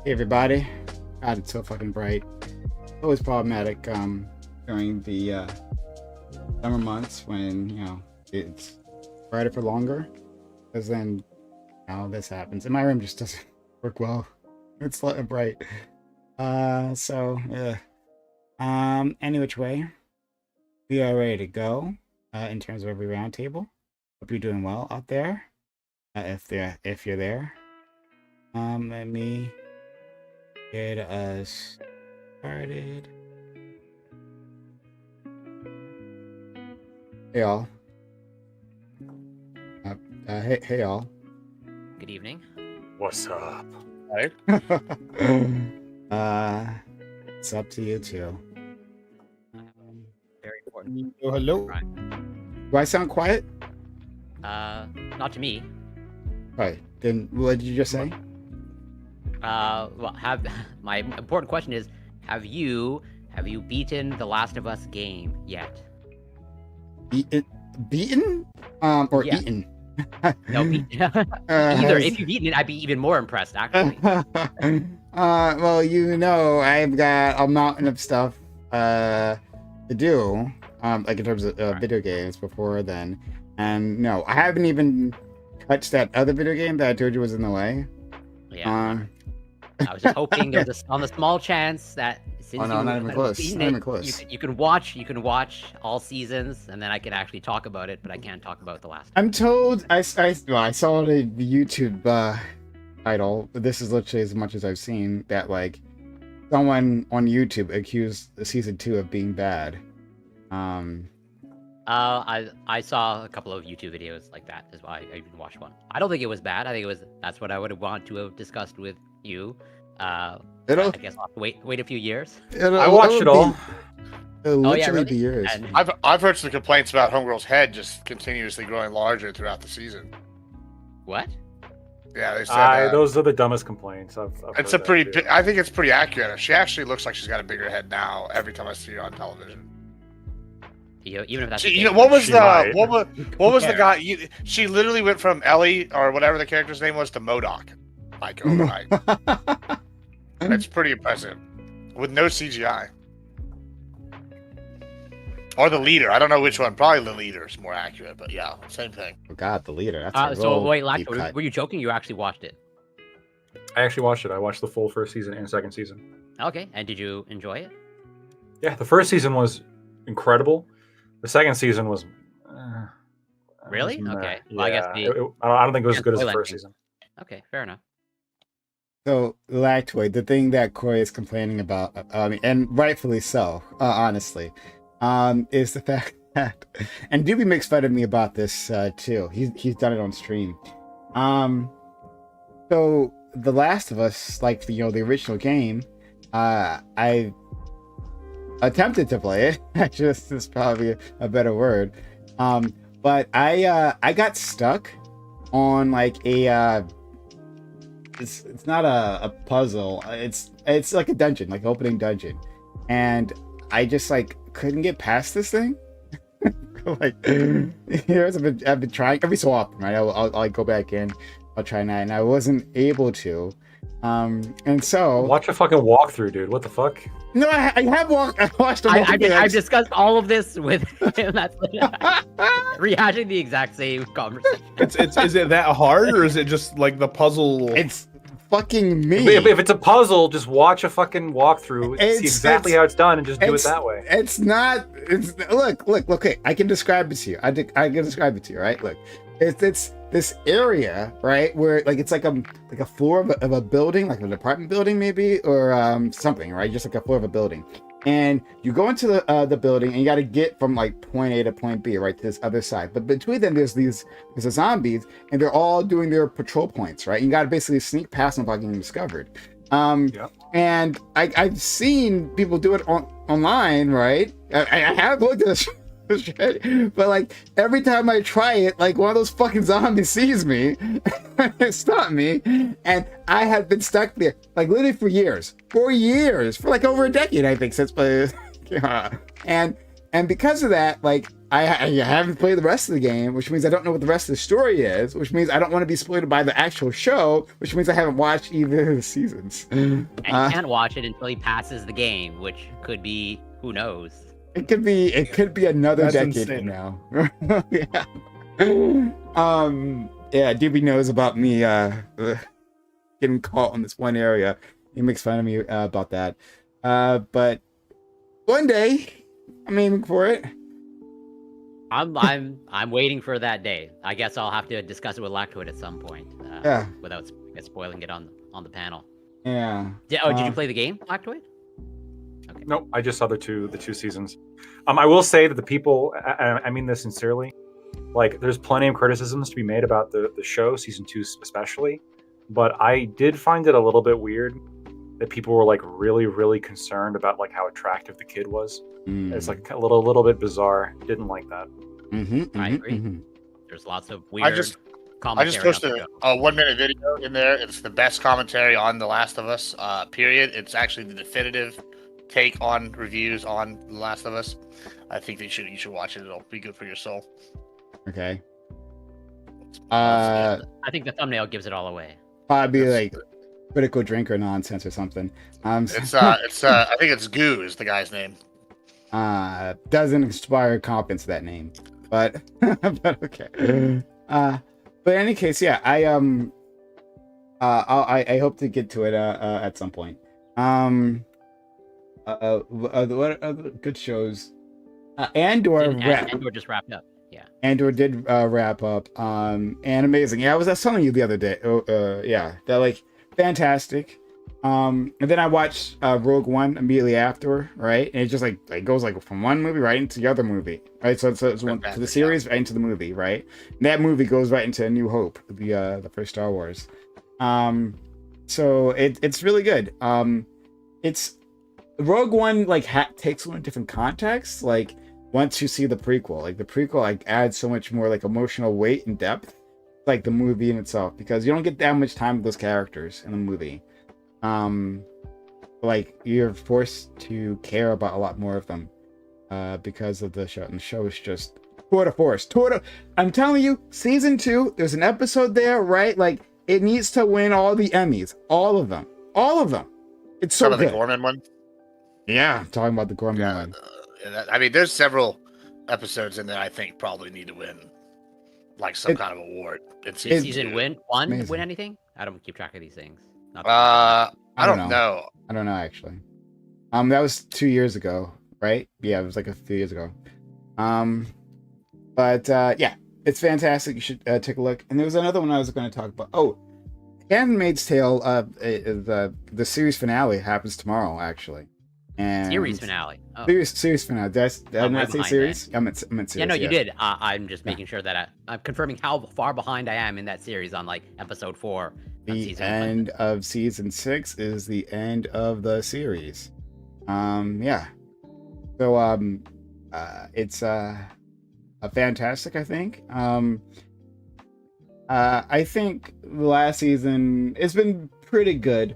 Hey everybody. God, it's so fucking bright. Always problematic during the summer months when, it's brighter for longer. Because then this happens. And my room just doesn't work well. It's bright. Yeah. Any which way, we are ready to go in terms of every round table. Hope you're doing well out there. If you're there. Let me get us started. Hey all. Hey all. Good evening. What's up? Right? It's up to you two. Very important. Oh, hello. Right. Do I sound quiet? Not to me. Right. Then what did you just say? Well, my important question is, have you beaten the Last of Us game yet? Beaten? Or Yeah. eaten? No, either. If you've eaten it, I'd be even more impressed, actually. Well, I've got a mountain of stuff to do, like in terms of video games before then. And no, I haven't even touched that other video game that I told you was in the way. Yeah. I was just hoping there was on the small chance that since not even close. Not even close. You can watch all seasons, and then I can actually talk about it. But I can't talk about the last. I'm told I saw the YouTube title. This is literally as much as I've seen that like someone on YouTube accused season 2 of being bad. I saw a couple of YouTube videos like that. Is why I even watched one. I don't think it was bad. I think that's what I would have wanted to have discussed with you. I guess I'll have to wait a few years. I watched it all. Literally really? the years. And- I've heard some complaints about Homegirl's head just continuously growing larger throughout the season. What? Yeah, they said Those are the dumbest complaints. I've it's heard a pretty. that too. I think it's pretty accurate. She actually looks like she's got a bigger head now every time I see her on television. Even if that's She, the case, what was She the might. what was the guy? She literally went from Ellie or whatever the character's name was to MODOK, like overnight. That's pretty impressive, with no CGI. Or the leader. I don't know which one. Probably the leader is more accurate, but yeah, same thing. Oh God, the leader. That's a so real wait, deep Lax, cut. were you joking? You actually watched it? I actually watched it. I watched the full first season and second season. Okay, and did you enjoy it? Yeah, the first season was incredible. The second season was. Really? meh. Okay. Well, I guess Yeah, I don't think it was as good as the spoil first anything. season. Okay, fair enough. So, Lactoid, the thing that Corey is complaining about, and rightfully so, honestly, is the fact And Doobie makes fun of me about this too. He's done it on stream. So The Last of Us, like the original game, I attempted to play it. Actually, this is probably a better word. But I got stuck on like a it's not a puzzle. It's like a dungeon, like opening dungeon, and I just like couldn't get past this thing. Like here's I've been trying every so often, right? I'll go back in, I'll try that, and I wasn't able to. And so Watch a fucking walkthrough, dude. What the fuck? no, I watched a I've discussed all of this with him. That's rehashing the exact same conversation. Is it that hard, or is it just like the puzzle? It's fucking me. If it's a puzzle, just watch a fucking walkthrough, see exactly how it's done, and just do it that way. It's not. It's look. Okay, I can describe it to you. I can describe it to you, right? Look, it's this area, right, where like it's like a floor of a building, like an apartment building, maybe, or something, right? Just like a floor of a building, and you go into the building, and you got to get from like point A to point B, right, to this other side. But between them, there's the zombies, and they're all doing their patrol points, right? You got to basically sneak past them without getting discovered. And I've seen people do it online, right? I have looked at this. But like every time I try it, like one of those fucking zombies sees me and stop me, and I have been stuck there like literally for years, for like over a decade, I think, since and because of that, like I haven't played the rest of the game, which means I don't know what the rest of the story is, which means I don't want to be spoiled by the actual show, which means I haven't watched either of the seasons. And you can't watch it until he passes the game, which could be, who knows. It could be another That's decade insane. from now. Yeah. Yeah, Doobie knows about me getting caught on this one area. He makes fun of me about that. But one day I'm aiming for it. I'm waiting for that day. I guess I'll have to discuss it with Lactoid at some point. Yeah. Without spoiling it on the panel. Yeah. Did you play the game, Lactoid? Okay. Nope, I just saw the two seasons. I will say that the people, I mean this sincerely, like there's plenty of criticisms to be made about the show, season 2 especially, but I did find it a little bit weird that people were like really, really concerned about like how attractive the kid was. It's like a little bit bizarre. Didn't like that. I agree. Mm-hmm. There's lots of weird I just commentary. posted a 1 minute video in there. It's the best commentary on The Last of Us, period. It's actually the definitive take on reviews on The Last of Us. I think you should watch it. It'll be good for your soul. Okay. I think the thumbnail gives it all away. Probably like critical drinker nonsense or something. It's I think it's Goo is the guy's name. Doesn't inspire confidence, that name, but but okay. But in any case, yeah, I hope to get to it at some point. What other good shows? Andor just wrapped up. Yeah. Andor did wrap up. And amazing. Yeah, I was telling you the other day. Yeah, that like fantastic. And then I watched Rogue One immediately after, right? And it just like it goes like from one movie right into the other movie, right? So it's one to the series right into the movie, right? And that movie goes right into A New Hope, the first Star Wars. So it's really good. It's Rogue One like takes on a different context. Like once you see the prequel, like the prequel like adds so much more like emotional weight and depth, like the movie in itself, because you don't get that much time with those characters in the movie. Like you're forced to care about a lot more of them because of the show, and the show is just tour de force. I'm telling you, season 2, there's an episode there, right? Like it needs to win all the Emmys, all of them. It's so good. The Gorman one. Yeah, talking about the Gorman one. I mean, there's several episodes in there I think probably need to win like some kind of award. Season win anything? I don't keep track of these things. I don't know. I don't know actually. That was 2 years ago, right? Yeah, it was like a few years ago. But yeah, it's fantastic. You should take a look. And there was another one I was going to talk about. Oh, Handmaid's Tale. The series finale happens tomorrow, actually. And Series finale. Oh. Series finale. Did I I'm not right say behind series? I meant series. Yeah, no, you yes. did. I'm just making sure that I'm confirming how far behind I am in that series on like episode 4 on The season end of season 6 is the end of the series. Yeah. So it's a fantastic, I think. I think the last season it's been pretty good.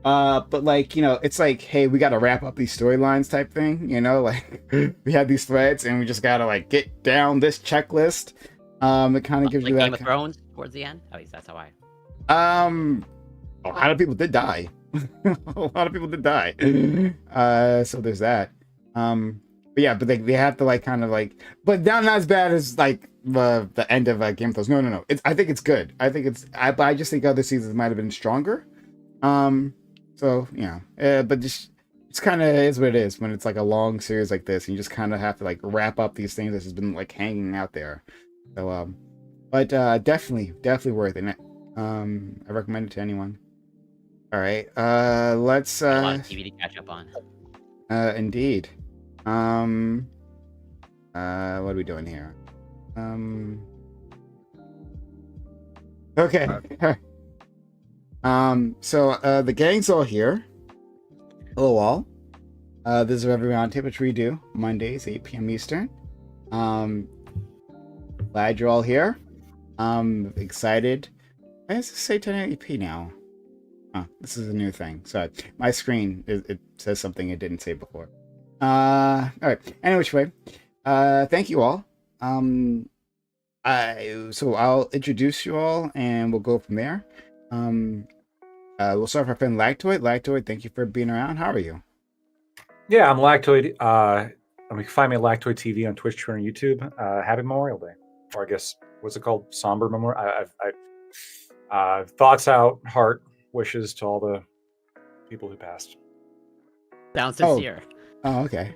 But like, it's like, hey, we gotta wrap up these storylines type thing, like we have these threads and we just gotta like get down this checklist. It kind of gives like you that Game of Thrones towards the end. At least that's how I. A lot of people did die. A lot of people did die. So there's that. But yeah, but they have to like kind of like, but not as bad as like the end of Game of Thrones. No. I think it's good. I just think other seasons might have been stronger. So but just it's kind of is what it is when it's like a long series like this. And you just kind of have to like wrap up these things that has been like hanging out there. So but definitely worth it. I recommend it to anyone. All right, let's A lot of TV to catch up on. indeed. What are we doing here? Okay. So the gang's all here. Hello all. This is Reverie Roundtable, which we do Mondays, 8 p.m. Eastern. Glad you're all here. Excited. Why does it say 1080p now? Oh, this is a new thing. Sorry. My screen, it says something it didn't say before. All right. Anyway, which way? Thank you all. So I'll introduce you all and we'll go from there. We'll start with our friend Lactoid. Lactoid, thank you for being around. How are you? Yeah, I'm Lactoid. You can find me at Lactoid TV on Twitch, Twitter, and YouTube. Happy Memorial Day. Or I guess, what's it called? Somber Memorial? Thoughts out, heart, wishes to all the people who passed. Sounds sincere. Oh, okay.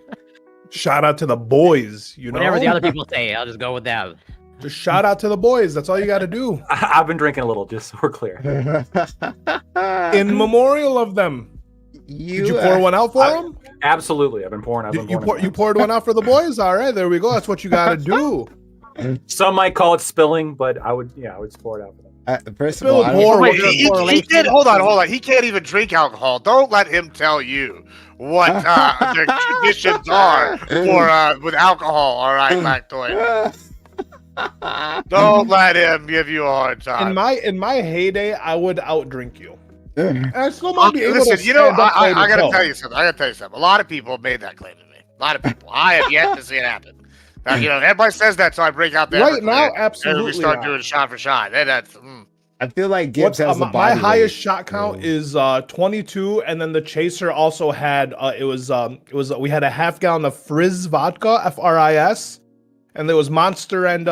Shout out to the boys, Whatever the other people say, I'll just go with them. Just shout out to the boys. That's all you got to do. I've been drinking a little, just so we're clear. In memorial of them. Did you pour one out for them? Absolutely. I've been pouring. You poured one out for the boys? All right, there we go. That's what you got to do. Some might call it spilling, but I would pour it out for them. First of all, he did. Hold on. He can't even drink alcohol. Don't let him tell you what the traditions are for with alcohol. All right, Lactoid. Don't let him give you a hard time. In my heyday, I would outdrink you. And I still might be able Listen, to I gotta tell you something. A lot of people have made that claim to me. A lot of people. I have yet to see it happen. Now, everybody says that, so I break out there. Right now, absolutely. And we start doing shot for shot. I feel like Gibbs has the body. My highest shot count is 22, and then the chaser also had we had a half gallon of Frizz vodka, Fris, and there was Monster and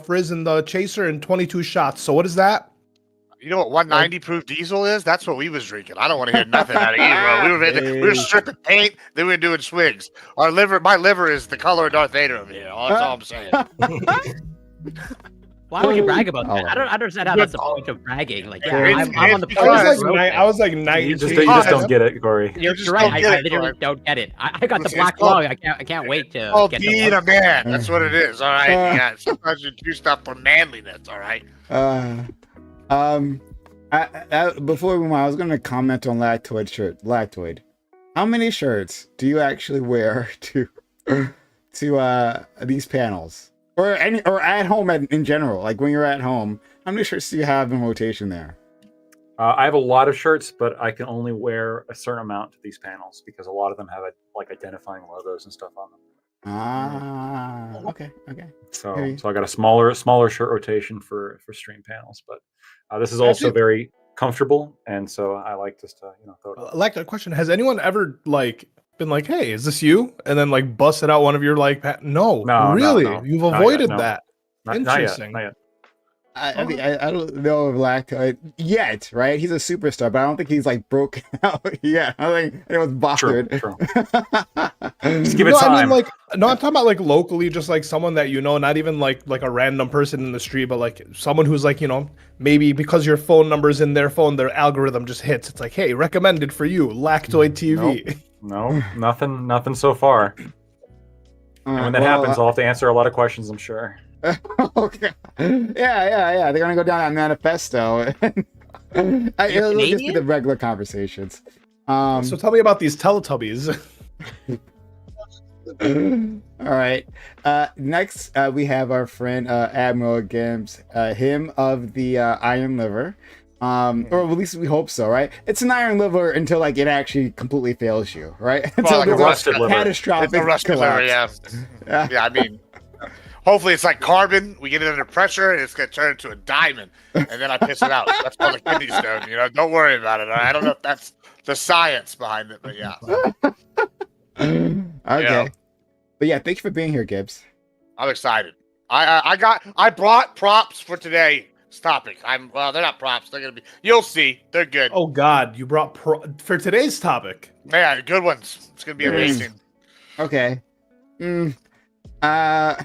Frizz in the chaser and 22 shots. So what is that? You know what 190 proof diesel is? That's what we was drinking. I don't want to hear nothing out of you, bro. We were stripping paint, then we were doing swigs. My liver is the color of Darth Vader over here. That's all I'm saying. Why would you brag about that? I don't understand how that's the point of bragging. Like, I'm on the I was like 19. You just don't get it, Corey. You're right. I literally don't get it. I got the black lung. I can't wait to. Oh, being a man. That's what it is. All right. Yeah. Sometimes you do stuff for manliness. All right. Before we move on, I was going to comment on Lactoid shirt. Lactoid, how many shirts do you actually wear to these panels, or at home in general? Like when you're at home, how many shirts do you have in rotation there? I have a lot of shirts, but I can only wear a certain amount to these panels because a lot of them have identifying logos and stuff on them. Okay. So I got a smaller shirt rotation for stream panels, but this is also very comfortable, and so I like just to throw it. Like that question: has anyone ever been like, "Hey, is this you?" And then busted out one of your No, really, you've avoided that. Interesting. Not yet. I mean, I don't know if Lactoid yet, right? He's a superstar, but I don't think he's broken out yet. I don't think anyone's bothered. True. Just give it time. I mean, I'm talking about locally, just someone that not even like a random person in the street, but someone who's maybe because your phone number's in their phone, their algorithm just hits. It's hey, recommended for you, Lactoid TV. No, nothing so far. And when that happens, I'll have to answer a lot of questions, I'm sure. Okay. Yeah. They're gonna go down that manifesto. It'll just be the regular conversations. So tell me about these Teletubbies. All right. Next, we have our friend Admiral Gibbs, him of the Iron Liver. Or at least we hope so, right? It's an iron liver until like it actually completely fails you, right? Until like a rusted liver. Catastrophic It's a rusted liver, yeah. Yeah, I mean, hopefully it's like carbon. We get it under pressure, and it's gonna turn into a diamond, and then I piss it out. That's called a kidney stone. You know, don't worry about it. All right? I don't know if that's the science behind it, but yeah. Okay. Yeah. But yeah, thank you for being here, Gibbs. I'm excited. I brought props for today's topic. Well, they're not props. They're gonna be. You'll see. They're good. Oh God, you brought for today's topic. Man, good ones. It's gonna be amazing. Okay. I'm a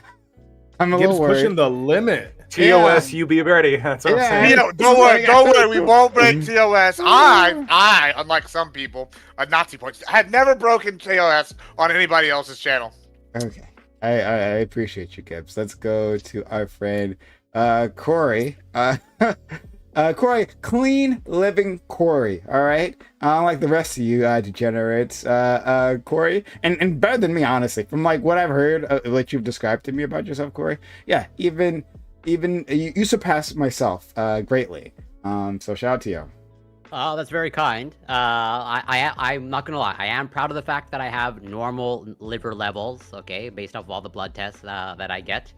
Gibbs little worried. pushing the limit. TOS, you be ready. That's what I'm saying. You know, don't worry. We won't break TOS. I, unlike some people, Nazi points, had never broken TOS on anybody else's channel. Okay. I appreciate you, Gibbs. Let's go to our friend Corey. Corey, clean living Corey, all right? Unlike the rest of you degenerates, Corey, and better than me, honestly. From like what I've heard, what you've described to me about yourself, Corey. Yeah, even you surpass myself greatly. So shout out to you. Oh, that's very kind. I'm not gonna lie. I am proud of the fact that I have normal liver levels. Okay, based off of all the blood tests that I get.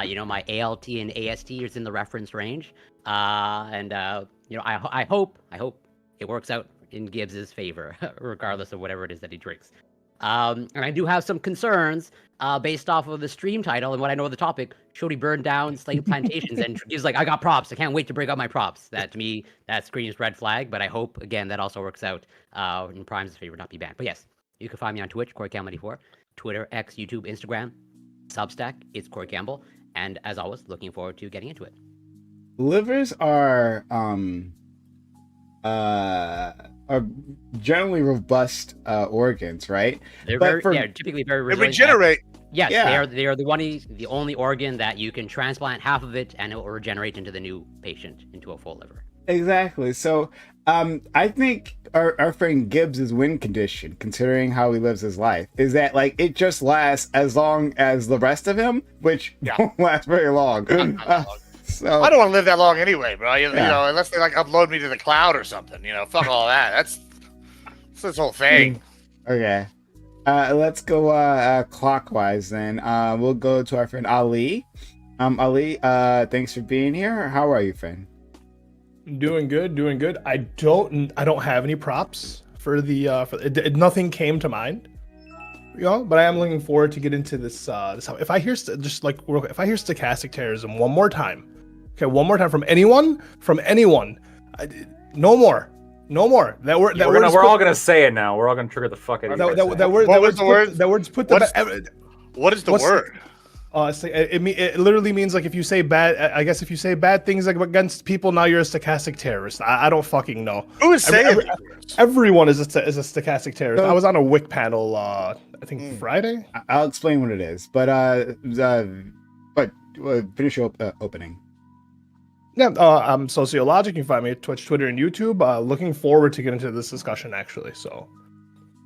You know, my ALT and AST is in the reference range. You know, I hope it works out in Gibbs's favor, regardless of whatever it is that he drinks. And I do have some concerns based off of the stream title and what I know of the topic. Shody burned down Slave Plantations, and Gibbs like, I got props. I can't wait to break out my props. That to me, that screams red flag. But I hope again that also works out in Prime's favor, not be banned. But yes, you can find me on Twitch, CoreyCam94, Twitter, X, YouTube, Instagram, Substack. It's Corey Campbell, and as always, looking forward to getting into it. Livers are generally robust organs, right? They're typically very They resilient. regenerate. Yes, Yeah. they are the only organ that you can transplant half of it and it will regenerate into the new patient into a full liver. Exactly. So I think our friend Gibbs's win condition, considering how he lives his life, is that like it just lasts as long as the rest of him, which won't last very long. So I don't want to live that long anyway, bro. You know, unless they like upload me to the cloud or something. You know, fuck all that. That's this whole thing. Okay. Let's go clockwise then. We'll go to our friend Ali. Ali, thanks for being here. How are you, friend? Doing good. I don't have any props for nothing came to mind. You know, but I am looking forward to get into this. If I hear stochastic terrorism one more time from anyone, no more. We're all gonna say it now. We're all gonna trigger the fuck out of you. What is the word? It literally means like if you say bad. I guess if you say bad things like against people, now you're a stochastic terrorist. I don't fucking know. Who is saying it? Everyone is a stochastic terrorist. I was on a WIC panel. I think Friday. I'll explain what it is, but finish your opening. Yeah, I'm Sociologic. You can find me at Twitch, Twitter, and YouTube. Looking forward to get into this discussion, actually. So,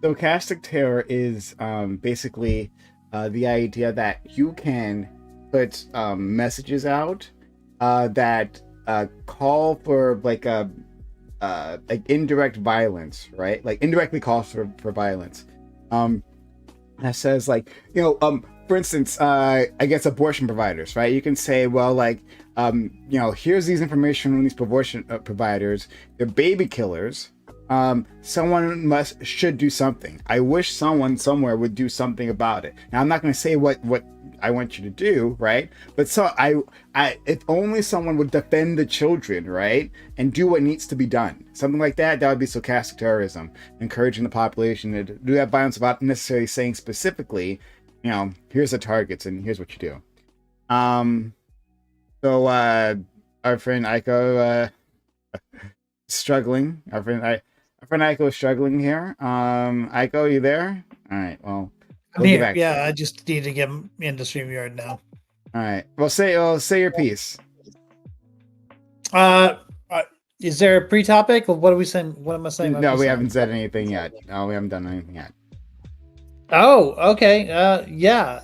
stochastic terror is basically the idea that you can put messages out that call for like indirect violence, right? Like indirectly calls for violence. That says like, you know, for instance, I guess abortion providers, right? You can say, well, like, you know, here's these information from these abortion providers. They're baby killers. Someone should do something. I wish someone somewhere would do something about it. Now, I'm not going to say what I want you to do, right? But so if only someone would defend the children, right, and do what needs to be done, something like that, that would be stochastic terrorism, encouraging the population to do that violence without necessarily saying specifically, you know, here's the targets and here's what you do. So our friend Aiko struggling. Our my friend Aiko is struggling here. Aiko, are you there? All right. Well, I'm we'll get here. back. Yeah, I just need to get into StreamYard now. All right. Well, say your piece. Is there a pre-topic? What are we saying? What am I saying? No, we haven't said anything yet. No, we haven't done anything yet. Oh, okay. Yeah.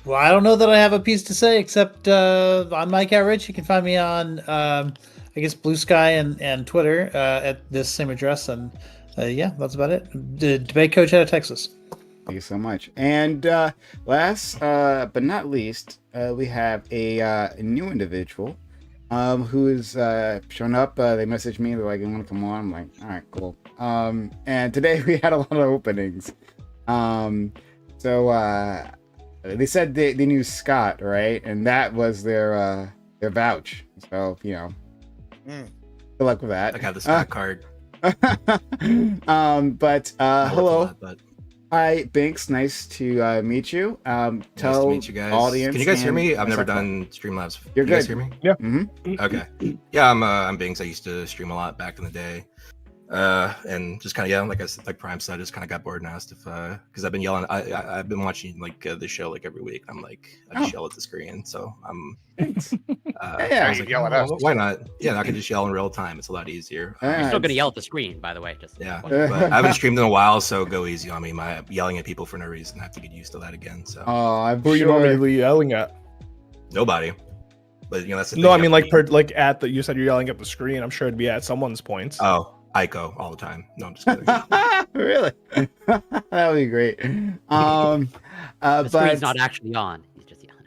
Well, I don't know that I have a piece to say except on Mike Out Rich. You can find me on, I guess, Blue Sky and Twitter at this same address. And yeah, that's about it. The debate coach out of Texas. Thank you so much. And last but not least, we have a new individual who is shown up. They messaged me. They're like, "I want to come on." I'm like, "All right, cool." And today we had a lot of openings. So they said they knew Scott, right? And that was their vouch. So good luck with that. I got the Scott card. But hello. But Hi, Binks. Nice to meet you. Tell nice to meet you guys. audience. Can you guys hear and- me? I've never done Streamlabs. You're Can you guys good. hear me? Yeah. Mhm. Okay. Yeah, I'm Binks. I used to stream a lot back in the day. And just kind of like Prime said, just kind of got bored and asked if because I've been yelling. I've been watching the show like every week. I'm like I just yell at the screen, so I'm. Thanks. I Yeah. was like, Yell at us. why not? Yeah, I can just yell in real time. It's a lot easier. Yeah. You're still gonna yell at the screen, by the way. Just Yeah, but I haven't streamed in a while, so go easy on me. My yelling at people for no reason. I have to get used to that again. So Oh, I'm Who are you sure. normally yelling at? nobody. But that's the No, thing, I mean have to like be- at the. You said you're yelling at the screen. I'm sure it'd be at someone's points. Oh, Ico all the time. No, I'm just kidding. Really? That would be great. the But screen's not actually on. He's just yelling.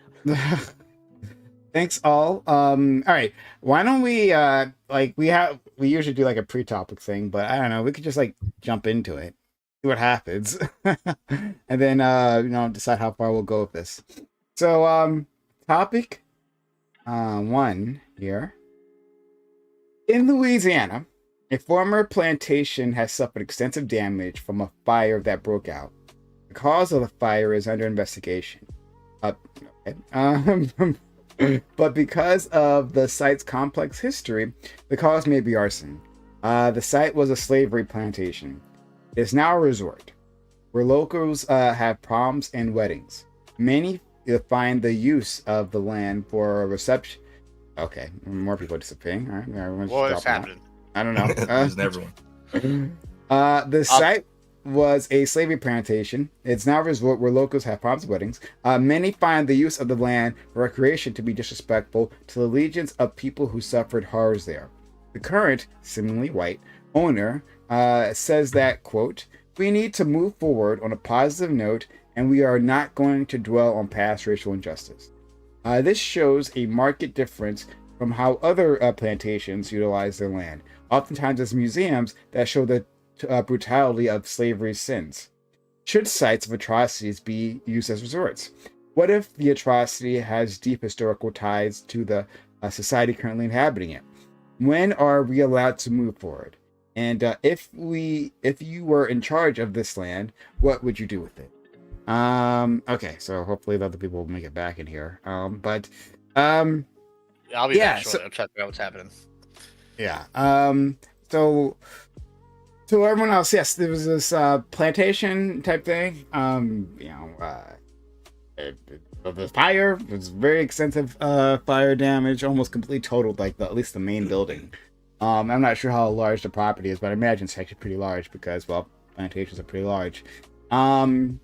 thanks all. All right. Why don't we we usually do like a pre-topic thing, but I don't know. We could just like jump into it, see what happens, and then decide how far we'll go with this. So topic 1 here. In Louisiana, a former plantation has suffered extensive damage from a fire that broke out. The cause of the fire is under investigation. But because of the site's complex history, the cause may be arson. The site was a slavery plantation. It is now a resort where locals have proms and weddings. Many find the use of the land for a reception. Okay, more people disappearing. All right, everyone's What is dropping out. happening? I don't know. Losing everyone. The site was a slavery plantation. It's now a resort where locals have proms and weddings. Many find the use of the land for recreation to be disrespectful to the legions of people who suffered horrors there. The current, seemingly white, owner says that, quote, "We need to move forward on a positive note, and we are not going to dwell on past racial injustice." This shows a marked difference from how other plantations utilize their land, oftentimes as museums that show the brutality of slavery's sins. Should sites of atrocities be used as resorts? What if the atrocity has deep historical ties to the society currently inhabiting it? When are we allowed to move forward? And if you were in charge of this land, what would you do with it? Okay, so hopefully the other people will make it back in here. I'll be Yeah, back shortly. I'm trying to figure out what's happening. Yeah. So to everyone else, yes, there was this plantation type thing. The fire was very extensive fire damage, almost completely totaled like at least the main building. I'm not sure how large the property is, but I imagine it's actually pretty large because, well, plantations are pretty large. Again,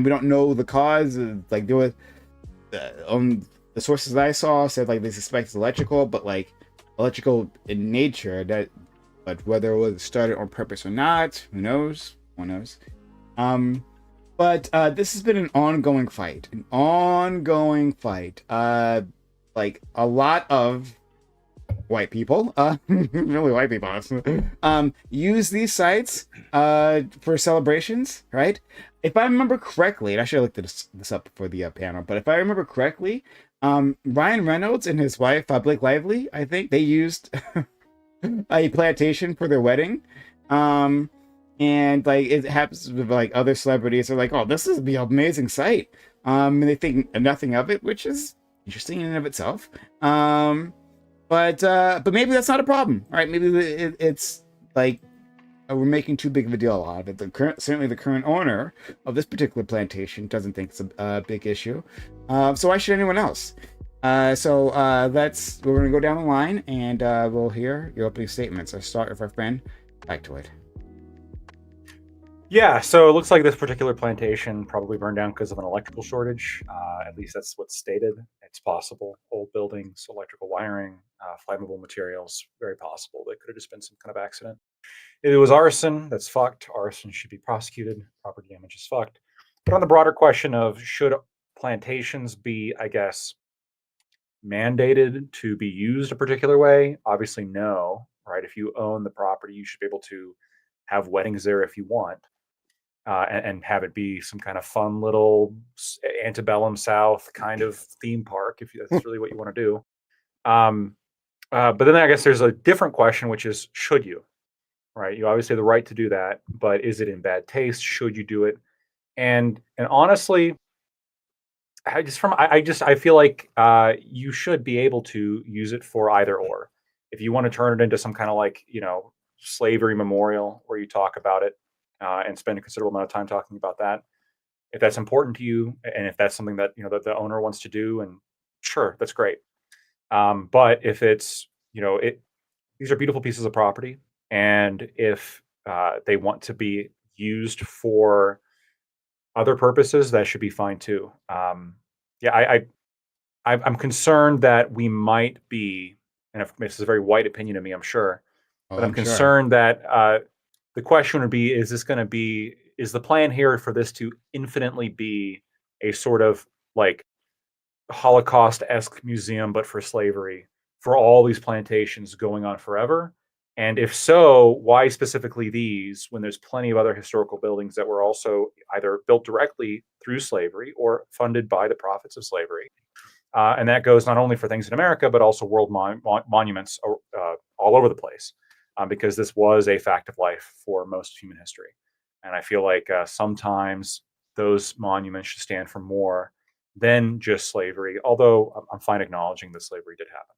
we don't know the cause. Like there was the sources that I saw said like they suspect it's electrical, but like electrical in nature. But whether it was started on purpose or not, who knows? One knows. But this has been an ongoing fight. Like a lot of white people, really white people, use these sites for celebrations, right? If I remember correctly, and I should have looked this up before the panel, but if I remember correctly, Ryan Reynolds and his wife, Blake Lively, I think they used a plantation for their wedding. And like it happens with like other celebrities are like, oh, this is be an amazing site. And they think nothing of it, which is interesting in and of itself. But maybe that's not a problem. All right, maybe it's like we're making too big of a deal out of it. Certainly the current owner of this particular plantation doesn't think it's a big issue. So why should anyone else? So we're going to go down the line and we'll hear your opening statements. I'll start with our friend Factoid. Yeah, so it looks like this particular plantation probably burned down because of an electrical shortage. At least that's what's stated. It's possible. Old buildings, electrical wiring, flammable materials, very possible. It could have just been some kind of accident. If it was arson, that's fucked. Arson should be prosecuted. Property damage is fucked. But on the broader question of should plantations be, I guess, mandated to be used a particular way? Obviously, no, right? If you own the property, you should be able to have weddings there if you want. And have it be some kind of fun little antebellum South kind of theme park, if that's really what you want to do. But then I guess there's a different question, which is, should you? Right? You obviously have the right to do that, but is it in bad taste? Should you do it? And honestly, I feel like you should be able to use it for either or. If you want to turn it into some kind of like slavery memorial where you talk about it. And spend a considerable amount of time talking about that. If that's important to you, and if that's something that that the owner wants to do, and sure, that's great. But if it's these are beautiful pieces of property, and if they want to be used for other purposes, that should be fine too. I'm concerned that we might be, and this is a very white opinion of me, I'm sure, but I'm concerned that. The question would be, is the plan here for this to infinitely be a sort of like Holocaust-esque museum, but for slavery, for all these plantations going on forever? And if so, why specifically these, when there's plenty of other historical buildings that were also either built directly through slavery or funded by the profits of slavery? And that goes not only for things in America, but also world monuments all over the place. Because this was a fact of life for most of human history. And I feel like sometimes those monuments should stand for more than just slavery, although I'm fine acknowledging that slavery did happen.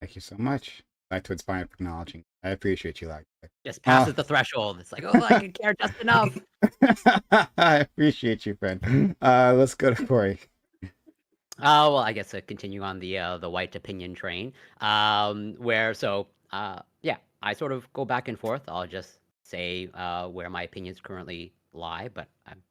Thank you so much. It's fine acknowledging. I appreciate you like that. Just passes the threshold. It's like, oh, I can care just enough. I appreciate you, friend. Let's go to Corey. Well, I guess continue on the white opinion train, yeah, I sort of go back and forth. I'll just say where my opinions currently lie, but I'm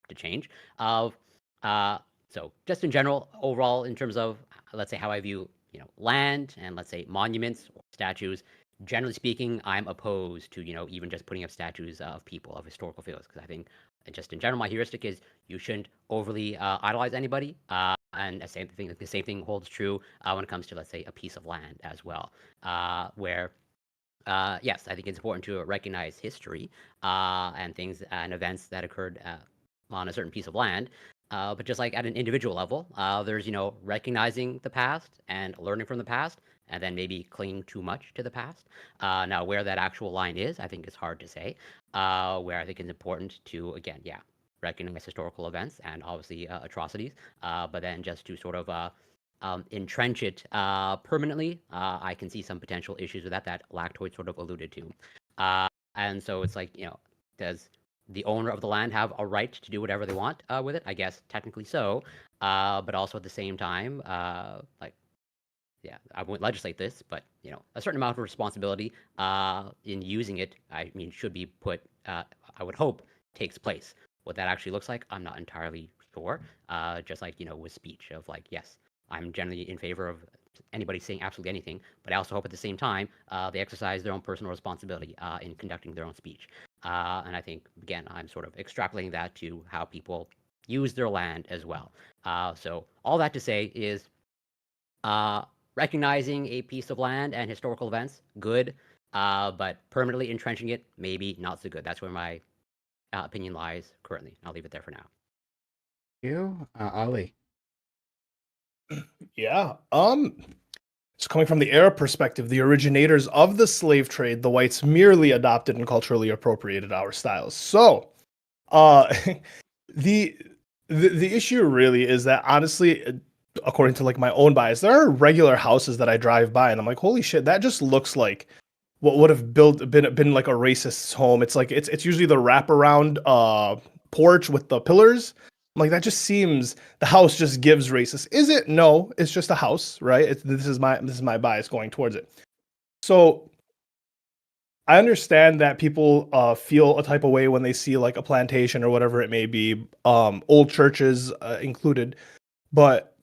to change. So just in general, overall, in terms of let's say how I view land and let's say monuments or statues. Generally speaking, I'm opposed to even just putting up statues of people of historical figures because I think just in general my heuristic is you shouldn't overly idolize anybody. And the same thing holds true when it comes to let's say a piece of land as well, where. Yes, I think it's important to recognize history and things and events that occurred on a certain piece of land. But just like at an individual level, there's recognizing the past and learning from the past, and then maybe clinging too much to the past. Now, where that actual line is, I think is hard to say. Where I think it's important to recognize historical events and obviously atrocities, but then just to sort of entrench it permanently, I can see some potential issues with that Lactoid sort of alluded to. And so it's like, does the owner of the land have a right to do whatever they want with it? I guess technically so, but also at the same time, I won't legislate this, but a certain amount of responsibility in using it, should be put. I would hope takes place. What that actually looks like, I'm not entirely sure. Just like with speech of like, yes, I'm generally in favor of anybody saying absolutely anything, but I also hope at the same time they exercise their own personal responsibility in conducting their own speech. And I think, again, I'm sort of extrapolating that to how people use their land as well. So all that to say is recognizing a piece of land and historical events, good, but permanently entrenching it, maybe not so good. That's where my opinion lies currently. I'll leave it there for now. You, Ali. Yeah. So coming from the Arab perspective, the originators of the slave trade, the whites merely adopted and culturally appropriated our styles. So, the issue really is that honestly, according to like my own bias, there are regular houses that I drive by and I'm like, holy shit, that just looks like what would have been like a racist's home. It's like it's usually the wraparound porch with the pillars. I'm like, that just seems, the house just gives racist. Is it? No, it's just a house, right? This is my bias going towards it. So I understand that people feel a type of way when they see like a plantation or whatever it may be, old churches included. But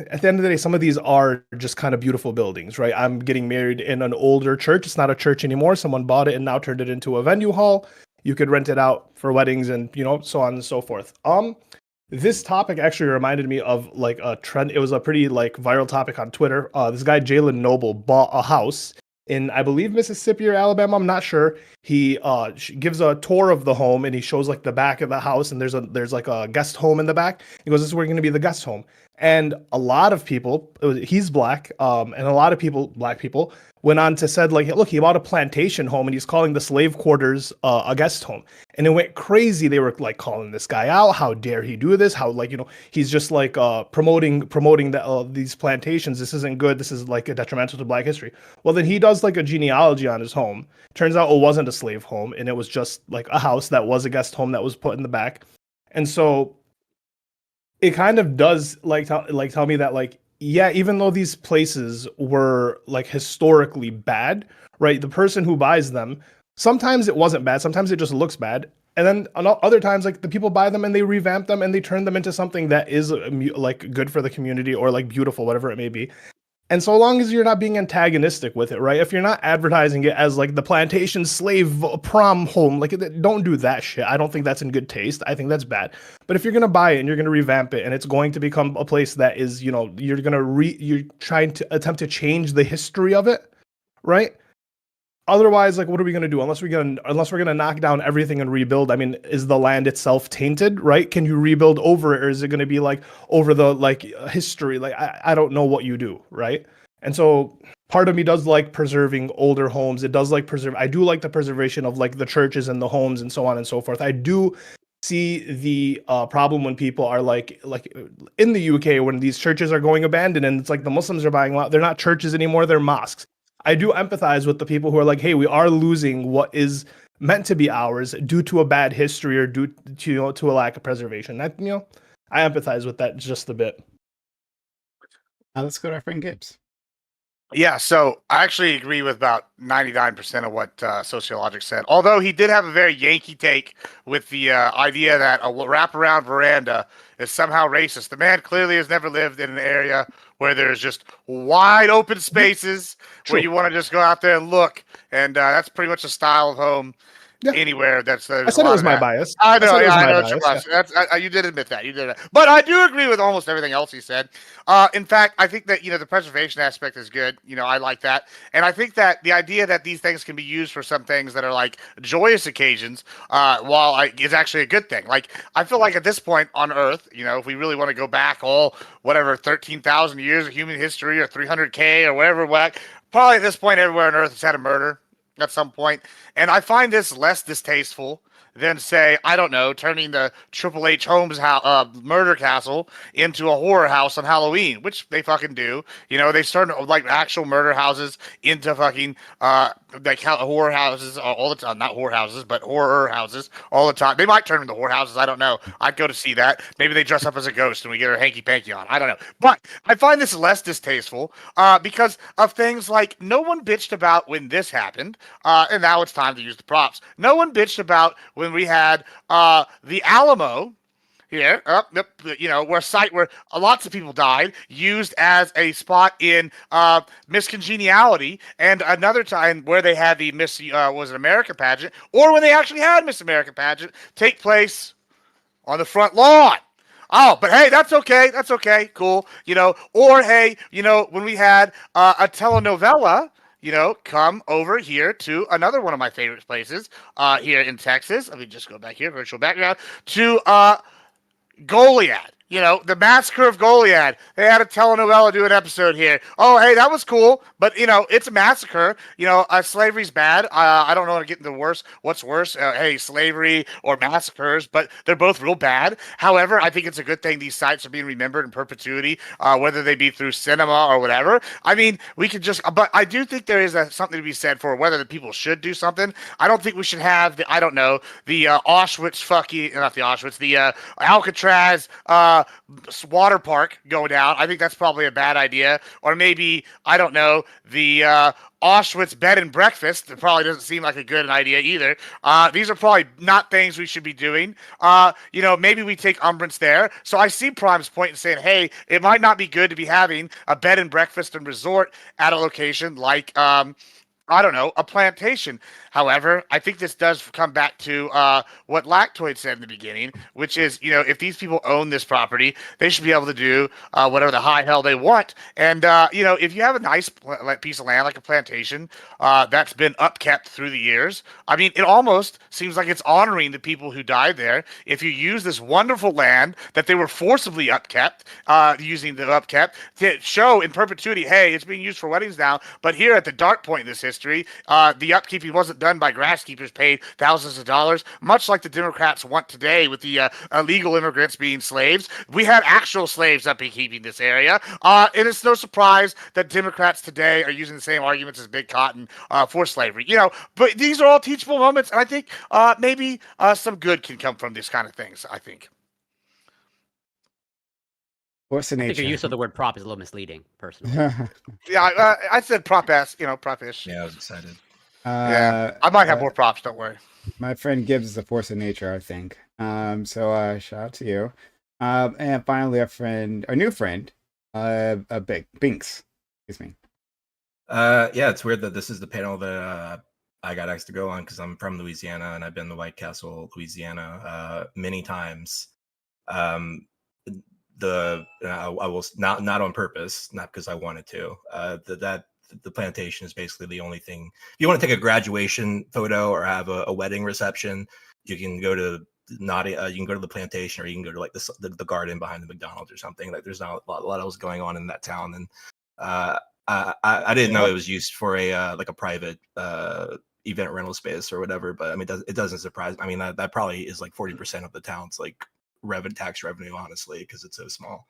at the end of the day, some of these are just kind of beautiful buildings, right? I'm getting married in an older church. It's not a church anymore. Someone bought it and now turned it into a venue hall. You could rent it out for weddings and, you know, so on and so forth. This topic actually reminded me of like a trend. It was a pretty like viral topic on Twitter. This guy, Jalen Noble, bought a house in, I believe, Mississippi or Alabama. I'm not sure. He gives a tour of the home and he shows like the back of the house, and there's like a guest home in the back. He goes, "This is where going to be the guest home." And a lot of people, he's black, and a lot of people, black people, went on to said like, look, he bought a plantation home and he's calling the slave quarters a guest home. And it went crazy. They were like calling this guy out. How dare he do this? How, like, you know, he's just like promoting these plantations. This isn't good. This is like a detrimental to black history. Well, then he does like a genealogy on his home. Turns out it wasn't a slave home, and it was just like a house that was a guest home that was put in the back. And so it kind of does like tell me that, like, yeah, even though these places were like historically bad, right? The person who buys them, sometimes it wasn't bad, sometimes it just looks bad. And then other times, like, the people buy them and they revamp them and they turn them into something that is like good for the community or like beautiful, whatever it may be. And so long as you're not being antagonistic with it, right? If you're not advertising it as like the plantation slave prom home, like, don't do that shit. I don't think that's in good taste. I think that's bad. But if you're gonna buy it and you're gonna revamp it and it's going to become a place that is, you know, you're trying to attempt to change the history of it, right? Otherwise, like, what are we gonna do? Unless we're gonna knock down everything and rebuild. I mean, is the land itself tainted, right? Can you rebuild over it, or is it gonna be like over the like history? Like, I don't know what you do, right? And so part of me does like preserving older homes. It does like I do like the preservation of like the churches and the homes and so on and so forth. I do see the problem when people are like in the UK, when these churches are going abandoned and it's like the Muslims are buying out. They're not churches anymore, they're mosques. I do empathize with the people who are like, hey, we are losing what is meant to be ours due to a bad history or due to, you know, to a lack of preservation. That, you know, I empathize with that just a bit. Now let's go to our friend Gibbs. Yeah, so I actually agree with about 99% of what Sociologic said. Although he did have a very Yankee take with the idea that a wraparound veranda is somehow racist. The man clearly has never lived in an area where there's just wide open spaces where you want to just go out there and look. And that's pretty much a style of home anywhere. I said it was my bias. I know, I know it's your bias. Yeah. You did admit that. You did that. But I do agree with almost everything else he said. In fact, I think that, you know, the preservation aspect is good. You know, I like that. And I think that the idea that these things can be used for some things that are like joyous occasions, is actually a good thing. Like, I feel like at this point on Earth, you know, if we really want to go back all, whatever, 13,000 years of human history or 300K or whatever, probably at this point everywhere on Earth has had a murder at some point. And I find this less distasteful than, say, I don't know, turning the Triple H Holmes murder castle into a horror house on Halloween, which they fucking do. You know, they start like actual murder houses into fucking like horror houses all the time. Not horror houses, but horror houses all the time. They might turn them into horror houses. I don't know. I'd go to see that. Maybe they dress up as a ghost and we get our hanky panky on. I don't know. But I find this less distasteful because of things like no one bitched about when this happened, and now it's time to use the props. No one bitched about when we had the Alamo here, you know, where lots of people died, used as a spot in Miss Congeniality, and another time where they had the Miss was it America pageant, or when they actually had Miss America pageant take place on the front lawn. Oh, but hey, that's okay. That's okay. Cool. You know, or hey, you know, when we had a telenovela, you know, come over here to another one of my favorite places here in Texas. Let me just go back here, virtual background, to Goliad. You know, the Massacre of Goliad. They had a telenovela do an episode here. Oh, hey, that was cool, but you know, it's a massacre. You know, slavery's bad. I don't know how to get into what's worse. Hey, slavery or massacres, but they're both real bad. However, I think it's a good thing these sites are being remembered in perpetuity, whether they be through cinema or whatever. I mean, we could just, but I do think there is something to be said for whether the people should do something. I don't think we should have the, I don't know, the Auschwitz fucking, not the Auschwitz, the Alcatraz water park go down. I think that's probably a bad idea. Or maybe, I don't know, the Auschwitz bed and breakfast. It probably doesn't seem like a good idea either. These are probably not things we should be doing. You know, maybe we take umbrance there. So I see Prime's point in saying, hey, it might not be good to be having a bed and breakfast and resort at a location like, I don't know, a plantation. However, I think this does come back to what Lactoid said in the beginning, which is, you know, if these people own this property, they should be able to do whatever the high hell they want. And, you know, if you have a nice piece of land like a plantation that's been upkept through the years, I mean, it almost seems like it's honoring the people who died there. If you use this wonderful land that they were forcibly upkept, using the upkept, to show in perpetuity, hey, it's being used for weddings now, but here at the dark point in this history, the upkeeping wasn't done by grasskeepers paid thousands of dollars, much like the Democrats want today with the illegal immigrants being slaves. We had actual slaves upkeeping this area, and it's no surprise that Democrats today are using the same arguments as Big Cotton for slavery. You know, but these are all teachable moments, and I think maybe some good can come from these kind of things, I think. What's the I think nature? your use of the word prop is a little misleading, personally. Yeah, I said prop-ass, you know, prop-ish. Yeah, I was excited. Yeah, I might have more props, don't worry. My friend Gibbs is a force of nature, I think. So shout out to you. And finally, a new friend, a big Binks. Excuse me. Yeah, it's weird that this is the panel that I got asked to go on because I'm from Louisiana and I've been to White Castle, Louisiana, many times. I will not on purpose, not because I wanted to. The plantation is basically the only thing. If you want to take a graduation photo or have a wedding reception, you can go to you can go to the plantation, or you can go to like the garden behind the McDonald's or something. Like there's not a lot else going on in that town, and I didn't know it was used for a like a private event rental space or whatever. But I mean, it doesn't surprise me. I mean, that probably is like 40% of the town's like tax revenue, honestly, because it's so small.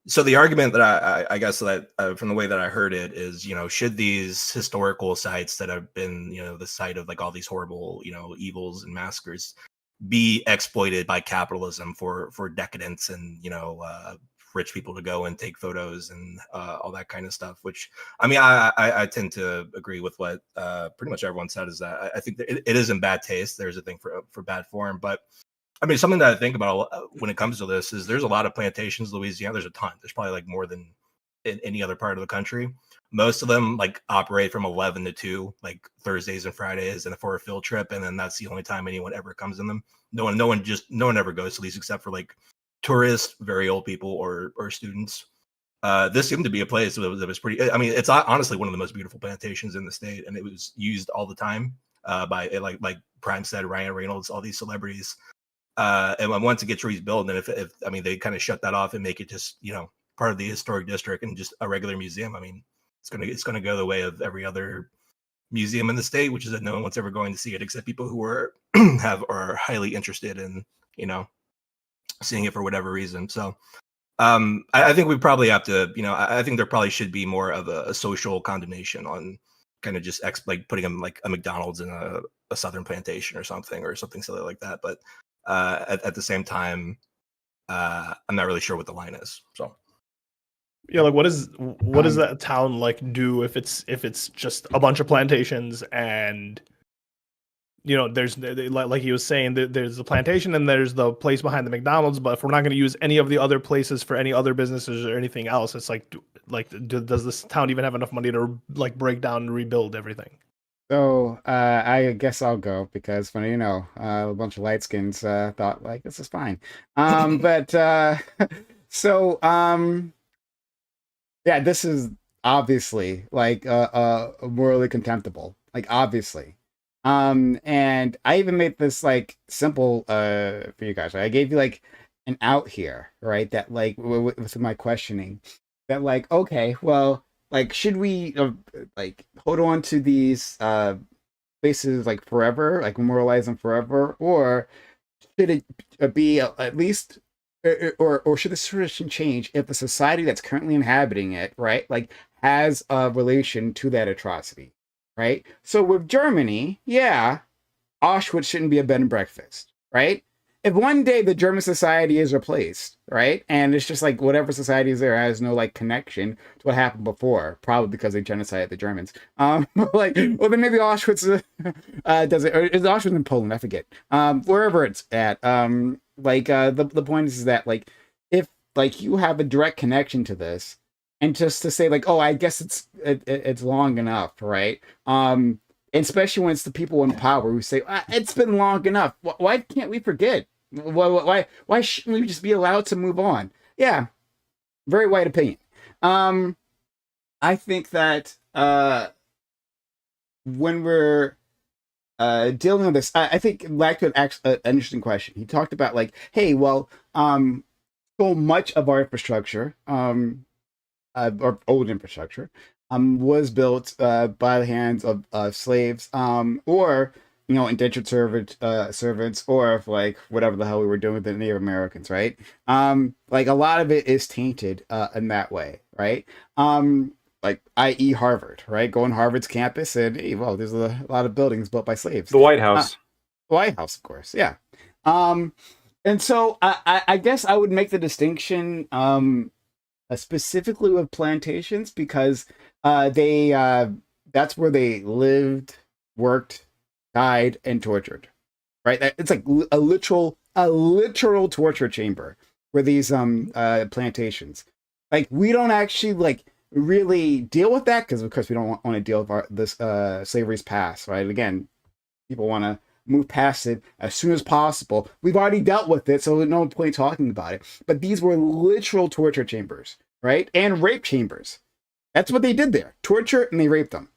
So the argument that I guess that from the way that I heard it is, you know, should these historical sites that have been, you know, the site of like all these horrible, you know, evils and massacres be exploited by capitalism for decadence and, you know, rich people to go and take photos and all that kind of stuff, which I mean, I tend to agree with what pretty much everyone said, is that I think that it is in bad taste. There's a thing for bad form, but I mean, something that I think about when it comes to this is there's a lot of plantations in Louisiana. There's a ton. There's probably like more than in any other part of the country. Most of them like operate from 11 to 2, like Thursdays and Fridays, and for a field trip. And then that's the only time anyone ever comes in them. No one ever goes to these except for like tourists, very old people, or students. This seemed to be a place that was pretty. I mean, it's honestly one of the most beautiful plantations in the state, and it was used all the time by like Prime said, Ryan Reynolds, all these celebrities. And once it gets rebuilt, and if I mean they kind of shut that off and make it just, you know, part of the historic district and just a regular museum, I mean it's gonna go the way of every other museum in the state, which is that no one's ever going to see it except people who are are highly interested in, you know, seeing it for whatever reason. So I think we probably have to, you know, I think there probably should be more of a social condemnation on kind of just like putting them like a McDonald's in a southern plantation or something silly like that. But at the same time, I'm not really sure what the line is. So Yeah, like what does that town like do if it's just a bunch of plantations and, you know, there's like he was saying, there's the plantation and there's the place behind the McDonald's, but if we're not going to use any of the other places for any other businesses or anything else, it's like does this town even have enough money to like break down and rebuild everything? So I guess I'll go because, funny, you know, a bunch of light skins thought like this is fine. But so yeah, this is obviously like morally contemptible, like obviously. And I even made this like simple for you guys. Right? I gave you like an out here, right? That like with my questioning, that like okay, well, like should we like hold on to these places like forever, like memorialize them forever, or should it be at least or should the situation change if the society that's currently inhabiting it, right, like has a relation to that atrocity, right? So with Germany, yeah, Auschwitz shouldn't be a bed and breakfast, right? If one day the German society is replaced, right, and it's just like whatever society is there has no like connection to what happened before, probably because they genocided the Germans. Like, well, then maybe Auschwitz does it, or is Auschwitz in Poland? I forget. Wherever it's at. The point is that like if like you have a direct connection to this, and just to say like, oh, I guess it's long enough, right? Especially when it's the people in power who say it's been long enough. Why can't we forget? Why shouldn't we just be allowed to move on? Yeah, very white opinion. I think that when we're dealing with this, I think Black had actually an interesting question. He talked about like, hey, well, so much of our infrastructure, or old infrastructure, was built by the hands of slaves, or indentured servants, or if like whatever the hell we were doing with the Native Americans, right? Like a lot of it is tainted in that way, right? Like i.e. Harvard, right? Go on Harvard's campus and hey, well, there's a lot of buildings built by slaves. The White House. White House, of course, yeah. And so I guess I would make the distinction specifically with plantations because they that's where they lived, worked, died, and tortured, right? It's like a literal torture chamber where these plantations. Like we don't actually like really deal with that because of course we don't want to deal with this slavery's past, right? Again, people want to move past it as soon as possible. We've already dealt with it, so no point talking about it. But these were literal torture chambers, right? And rape chambers. That's what they did there. Torture, and they raped them.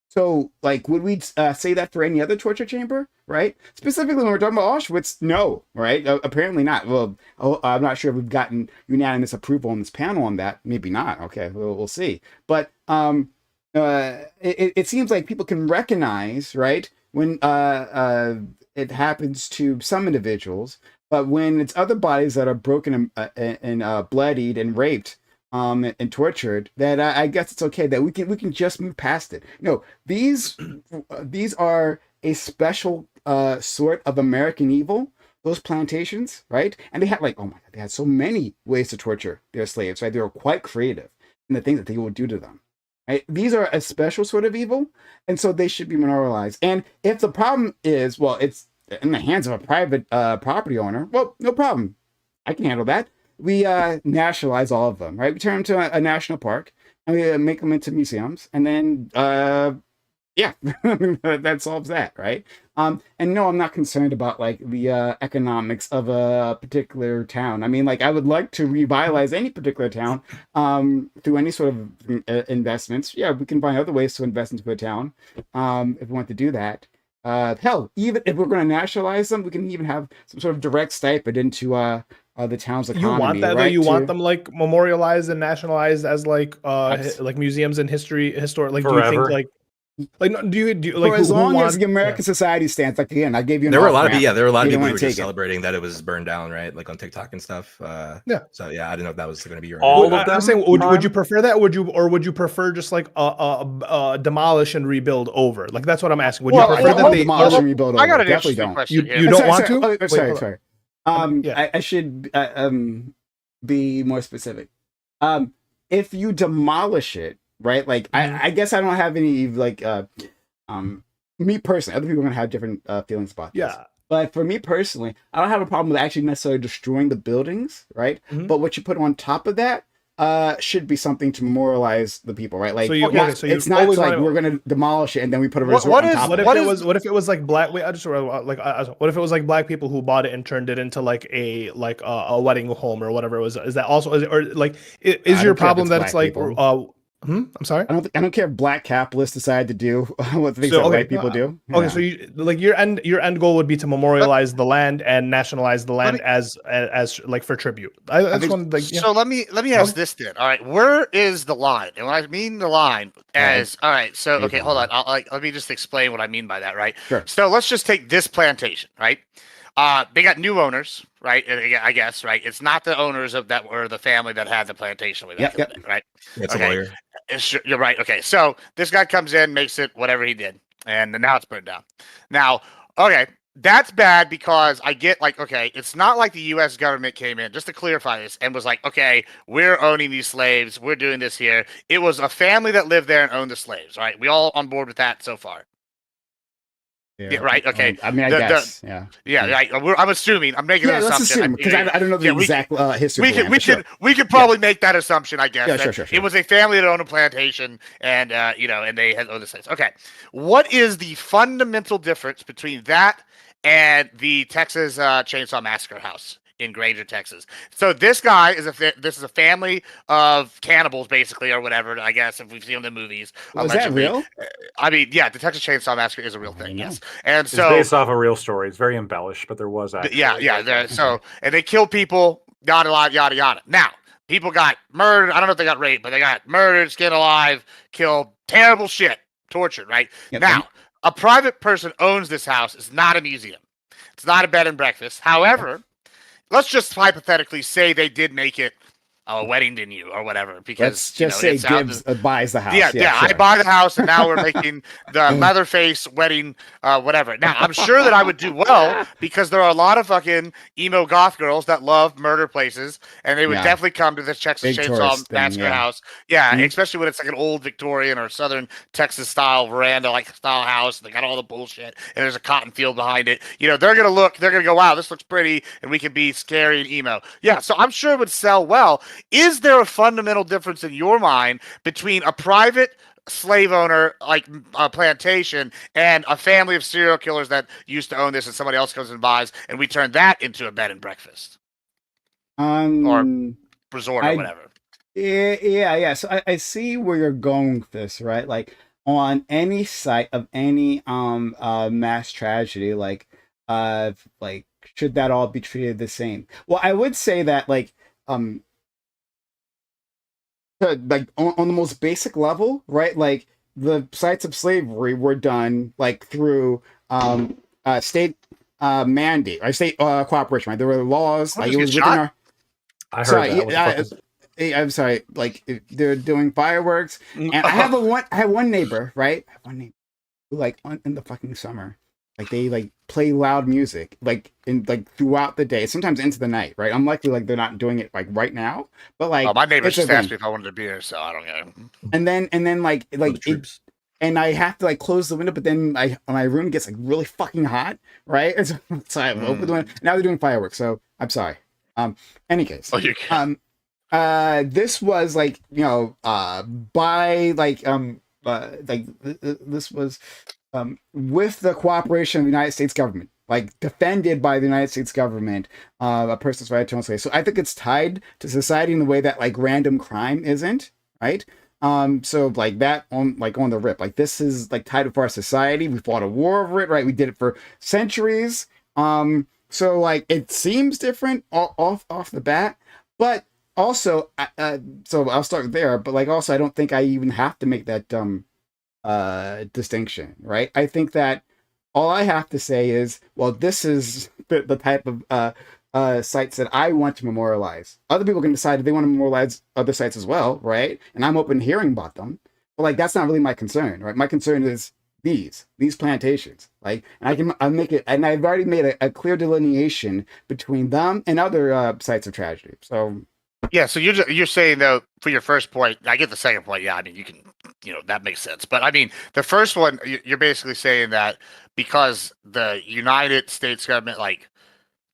So, like, would we say that for any other torture chamber, right? Specifically when we're talking about Auschwitz, no, right? Apparently not. Well, I'm not sure if we've gotten unanimous approval on this panel on that. Maybe not. Okay, we'll see. But it seems like people can recognize, right, when it happens to some individuals, but when it's other bodies that are broken and bloodied and raped and tortured, that I guess it's okay that we can just move past it. No, these are a special sort of American evil. Those plantations, right? And they had like, oh my God, they had so many ways to torture their slaves, right? They were quite creative in the things that they would do to them. Right? These are a special sort of evil, and so they should be memorialized. And if the problem is, well, it's in the hands of a private property owner, well, no problem. I can handle that. We nationalize all of them, right? We turn them to a national park, and we make them into museums, and then, yeah, that solves that, right? And no, I'm not concerned about like the economics of a particular town. I mean, like I would like to revitalize any particular town through any sort of investments. Yeah, we can find other ways to invest into a town if we want to do that. Hell, even if we're going to nationalize them, we can even have some sort of direct stipend into the town's economy. You want that right? though? You want them like memorialized and nationalized as like museums and historic. Like, Forever. do you think like do you like for as long as the yeah. American society stands? Like again, I gave you. There were a lot of people who were take just it. celebrating that it was burned down, right? Like on TikTok and stuff. Yeah. So yeah, I didn't know if that was going to be your. All of them? I'm saying, would you prefer that? Would you prefer just like demolish and rebuild over? Like that's what I'm asking. Would you prefer that they demolish and rebuild over? I got an Definitely interesting don't. question You here. don't want to? Oh, Wait, sorry, hold sorry. Yeah. I should be more specific. If you demolish it, right? Like I guess I don't have any like me personally. Other people are gonna have different feelings about this. Yeah. But for me personally, I don't have a problem with actually necessarily destroying the buildings, right? Mhm. But what you put on top of that should be something to memorialize the people, right? Like So you- okay, so you it's not always like wanna- we're gonna demolish it and then we put a What- resort what on is- top What of if it. what if it was like black? Wait, I just what if it was like black people who bought it and turned it into like a wedding home or whatever it was? Is that also or like is I your don't care if problem it's that it's black like people. I'm sorry. I don't care if black capitalists decide to do what things So, that okay, white people do. Okay, Yeah. so you like your end goal would be to memorialize the land and nationalize the land as like for tribute. That's think- one like yeah. So let me ask this then. All right, where is the line? And when I mean the line as all right, so Big okay, hold line. on. Let me just explain what I mean by that. Right. Sure. So let's just take this plantation. Right. They got new owners, right? I guess, right. It's not the owners of that or the family that had the plantation way back in the day, right? It's Okay. a lawyer. You're right. Okay, so this guy comes in, makes it whatever he did, and now it's burned down. Now, okay, that's bad because I get like, okay, it's not like the U.S. government came in, just to clarify this, and was like, okay, we're owning these slaves, we're doing this here. It was a family that lived there and owned the slaves, right? We all on board with that so far. Yeah, right. Okay. I mean, I guess. Yeah. Yeah, right. I'm assuming. I'm making an let's assumption. assume because I don't know the exact history. We could probably make that assumption. I guess. Yeah, that sure. It was a family that owned a plantation, and and they had other things. Okay, what is the fundamental difference between that and the Texas Chainsaw Massacre house in Granger, Texas? So this guy is this is a family of cannibals, basically, or whatever. I guess if we've seen the movies. Was that real? I mean, yeah, the Texas Chainsaw Massacre is a real thing. Yes, and It's so based off a real story. It's very embellished, but there was actually. yeah. So and they killed people, yada yada. Now people got murdered. I don't know if they got raped, but they got murdered, skinned alive, killed, terrible shit, tortured. Right now, a private person owns this house. It's not a museum. It's not a bed and breakfast. However, let's just hypothetically say they did make it a wedding venue or whatever. Because let's just say Gibbs buys the house. Yeah, Sure. I buy the house, and now we're making the Leatherface wedding, whatever. Now, I'm sure that I would do well because there are a lot of fucking emo goth girls that love murder places, and they would definitely come to this Texas Chainsaw Massacre house. Yeah, especially when it's like an old Victorian or Southern Texas style veranda, like style house. They got all the bullshit, and there's a cotton field behind it. They're gonna go, wow, this looks pretty, and we can be scary and emo. Yeah, so I'm sure it would sell well. Is there a fundamental difference in your mind between a private slave owner like a plantation and a family of serial killers that used to own this and somebody else comes and buys and we turn that into a bed and breakfast or resort or whatever? Yeah. So I see where you're going with this, right? Like on any site of any mass tragedy, like should that all be treated the same? Well, I would say that like on the most basic level, right? Like the sites of slavery were done like through state mandate, right? State cooperation, right? There were laws. Like it was within our. I heard Sorry, that. I'm sorry. Like they're doing fireworks, and I have one neighbor, right? I have one neighbor who like in the fucking summer, like they like play loud music like throughout the day, sometimes into the night, right? I'm likely like they're not doing it like right now, but like my neighbor just asked me if I wanted a beer, so I don't know. And then like and I have to like close the window, but then my room gets like really fucking hot, right? So I open the window. Now they're doing fireworks, so I'm sorry. Any case, this was like by this was with the cooperation of the United States government, like defended by the United States government, a person's right to own slaves. So I think it's tied to society in the way that like random crime isn't, right? So like that on the rip, like this is like tied to our society. We fought a war over it, right? We did it for centuries. So like it seems different off the bat, but also, so I'll start there. But like also, I don't think I even have to make that distinction, right? I think that all I have to say is, well, this is the type of sites that I want to memorialize. Other people can decide if they want to memorialize other sites as well, right? And I'm open to hearing about them. But like that's not really my concern, right? My concern is these plantations, like, and I'll make it, and I've already made a clear delineation between them and other sites of tragedy. So yeah, so you're saying though, for your first point, I get the second point. Yeah, I mean you can, that makes sense. But I mean the first one, you're basically saying that because the United States government, like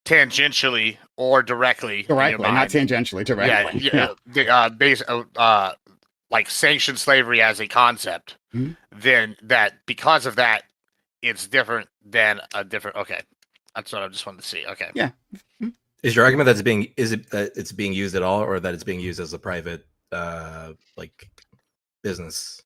tangentially or directly, not tangentially, directly, like sanctioned slavery as a concept, then that because of that, it's different than a different. Okay, that's what I just wanted to see. Okay, yeah. Is your argument that it's being used at all, or that it's being used as a private business.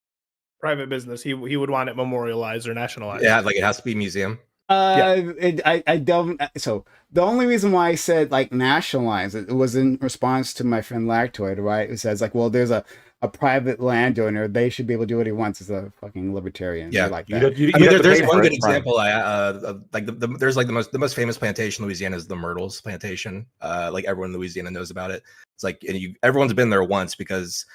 Private business. He would want it memorialized or nationalized. Yeah, like it has to be a museum. I don't. So the only reason why I said like nationalize it was in response to my friend Lactoid, right? Who says like, well, there's a private landowner, they should be able to do what he wants as a fucking libertarian. Yeah, You're like that. You I mean, have to there's pay one for good it. example. Like there's like the most famous plantation in Louisiana is the Myrtles plantation. Like everyone in Louisiana knows about it. It's like everyone's been there once because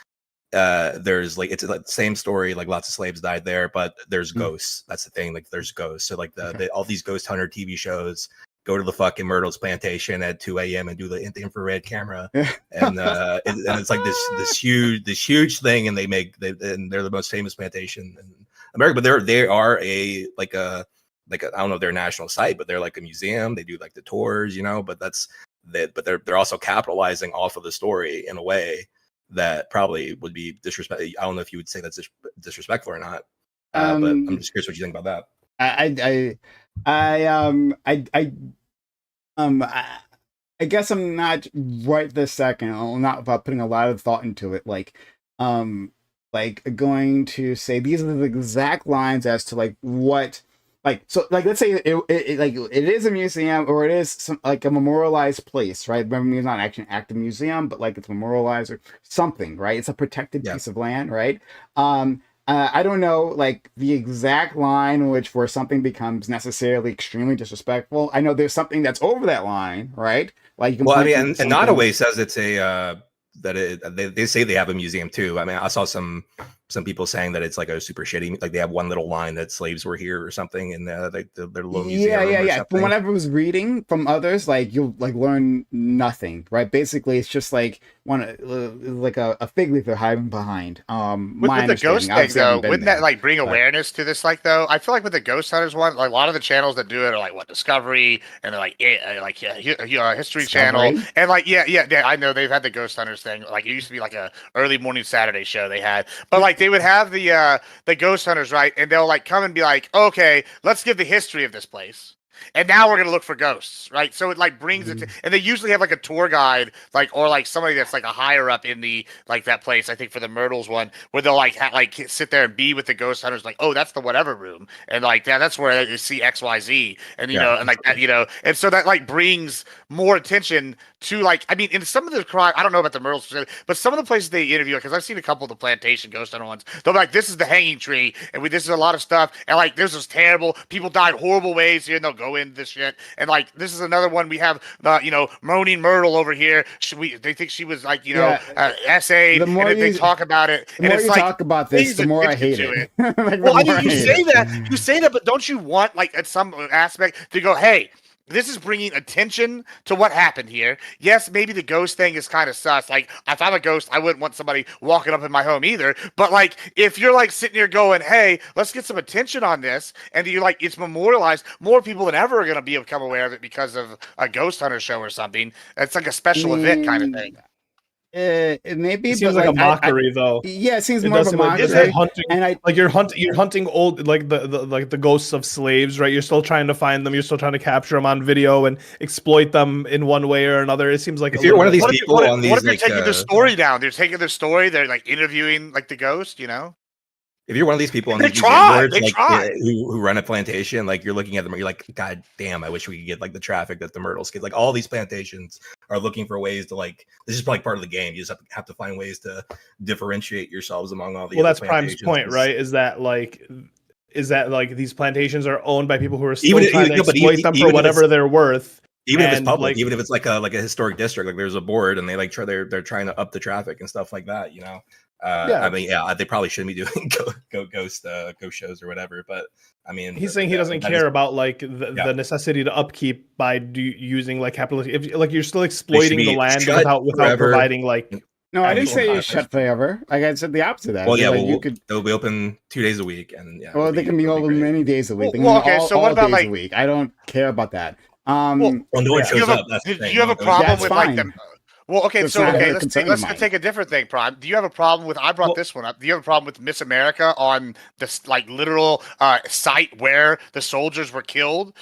there's like it's like the same story, like lots of slaves died there, but there's ghosts. That's the thing, like there's ghosts. So like all these ghost hunter TV shows go to the fucking Myrtles plantation at 2 a.m. and do the infrared camera, and it's like this huge thing, and and they're the most famous plantation in America. But they are a I don't know if they're a national site, but they're like a museum. They do like the tours, but but they're also capitalizing off of the story in a way that probably would be disrespectful. I don't know if you would say that's disrespectful or not, but I'm just curious what you think about that. I guess I'm not right this second. I'm not about putting a lot of thought into it. Like going to say these are the exact lines as to like what. So let's say it is a museum or it is like a memorialized place, right? Remember, it's not actually an active museum, but like it's memorialized or something, right? It's a protected piece of land, right? I don't know, like the exact line in which where something becomes necessarily extremely disrespectful. I know there's something that's over that line, right? Like you can. Well, I mean, and Nottoway says it's a they say they have a museum too. I mean, I saw some people saying that it's like a super shitty, like they have one little line that slaves were here or something in their little museum. Yeah. From what I was reading from others, like you'll like learn nothing, right? Basically, it's just like like a fig leaf they're hiding behind. With the ghost thing though, wouldn't that like bring awareness to this? Like though, I feel like with the ghost hunters one, like a lot of the channels that do it are like Discovery and they're like History Channel and like I know they've had the ghost hunters thing. Like it used to be like a early morning Saturday show they had, but like they would have the ghost hunters, right? And they'll like come and be like, okay, let's give the history of this place. And now we're gonna look for ghosts, right? So it like brings it to, and they usually have like a tour guide, like or like somebody that's like a higher up in the like that place. I think for the Myrtles one, where they'll like sit there and be with the ghost hunters, like, oh, that's the whatever room, and like that's where you see XYZ, and you know, and like that, and so that like brings more attention to like, I mean, in some of the crime, I don't know about the Myrtles, but some of the places they interview, because I've seen a couple of the plantation ghost hunter ones, they'll be like, this is the hanging tree, and this is a lot of stuff, and like this is terrible, people died horrible ways here, and they'll go into this shit, and like this is another one we have, Moaning Myrtle over here. They think she was like, essayed, and then they talk about it, and it's like, talk about this, the more I hate it. Like, well, I mean, you say that, but don't you want like at some aspect to go, hey, this is bringing attention to what happened here. Yes, maybe the ghost thing is kind of sus. Like, if I'm a ghost, I wouldn't want somebody walking up in my home either. But, like, if you're, like, sitting here going, hey, let's get some attention on this, and you're like, it's memorialized, more people than ever are going to become aware of it because of a ghost hunter show or something. It's like a special event kind of thing. It may be, it seems like a mockery, though. Yeah, it seems more of a mockery. And you're hunting old, like the ghosts of slaves, right? You're still trying to find them. You're still trying to capture them on video and exploit them in one way or another. It seems like if you're one of these people on these, what if you're taking their story down? They're taking their story. They're like interviewing like the ghost, If you're one of these people on they these try, who run a plantation, like you're looking at them and you're like, God damn, I wish we could get like the traffic that the Myrtles get. Like all these plantations are looking for ways to like, this is probably part of the game. You just have to find ways to differentiate yourselves among all the that's Prime's point, right? Is that like these plantations are owned by people who are still trying to exploit them for whatever they're worth. Even if it's public, even if it's like a historic district, like there's a board and they like they're trying to up the traffic and stuff like that, I mean, they probably shouldn't be doing ghost shows or whatever. But I mean, he's saying he doesn't care about like the necessity to upkeep by using like capitalism. If like you're still exploiting the land without providing like. No, I didn't say it's shut forever. Like I said the opposite of that. Well, yeah, they'll be open 2 days a week, and well, they can be open many days a week. So what about like a week? I don't care about that. No one shows up. Do you have a problem with like them? Well, okay, That's so not okay, a let's concern take of mine. a different thing, Prime. Do you have a problem with? I brought Well- this one up. Do you have a problem with Miss America on this like literal site where the soldiers were killed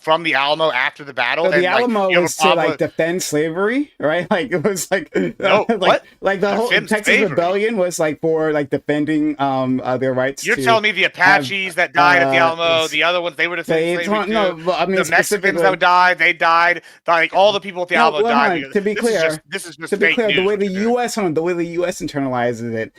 from the Alamo after the battle? So the And like, Alamo you have a was to problem like with defend slavery, right? Like it was like No, what? like the whole Defend Texas slavery? Rebellion was like for like defending their rights. You're to telling me the Apaches that died at the Alamo, the other ones they were defending They slavery too. no, but I mean The Mexicans specifically. that died, they died. Like all the people at the No, Alamo well, died. hold on, Because to be clear, this is just to be fake clear, the news. way what the you're doing. U.S. the way the U.S. internalizes it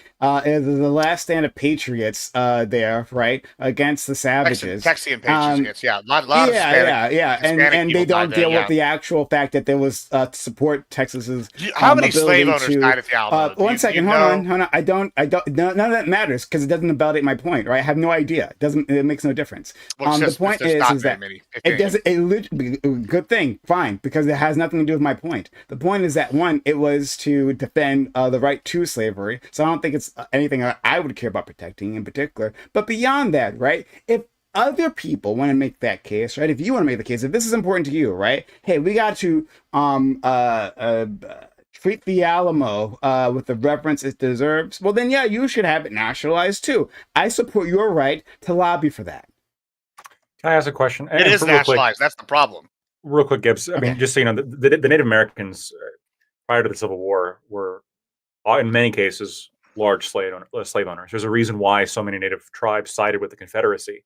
is the last stand of patriots there, right, against the savages. Texian patriots, yeah, a lot of yeah, Hispanic and they people don't died there, deal yeah. with the actual fact that there was to support Texas's How many ability slave owners to. died at the Alamo? One second, hold on. I don't. None of that matters because it doesn't validate my point, right? I have no idea. It doesn't. It makes no difference. Well, The point there's not is very that many. it doesn't. Good thing, fine, because it has nothing to do with my point. The point is that one, it was to defend the right to slavery. So I don't think it's anything I would care about protecting in particular. But beyond that, right? If other people want to make that case, right? If you want to make the case, if this is important to you, right? Hey, we got to treat the Alamo with the reverence it deserves. Well, then, yeah, you should have it nationalized too. I support your right to lobby for that. Can I ask a question? It is nationalized. That's the problem. Real quick, Gibbs. I mean, Okay. just so you know, the Native Americans prior to the Civil War were, in many cases, large slave owners. There's a reason why so many Native tribes sided with the Confederacy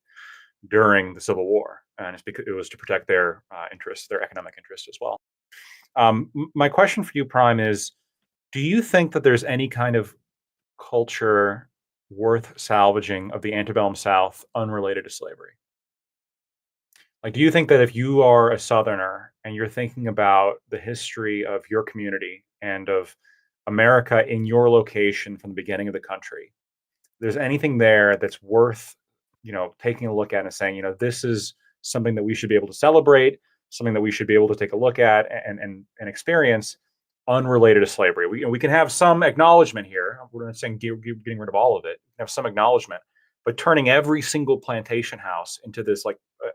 during the Civil War, and it's because it was to protect their interests, their economic interests as well. My question for you, Prime, is: do you think that there's any kind of culture worth salvaging of the antebellum South unrelated to slavery? Like, do you think that if you are a Southerner and you're thinking about the history of your community and of America in your location from the beginning of the country, there's anything there that's worth, taking a look at and saying, this is something that we should be able to celebrate, something that we should be able to take a look at and experience, unrelated to slavery? We can have some acknowledgement here. We're not saying getting rid of all of it. We can have some acknowledgement, but turning every single plantation house into this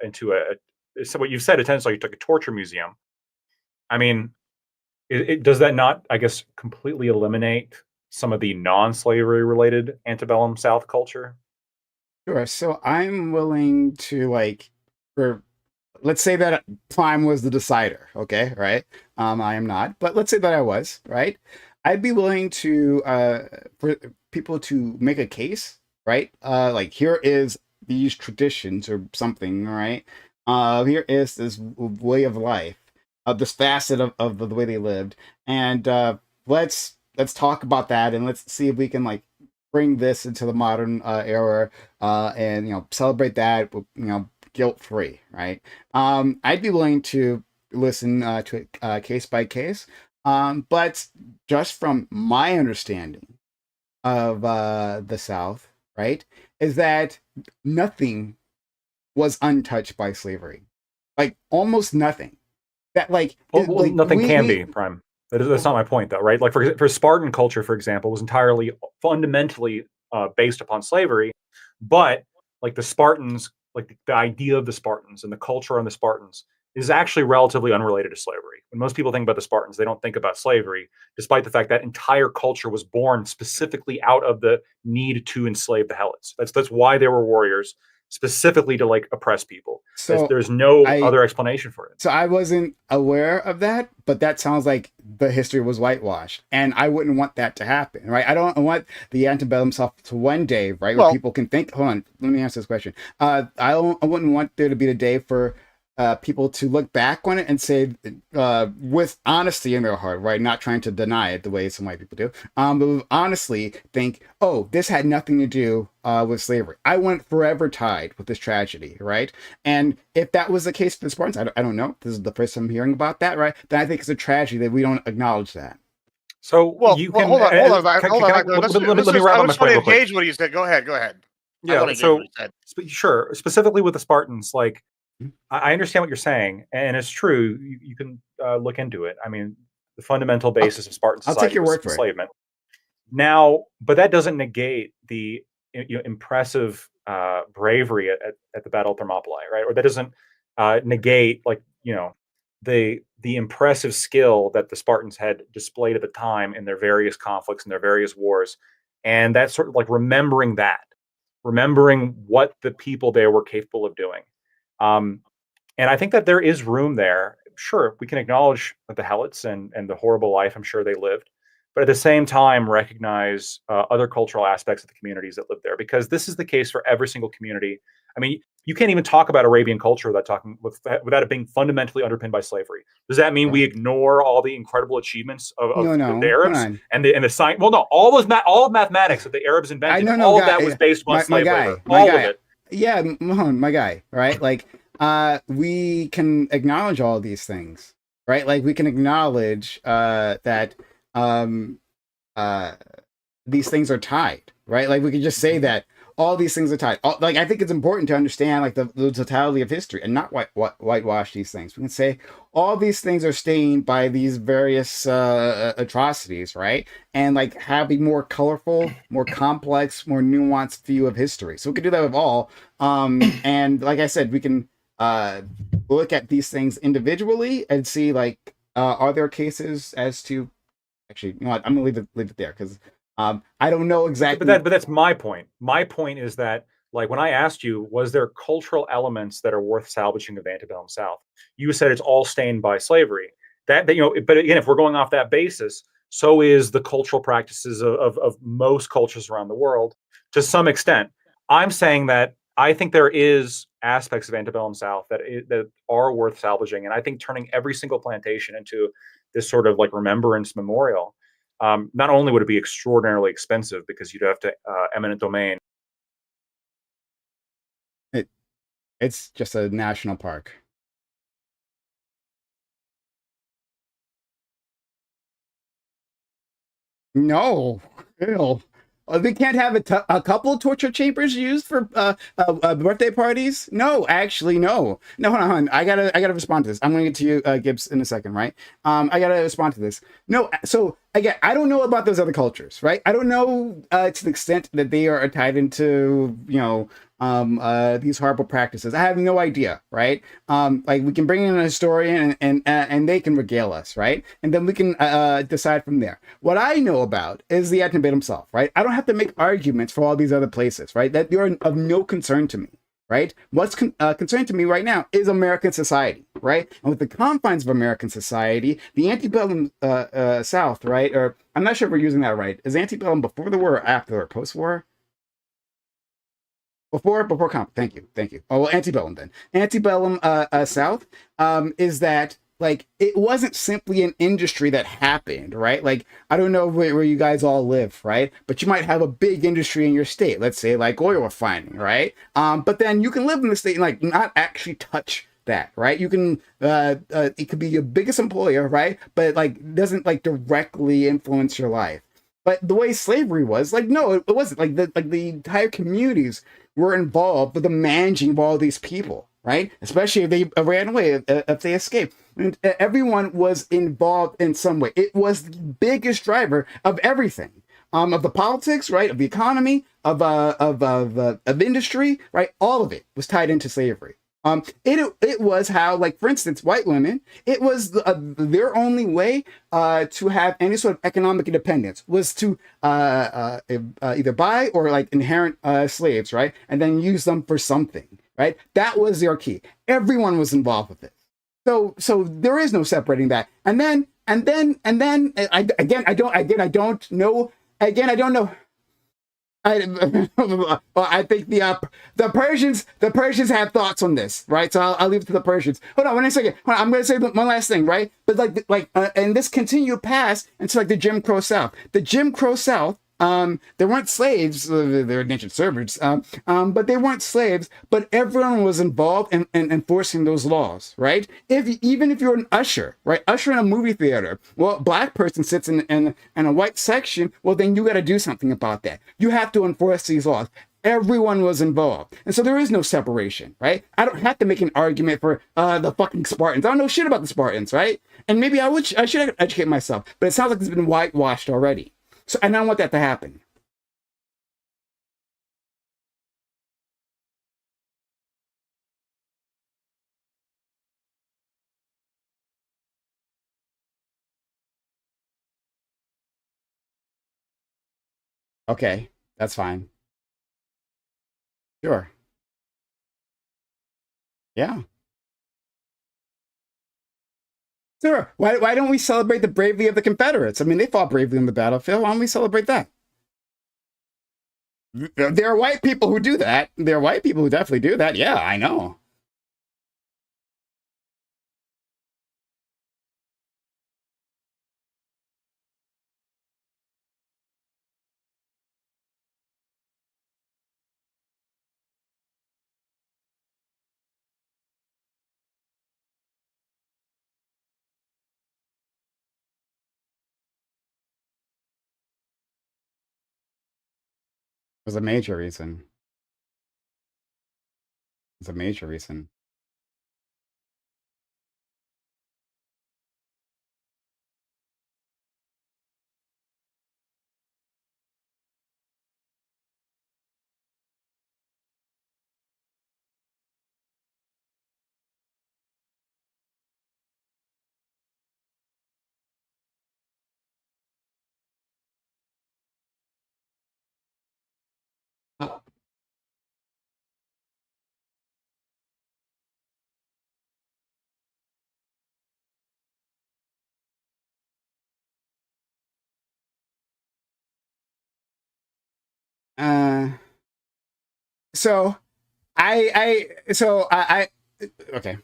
into so what you've said, it tends like a torture museum. I mean, does that not, I guess, completely eliminate some of the non-slavery related antebellum South culture? Sure. So I'm willing to let's say that Prime was the decider, okay, right? I am not, but let's say that I was, right? I'd be willing to for people to make a case, right? Like here is these traditions or something, right? Here is this way of life, this facet of the way they lived, and let's talk about that and let's see if we can bring this into the modern era and celebrate that guilt free, right? I'd be willing to listen to it case by case, but just from my understanding of the South, right, is that nothing was untouched by slavery, like almost nothing. That Well, nothing can be, Prime. That's not my point, though, right? Like for Spartan culture, for example, was entirely fundamentally based upon slavery, but like the Spartans, like the idea of the Spartans and the culture on the Spartans is actually relatively unrelated to slavery. When most people think about the Spartans, they don't think about slavery, despite the fact that entire culture was born specifically out of the need to enslave the Helots. That's why they were warriors, specifically to oppress people. So there's no other explanation for it. So I wasn't aware of that, but that sounds like the history was whitewashed, and I wouldn't want that to happen, right? I don't want the antebellum South to one day, right, where people can think. Hold on, let me answer this question. I wouldn't want there to be a day for people to look back on it and say, with honesty in their heart, right? Not trying to deny it the way some white people do, but honestly think, oh, this had nothing to do with slavery. I want it forever tied with this tragedy, right? And if that was the case for the Spartans, I don't know. This is the first time I'm hearing about that, right? Then I think it's a tragedy that we don't acknowledge that. So you can hold on. Let me wrap up my point real quick. Engage what you said. Go ahead. Yeah. So sure, specifically with the Spartans, I understand what you're saying, and it's true. You can look into it. I mean, the fundamental basis of Spartan society I'll take your was word for enslavement. Now, but that doesn't negate the impressive bravery at the Battle of Thermopylae, right? Or that doesn't negate the the impressive skill that the Spartans had displayed at the time in their various conflicts and their various wars. And that's sort of like remembering what the people there were capable of doing. And I think that there is room there. Sure, we can acknowledge the Helots and the horrible life I'm sure they lived, but at the same time recognize other cultural aspects of the communities that live there, because this is the case for every single community. I mean, you can't even talk about Arabian culture without it being fundamentally underpinned by slavery. Does that mean we ignore all the incredible achievements of No, the hold Arabs on. and the science? Well, no, all of mathematics that the Arabs I invented, know, no, all of guy, that was based upon my slave guy, labor. my All of guy. it. Yeah, Mahone, my guy, right? Like, we can acknowledge all these things, right? Like, we can acknowledge that um, uh, these things are tied, right? Like, we can just say that all these things are tied. Like, I think it's important to understand like the totality of history and not whitewash these things. We can say all these things are stained by these various atrocities, right? And like have a more colorful, more complex, more nuanced view of history. So we can do that with all. And like I said, we can look at these things individually and see like are there cases as to actually, you know what, I'm gonna leave it there because I don't know exactly. But that's my point. My point is that, like, when I asked you, was there cultural elements that are worth salvaging of the antebellum South? You said it's all stained by slavery. But again, if we're going off that basis, so is the cultural practices of most cultures around the world to some extent. I'm saying that I think there is aspects of antebellum South that are worth salvaging, and I think turning every single plantation into this sort of like remembrance memorial. Not only would it be extraordinarily expensive because you'd have to eminent domain. It's just a national park. No, ew. They can't have a couple torture chambers used for birthday parties. No, actually, no. No, hold on. I gotta respond to this. I'm gonna get to you, Gibbs, in a second, right? I gotta respond to this. No, so again, I don't know about those other cultures, right? I don't know to the extent that they are tied into, these horrible practices. I have no idea, right? Like we can bring in a historian and they can regale us, right? And then we can decide from there. What I know about is the antebellum South, right? I don't have to make arguments for all these other places, right? That they are of no concern to me, right? What's concerned to me right now is American society, right? And with the confines of American society, the antebellum South, right? Or I'm not sure if we're using that right. Is antebellum before the war or after or post-war? Before comp. Thank you. Oh well, antebellum then. Antebellum South is that like it wasn't simply an industry that happened, right? Like I don't know where you guys all live, right? But you might have a big industry in your state. Let's say like oil refining, right? But then you can live in the state and like not actually touch that, right? You can it could be your biggest employer, right? But it, like doesn't like directly influence your life. But the way slavery was, like, no, it wasn't. The entire communities were involved with the managing of all these people, right? Especially if they ran away, if they escaped. And everyone was involved in some way. It was the biggest driver of everything, of the politics, right, of the economy, of industry, right. All of it was tied into slavery. It was how, like, for instance, white women, it was their only way to have any sort of economic independence was to either buy or like inherit slaves, right, and then use them for something, right. That was their key. Everyone was involved with it. So there is no separating that. And then I don't know. Again, I don't know. Well, I think the Persians have thoughts on this, right? So I'll leave it to the Persians. Hold on, one second. Hold on, I'm going to say one last thing, right? But and this continued past into like the Jim Crow South. The Jim Crow South. They weren't slaves. They were indentured servants. But they weren't slaves. But everyone was involved in enforcing those laws, right? Even if you're an usher, right? Usher in a movie theater. Well, a black person sits in a white section. Well, then you got to do something about that. You have to enforce these laws. Everyone was involved. And so there is no separation, right? I don't have to make an argument for the fucking Spartans. I don't know shit about the Spartans, right? And maybe I should educate myself. But it sounds like it's been whitewashed already. So, and I don't want that to happen. Okay, that's fine. Sure. Yeah. Sure. Why don't we celebrate the bravery of the Confederates? I mean, they fought bravely on the battlefield. Why don't we celebrate that? There are white people who do that. There are white people who definitely do that. Yeah, I know. It was a major reason. It's a major reason. Uh, so I okay.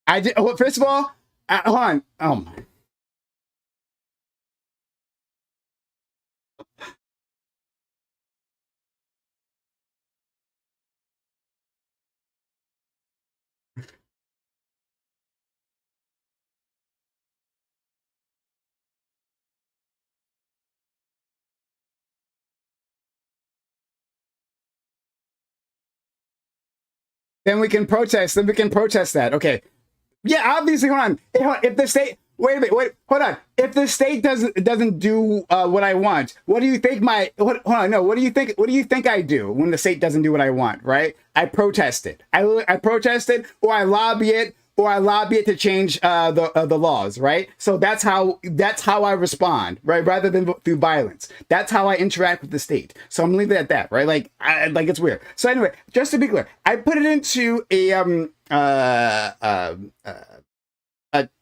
I did. Well, first of all, hold on. Oh my. Then we can protest. Then we can protest that. Okay. Yeah, obviously. Hold on. If the state, wait a minute, wait, hold on. If the state doesn't do what I want, what do you think hold on, no, what do you think? What do you think I do when the state doesn't do what I want? Right? I protest it. I protest it, or I lobby it, to change the laws. Right? So that's how I respond. Right? Rather than through violence. That's how I interact with the state. So I'm leaving it at that. Right? Like it's weird. So anyway, just to be clear, I put it into a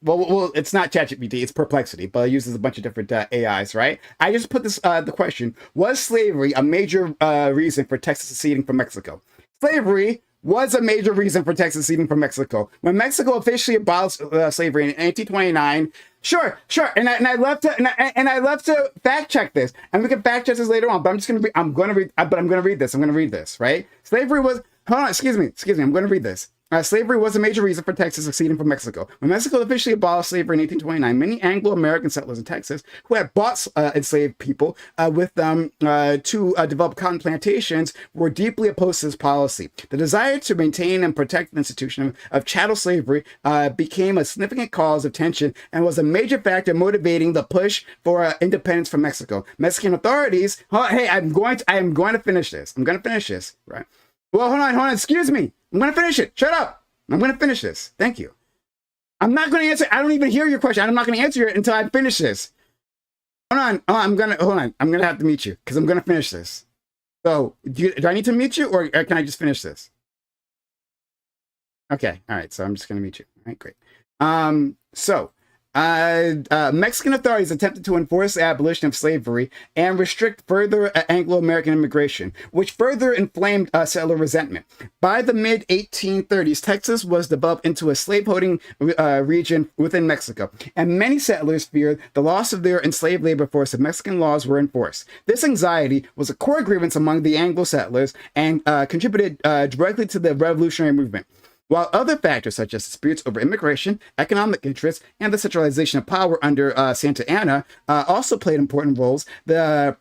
well, it's not ChatGPT, it's Perplexity, but it uses a bunch of different AIs, right? I just put this the question: was slavery a major reason for Texas seceding from Mexico? Slavery was a major reason for Texas seceding from Mexico. When Mexico officially abolished slavery in 1829, sure, and I love to fact check this, and we can fact check this later on. But I'm gonna read this, right? Slavery was. Hold on, excuse me. I'm going to read this. Slavery was a major reason for Texas seceding from Mexico. When Mexico officially abolished slavery in 1829, many Anglo-American settlers in Texas who had bought enslaved people with them to develop cotton plantations were deeply opposed to this policy. The desire to maintain and protect the institution of chattel slavery became a significant cause of tension and was a major factor motivating the push for independence from Mexico. Mexican authorities, hey, I am going to finish this. I'm going to finish this, right? Well, hold on. Excuse me. I'm going to finish it. Shut up. I'm going to finish this. Thank you. I'm not going to answer. I don't even hear your question. I'm not going to answer it until I finish this. Hold on. I'm going to have to mute you because I'm going to finish this. So do I need to mute you or can I just finish this? Okay. All right. So I'm just going to mute you. All right, great. So Mexican authorities attempted to enforce the abolition of slavery and restrict further Anglo-American immigration, which further inflamed settler resentment. By the mid-1830s, Texas was developed into a slaveholding region within Mexico, and many settlers feared the loss of their enslaved labor force if Mexican laws were enforced. This anxiety was a core grievance among the Anglo settlers and contributed directly to the revolutionary movement. While other factors such as disputes over immigration, economic interests, and the centralization of power under Santa Anna also played important roles, the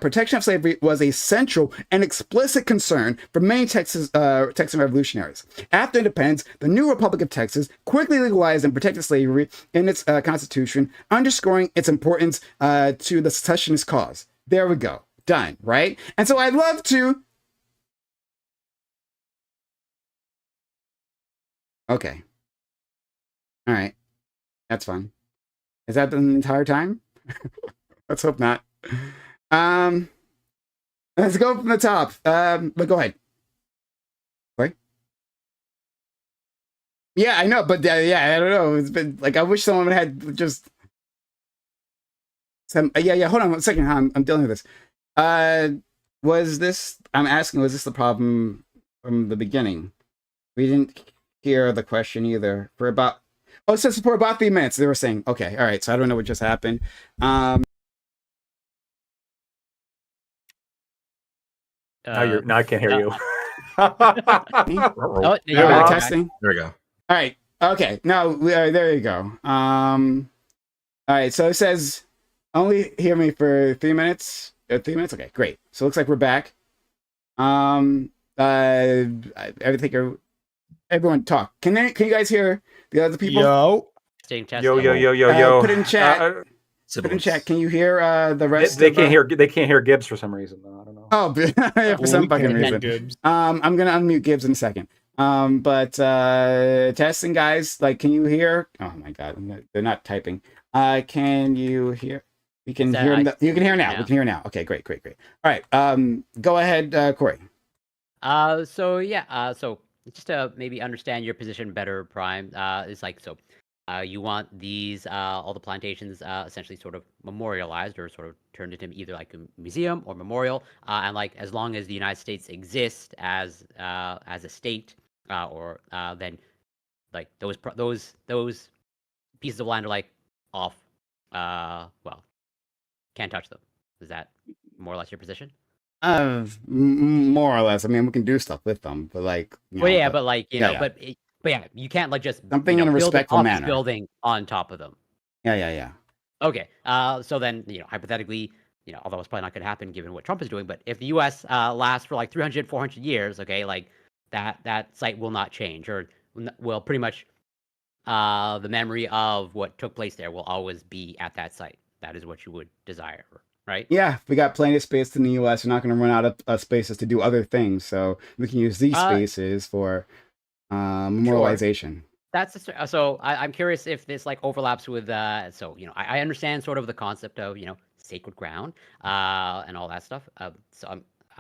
protection of slavery was a central and explicit concern for many Texan revolutionaries. After independence, the new Republic of Texas quickly legalized and protected slavery in its constitution, underscoring its importance to the secessionist cause. There we go. Done, right? And so I'd love to... Okay. All right. That's fine. Is that the entire time? Let's hope not. Let's go from the top. But go ahead. Right? Yeah, I know, but yeah, I don't know. It's been like I wish someone had just some. Yeah. Hold on 1 second. I'm dealing with this. Was this? I'm asking. Was this the problem from the beginning? We didn't hear the question either for about. Oh, so for about 3 minutes they were saying. Okay, all right. So I don't know what just happened. Now I can't hear you. Oh, Testing. There we go. All right. Okay. No. There you go. All right. So it says only hear me for 3 minutes. 3 minutes. Okay. Great. So it looks like we're back. Everyone talk. Can you guys hear the other people? Yo. Yo. Put in chat. Put in chat. Can you hear the rest? They can't hear. They can't hear Gibbs for some reason. Though. I don't know. Oh, yeah, for some fucking reason. I'm gonna unmute Gibbs in a second. But testing, guys. Like, can you hear? Oh my god, they're not typing. Can you hear? We can hear. You can hear now. We can hear now. Okay, great. All right. Go ahead, Corey. So just to maybe understand your position better, Prime, it's like so. You want these all the plantations essentially sort of memorialized or sort of turned into either like a museum or memorial, and like as long as the United States exists as a state, or then like those pieces of land are like off. Well, can't touch them. Is that more or less your position? More or less. I mean, we can do stuff with them, but like. But you can't like just something in a respectful manner. Building on top of them. Yeah. Okay. So then hypothetically, although it's probably not going to happen given what Trump is doing, but if the U.S. Lasts for like 300, 400 years, okay, like that site will not change, or will pretty much the memory of what took place there will always be at that site. That is what you would desire, right? Yeah, we got plenty of space in the U.S. We're not going to run out of spaces to do other things, so we can use these spaces for memorialization. Sure. That's so. I'm curious if this like overlaps with. I understand sort of the concept of sacred ground and all that stuff. I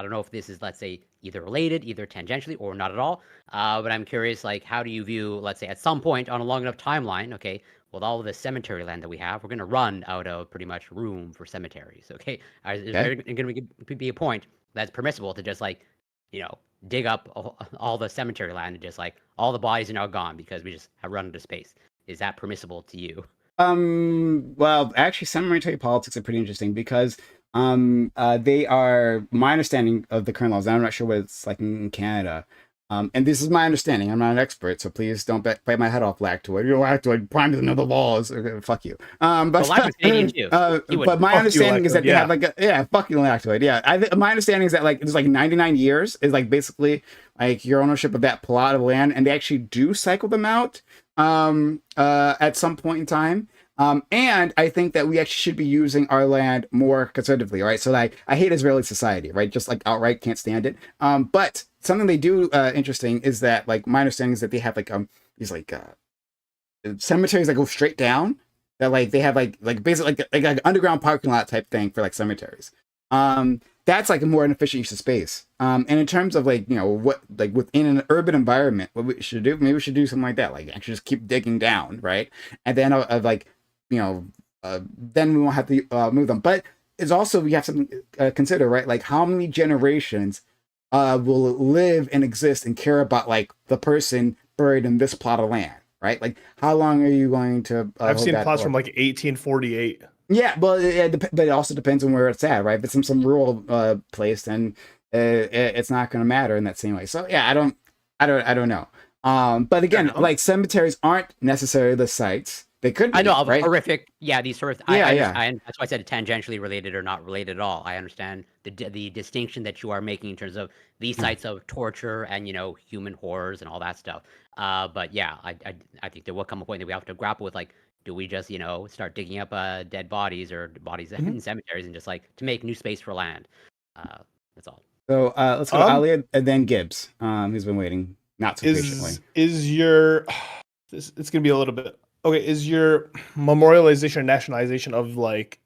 don't know if this is, let's say, either related, either tangentially, or not at all. But I'm curious, like, how do you view, let's say, at some point on a long enough timeline, okay, with all of the cemetery land that we have, we're going to run out of pretty much room for cemeteries, okay? Is there going to be a point that's permissible to just, like, dig up all the cemetery land and just, like, all the bodies are now gone because we just have run out of space? Is that permissible to you? Well, actually, cemetery politics are pretty interesting because they are, my understanding of the current laws, and I'm not sure what it's like in Canada, and this is my understanding, I'm not an expert, so please don't bite my head off, Lactoid. Lactoid, Prime doesn't know the laws. Okay, fuck you. But my understanding is that they have like fuck you, Lactoid. Yeah, my understanding is that like it's like 99 years is like basically like your ownership of that plot of land, and they actually do cycle them out at some point in time. And I think that we actually should be using our land more conservatively, right? So like, I hate Israeli society, right? Just like outright can't stand it. But something they do interesting is that like my understanding is that they have like these like cemeteries that go straight down. That like they have like basically like an underground parking lot type thing for like cemeteries. That's like a more inefficient use of space. And in terms of like what like within an urban environment, what we should do, maybe we should do something like that. Like actually just keep digging down, right? And then of like then we won't have to move them. But it's also, we have something consider, right? Like how many generations will live and exist and care about like the person buried in this plot of land, right? Like how long are you going to? I've hold seen that plots for? from like 1848. Yeah, but but it also depends on where it's at, right? If it's in some rural place, then it's not going to matter in that same way. So yeah, I don't know. But again, like cemeteries aren't necessarily the sites. They could be, I know of right? horrific. Yeah, these sort of. Yeah, yeah. That's why I said tangentially related or not related at all. I understand the distinction that you are making in terms of these sites of torture and human horrors and all that stuff. But yeah, I think there will come a point that we have to grapple with like, do we just start digging up dead bodies or bodies in cemeteries and just like to make new space for land? That's all. So let's go to Ali and then Gibbs, who's been waiting not so patiently. Is your it's gonna be a little bit okay? Is your memorialization or nationalization of like,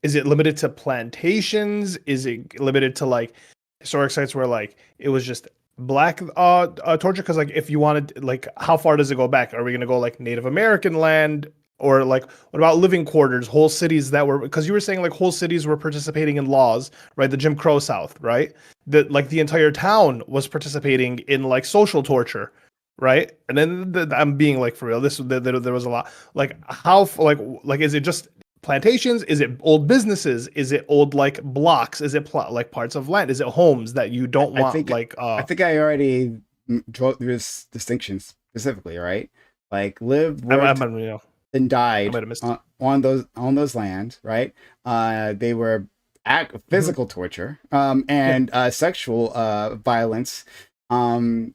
is it limited to plantations? Is it limited to like historic sites where like it was just black torture? Because like if you wanted, like, how far does it go back? Are we gonna go like Native American land? Or like, what about living quarters, whole cities that were, because you were saying like whole cities were participating in laws, right? The Jim Crow South, right? That like the entire town was participating in like social torture, right? And then I'm being like for real. There was a lot. Like how like is it just plantations? Is it old businesses? Is it old like blocks? Is it like parts of land? Is it homes that you don't want? I think I already drew this distinction specifically, right? Like and died on those lands, right? They were physical torture and sexual violence, literally.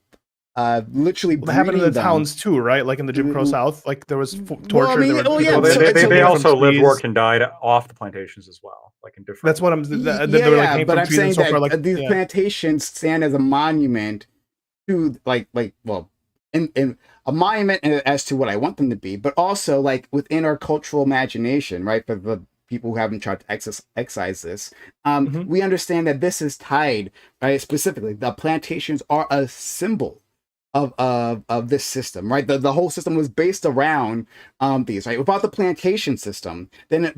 Well, that happened in the towns too, right? Like in the Jim Crow South, like there was torture. They also lived, worked, and died off the plantations as well, like in different. That's what I'm. But I'm saying that these plantations stand as a monument to in a monument as to what I want them to be, but also like within our cultural imagination, right? For the people who haven't tried to excise this, we understand that this is tied, right? Specifically, the plantations are a symbol of this system, right? The whole system was based around these, right? Without the plantation system, then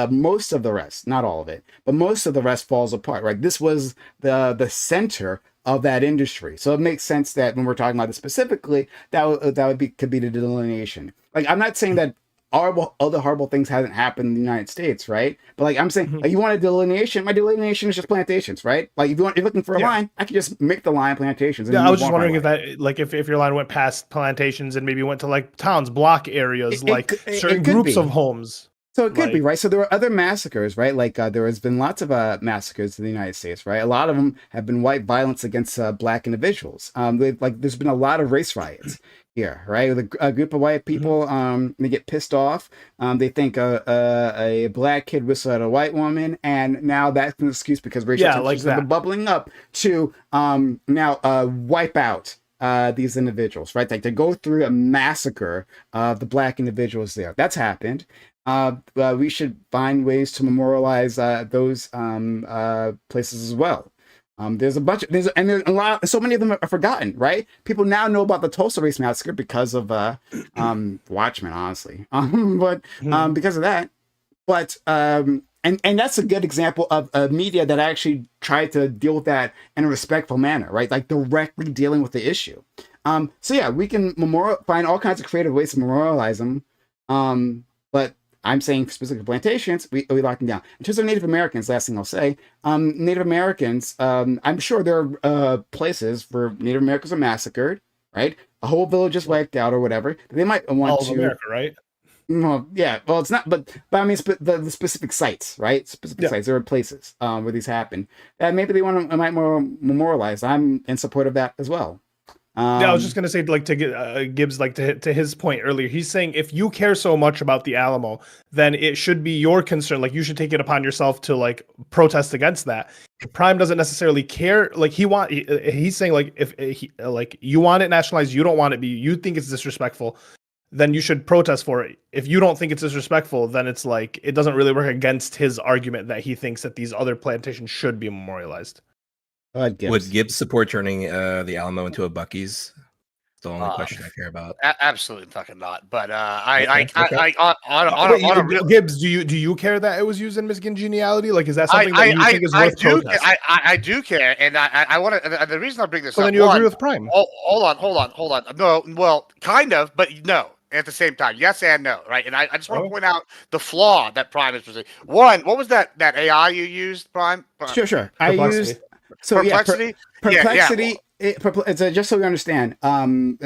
most of the rest, not all of it, but most of the rest falls apart, right? This was the center of that industry. So it makes sense that when we're talking about this specifically, could be the delineation. Like, I'm not saying that other horrible things hasn't happened in the United States, right? But like I'm saying, like, you want a delineation? My delineation is just plantations, right? Like if you're looking for a line, I can just make the line plantations. And I was just wondering if that, like, if your line went past plantations and maybe went to like towns, block areas, certain groups of homes. So it could be, right? So there were other massacres, right? Like there has been lots of massacres in the United States, right? A lot of them have been white violence against black individuals. There's been a lot of race riots here, right? With a group of white people, they get pissed off. They think a black kid whistled at a white woman, and now that's an excuse because racial tensions have been bubbling up to now wipe out these individuals, right? Like to go through a massacre of the black individuals there. That's happened. We should find ways to memorialize those places as well. There's a lot. So many of them are forgotten, right? People now know about the Tulsa Race Massacre because of Watchmen, honestly. Because of that. But and that's a good example of a media that actually tried to deal with that in a respectful manner, right? Like directly dealing with the issue. So yeah, we can find all kinds of creative ways to memorialize them. But I'm saying specific plantations, we lock them down. In terms of Native Americans, last thing I'll say, Native Americans, I'm sure there are places where Native Americans are massacred, right? A whole village is wiped out or whatever. They might want all of America, right? Well, yeah. Well, it's not, but I mean, the specific sites, right? Specific sites. There are places where these happen. Maybe they might more memorialize. I'm in support of that as well. I was just gonna say, like, to get Gibbs, like, to his point earlier, he's saying if you care so much about the Alamo, then it should be your concern. Like, you should take it upon yourself to like protest against that. Prime doesn't necessarily care. Like, he's saying like if you want it nationalized, you don't want it you think it's disrespectful, then you should protest for it. If you don't think it's disrespectful, then it's like it doesn't really work against his argument that he thinks that these other plantations should be memorialized. Would Gibbs support turning the Alamo into a Buc-ee's? the only question I care about. Absolutely fucking not. But Okay. on a real. Gibbs, do you care that it was used in miscongeniality? Like, is that something that you think is worth protesting? I do care, and I want to. The reason I bring this So up. then you agree with Prime? Oh, hold on. No, well, kind of, but no. At the same time, yes and no, right? And I just want to point out the flaw that Prime is presenting. One, what was that AI you used, Prime? Sure. I Perplexity. used Perplexity. perplexity. It's just so you understand,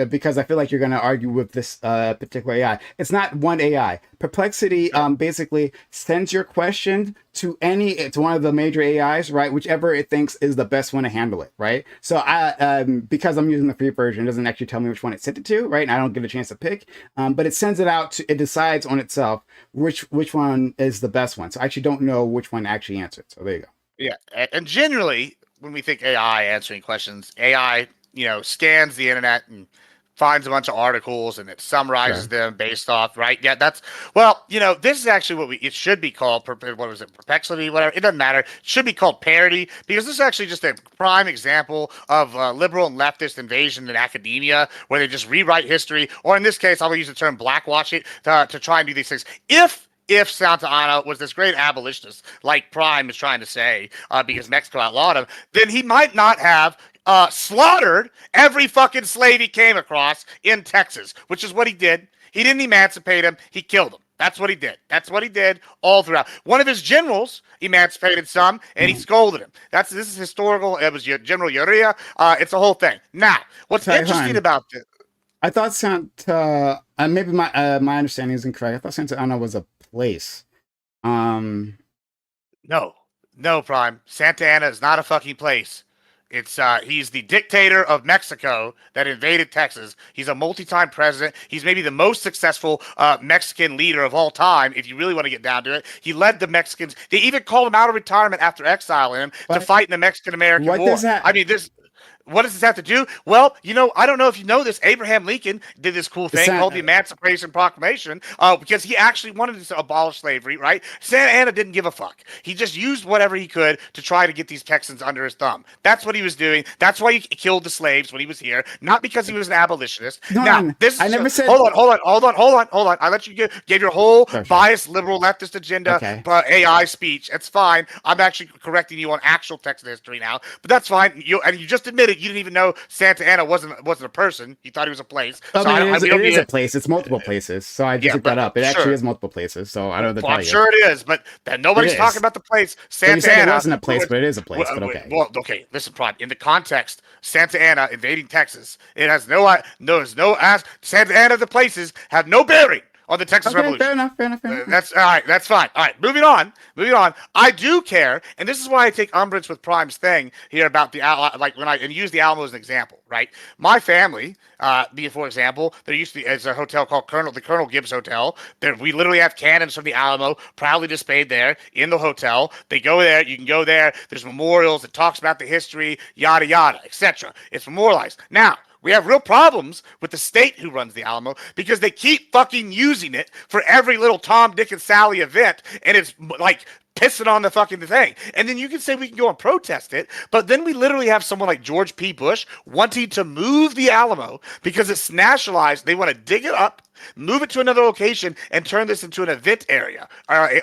because I feel like you're going to argue with this particular AI. It's not one AI. Perplexity basically sends your question to one of the major AIs, right? Whichever it thinks is the best one to handle it, right? So because I'm using the free version, it doesn't actually tell me which one it sent it to, right? And I don't get a chance to pick, but it sends it out it decides on itself which one is the best one. So I actually don't know which one actually answered. So there you go. Yeah, and generally, when we think AI answering questions, AI, scans the internet and finds a bunch of articles and it summarizes them based off, right? Yeah, this is actually it should be called, what was it, perplexity, whatever. It doesn't matter. It should be called parody, because this is actually just a prime example of liberal and leftist invasion in academia, where they just rewrite history, or in this case, I'll use the term blackwash it to try and do these things. If Santa Anna was this great abolitionist, like Prime is trying to say, because Mexico outlawed him, then he might not have slaughtered every fucking slave he came across in Texas, which is what he did. He didn't emancipate him. He killed him. That's what he did. That's what he did all throughout. One of his generals emancipated some, and he scolded him. This is historical. It was General Uria. It's a whole thing. Now, what's interesting about this? I thought Santa, maybe my understanding is incorrect. I thought Santa Ana was a place. No, Prime. Santa Ana is not a fucking place. It's he's the dictator of Mexico that invaded Texas. He's a multi-time president. He's maybe the most successful Mexican leader of all time, if you really want to get down to it. He led the Mexicans. They even called him out of retirement after exiling him to fight in the Mexican-American War. What does this have to do? Well, I don't know if you know this. Abraham Lincoln did this cool thing called the Emancipation Proclamation because he actually wanted to abolish slavery, right? Santa Anna didn't give a fuck. He just used whatever he could to try to get these Texans under his thumb. That's what he was doing. That's why he killed the slaves when he was here, not because he was an abolitionist. Hold on. I let you give your whole biased liberal leftist agenda AI speech. It's fine. I'm actually correcting you on actual Texas history now, but that's fine. You just admitted you didn't even know Santa Ana wasn't a person. You thought he was a place. It is a place. It's multiple places. So I just looked that up. It actually is multiple places. So I don't know. I'm sure it is, but nobody's talking about the place. Santa Ana. It wasn't a place, but it is a place. But okay. Well, okay. Listen, Prime. In the context, Santa Ana invading Texas, it has Santa Ana, the places have no bearing on the Texas Revolution. Fair enough. That's all right. That's fine. All right. Moving on. I do care, and this is why I take umbrage with Prime's thing here about the and use the Alamo as an example, right? My family, for example, there used to be a hotel called the Colonel Gibbs Hotel. We literally have cannons from the Alamo proudly displayed there in the hotel. They go there. You can go there. There's memorials. It talks about the history, yada yada, etc. It's memorialized. Now, we have real problems with the state who runs the Alamo because they keep fucking using it for every little Tom, Dick, and Sally event, and it's like pissing on the fucking thing. And then you can say we can go and protest it, but then we literally have someone like George P. Bush wanting to move the Alamo because it's nationalized. They want to dig it up, move it to another location, and turn this into an event area,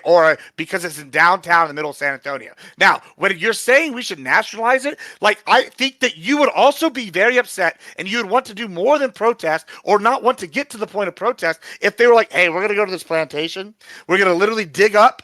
or because it's in downtown in the middle of San Antonio. Now, when you're saying we should nationalize it, I think that you would also be very upset, and you would want to do more than protest, or not want to get to the point of protest, if they were like, hey, we're going to go to this plantation, we're going to literally dig up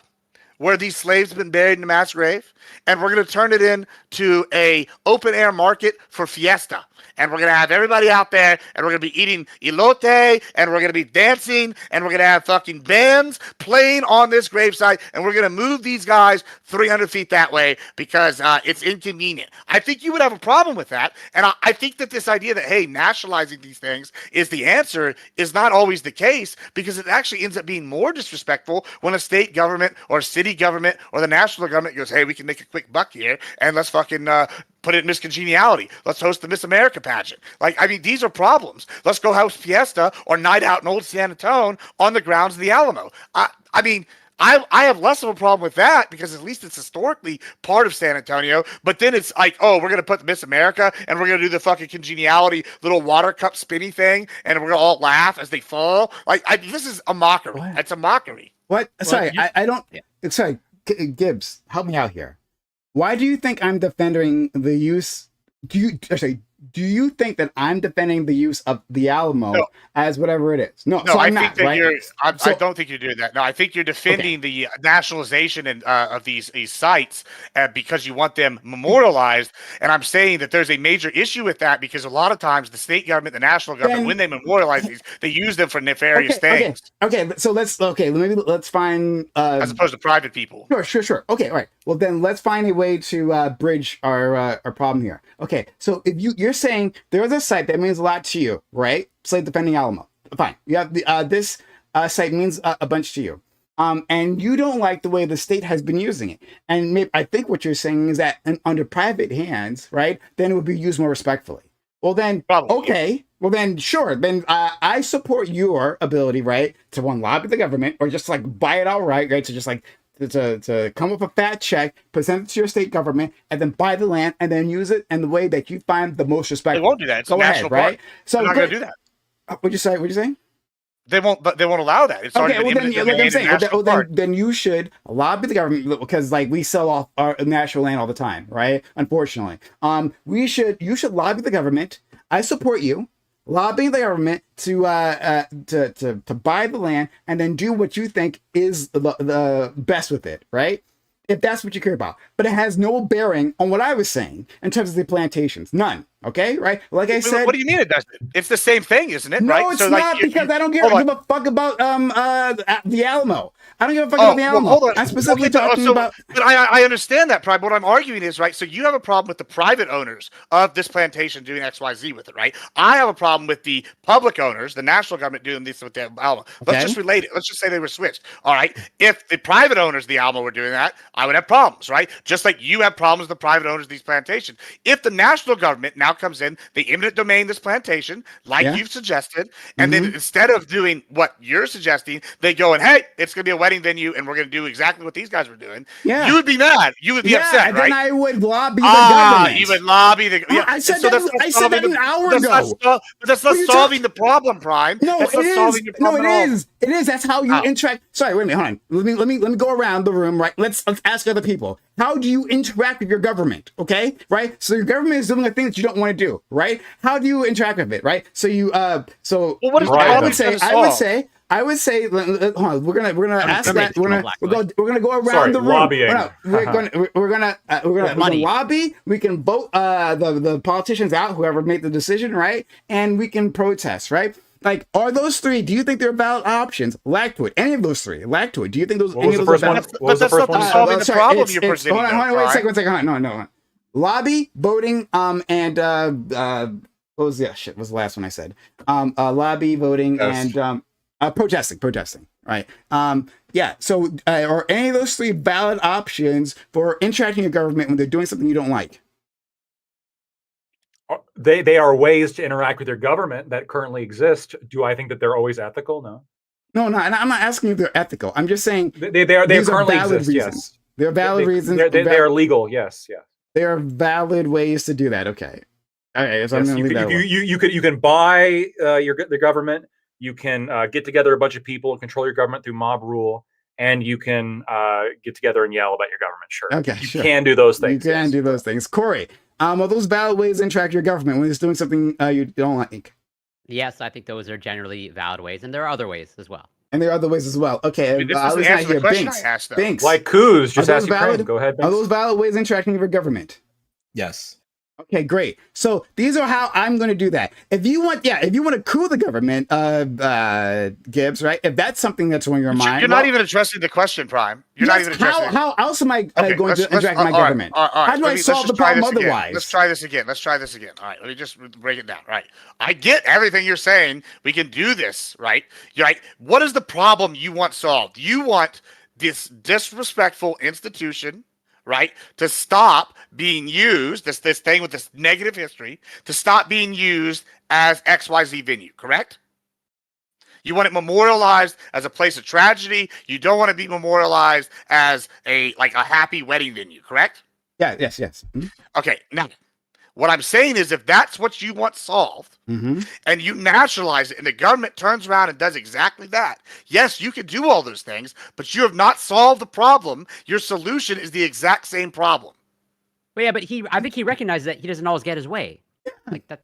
where these slaves have been buried in a mass grave, and we're going to turn it into a open air market for fiesta. And we're going to have everybody out there, and we're going to be eating elote, and we're going to be dancing, and we're going to have fucking bands playing on this gravesite, and we're going to move these guys 300 feet that way because it's inconvenient. I think you would have a problem with that, and I think that this idea that, hey, nationalizing these things is the answer is not always the case, because it actually ends up being more disrespectful when a state government or city government or the national government goes, hey, we can make a quick buck here, and let's fucking put it in Miss Congeniality. Let's host the Miss America pageant. These are problems. Let's go house Fiesta or Night Out in Old San Antonio on the grounds of the Alamo. I have less of a problem with that because at least it's historically part of San Antonio. But then it's like, oh, we're gonna put Miss America and we're gonna do the fucking congeniality little water cup spinny thing, and we're gonna all laugh as they fall. Like this is a mockery. What? It's a mockery. What? Sorry, you- I don't. Yeah. Sorry, Gibbs, help me out here. Why do you think I'm defending the use? Do you think that I'm defending the use of the Alamo No. as whatever it is? No, No, so I I'm think not. that Right? I So- don't think you're doing that. No, I think you're defending the nationalization of these sites because you want them memorialized. And I'm saying that there's a major issue with that because a lot of times the state government, the national government, Then- when they memorialize these, they use them for nefarious things Okay. So let's find. as opposed to private people. Sure. Okay, all right. Well, then let's find a way to bridge our problem here. Okay, so if you're saying there is a site that means a lot to you, right? Slate defending Alamo. Fine. You have this site means a bunch to you. And you don't like the way the state has been using it. And maybe, I think what you're saying is that under private hands, right, then it would be used more respectfully. Well, then, Probably. okay. Well, then, sure. Then I support your ability, right, to one, lobby the government or just like buy it outright, right? To just like to come up with a fat check, present it to your state government, and then buy the land and then use it in the way that you find the most They respectful. won't do that. It's a Go ahead, national right? park. So They're not going to do that. What'd you say? What'd you say? They won't. But they won't allow that. It's already Okay, well been then, imminent like I'm domain saying, and national park. then you should lobby the government because like we sell off our national land all the time, right? Unfortunately, you should lobby the government. I support you lobbying the government to buy the land and then do what you think is the best with it, right? If that's what you care about. But it has no bearing on what I was saying in terms of the plantations. None. Okay, right? Like I said, What do you mean it doesn't? It's the same thing, isn't it? no, right? it's So, not like, because I don't give hold on. a fuck about the Alamo. I don't give a fuck Oh, about the well, Alamo. hold on. I'm specifically Okay, but talking also- about. But I understand that, Pride. What I'm arguing is, right, so you have a problem with the private owners of this plantation doing XYZ with it, right? I have a problem with the public owners, the national government doing this with the Alamo. Let's Okay. just relate it. Let's just say they were switched. All right. If the private owners of the Alamo were doing that, I would have problems, right? Just like you have problems with the private owners of these plantations. If the national government now comes in, they eminent domain this plantation, like Yeah. you've suggested, and then instead of doing what you're suggesting, they go and, hey, it's going to be a wedding venue and we're going to do exactly what these guys were doing. Yeah. You would be mad. You would be Yeah, upset, and right? then I would lobby the government. You would lobby the. Yeah. I said and so that- that's not I said solving that an the- hour that's not ago. sol- but that's not What are you solving the problem, Prime. No, that's it not is. solving the No, problem it at all. is. It is. That's how you How? interact. Sorry, wait a minute. Hold on. Let me go around the room. Right. Let's ask other people. How do you interact with your government? Okay. Right. So your government is doing a thing that you don't want to do. Right. How do you interact with it? Right. So you so. Well, what is the Right. problem I it's gonna would say. Hold on. We're gonna ask gonna that. make We're black, gonna go around Sorry, the room. lobbying. We're gonna Money. lobby. We can vote the politicians out, whoever made the decision, right? And we can protest, right? Like, are those three? Do you think they're valid options? Lactoid, any of those three? Lactoid. Do you think those? What any was of the those first are one? valid? What was the that's first not one? the you solving said? the sorry, problem it's- you're it's- presenting, Hold on, though, wait a Brian. second. No. Lobby, voting, and what was shit? Was the last one I said? Lobby, voting, Yes. and protesting. Right. Yeah. So, are any of those three valid options for interacting with government when they're doing something you don't like? They are ways to interact with your government that currently exist. Do I think that they're always ethical? No. No, and I'm not asking if they're ethical. I'm just saying They these are currently valid exist. reasons. Yes. They're valid reasons. They are legal. Yes. Yeah. They are valid ways to do that. Okay. Okay. So I'm Yes, gonna leave that alone. you can buy the government. You can get together a bunch of people and control your government through mob rule, and you can get together and yell about your government. Sure, Okay, you sure. can do those things. You can yes. do those things. Corey, are those valid ways to interact with your government when it's doing something you don't like? Yes, I think those are generally valid ways, and there are other ways as well. And there are other ways as well. Okay, I mean, this I doesn't was not answer the here. question Binks. I asked, though. Binks. Like coups, just Are those ask Ukraine. valid? Go ahead. Are Binks. those valid ways interacting with your government? Yes. Okay, great. So these are how I'm going to do that. If you want to coup the government, Gibbs, right? If that's something that's on your mind, You're not even addressing the question, Prime. You're not even addressing it. How else am I Okay, going to let's- interact with my all right, government? all right. How do I Let's solve the just try problem this again. otherwise? Let's try this again. All right, let me just break it down. Right. I get everything you're saying. We can do this, right? You're right. What is the problem you want solved? You want this disrespectful institution, right, to stop being used, this thing with this negative history, to stop being used as XYZ venue, correct? You want it memorialized as a place of tragedy. You don't want to be memorialized as a happy wedding venue, correct? Yeah, yes. Okay, now what I'm saying is if that's what you want solved Mm-hmm. and you nationalize it and the government turns around and does exactly that, yes, you can do all those things, but you have not solved the problem. Your solution is the exact same problem. But yeah, but I think he recognizes that he doesn't always get his way. Like that.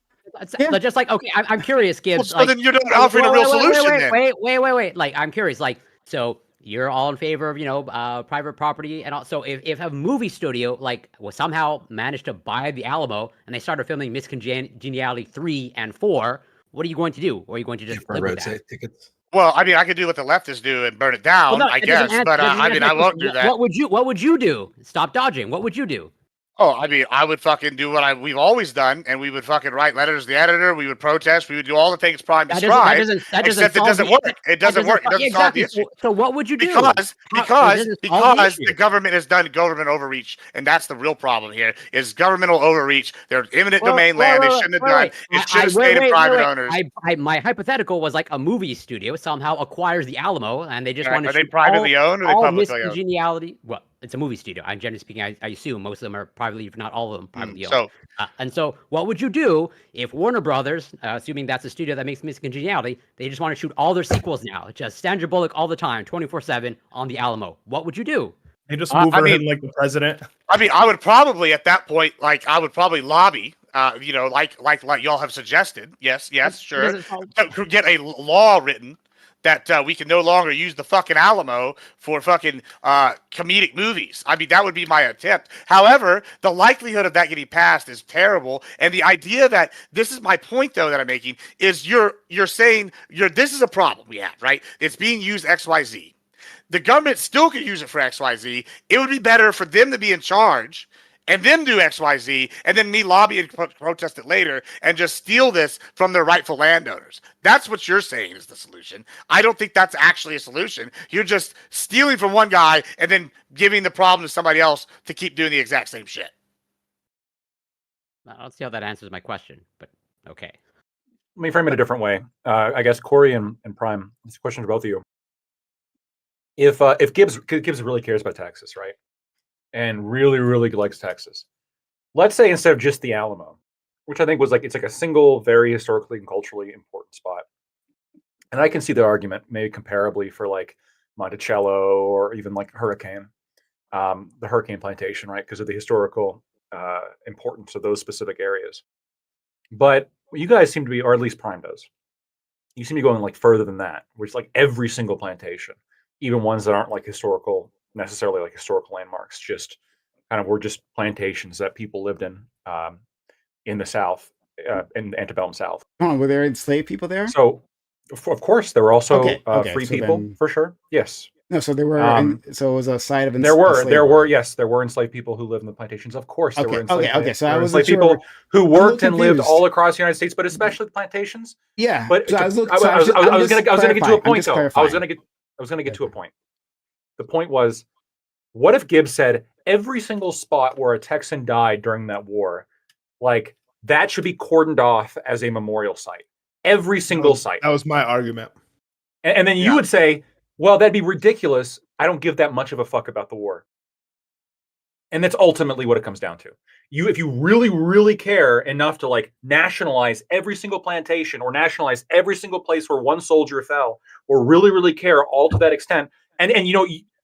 Yeah. Just like, okay, I'm curious, Well, Gibbs. so Like, then you're not offering a real solution then. wait. Like, I'm curious. Like, so you're all in favor of private property, and also if a movie studio was somehow managed to buy the Alamo and they started filming Miss Congeniality 3 and 4, what are you going to do? Or are you going to just For live with road that? tickets. Well, I mean, I could do what the leftists do and burn it down, Well, no, I it doesn't guess, answer- but doesn't I answer mean, my I won't question. do that. What would you do? Stop dodging. What would you do? Oh, I mean, I would fucking do what we've always done, and we would fucking write letters to the editor. We would protest. We would do all the things Prime That described. doesn't Except it solve doesn't the- work. It that doesn't work. It doesn't solve the exactly. issue. So what would you do? Because It doesn't solve the issue. the government has done government overreach, and that's the real problem here is governmental overreach. They're eminent domain land. They shouldn't have done. It should have stayed in private owners. My hypothetical was like a movie studio somehow acquires the Alamo, and they just want to Are they shoot privately owned or are they all publicly owned? Congeniality. Well, it's a movie studio. I'm generally speaking. I assume most of them are privately, if not all of them, privately owned. So And so, what would you do if Warner Brothers, assuming that's a studio that makes Miss Congeniality, they just want to shoot all their sequels now, just Sandra Bullock all the time, 24/7 on the Alamo? What would you do? They just move I her mean- in like the president. I mean, I would probably at that point, I would probably lobby, like y'all have suggested. Yes, sure. doesn't solve- To get a law written that we can no longer use the fucking Alamo for fucking comedic movies. I mean, that would be my attempt. However, the likelihood of that getting passed is terrible. And the idea that this is my point, though, that I'm making is you're saying this is a problem we have, right? It's being used XYZ. The government still could use it for XYZ. It would be better for them to be in charge and then do XYZ, and then me lobby and protest it later and just steal this from their rightful landowners. That's what you're saying is the solution. I don't think that's actually a solution. You're just stealing from one guy and then giving the problem to somebody else to keep doing the exact same shit. I don't see how that answers my question, but okay. Let me frame it a different way. I guess Corey and Prime. It's a question to both of you. If Gibbs really cares about Texas, right, and really likes Texas, let's say instead of just the Alamo, which I think was it's like a single, very historically and culturally important spot, and I can see the argument maybe comparably for like Monticello or even like Hurricane, the Hurricane Plantation, right, because of the historical importance of those specific areas. But you guys seem to be, or at least Prime does, you seem to be going like further than that, which is like every single plantation, even ones that aren't like necessarily like historical landmarks, just kind of were just plantations that people lived in the South, in the antebellum South. Oh, were there enslaved people there? So, of course, there were also Okay, free so people then- for sure. Yes, No, so there were. So it was a side of there were enslavement. there were enslaved people who lived in the plantations. Of course, there were enslaved. Okay. So there I were was enslaved sure. people who worked and lived confused. all across the United States, but especially the plantations. Yeah, But so I was was look- so I was just- I'm going just to get to a clarifying. I'm point just though. I was clarifying. going to get to a point. The point was, what if Gibbs said every single spot where a Texan died during that war, like that should be cordoned off as a memorial site, every single site, That was my argument. and then you would say, well, that'd be ridiculous. I don't give that much of a fuck about the war. And that's ultimately what it comes down to. If you really care enough to like nationalize every single plantation or nationalize every single place where one soldier fell, or really care all to that extent, and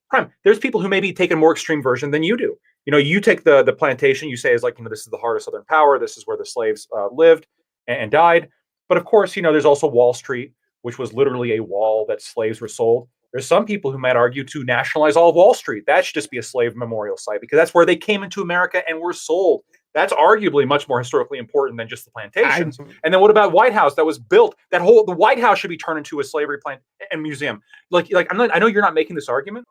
Prime, there's people who maybe take a more extreme version than you do. You take the plantation, you say is like, this is the heart of Southern power. This is where the slaves lived and died. But of course, there's also Wall Street, which was literally a wall that slaves were sold. There's some people who might argue to nationalize all of Wall Street. That should just be a slave memorial site because that's where they came into America and were sold. That's arguably much more historically important than just the plantations. And then what about White House that was built? The White House should be turned into a slavery plant and museum. I know you're not making this argument,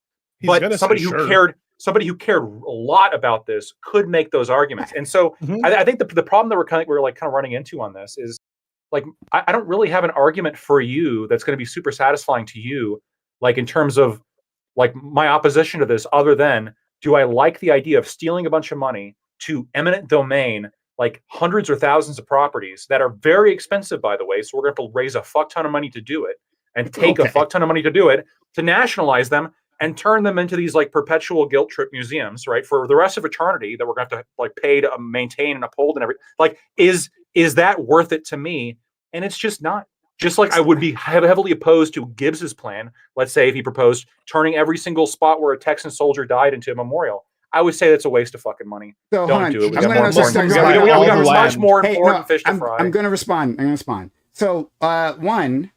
but somebody who cared a lot about this could make those arguments. And so I think the problem that we're kind of running into on this is like I don't really have an argument for you that's going to be super satisfying to you, like in terms of like my opposition to this, other than do I like the idea of stealing a bunch of money to eminent domain, like hundreds or thousands of properties that are very expensive, by the way. So we're going to have to raise a fuck ton of money to do it. and take a Okay. fuck ton of money to do it, to nationalize them and turn them into these like perpetual guilt trip museums, right? For the rest of eternity that we're going to have to like pay to maintain and uphold and everything. Like, is that worth it to me? And it's just not. Just like I would be heavily opposed to Gibbs's plan. Let's say if he proposed turning every single spot where a Texan soldier died into a memorial, I would say that's a waste of fucking money. So, hold Don't on. do it. We I'm got gonna- more so- important. so- We got all the much land. more Hey, important no, fish to I'm fry. going to respond. So, one,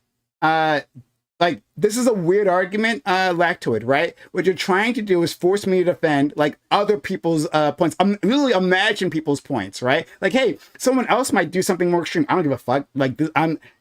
like, this is a weird argument, Lactoid, right? What you're trying to do is force me to defend, like, other people's points. I'm really imagine people's points, right? Like, hey, someone else might do something more extreme. I don't give a fuck. Like,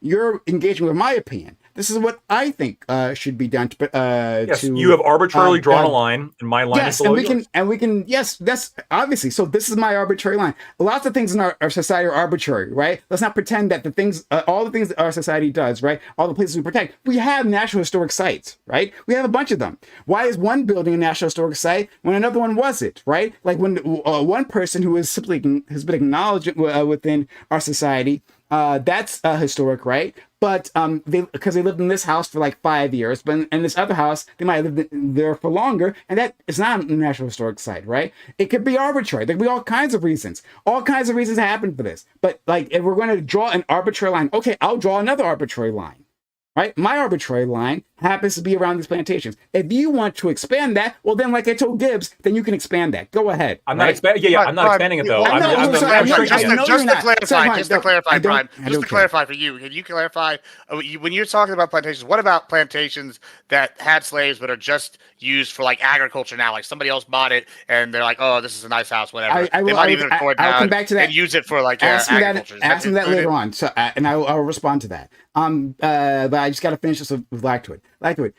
you're engaging with my opinion. This is what I think should be done. Yes, you have arbitrarily drawn a line, and my line yes, is below and we yours. can. Yes, that's obviously. So this is my arbitrary line. Lots of things in our society are arbitrary, right? Let's not pretend that the things, all the things that our society does, right? All the places we protect. We have national historic sites, right? We have a bunch of them. Why is one building a national historic site when another one wasn't, right? Like when one person who is simply has been acknowledged within our society, that's historic, right? But because they lived in this house for like 5 years, but in this other house, they might have lived there for longer, and that is not a national historic site, right? It could be arbitrary. There could be all kinds of reasons. All kinds of reasons happen for this. But like, if we're going to draw an arbitrary line, okay, I'll draw another arbitrary line. Right? My arbitrary line happens to be around these plantations. If you want to expand that, well, then, like I told Gibbs, then you can expand that. Go ahead. I'm not right? expanding. Yeah, I'm not Prime, expanding it though. I know, I'm sorry, I know, shrinking I it. know Just you're to not. clarify, Sorry, just to clarify, I don't- Prime, I just don't to care. clarify for you, can you clarify when you're talking about plantations? What about plantations that had slaves but are just used for like agriculture now? Like somebody else bought it and they're like, oh, this is a nice house, whatever. I will- they might I will- even record I'll now come back to that. and use it for like Ask me agriculture. that. Ask me that later on. So, and I'll respond to that. But I just got to finish this with Lactoid. Lactoid.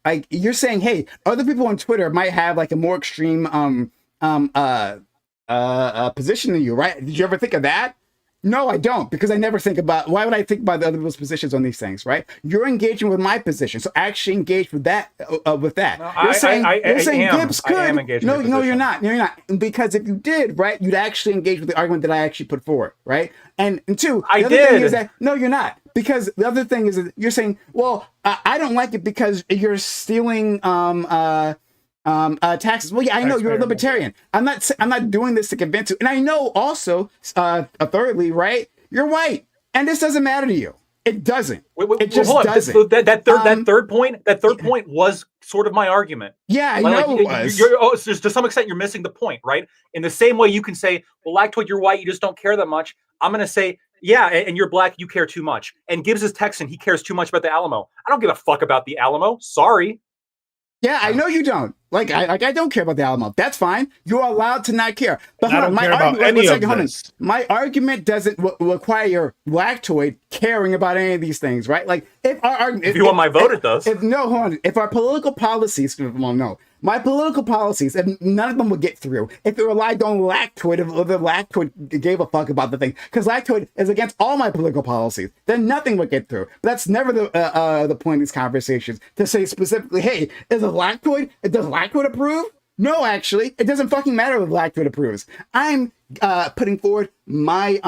Like you're saying, hey, other people on Twitter might have like a more extreme position than you, right? Did you ever think of that? No, I don't, because I never think about, why would I think about the other people's positions on these things, right? You're engaging with my position, so actually engage with that. With that, No, you're saying am. Gibbs could. I am engaging No, with no, position. you're not. No, you're not. Because if you did, right, you'd actually engage with the argument that I actually put forward, right? And two, I the other thing did. is that no, you're not, because the other thing is that you're saying, well, I don't like it because you're stealing taxes. Well, yeah, I know you're a libertarian. I'm not doing this to convince you. And I know also, thirdly, right, you're white, and this doesn't matter to you. It doesn't. It just hold on. doesn't. That third point was sort of my argument. Yeah, I know it was. To some extent, you're missing the point, right? In the same way, you can say, well, Lactoid, you're white, you just don't care that much. I'm going to say, yeah, and you're black, you care too much. And Gibbs is Texan, he cares too much about the Alamo. I don't give a fuck about the Alamo. Sorry. Yeah, I know you don't. I don't care about the Alamo. That's fine. You're allowed to not care. But I hold on, don't care about any of this. My argument doesn't require Lactoid caring about any of these things, right? Like, if you want my vote, it does. No, hold on. If our political policies, well, no. My political policies, if none of them would get through if it relied on Lactoid, if Lactoid gave a fuck about the thing, because Lactoid is against all my political policies, then nothing would get through. But that's never the point of these conversations, to say specifically, hey, does Lactoid approve? No, actually, it doesn't fucking matter if Lactoid approves. I'm putting forward my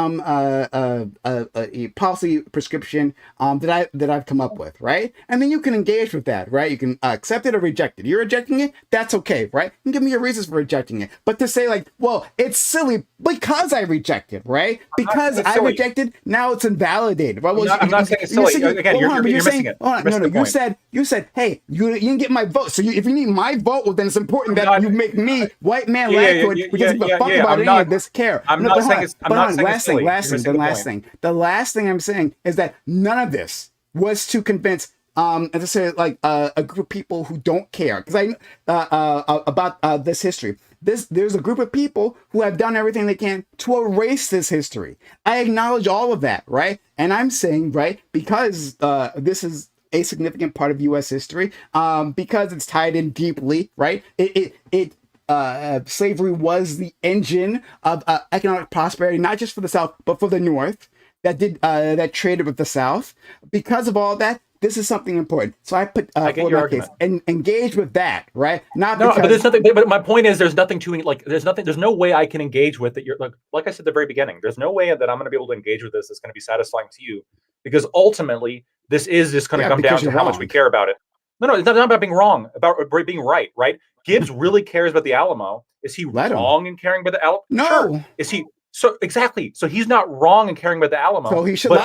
policy prescription that I've come up with, right? And then you can engage with that, right? You can accept it or reject it. You're rejecting it, that's okay, right? You can give me your reasons for rejecting it. But to say like, well, it's silly because I rejected, right? Because I rejected, now it's invalidated. Right? Well, I'm not saying it's silly. Again, you're missing it. You said, hey, you didn't get my vote. So if you need my vote, well, then it's important that you make me, white man Lactoid, who doesn't give a fuck about any of this, care. I'm not saying it's silly. The last thing I'm saying is that none of this was to convince, as I said, like a group of people who don't care, because about this history. There's a group of people who have done everything they can to erase this history. I acknowledge all of that, right? And I'm saying, right, because this is a significant part of U.S. history, because it's tied in deeply, right? Slavery was the engine of economic prosperity, not just for the South, but for the North, that traded with the South. Because of all that, this is something important. So I put forward my case and engage with that, right? But there's nothing. But my point is, there's nothing to like. There's no way I can engage with it. You're like I said at the very beginning. There's no way that I'm going to be able to engage with this that's going to be satisfying to you, because ultimately This is just going to Yeah, come down because to you're how much we wrong. care about it. No, it's not about being wrong, about being right, right? Gibbs really cares about the Alamo. Is he Let him. wrong in caring about the Alamo? No. Sure. Is he? So exactly. So he's not wrong in caring about the Alamo. So he should but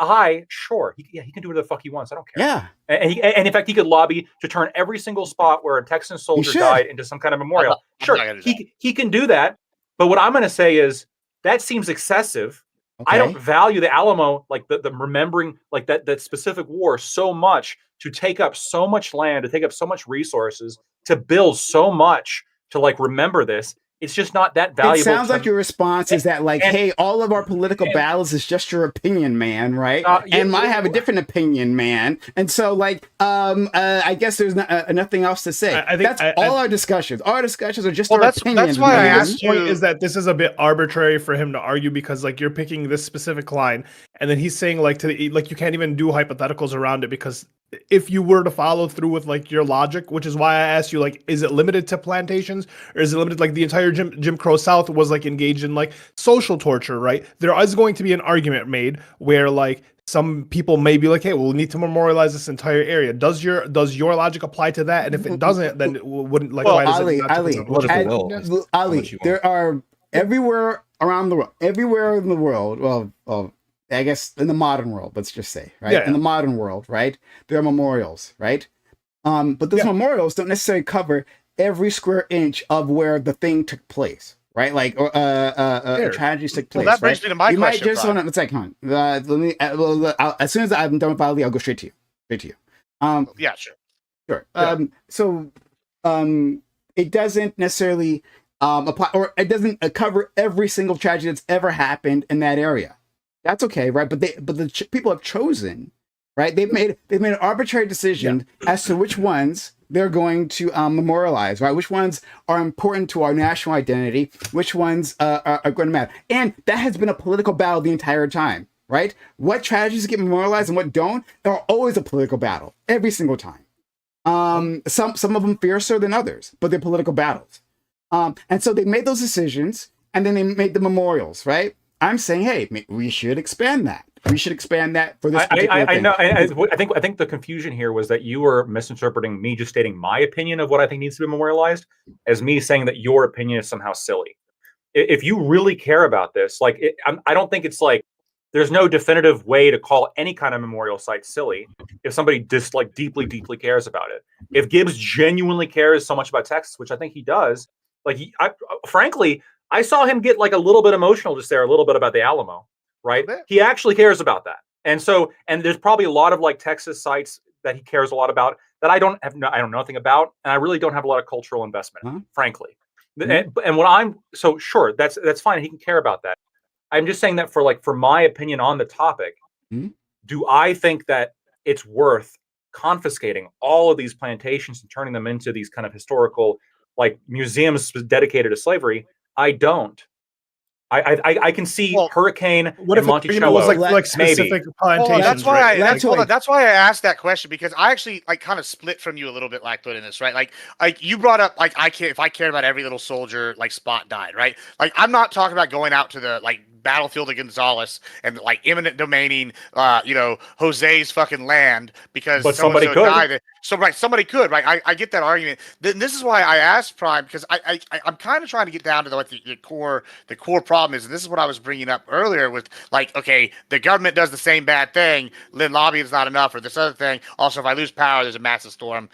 lobby. Sure, he can do whatever the fuck he wants. I don't care. Yeah. And in fact, he could lobby to turn every single spot where a Texan soldier should. died into some kind of memorial. I'm Sure, not gonna do that. he can do that. But what I'm going to say is that seems excessive. Okay. I don't value the Alamo, like the remembering like that specific war so much, to take up so much land, to take up so much resources, to build so much, to like remember this. It's just not that valuable. It sounds like your response is that, like, hey, all of our political battles is just your opinion, man, right? And I have a different opinion, man. And so, like, I guess there's nothing else to say. I think that's all our discussions. Our discussions are just our that's opinions. why I man. asked The point you. is that this is a bit arbitrary for him to argue, because like you're picking this specific line, and then he's saying like like you can't even do hypotheticals around it, because if you were to follow through with like your logic, which is why I asked you, like, is it limited to plantations, or is it limited, like the entire Jim Crow South was like engaged in like social torture, right? There is going to be an argument made where like some people may be like, hey, we'll need to memorialize this entire area. Does your logic apply to that? And if it doesn't, then it wouldn't, like, Well, why does Ali, it not Ali, Political will. Ali, there are everywhere around the world, everywhere in the world. Well, I guess in the modern world, let's just say, right? Yeah. In the modern world, right? There are memorials, right? But those memorials don't necessarily cover every square inch of where the thing took place, right? Like, tragedies took place. Well, that brings right? me to my you question. might just Brian. want to, it's like, come on. Let me, as soon as I'm done with Ali, I'll go straight to you. Yeah, sure. Sure. Yeah. So it doesn't necessarily apply, or it doesn't cover every single tragedy that's ever happened in that area. That's okay, right? But the people have chosen, right? They've made an arbitrary decision as to which ones they're going to memorialize, right? Which ones are important to our national identity? Which ones are going to matter? And that has been a political battle the entire time, right? What tragedies get memorialized and what don't are always a political battle every single time. Some of them fiercer than others, but they're political battles. And so they made those decisions, and then they made the memorials, right? I'm saying, hey, we should expand that. We should expand that for this particular thing. I know. I think the confusion here was that you were misinterpreting me just stating my opinion of what I think needs to be memorialized as me saying that your opinion is somehow silly. If you really care about this, like, I don't think it's like there's no definitive way to call any kind of memorial site silly if somebody just like deeply cares about it. If Gibbs genuinely cares so much about Texas, which I think he does, like, frankly, I saw him get like a little bit emotional just there, a little bit about the Alamo, right? He actually cares about that. And there's probably a lot of like Texas sites that he cares a lot about that I don't know nothing about. And I really don't have a lot of cultural investment, frankly. And sure, that's fine. He can care about that. I'm just saying that for my opinion on the topic, do I think that it's worth confiscating all of these plantations and turning them into these kind of historical like museums dedicated to slavery? I don't. I can see Hurricane What and if Monticello. it was like specific plantations? That's why right? that's why I asked that question, because I actually like kind of split from you a little bit, Blackfoot, in this, right? Like you brought up like if I cared about every little soldier like spot died, right? Like I'm not talking about going out to the like battlefield of Gonzales and like eminent domaining Jose's fucking land because somebody could. died. So somebody could, right? I get that argument. Then this is why I asked Prime, because I'm kind of trying to get down to what the core problem is, and this is what I was bringing up earlier with like, okay, the government does the same bad thing, then lobbying is not enough, or this other thing. Also, if I lose power, there's a massive storm.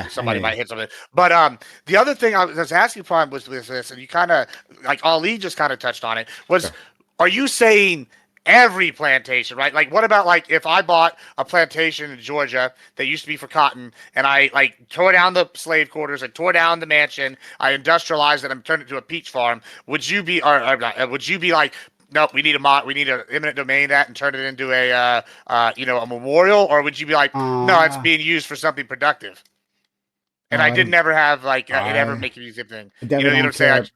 Somebody might hit something. But the other thing I was asking Prime was with this, and you kind of like Ali just kind of touched on it. Was are you saying every plantation, right? Like, what about like if I bought a plantation in Georgia that used to be for cotton, and I like tore down the slave quarters, I tore down the mansion, I industrialized it, and turned it into a peach farm? Would you be, would you be like, nope, we need an eminent domain that and turn it into a memorial, or would you be like, no, it's being used for something productive? And I did never have like it ever make it easy thing. You know what I'm saying?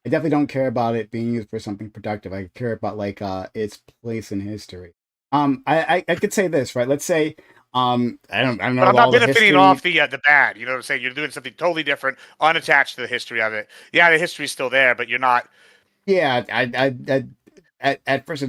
I definitely don't care about it being used for something productive. I care about like its place in history. I could say this, right? Let's say I don't know. But I'm not benefiting off the bad. You know what I'm saying? You're doing something totally different, unattached to the history of it. Yeah, the history's still there, but you're not. Yeah, at first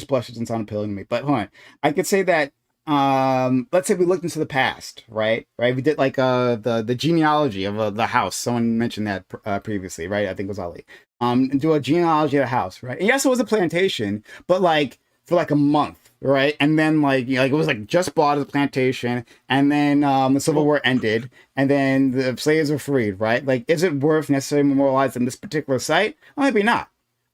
blush it doesn't sound appealing to me. But hold on, I could say that let's say we looked into the past, right? We did like the genealogy of the house. Someone mentioned that previously, right? I think it was Ali. And do a genealogy of the house, right? And yes, it was a plantation, but like for like a month, right? And then like like it was like just bought as a plantation, and then the Civil War ended, and then the slaves were freed, right? Like, is it worth necessarily memorializing this particular site? Well, maybe not.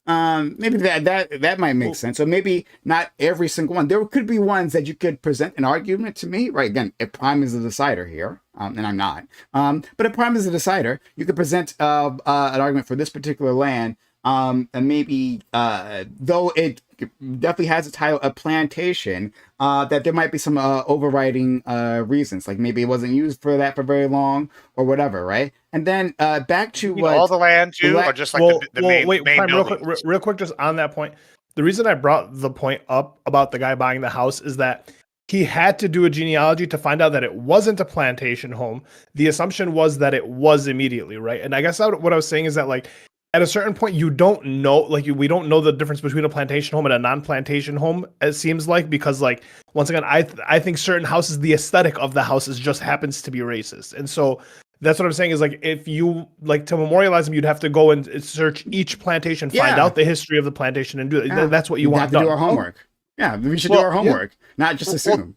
Maybe that might make sense. So maybe not every single one. There could be ones that you could present an argument to me, right? Again, if Prime is the decider here, and I'm not. But if Prime is the decider, you could present an argument for this particular land. And maybe though it definitely has a title, a plantation, that there might be some overriding reasons, like maybe it wasn't used for that for very long or whatever, right? And then back to what all the land too, or just like the main, wait, main Prime, building? real quick, just on that point. The reason I brought the point up about the guy buying the house is that he had to do a genealogy to find out that it wasn't a plantation home. The assumption was that it was immediately, right? And I guess what I was saying is that like at a certain point you don't know, like we don't know the difference between a plantation home and a non-plantation home, it seems like, because like once again I think certain houses, the aesthetic of the houses just happens to be racist. And so that's what I'm saying is like if you like to memorialize them, you'd have to go and search each plantation, find out the history of the plantation, and do it. Yeah. That's what you We want have to done. do our homework. Yeah, we should do our homework, not just assume.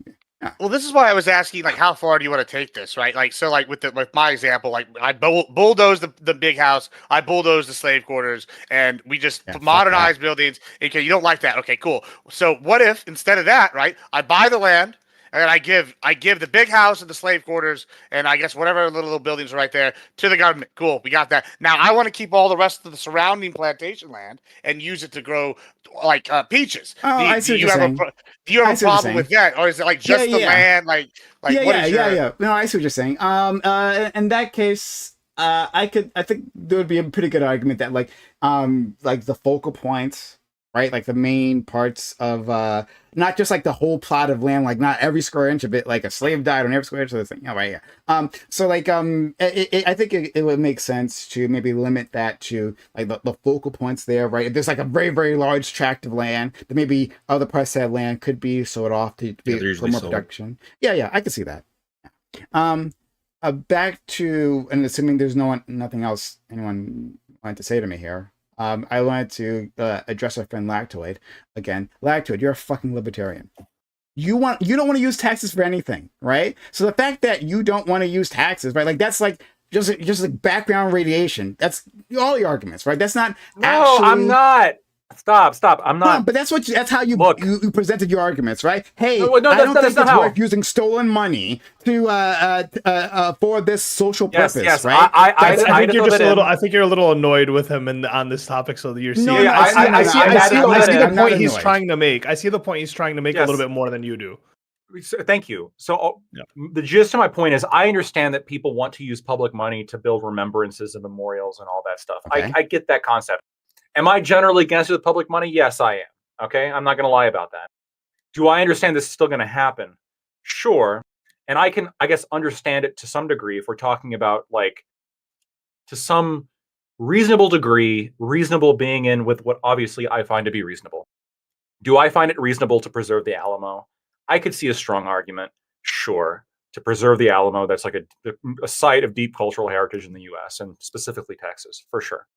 Well, this is why I was asking, like, how far do you want to take this, right? Like, so, like, with my example, like, I bulldozed the big house, I bulldozed the slave quarters, and we just modernized buildings. Okay, you don't like that? Okay, cool. So, what if instead of that, right? I buy the land, and I give the big house and the slave quarters, and I guess whatever little buildings are right there to the government. Cool, we got that. Now I want to keep all the rest of the surrounding plantation land and use it to grow like peaches. Oh, I see what you're saying. Do you have a problem with that, or is it like just the land? Like what is your... yeah. No, I see what you're saying. In that case, I think there would be a pretty good argument that like the focal points, right? Like the main parts of not just like the whole plot of land, like not every square inch of it, like a slave died on every square inch of the thing. Oh, right, yeah. So like I think it would make sense to maybe limit that to like the focal points there, right? If there's like a very, very large tract of land, then maybe other parts of that land could be sold off to be for more production. Yeah, I can see that. Back to, and assuming there's nothing else anyone wanted to say to me here. I wanted to address our friend Lactoid again. Lactoid, you're a fucking libertarian. You don't want to use taxes for anything, right? So the fact that you don't want to use taxes, right? Like that's like just like background radiation. That's all your arguments, right? That's not. No, I'm not. Stop. I'm not. No, but that's how you presented your arguments, right? Hey, no, I don't think it's how. worth using stolen money to for this social purpose, yes. right? I think you're just a little. I think you're a little annoyed with him on this topic. So you're seeing. I see the point he's trying to make. I see the point he's trying to make a little bit more than you do. Thank you. So the gist of my point is, I understand that people want to use public money to build remembrances and memorials and all that stuff. Okay. I get that concept. Am I generally against it with public money? Yes, I am. Okay, I'm not going to lie about that. Do I understand this is still going to happen? Sure. And I can, I guess, understand it to some degree if we're talking about, like, to some reasonable degree, reasonable being in with what obviously I find to be reasonable. Do I find it reasonable to preserve the Alamo? I could see a strong argument, sure, to preserve the Alamo. That's like a site of deep cultural heritage in the U.S. and specifically Texas, for sure.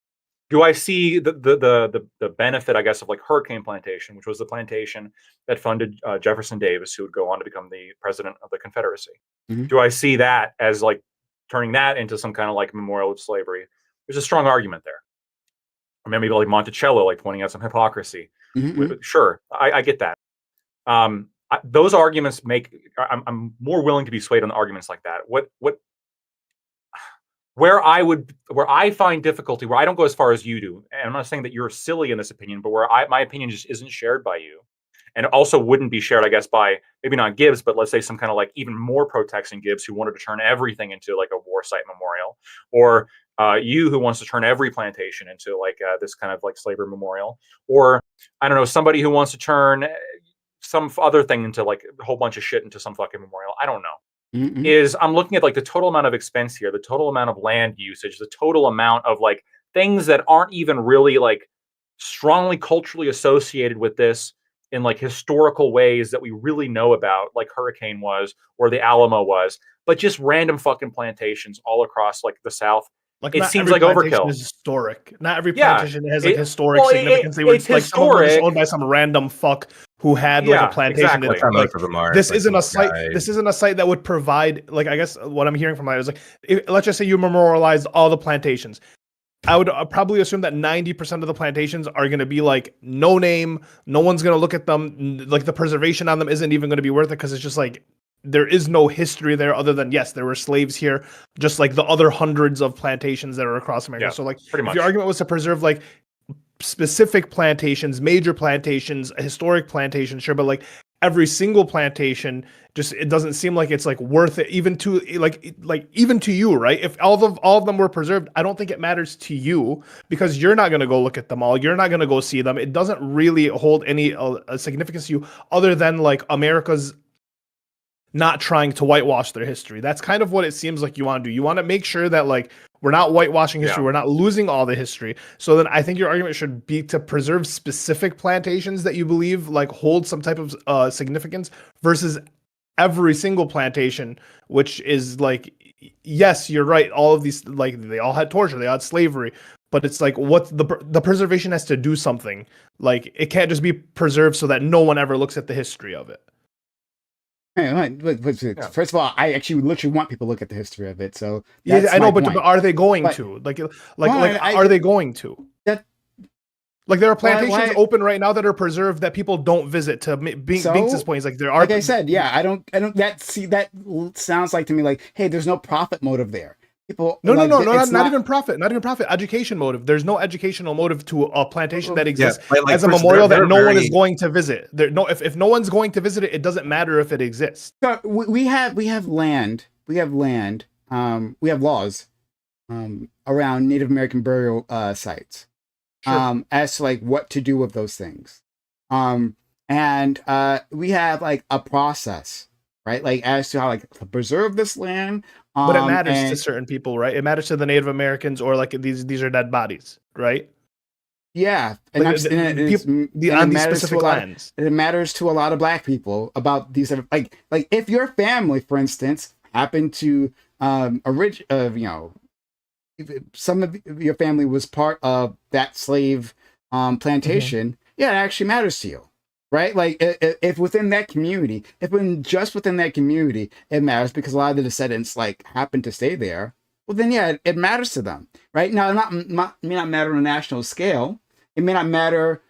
Do I see the benefit, I guess, of like Hurricane Plantation, which was the plantation that funded Jefferson Davis, who would go on to become the president of the Confederacy? Mm-hmm. Do I see that as like turning that into some kind of like memorial of slavery? There's a strong argument there. Or maybe like Monticello, like pointing out some hypocrisy. Mm-hmm. Sure, I get that. Those arguments I'm more willing to be swayed on arguments like that. Where I find difficulty, where I don't go as far as you do, and I'm not saying that you're silly in this opinion, but where my opinion just isn't shared by you, and also wouldn't be shared, I guess, by maybe not Gibbs, but let's say some kind of like even more protesting Gibbs who wanted to turn everything into like a war site memorial, or you who wants to turn every plantation into like this kind of like slavery memorial, or I don't know, somebody who wants to turn some other thing into like a whole bunch of shit into some fucking memorial. I don't know. Mm-hmm. Is I'm looking at like the total amount of expense here, the total amount of land usage, the total amount of like things that aren't even really like strongly culturally associated with this in like historical ways that we really know about, like Hurricane was or the Alamo was, but just random fucking plantations all across like the South. Like, It not seems every like plantation overkill. is historic. Not every Yeah, plantation has like it, historic well, significance. They it's would like some of them are just historic. owned by some random fuck who had like a Yeah, plantation. exactly. That's how Like, most of them are. this It's like isn't some a site. guy. This isn't a site that would provide like, I guess what I'm hearing from that is like, let's just say you memorialized all the plantations. I would probably assume that 90% of the plantations are going to be like no name. No one's going to look at them. Like, the preservation on them isn't even going to be worth it because it's just like there is no history there other than, yes, there were slaves here, just like the other hundreds of plantations that are across America. Yeah, So like, pretty if much. your argument was to preserve like specific plantations, major plantations, historic plantations, sure, but like every single plantation, just it doesn't seem like it's like worth it even to like even to you, right? If all of them were preserved, I don't think it matters to you because you're not going to go look at them all. You're not going to go see them. It doesn't really hold any significance to you other than like America's not trying to whitewash their history. That's kind of what it seems like you want to do. You want to make sure that like we're not whitewashing history. Yeah. We're not losing all the history. So then I think your argument should be to preserve specific plantations that you believe like hold some type of significance versus every single plantation, which is like, yes, you're right. All of these, like, they all had torture, they had slavery, but it's like, what's the preservation has to do something. Like, it can't just be preserved so that no one ever looks at the history of it. Hey, first of all, I actually literally want people to look at the history of it. So Yeah, I know, my but point. are they going But- to? Like, Well, are they going to? That- Like, there are plantations why- open right now that are preserved that people don't visit. To Binks's point, is like there are. Like I said, yeah, I don't. That sounds like to me like, hey, there's no profit motive there. People, No, like, not even profit. Not even profit. Education motive. There's no educational motive to a plantation that exists like, as a first, memorial they're that no one is very- going to visit. If no one's going to visit it, it doesn't matter if it exists. So we have land. We have land. We have laws around Native American burial sites. Sure. As to like what to do with those things. And we have like a process, right? Like as to how like to preserve this land. But it matters to certain people, right? It matters to the Native Americans, or like these are dead bodies, right? Yeah, and Like, on these specific lands. It matters to a lot of Black people about these like if your family, for instance, happened to some of your family was part of that slave plantation. Yeah, it actually matters to you, right? Like if within that community, just within that community, it matters because a lot of the descendants like happen to stay there. Well, then yeah, it matters to them, right? Now, it may not matter on a national scale. It may not matter.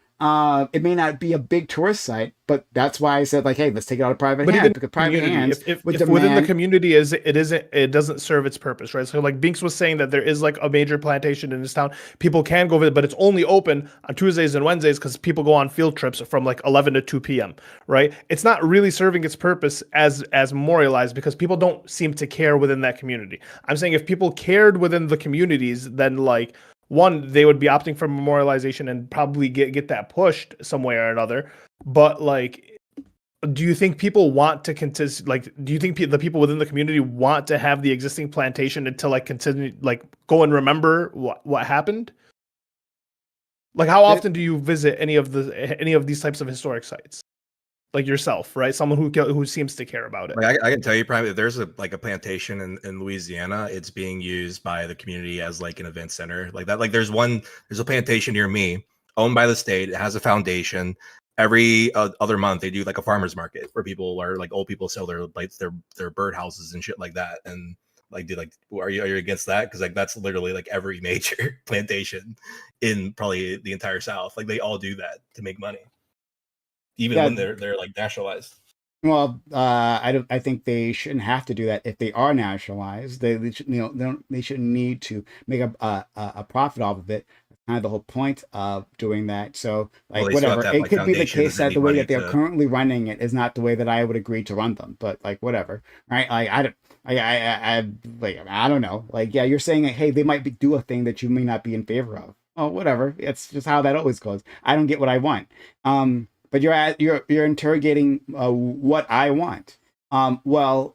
It may not be a big tourist site, but that's why I said like, hey, let's take it out of private hands, because private hands, if within the community it doesn't serve its purpose, right? So like Binks was saying that there is like a major plantation in this town, people can go visit, but it's only open on Tuesdays and Wednesdays because people go on field trips from like 11 to 2 p.m. right? It's not really serving its purpose as memorialized because people don't seem to care within that community. I'm saying if people cared within the communities, then like, one, they would be opting for memorialization and probably get that pushed some way or another. But like, do you think people want to contest? Like, do you think the people within the community want to have the existing plantation and to like continue, like go and remember what happened? Like, how often do you visit any of these types of historic sites? Like yourself, right? Someone who seems to care about it. Like I can tell you, probably, if there's a plantation in Louisiana, it's being used by the community as like an event center, like that. Like there's a plantation near me, owned by the state. It has a foundation. Every other month, they do like a farmers market where people are like old people sell their bird houses and shit like that. And like, dude, like, are you against that? Because like that's literally like every major plantation in probably the entire South. Like they all do that to make money. Even when they're like nationalized. Well, I think they shouldn't have to do that if they are nationalized. They shouldn't need to make a profit off of it. That's kind of the whole point of doing that. So like whatever, it could be the case that the way that they're currently running it is not the way that I would agree to run them. But like whatever, right? Like I don't know. Like yeah, you're saying hey, they might do a thing that you may not be in favor of. Oh, whatever. It's just how that always goes. I don't get what I want. But you're interrogating what I want. The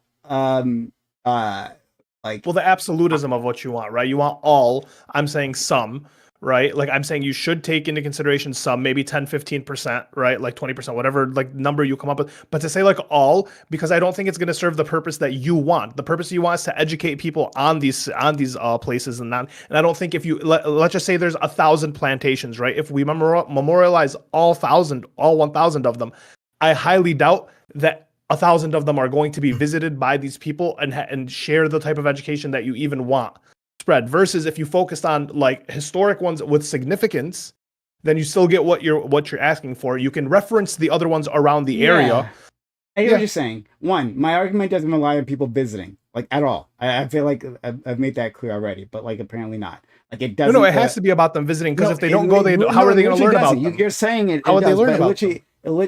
absolutism of what you want, right? You want all. I'm saying some, right? Like I'm saying you should take into consideration some, maybe 10, 15%, right? Like 20%, whatever like number you come up with. But to say like all, because I don't think it's going to serve the purpose that you want. The purpose you want is to educate people on these places and that. And I don't think if you let's just say there's 1,000 plantations, right? If we memorialize all 1,000 of them, I highly doubt that 1,000 of them are going to be visited by these people and share the type of education that you even want spread, versus if you focused on like historic ones with significance, then you still get what you're asking for. You can reference the other ones around the area. I hear what you're saying. One, my argument doesn't rely on people visiting, like at all. I feel like I've made that clear already, but like apparently not. Like it doesn't. No, it has to be about them visiting, because if they don't go, how are they going to learn about them? You're saying it. How would they learn about them?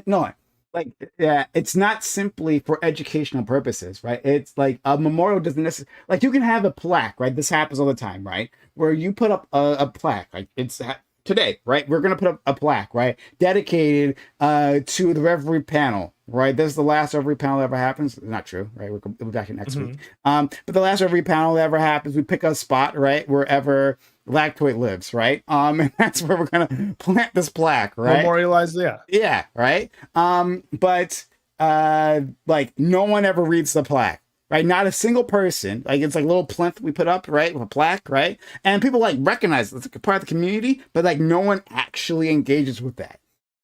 No, like it's not simply for educational purposes, right? It's like a memorial doesn't necessarily, like you can have a plaque, right? This happens all the time, right? Where you put up a plaque, like it's today, right? We're gonna put up a plaque, right? Dedicated to the Reverie panel, right? This is the last Reverie panel that ever happens. Not true, right? We'll be back in next week. But the last Reverie panel that ever happens, we pick a spot, right? Wherever Lactoid lives, right? And that's where we're gonna plant this plaque, right? Memorialize, yeah, right. But like no one ever reads the plaque, right? Not a single person. Like it's like a little plinth we put up, right, with a plaque, right? And people like recognize it's like a part of the community, but like no one actually engages with that.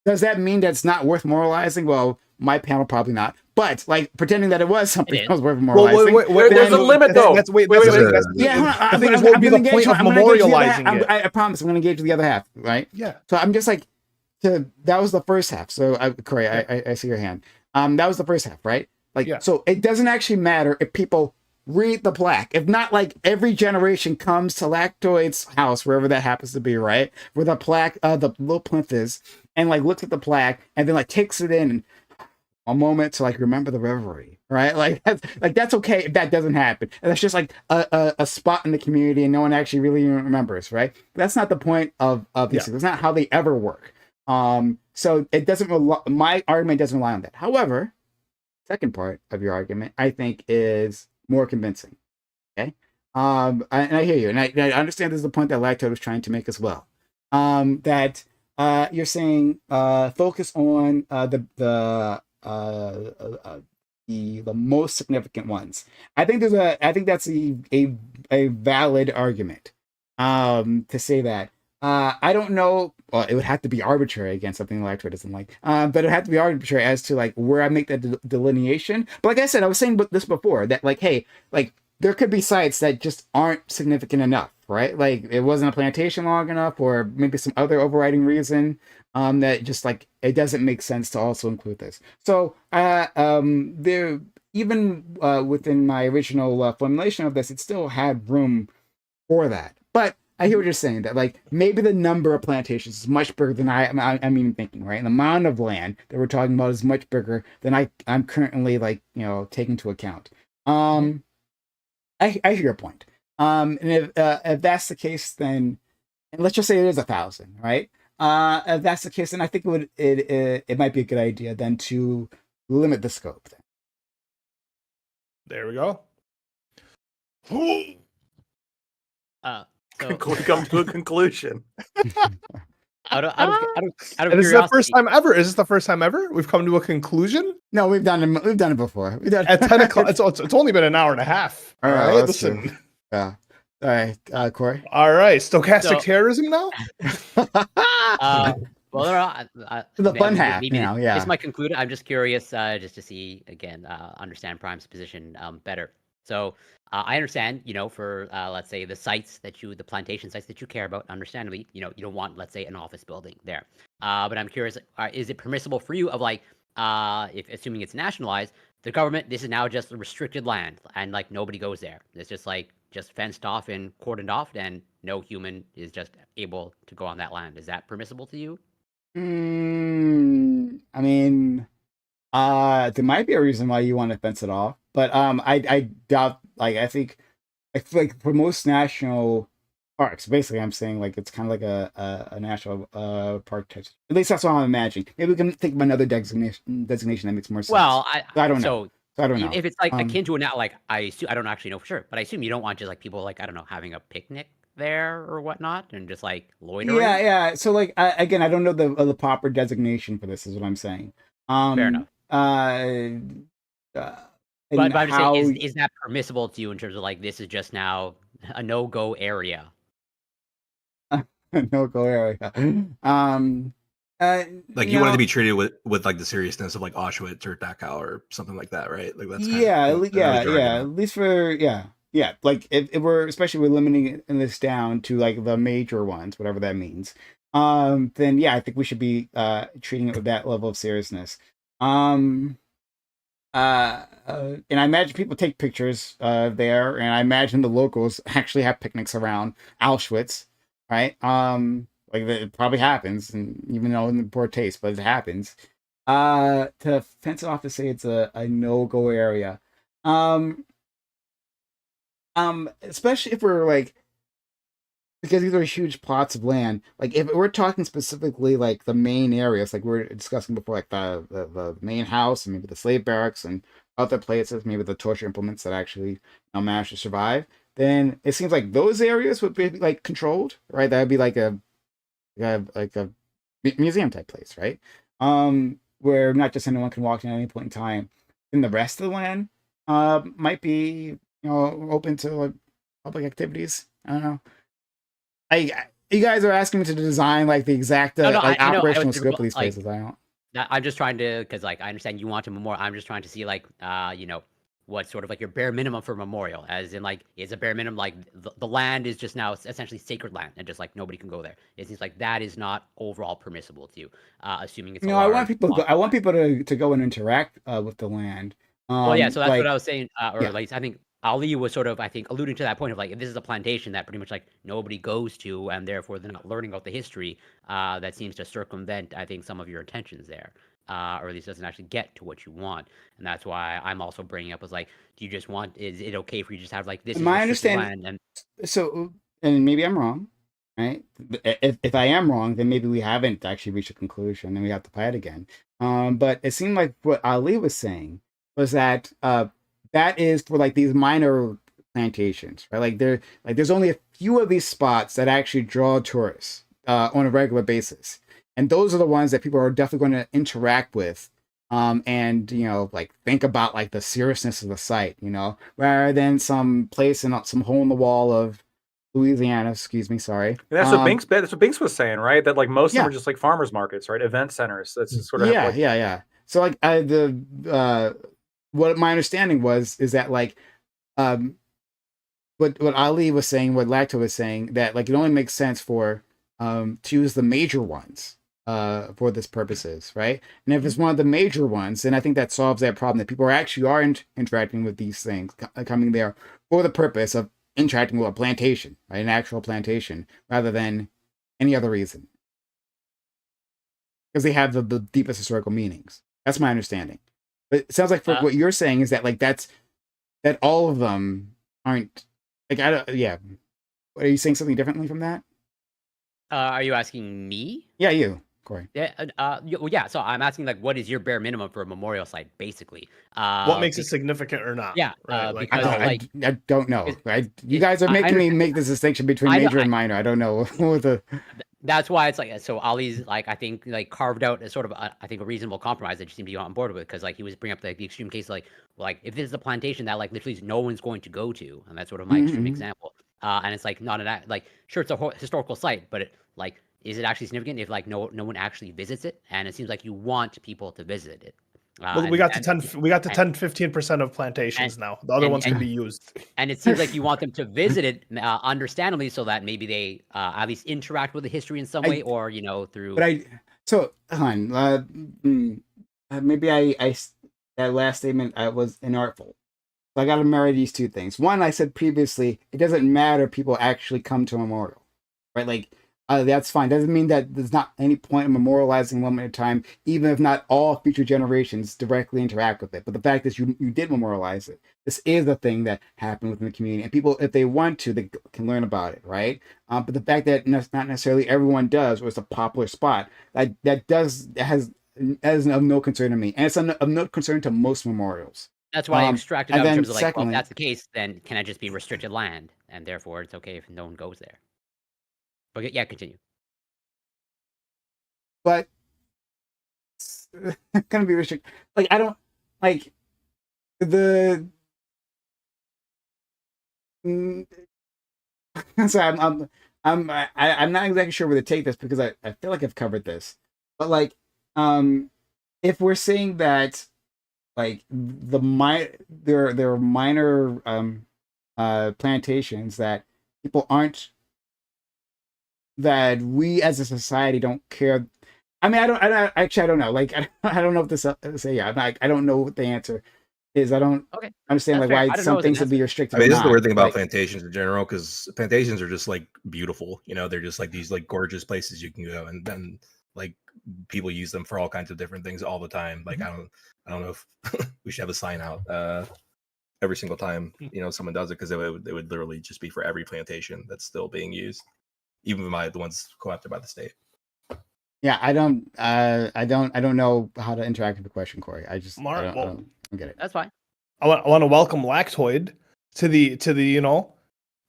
Does that mean that it's not worth moralizing? Well, my panel probably not. But like pretending that it was something that was worth moralizing. Wait, there's a limit though. I'm going to engage with I promise I'm going to engage with the other half, right? Yeah. So I'm just like, that was the first half. So Corey, I see your hand. That was the first half, right? Like, so it doesn't actually matter if people read the plaque. If not, like every generation comes to Lactoid's house, wherever that happens to be, right? Where the plaque, the little plinth is, and like looks at the plaque and then like takes it in a moment to like remember the Reverie, right? Like that's okay if that doesn't happen. And that's just like a spot in the community and no one actually really remembers, right? That's not the point of these things. That's not how they ever work. So it doesn't my argument doesn't rely on that. However, second part of your argument, I think, is more convincing. Okay. And I hear you. And I understand this is the point that Lactoid was trying to make as well. That you're saying focus on the most significant ones. I think that's a valid argument to say that. I don't know. Well, it would have to be arbitrary again, something Lactoid doesn't like. But it would have to be arbitrary as to like where I make that delineation. But like I said, I was saying this before that like, hey, like there could be sites that just aren't significant enough, right? Like it wasn't a plantation long enough, or maybe some other overriding reason that just like it doesn't make sense to also include this. So there, even within my original formulation of this, it still had room for that. But I hear what you're saying, that like maybe the number of plantations is much bigger than I'm even thinking, right? And the amount of land that we're talking about is much bigger than I'm currently like, taking into account. I hear your point. And if that's the case, then, and let's just say it is 1,000, right? If that's the case, then I think it might be a good idea then to limit the scope. Then. There we go. So we come to a conclusion. Out of and is this the first time ever? Is this the first time ever we've come to a conclusion? No, we've done it before. We've done at 10 o'clock. It's only been an hour and a half. All right, listen. Yeah. All right, Corey. All right, stochastic terrorism now. Well, the fun half. This might conclude. I'm just curious, just to see again, understand Prime's position better. So I understand, for let's say the plantation sites that you care about, understandably, you don't want, let's say, an office building there. But I'm curious, is it permissible for you of like, if assuming it's nationalized, the government, this is now just restricted land and like nobody goes there. It's just fenced off and cordoned off, and no human is just able to go on that land. Is that permissible to you? I mean, there might be a reason why you want to fence it off, but I doubt. Like I feel like for most national parks, basically, I'm saying like it's kind of like a national park type. At least that's what I'm imagining. Maybe we can think of another designation that makes more sense. Well, I don't know. So I don't know if it's like akin to a I don't actually know for sure, but I assume you don't want just like people like, I don't know, having a picnic there or whatnot, and just like loitering. Yeah. So like, again, I don't know the proper designation for this. Is what I'm saying. Fair enough. Uh, and But I'm just saying, how is that permissible to you in terms of like this is just now a no-go area? no go area. Uh, Like you wanted to be treated with like the seriousness of like Auschwitz or Dachau or something like that, right? Like that's kind of yeah, I know what you're yeah. arguing. At least for yeah. Like if we're especially we're limiting this down to like the major ones, whatever that means. Then yeah, I think we should be treating it with that level of seriousness. Um, and I imagine people take pictures there, and I imagine the locals actually have picnics around Auschwitz, right? Like it probably happens, and even though in poor taste, but it happens. To fence it off to say it's a no-go area. Um, especially if we're like because these are huge plots of land. Like if we're talking specifically like the main areas, like we were discussing before, like the main house and maybe the slave barracks and other places, maybe the torture implements that actually managed to survive, then it seems like those areas would be like controlled, right? That would be like a museum type place, right? Where not just anyone can walk in at any point in time. And the rest of the land might be open to like public activities. I don't know. You guys are asking me to design like the exact No, like I know. operational scope of these Like, places. I don't. I'm just trying to, because like I understand you want a memorial. I'm just trying to see like, what sort of like your bare minimum for memorial, as in like is a bare minimum like the land is just now essentially sacred land and just like nobody can go there. It seems like that is not overall permissible to you, assuming it's a I want large people. plot I of want land. people to go and interact with the land. Well, yeah, so that's what I Like was saying, or yeah, at least I think Ali was sort of, I think, alluding to that point of like, if this is a plantation that pretty much like nobody goes to, and therefore they're not learning about the history, that seems to circumvent, I think, some of your intentions there, or at least doesn't actually get to what you want, and that's why I'm also bringing up was like, do you just want? Is it okay for you to just have like this is my restricted understanding. land and So, and maybe I'm wrong, right? If I am wrong, then maybe we haven't actually reached a conclusion, and we have to play it again. But it seemed like what Ali was saying was that that is for like these minor plantations, right? There's only a few of these spots that actually draw tourists on a regular basis, and those are the ones that people are definitely going to interact with. And like think about like the seriousness of the site, rather than some place in some hole in the wall of Louisiana, excuse me, sorry. And that's what Binks was saying, right? That like most of them Yeah, are just like farmers markets, right? Event centers. That's just sort of yeah, like yeah. So like what my understanding is that like um what Ali was saying, what Lacto was saying, that like it only makes sense for to use the major ones for this purposes, right? And if it's one of the major ones, then I think that solves that problem that people are interacting with these things, coming there for the purpose of interacting with a plantation, right? An actual plantation, rather than any other reason, because they have the deepest historical meanings. That's my understanding. But it sounds like for what you're saying is that like that all of them aren't like I don't yeah. Are you saying something differently from that? are you asking me? Yeah, you, Corey. Yeah, well, yeah. So I'm asking like, what is your bare minimum for a memorial site, basically? What makes it significant or not? Yeah, Right. Like because like I don't know. You it, guys are I making me understand. make this distinction between I know. major and minor. I don't know what the. That's why it's like so. Ali's like I think like carved out a sort of I think a reasonable compromise that you seem to be on board with because like he was bringing up like the extreme case like if this is a plantation that like literally no one's going to go to, and that's sort of my extreme Mhm. example. And it's like not an like sure it's a historical site, but it like is it actually significant if like no one actually visits it? And it seems like you want people to visit it. Well, we got to 10-15% of plantations and now. The other ones can and be used. and it seems like you want them to visit it, understandably, so that maybe they at least interact with the history in some way, or through. But so hon, maybe that last statement was inartful. So I got to marry these two things. One, I said previously, it doesn't matter if people actually come to a memorial, right? Like that's fine. Doesn't mean that there's not any point in memorializing one at a time, even if not all future generations directly interact with it. But the fact is, you did memorialize it. This is a thing that happened within the community, and people, if they want to, they can learn about it, right? But the fact that not necessarily everyone does, or it's a popular spot, that has of no concern to me, and it's of no concern to most memorials. That's why I extracted and out in then terms of like, well, if secondly- that's the case, then can I just be restricted land, and therefore it's okay if no one goes there. But yeah, continue. But it's gonna be restricted. Like I don't like the. So I'm not exactly sure where to take this because I feel like I've covered this, but like if we're saying that like there are minor plantations that people aren't, that we as a society don't care. I mean, I don't know. Like, I don't know if this say, yeah, I don't know what the answer is. I don't Okay, understand that's like fair. why I don't know some what the things would be answer- restricted. I mean, or this is the not. weird thing about Like, plantations in general, because plantations are just like beautiful. You know, they're just like these like gorgeous places you can go, and then like people use them for all kinds of different things all the time. Like I don't know if we should have a sign out every single time someone does it, because it would literally just be for every plantation that's still being used, even by the ones co-opted by the state. yeah, I don't know how to interact with the question, Corey. I just I don't get it. That's fine. I want to welcome Lactoid to the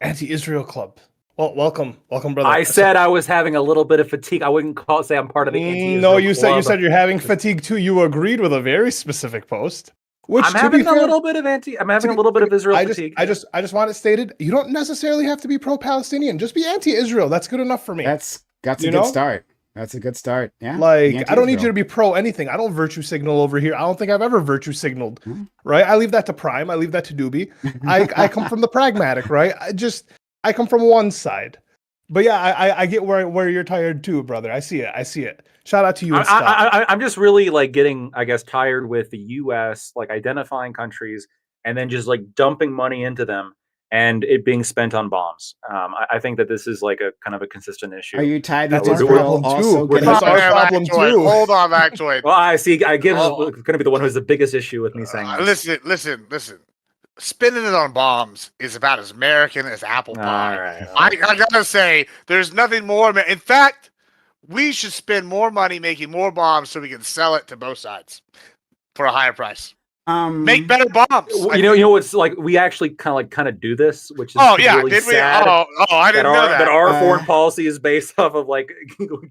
anti-Israel club. Well, welcome, brother. I said I was having a little bit of fatigue. I wouldn't say I'm part of the anti-Israel No, you club. said you're having fatigue too. You agreed with a very specific post. Which, I'm having a little bit of Israel fatigue. I just want it stated. You don't necessarily have to be pro-Palestinian. Just be anti-Israel. That's good enough for me. That's a good start. That's a good start. Yeah. Like, I don't need you to be pro anything. I don't virtue signal over here. I don't think I've ever virtue signaled. Right? I leave that to Prime. I leave that to Doobie. I come from the pragmatic, right? I come from one side. But yeah, I get where you're tired too, brother. I see it. Shout out to you and Scott. I'm just really like getting, I guess, tired with the U.S. like identifying countries and then just like dumping money into them and it being spent on bombs. I think that this is like a kind of a consistent issue. Are you tired That's with our Israel problem also too. getting That's our problem too. Hold on, Lactoid. Well, I see. I give going to be the one who has the biggest issue with me saying this. Listen. Spinning it on bombs is about as American as apple pie. All right. I gotta say, there's nothing more. In fact, we should spend more money making more bombs so we can sell it to both sides for a higher price. Make better bombs. You know, it's like we actually kind of do this, which is really did we? sad. I didn't know that. That our foreign policy is based off of like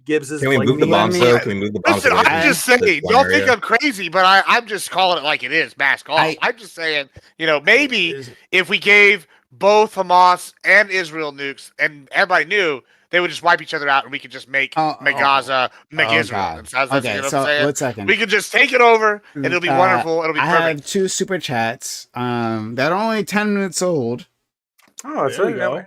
Gibbs's. Can we like, move the bombs though? Can we move the bombs? Listen, I'm just saying. Don't think I'm crazy, but I'm just calling it like it is. Mask off. I'm just saying. Maybe if we gave both Hamas and Israel nukes, and everybody knew, they would just wipe each other out, and we could just make Gaza, make Israel. Okay, so one second. We could just take it over, and it'll be wonderful. It'll be perfect. I have 2 super chats that are only 10 minutes old. Oh, that's There we go.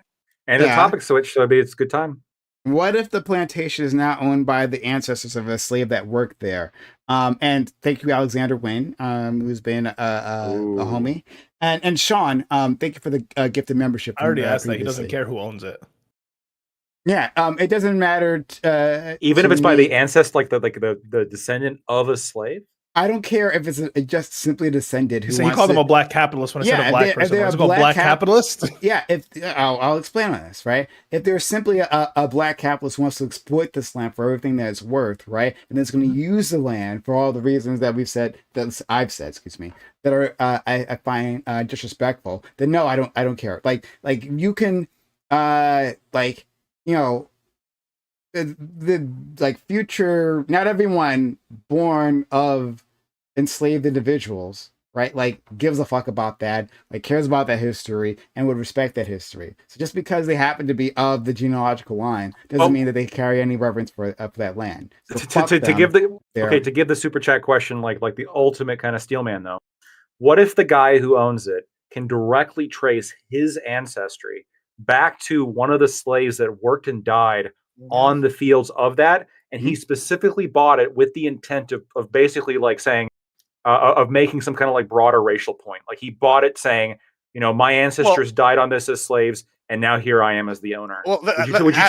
And the topic switch, so it's a good time. What if the plantation is now owned by the ancestors of a slave that worked there? And thank you, Alexander Wynn, who's been a homie. And Sean, thank you for the gifted membership. I already asked that. He doesn't care who owns it. Yeah, it doesn't matter. Even if it's by the ancestor, like the descendant of a slave. I don't care if it's just simply a descendant. So you called him a black capitalist when I said a black person. They're Let's go black capitalist. Yeah, I'll explain on this, right? If there's simply a black capitalist who wants to exploit this land for everything that it's worth, right, and it's going to use the land for all the reasons that I've said, that are I find disrespectful, then no, I don't care. Like you can the future, not everyone born of enslaved individuals, right, like gives a fuck about that, like cares about that history and would respect that history. So just because they happen to be of the genealogical line doesn't mean that they carry any reverence for that land. So to give the super chat question like the ultimate kind of steel man though, what if the guy who owns it can directly trace his ancestry back to one of the slaves that worked and died on the fields of that, and he specifically bought it with the intent of basically like saying of making some kind of like broader racial point. Like he bought it saying, my ancestors died on this as slaves, and now here I am as the owner. Well,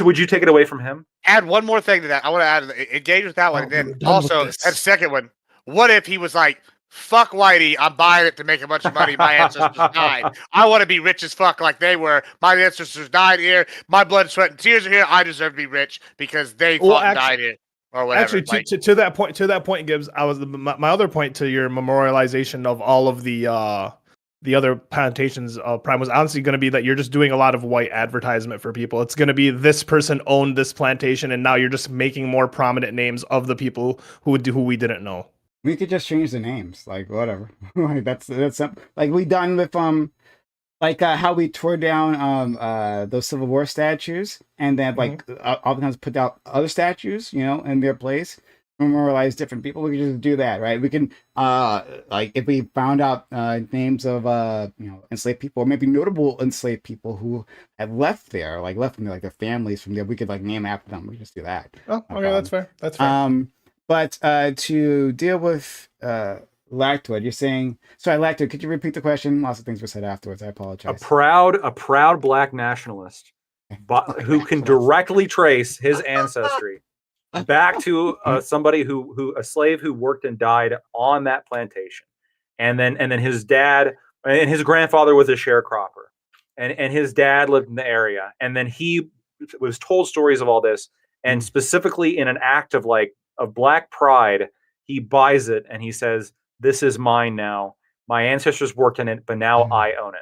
would you take it away from him? Add one more thing to that. I want to add engage with that one, and then also a second one. What if he was like, fuck Whitey, I'm buying it to make a bunch of money. My ancestors died. I want to be rich as fuck like they were. My ancestors died here. My blood, sweat, and tears are here. I deserve to be rich because they fought and died here. or whatever. Actually, like, to that point, Gibbs, my other point to your memorialization of all of the other plantations of Prime was honestly going to be that you're just doing a lot of white advertisement for people. It's going to be this person owned this plantation, and now you're just making more prominent names of the people who we didn't know. We could just change the names, like whatever. Like that's something like we done with like how we tore down those Civil War statues, and then like oftentimes put out other statues, you know, in their place, memorialize different people. We can just do that, right? We can like if we found out names of you know, enslaved people, or maybe notable enslaved people who have left there, like left from there, like their families from there, we could like name after them. We just do that. Oh, okay, that's fair. That's fair. But to deal with Lactoid, you're saying, sorry, Lactoid, could you repeat the question? Lots of things were said afterwards. I apologize. A proud black nationalist, but who can directly trace his ancestry back to somebody a slave who worked and died on that plantation, and then his dad and his grandfather was a sharecropper, and his dad lived in the area, and then he was told stories of all this, and specifically in an act of black pride, he buys it and he says, "This is mine now. My ancestors worked in it, but now I own it."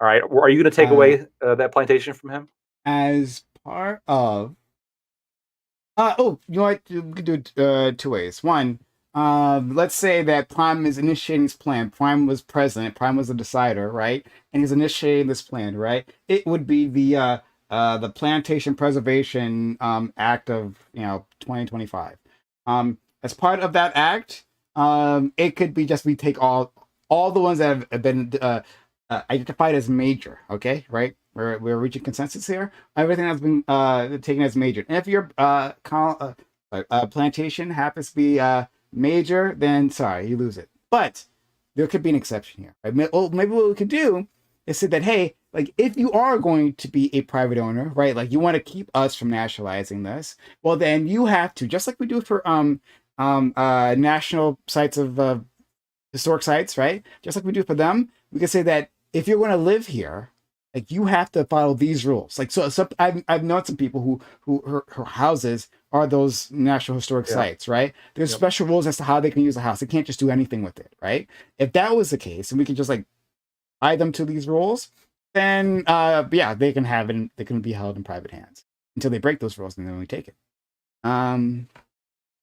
All right. Are you going to take away that plantation from him? As part of... oh, you know what? You could do it 2 ways. One, let's say that Prime is initiating this plan. Prime was president. Prime was the decider, right? And he's initiating this plan, right? It would be the Plantation Preservation Act of 2025. As part of that act, it could be just we take all the ones that have been identified as major. Okay, right? We're reaching consensus here. Everything that's been taken as major. And if your plantation happens to be major, then sorry, you lose it. But there could be an exception here. Right? Maybe what we could do is say that, hey, like if you are going to be a private owner, right? Like you want to keep us from nationalizing this, well then you have to, just like we do for national sites of historic sites, right? Just like we do for them, we can say that if you're going to live here, like you have to follow these rules. Like so I've known some people who her houses are those national historic sites, right? There's special rules as to how they can use the house. They can't just do anything with it, right? If that was the case, and we could just like tie them to these rules, then yeah, they can have it. They can be held in private hands until they break those rules, and then we take it.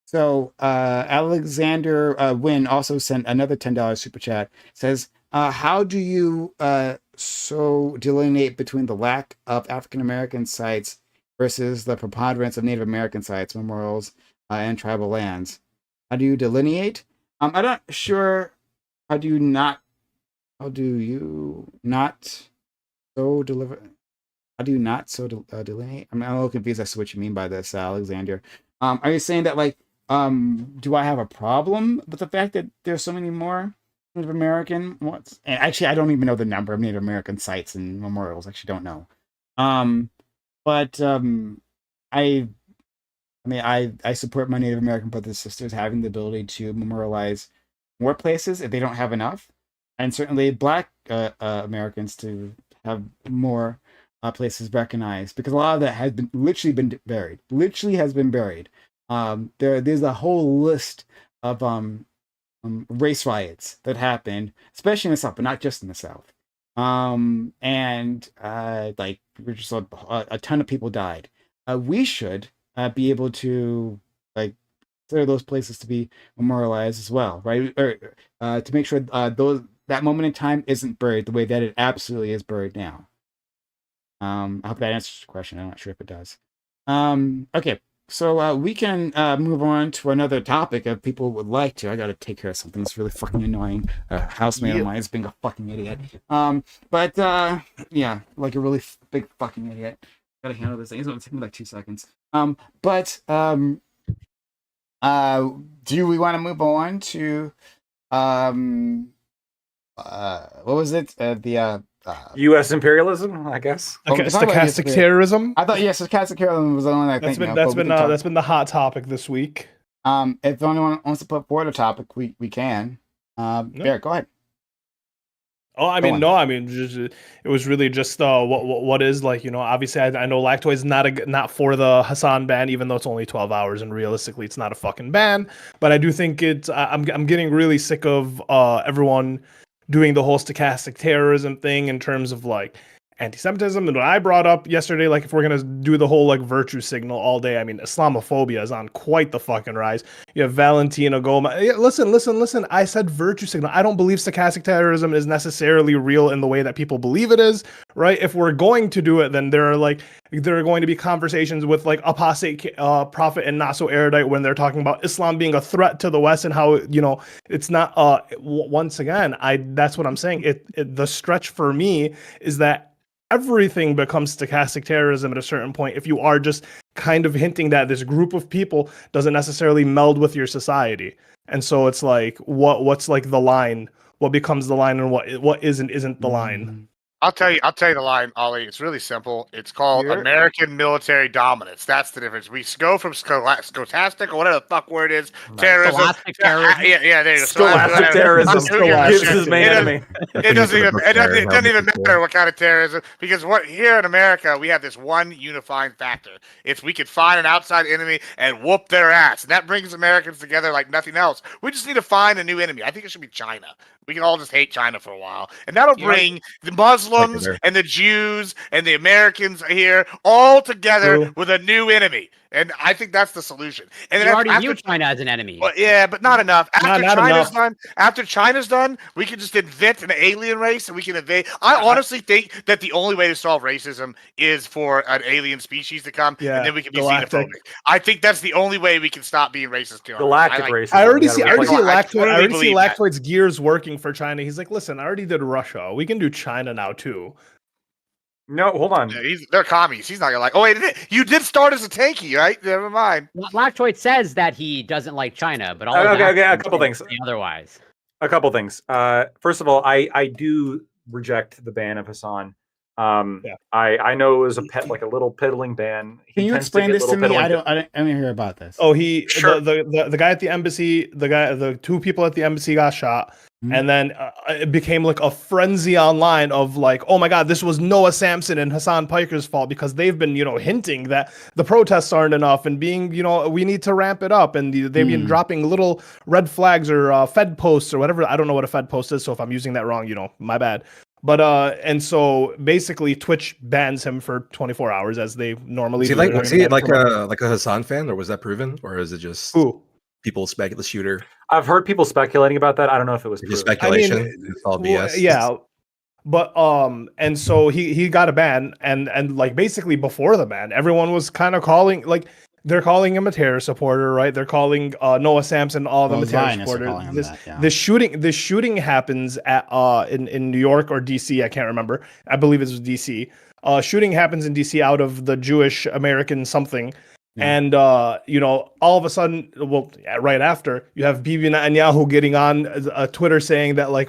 So Alexander Wynn also sent another $10 super chat. Says, how do you so delineate between the lack of African American sites versus the preponderance of Native American sites, memorials, and tribal lands? How do you delineate? I'm not sure. How do you not so delineate? I'm a little confused as to what you mean by this, Alexander. Are you saying that like do I have a problem with the fact that there's so many more Native American ones? And actually, I don't even know the number of Native American sites and memorials. Actually, don't know. But I mean, I support my Native American brothers and sisters having the ability to memorialize more places if they don't have enough, and certainly Black Americans to have more places recognized, because a lot of that has been literally buried. Literally has been buried. There's a whole list of race riots that happened, especially in the South, but not just in the South. And like just a ton of people died. We should be able to like consider those places to be memorialized as well, right? Or to make sure that moment in time isn't buried the way that it absolutely is buried now. I hope that answers your question. I'm not sure if it does. Okay. So we can move on to another topic if people would like to. I gotta take care of something that's really fucking annoying. Housemate of mine is being a fucking idiot. But yeah, like a really big fucking idiot. Gotta handle this thing. It's gonna take me like 2 seconds. But do we want to move on to what was it? The U.S. imperialism, I guess. Stochastic terrorism. I thought stochastic terrorism was the one I think. That's been the hot topic this week. If anyone wants to put forward a topic, we can. Barrett, go ahead. Oh, I Go mean, on. no, I mean, just, it was really just what is like, obviously I know Lactoid is not for the Hassan ban, even though it's only 12 hours and realistically it's not a fucking ban. But I do think I'm getting really sick of everyone doing the whole stochastic terrorism thing in terms of like anti-Semitism. And what I brought up yesterday, like if we're gonna do the whole like virtue signal all day, I mean, Islamophobia is on quite the fucking rise. You have Valentina Goma. Yeah, listen. I said virtue signal. I don't believe stochastic terrorism is necessarily real in the way that people believe it is, right? If we're going to do it, then there are going to be conversations with like apostate prophet and not so erudite when they're talking about Islam being a threat to the West and how it's not. Once again, that's what I'm saying. The stretch for me is that everything becomes stochastic terrorism at a certain point if you are just kind of hinting that this group of people doesn't necessarily meld with your society. And so it's like what's like the line, what becomes the line, and what isn't the line. I'll tell you the line, Ollie. It's really simple. It's called Here. American military dominance. That's the difference. We go from scholastic or whatever the fuck word is, terrorism. Scholastic terrorism. Yeah, there you go. Scholastic terrorism. Who gives a Gibbs shit? is main enemy. It doesn't even matter what kind of terrorism, because here in America we have this one unifying factor. It's we can find an outside enemy and whoop their ass, and that brings Americans together like nothing else. We just need to find a new enemy. I think it should be China. We can all just hate China for a while, and that'll bring the Muslims and the Jews and the Americans here all together with a new enemy. And I think that's the solution. And You then already after view China as an enemy. Well, yeah, but not enough. Not After China's done, we can just invent an alien race and we can invade. I honestly think that the only way to solve racism is for an alien species to come, and then we can be galactic. xenophobic. I think that's the only way we can stop being racist to our Galactic race. racism. I already You see gotta replace- Lactoid. I already see believe that. Lactoid's gears working for China. He's like, listen, I already did Russia. We can do China now too. No, hold on. Yeah, they're commies. He's not gonna like. Oh wait, you did start as a tanky, right? Never mind. Lactoid says that he doesn't like China, but all Okay, a couple things. Otherwise, A couple things. First of all, I do reject the ban of Hassan. I know it was a little piddling ban. Can you tends explain get this to little me? piddling- I didn't hear about this. Oh, Sure. the guy at the embassy, the two people at the embassy got shot, and then it became like a frenzy online of like, oh my god, this was Noah Samson and Hassan Piker's fault because they've been hinting that the protests aren't enough and being we need to ramp it up, and they've been dropping little red flags or Fed posts or whatever. I don't know what a Fed post is, so if I'm using that wrong, my bad. But and so basically Twitch bans him for 24 hours as they normally do. Was he like a Hassan fan, or was that proven, or is it just people speculate the shooter? I've heard people speculating about that. I don't know if it was Just proven. speculation. It's all BS. Yeah. But and so he got a ban, and like basically before the ban, everyone was kind of calling, like, they're calling him a terror supporter, right? They're calling Noah Samson, all of them, a terror supporter. This shooting happens at in New York or DC, I can't remember. I believe it was DC. Shooting happens in DC out of the Jewish American something. And all of a sudden, well, right after, you have Bibi Netanyahu getting on Twitter saying that like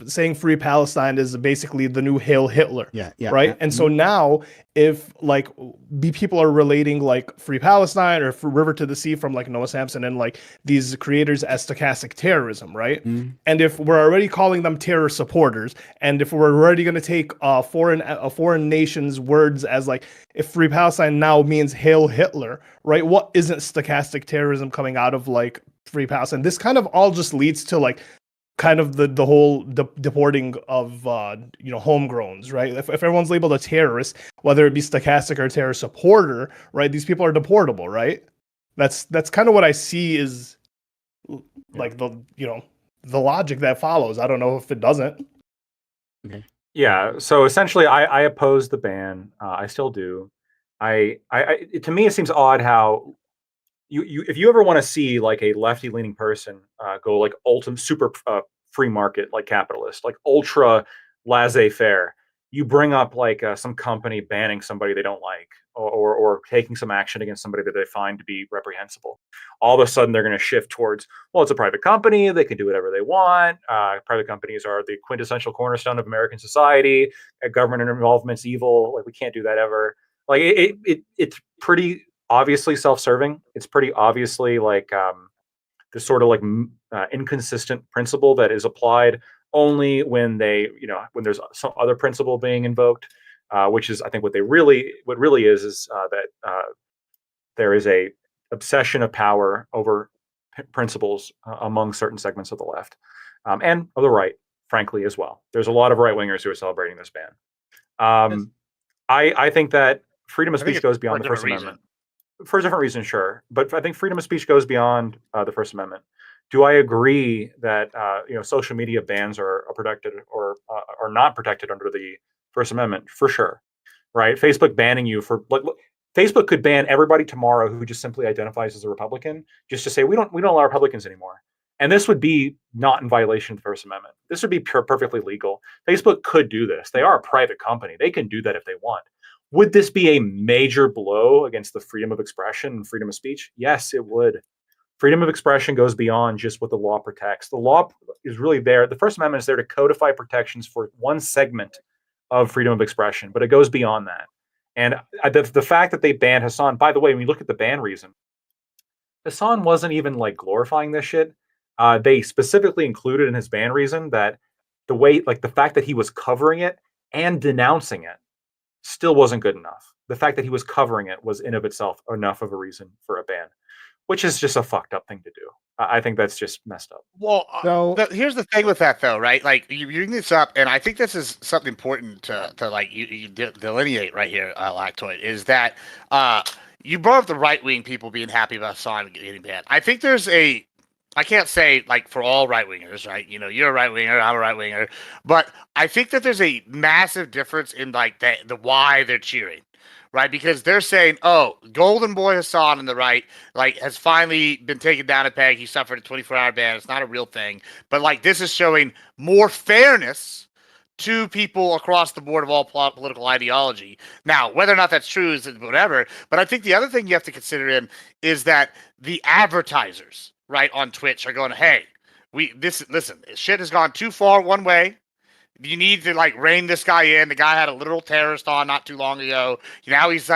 saying free Palestine is basically the new Hail Hitler. Right. And so now, if like people are relating like free Palestine or River to the Sea from like Noah Samson and like these creators as stochastic terrorism, right? And if we're already calling them terror supporters, and if we're already going to take foreign nations' words as like, if free Palestine now means Hail Hitler, right? What isn't stochastic terrorism coming out of like free Palestine? This kind of all just leads to like kind of the whole deporting of homegrowns, right? If everyone's labeled a terrorist, whether it be stochastic or terror supporter, right? These people are deportable, right? That's kind of what I see is like the logic that follows. I don't know if it doesn't. Okay. Yeah. So essentially, I oppose the ban. I still do. To me, it seems odd how if you ever want to see like a lefty leaning person go like ultimate super free market, like capitalist, like ultra laissez-faire, you bring up like some company banning somebody they don't like, or taking some action against somebody that they find to be reprehensible. All of a sudden they're going to shift towards, well, it's a private company, they can do whatever they want. Private companies are the quintessential cornerstone of American society. Government involvement's evil. Like, we can't do that ever. Like, it's pretty obviously self-serving. It's pretty obviously like this sort of like inconsistent principle that is applied only when when there's some other principle being invoked, which is I think what really is that there is a obsession of power over principles among certain segments of the left and of the right, frankly, as well. There's a lot of right wingers who are celebrating this ban. I think that freedom of speech goes beyond the First Amendment. For a different reason, sure, but I think freedom of speech goes beyond the First Amendment. Do I agree that social media bans are protected or are not protected under the First Amendment? For sure, right? Facebook banning you for Facebook could ban everybody tomorrow who just simply identifies as a Republican, just to say we don't allow Republicans anymore, and this would be not in violation of the First Amendment. This would be perfectly legal. Facebook could do this. They are a private company. They can do that if they want. Would this be a major blow against the freedom of expression and freedom of speech? Yes, it would. Freedom of expression goes beyond just what the law protects. The law is really there. The First Amendment is there to codify protections for one segment of freedom of expression, but it goes beyond that. And the fact that they banned Hassan, by the way, when you look at the ban reason, Hassan wasn't even like glorifying this shit. They specifically included in his ban reason that the fact that he was covering it and denouncing it still wasn't good enough. The fact that he was covering it was in of itself enough of a reason for a ban, which is just a fucked up thing to do. I think that's just messed up. Well, here's the thing with that, though, right? Like you bring this up, and I think this is something important to like you delineate right here, Lactoid, is that you brought up the right wing people being happy about Hassan getting banned. I think I can't say like for all right wingers, right? You're a right winger, I'm a right winger, but I think that there's a massive difference in like the why they're cheering. Right, because they're saying, "Oh, Golden Boy Hassan on the right, like, has finally been taken down a peg. He suffered a 24-hour ban. It's not a real thing, but like, this is showing more fairness to people across the board of all political ideology." Now, whether or not that's true is whatever. But I think the other thing you have to consider is that the advertisers, right, on Twitch are going, "Hey, listen, shit has gone too far one way. You need to like rein this guy in. The guy had a literal terrorist on not too long ago. Now he's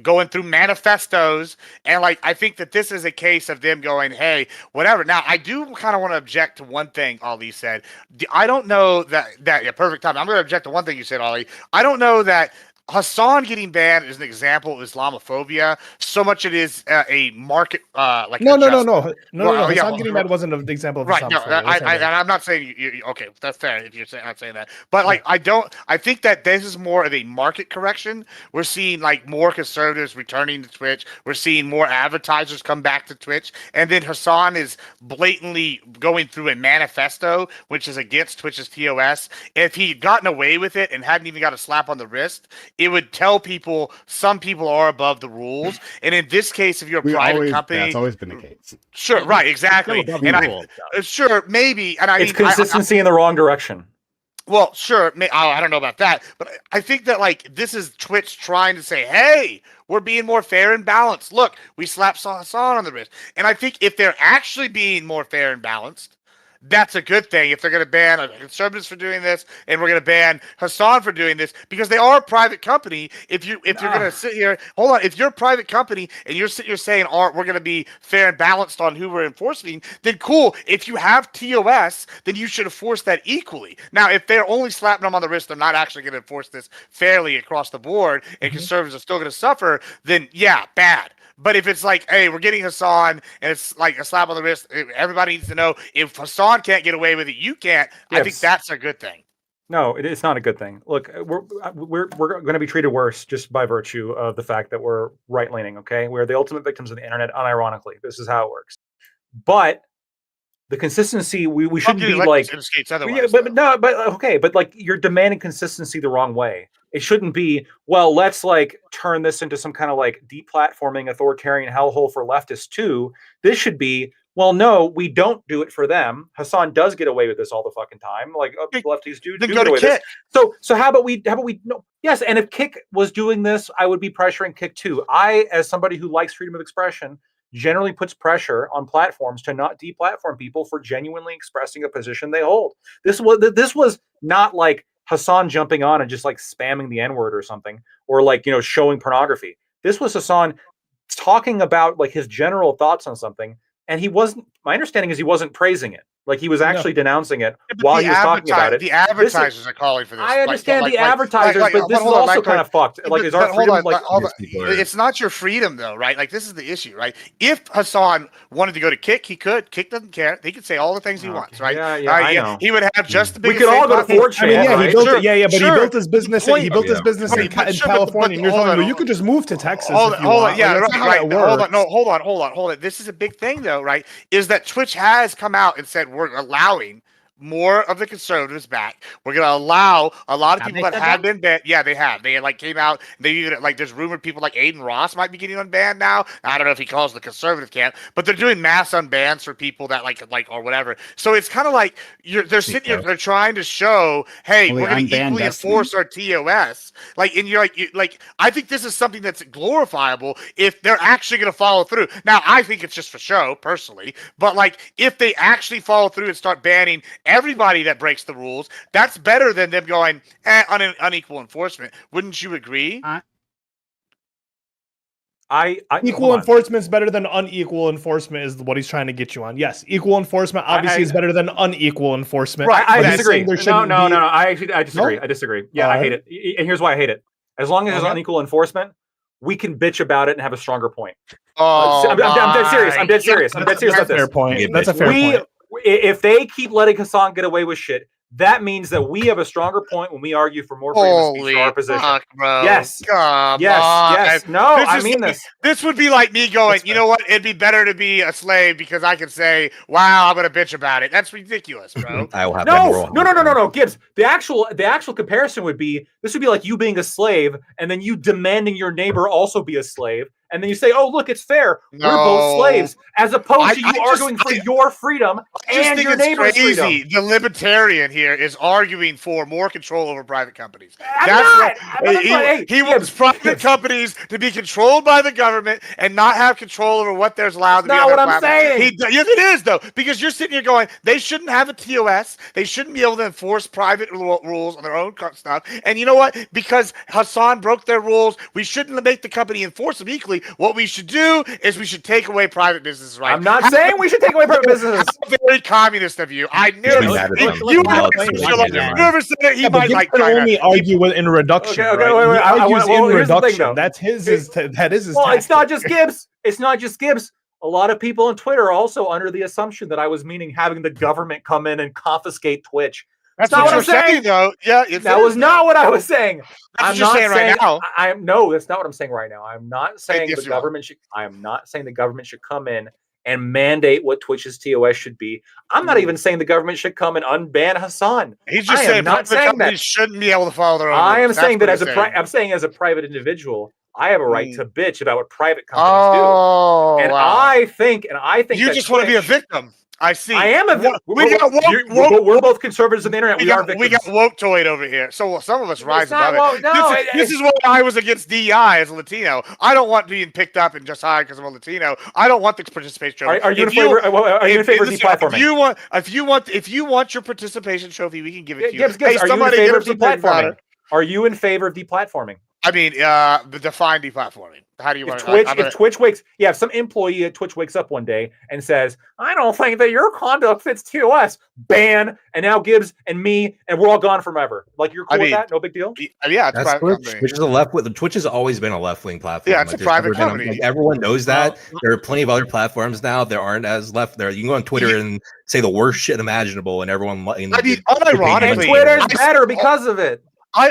going through manifestos, and like I think that this is a case of them going, hey, whatever. Now I do kind of want to object to one thing Ali said. I don't know that perfect time. I'm going to object to one thing you said, Ali. I don't know that Hassan getting banned is an example of Islamophobia. So much it is a market like no. Yeah, Hassan getting banned wasn't an example of right. No, Islamophobia. I'm not saying you. Okay, that's fair if you're not saying that. But like, I think that this is more of a market correction. We're seeing like more conservatives returning to Twitch. We're seeing more advertisers come back to Twitch, and then Hassan is blatantly going through a manifesto which is against Twitch's TOS. If he'd gotten away with it and hadn't even got a slap on the wrist, it would tell people some people are above the rules. And in this case, if you're a private company, that's always been the case. Sure, right, exactly. And sure, maybe, and it's consistency in the wrong direction. Well, sure, I don't know about that, but I think that like this is Twitch trying to say, hey, we're being more fair and balanced. Look, we slapped Hassan on the wrist, and I think if they're actually being more fair and balanced, that's a good thing. If they're going to ban conservatives for doing this, and we're going to ban Hassan for doing this, because they are a private company. If you're going to sit here, hold on. If you're a private company and you're sitting here saying, we're going to be fair and balanced on who we're enforcing, then cool. If you have TOS, then you should enforce that equally. Now, if they're only slapping them on the wrist, they're not actually going to enforce this fairly across the board, and conservatives are still going to suffer, then yeah, bad. But if it's like, hey, we're getting Hassan, and it's like a slap on the wrist, everybody needs to know if Hassan can't get away with it, you can't. Yes. I think that's a good thing. No, it's not a good thing. Look, we're going to be treated worse just by virtue of the fact that we're right leaning. Okay, we're the ultimate victims of the internet. Unironically, this is how it works. But the consistency, we shouldn't be like, but like you're demanding consistency the wrong way. It shouldn't be, well, let's like turn this into some kind of like deplatforming authoritarian hellhole for leftists too. This should be, well, no, we don't do it for them. Hassan does get away with this all the fucking time. Like lefties do get away with this. So how about we no? Yes, and if Kick was doing this, I would be pressuring Kick too. I, as somebody who likes freedom of expression, generally puts pressure on platforms to not deplatform people for genuinely expressing a position they hold. This was not like Hassan jumping on and just like spamming the N-word or something, or like, showing pornography. This was Hassan talking about like his general thoughts on something, and my understanding is he wasn't praising it. Like he was actually denouncing it Yeah, but while the he was talking about it. The advertisers are calling for this. I understand the advertisers, but this is hold on, also Mike, kind of fucked. Like, is our hold freedom on, like? hold on. People are- It's not your freedom though, right? Like this is the issue, right? If Hassan wanted to go to Kick, he could. Kick doesn't care. He could say all the things he wants, right? Yeah, I know. He would have just the We biggest. could all go to 4chan. I mean, yeah, right? he built Sure, it. Yeah, but he sure. built his business. The point- He built his business in, But sure, California, and you're hold telling on, me you could just move to Texas Hold if you on, want. yeah, Like, that's not how right. it Hold works. on, no, hold on. This is a big thing, though, right? Is that Twitch has come out and said we're allowing more of the conservatives back. We're going to allow a lot of Have people they that said have that? been banned. Yeah, they have. They like came out. They even like there's rumored people like Aiden Ross might be getting unbanned now. I don't know if he calls the conservative camp, but they're doing mass unbans for people that like or whatever. So it's kind of like they're sitting here. They're trying to show, hey, Well, we're going to unban equally Destiny. enforce our TOS. Like, and you're like, I think this is something that's glorifiable if they're actually going to follow through. Now, I think it's just for show, personally, but like if they actually follow through and start banning everybody that breaks the rules, that's better than them going unequal enforcement. Wouldn't you agree? Equal enforcement is better than unequal enforcement is what he's trying to get you on. Yes, equal enforcement obviously is better than unequal enforcement. Right, I but he's disagree. saying there No. shouldn't be- I disagree. No? I disagree. Yeah, I hate it. And here's why I hate it. As long as there's Okay. unequal enforcement, we can bitch about it and have a stronger point. Oh, I'm dead serious. I'm dead serious. I'm dead serious That's about a fair this. point. That's a fair point. If they keep letting Hassan get away with shit, that means that we have a stronger point when we argue for more freedom of speech holy for our position. fuck, bro! Yes. Come Yes, on. yes. No, This I is mean like- this. This would be like me going, That's you know what? It'd be better to be a slave because I can say, "Wow, I'm gonna bitch about it." That's ridiculous, bro. I will have my moral No, Gibbs. The actual comparison would be this would be like you being a slave and then you demanding your neighbor also be a slave, and then you say, "Oh, look, it's fair. We're both No. slaves," as opposed to you I just- arguing for your freedom I just and think your it's neighbor's crazy. freedom. The libertarian here is arguing for more control over private companies. I'm not. He wants private companies to be controlled by the government and not have control over what there's allowed to be not on their what I'm platform. saying. Yes, it is though, because you're sitting here going, they shouldn't have a TOS. They shouldn't be able to enforce private rules on their own stuff. And you know what? Because Hassan broke their rules, we shouldn't make the company enforce them equally. What we should do is we should take away private businesses' rights. I'm not saying we should take away private businesses. How very communist of you. I knew Should be it. mad at them. You Well, whoever said it, he Yeah, but might Gibbs like can China. only argue in reduction. Okay, right? wait, He argues well, in here's the thing, reduction. though. That's that is his. Well, it's not tactic. just Gibbs. It's not just Gibbs. A lot of people on Twitter are also under the assumption that I was meaning having the government come in and confiscate Twitch. That's not what what you're I'm saying. saying, though. Yeah, That was not what I was saying. That's I'm what you're not saying right now. I'm no, that's not what I'm saying right now. I'm not saying yes, the you are. government should. I am not saying the government should come in and mandate what Twitch's TOS should be. I'm not even saying the government should come and unban Hassan. He's just I am saying not private saying companies that. shouldn't be able to follow their own I am rules. saying That's that what as he's saying. I'm saying as a private individual, I have a right to bitch about what private companies Oh, do. And wow. I think You that just want to be a Twitch- victim. I see. I am a victim. We're both conservatives on the internet. We are victims. We got woke-toid over here. So some of us rise It's not above it. woke- no, This is why I was against DEI as a Latino. I don't want being picked up and just hired because I'm a Latino. I don't want the participation trophy. Are you in favor? Are you in favor of deplatforming? If you want your participation trophy, we can give it to you. Gibbs, are you in somebody favor get of us something about deplatforming? it. Are you in favor of deplatforming? I mean, define deplatforming. How do you want If Twitch if some employee at Twitch wakes up one day and says, "I don't think that your conduct fits TOS," ban, and now Gibbs and me, and we're all gone forever. Like you're cool with that? No big deal. Yeah, it's That's private Twitch. company. Which is a left. Twitch has always been a left wing platform. Yeah, it's a there's private never been company. everyone knows that. There are plenty of other platforms now that aren't as left. There, you can go on Twitter and say the worst shit imaginable, and everyone. Unironically, And Twitter's better because of it. I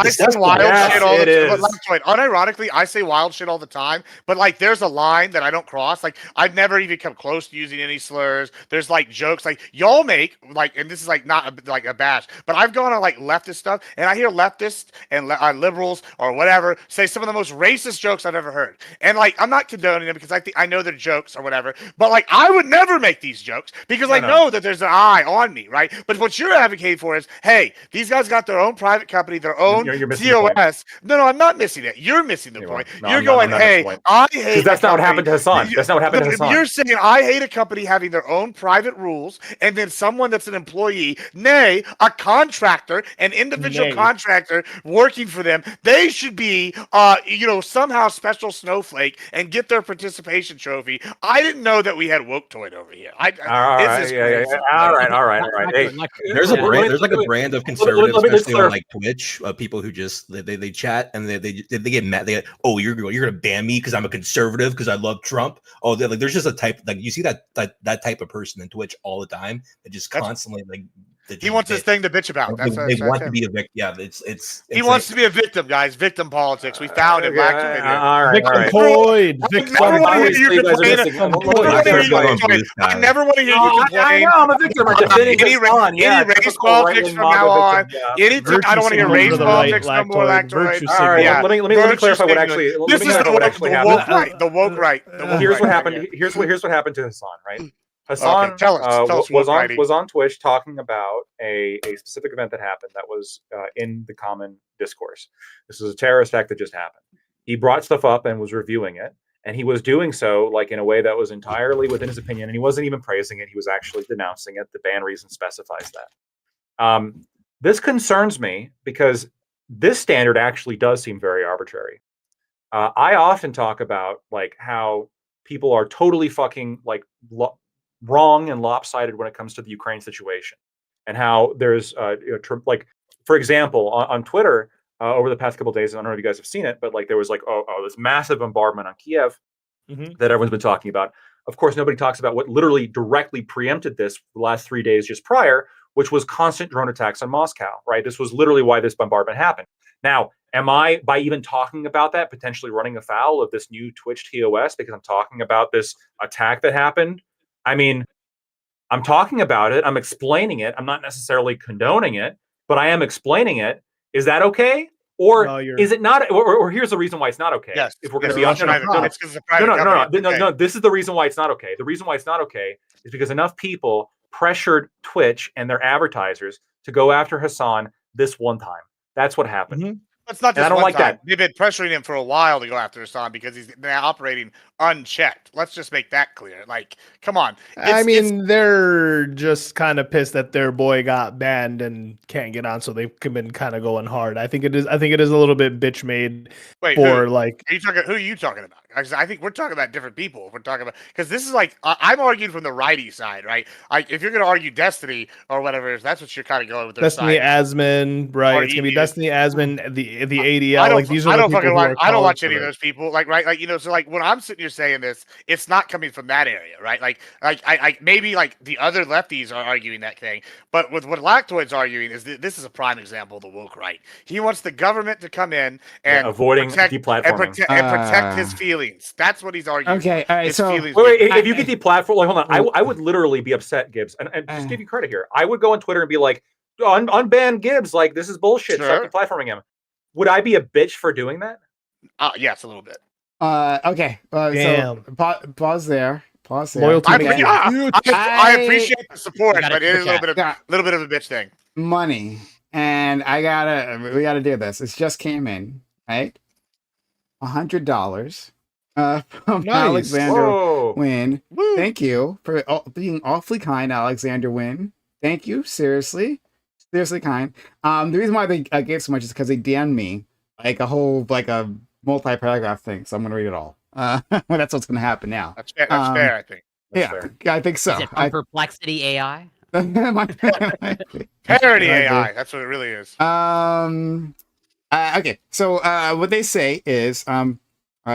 say wild shit all the time. It Unironically, I say wild shit all the time. But like, there's a line that I don't cross. Like, I've never even come close to using any slurs. There's like jokes like y'all make like, and this is like not like a bash, but I've gone on like leftist stuff, and I hear leftists and liberals or whatever say some of the most racist jokes I've ever heard. And like, I'm not condoning them because I know they're jokes or whatever. But like, I would never make these jokes because I know that there's an eye on me, right? But what you're advocating for is, hey, these guys got their own private private company, their own You're missing the point. TOS. No, I'm not missing it. You're missing the You point. are. No, You're I'm not- going, I'm not missing hey, the point. I hate. Because that's a not what company- happened to Hassan. That's not what happened to Hassan. You're saying I hate a company having their own private rules, and then someone that's an employee, nay, a contractor, an individual Nay. contractor working for them, they should be, somehow special snowflake and get their participation trophy. I didn't know that we had woke toid over here. All This right, is yeah. crazy. All right. Hey, There's a Yeah. brand. There's like a brand of conservatives, let me especially on clarify. like Twitch, people who just they chat and they get mad. They get, oh, you're gonna ban me because I'm a conservative because I love Trump. Oh, like there's just a type like you see that type of person in Twitch all the time that just That's- constantly like. He wants his thing to bitch about. They want to be a victim. Yeah, it's He wants to be a victim, guys. Victim politics. We found him. Black Twitter. All right. Victim Toid. I Victim never want to hear Toid. you You guys are complain. missing- I never wanna hear you complain. I never want to hear you I complain. know I'm a victim. I'm defending Any Hassan. Yeah, race typical politics right-wing from MAGA now on. victim, yeah. Anything. I don't want to hear Virtue race signal for the politics no right, more. lactoid. Lactoid. Virtue All right, Yeah. let me Virtue clarify what signaling. actually. Let This me is clarify the what actually woke happened. right. The woke right. The woke Here's what right. happened. Here's what happened to Hassan. Right, Hassan Okay, tell us was woke righty. on Twitch talking about a specific event that happened that was in the common discourse. This was a terrorist act that just happened. He brought stuff up and was reviewing it, and he was doing so like in a way that was entirely within his opinion, and he wasn't even praising it. He was actually denouncing it. The ban reason specifies that. This concerns me because this standard actually does seem very arbitrary. I often talk about like how people are totally fucking like wrong and lopsided when it comes to the Ukraine situation, and how there's like, for example, on Twitter over the past couple of days, I don't know if you guys have seen it, but like there was like this massive bombardment on Kiev that everyone's been talking about. Of course, nobody talks about what literally directly preempted this the last 3 days just prior, which was constant drone attacks on Moscow. Right, this was literally why this bombardment happened. Now, am I, by even talking about that, potentially running afoul of this new Twitch TOS because I'm talking about this attack that happened? I mean, I'm talking about it. I'm explaining it. I'm not necessarily condoning it, but I am explaining it. Is that okay? Or No, you're- is it not? Or here's the reason why it's not okay. Yes. If we're going to It's be Russian honest, private- it's 'cause it's a private company. no. This is the reason why it's not okay. The reason why it's not okay is because enough people pressured Twitch and their advertisers to go after Hassan this one time. That's what happened. It's not And I just don't one like time. that. They've been pressuring him for a while to go after Hassan because he's now operating unchecked. Let's just make that clear. Like, come on. I mean, they're just kind of pissed that their boy got banned and can't get on, so they've been kind of going hard. I think it is a little bit bitch made wait, for who? like. Who are you talking about? I think we're talking about different people. We're talking about because this is like I'm arguing from the righty side, right? If you're going to argue Destiny or whatever, that's what you're kind of going with. Their Destiny side. Asman, right? Or It's gonna be EU. Destiny Asman, the ADL. I don't, Like these are I the don't people fucking who watch. are I don't calling watch for any of it. those people. Like, right, like so like when I'm sitting here saying this, it's not coming from that area, right? Like I maybe like the other lefties are arguing that thing, but with what Lactoid's arguing is this is a prime example of the woke right. He wants the government to come in and avoiding protect, deplatforming. and protect his feelings. That's what he's arguing. Okay, all right, His so- feelings Wait, being- if you get deplatformed, like, hold on. I would literally be upset, Gibbs, and just give you credit here. I would go on Twitter and be like, unban Gibbs, like this is bullshit. Sure. Stop deplatforming him. Would I be a bitch for doing that? yes, a little bit. Okay. Damn. So pause there. Pause there. Loyalty I, to Okay. I appreciate the support, I got but a it is a super little bit of a bitch thing. Money, and we gotta do this. It just came in, right? $100 from Nice. Alexander Whoa. Wynn. Woo. Thank you for being awfully kind, Alexander Wynn. Thank you, seriously kind. The reason why they gave so much is because they DM'd me like a multi-paragraph thing. So I'm gonna read it all. That's what's gonna happen now. That's fair. That's fair, I think. That's Yeah, fair. I think so. Is it from Perplexity AI? Parody AI. That's what it really is. Okay, so what they say is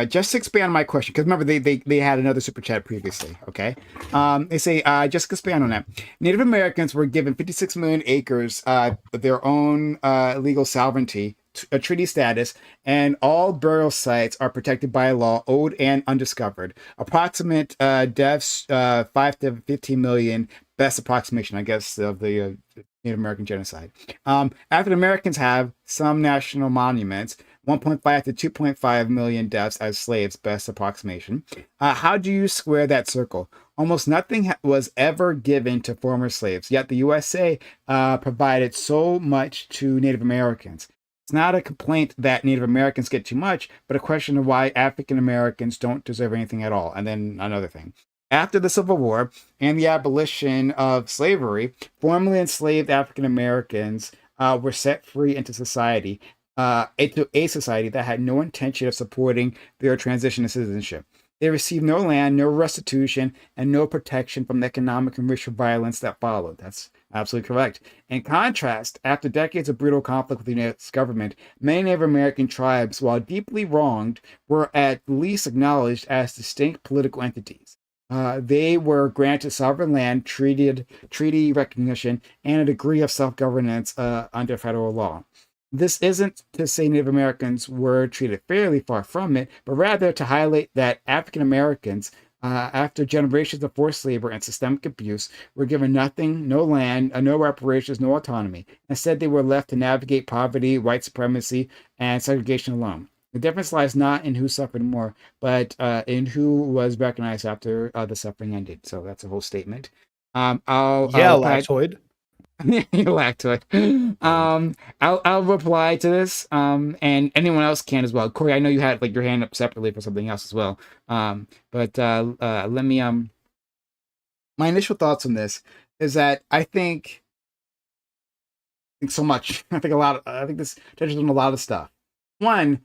just to expand on my question, because remember they had another super chat previously. Okay, they say just to expand on that, Native Americans were given 56 million acres, their own legal sovereignty, a treaty status, and all burial sites are protected by law, old and undiscovered. Approximate deaths 5 to 15 million. Best approximation, I guess, of the Native American genocide. African Americans have some national monuments, 1.5 to 2.5 million deaths as slaves, best approximation. How do you square that circle? Almost nothing was ever given to former slaves, yet the USA provided so much to Native Americans. It's not a complaint that Native Americans get too much, but a question of why African Americans don't deserve anything at all. And then another thing. After the Civil War and the abolition of slavery, formerly enslaved African Americans were set free into society, into a society that had no intention of supporting their transition to citizenship. They received no land, no restitution, and no protection from the economic and racial violence that followed. That's absolutely correct. In contrast, after decades of brutal conflict with the United States government, many Native American tribes, while deeply wronged, were at least acknowledged as distinct political entities. They were granted sovereign land, treaty recognition, and a degree of self-governance under federal law. This isn't to say Native Americans were treated fairly, far from it, but rather to highlight that African Americans, after generations of forced labor and systemic abuse, were given nothing, no land, no reparations, no autonomy. Instead, they were left to navigate poverty, white supremacy, and segregation alone. The difference lies not in who suffered more, but in who was recognized after the suffering ended. So that's a whole statement. Lactoid. You lactoid. I'll reply to this. And anyone else can as well. Corey, I know you had like your hand up separately for something else as well. But let me my initial thoughts on this is that I think so much. I think this touches on a lot of stuff. One,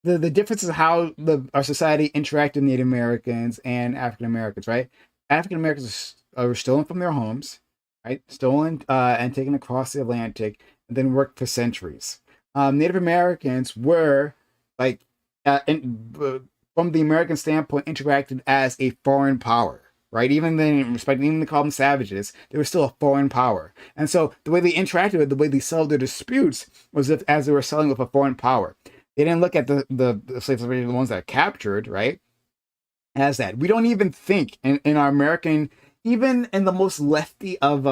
the difference is how our society interacted with Native Americans and African Americans, right? African Americans were stolen from their homes, right? Stolen and taken across the Atlantic and then worked for centuries. Native Americans were like, from the American standpoint, interacted as a foreign power, right? Even then, even they call them savages, they were still a foreign power. And so the way they interacted with, the way they settled their disputes was as they were selling with a foreign power. They didn't look at the slaves, the ones that are captured, right, as that. We don't even think in our American, even in the most lefty of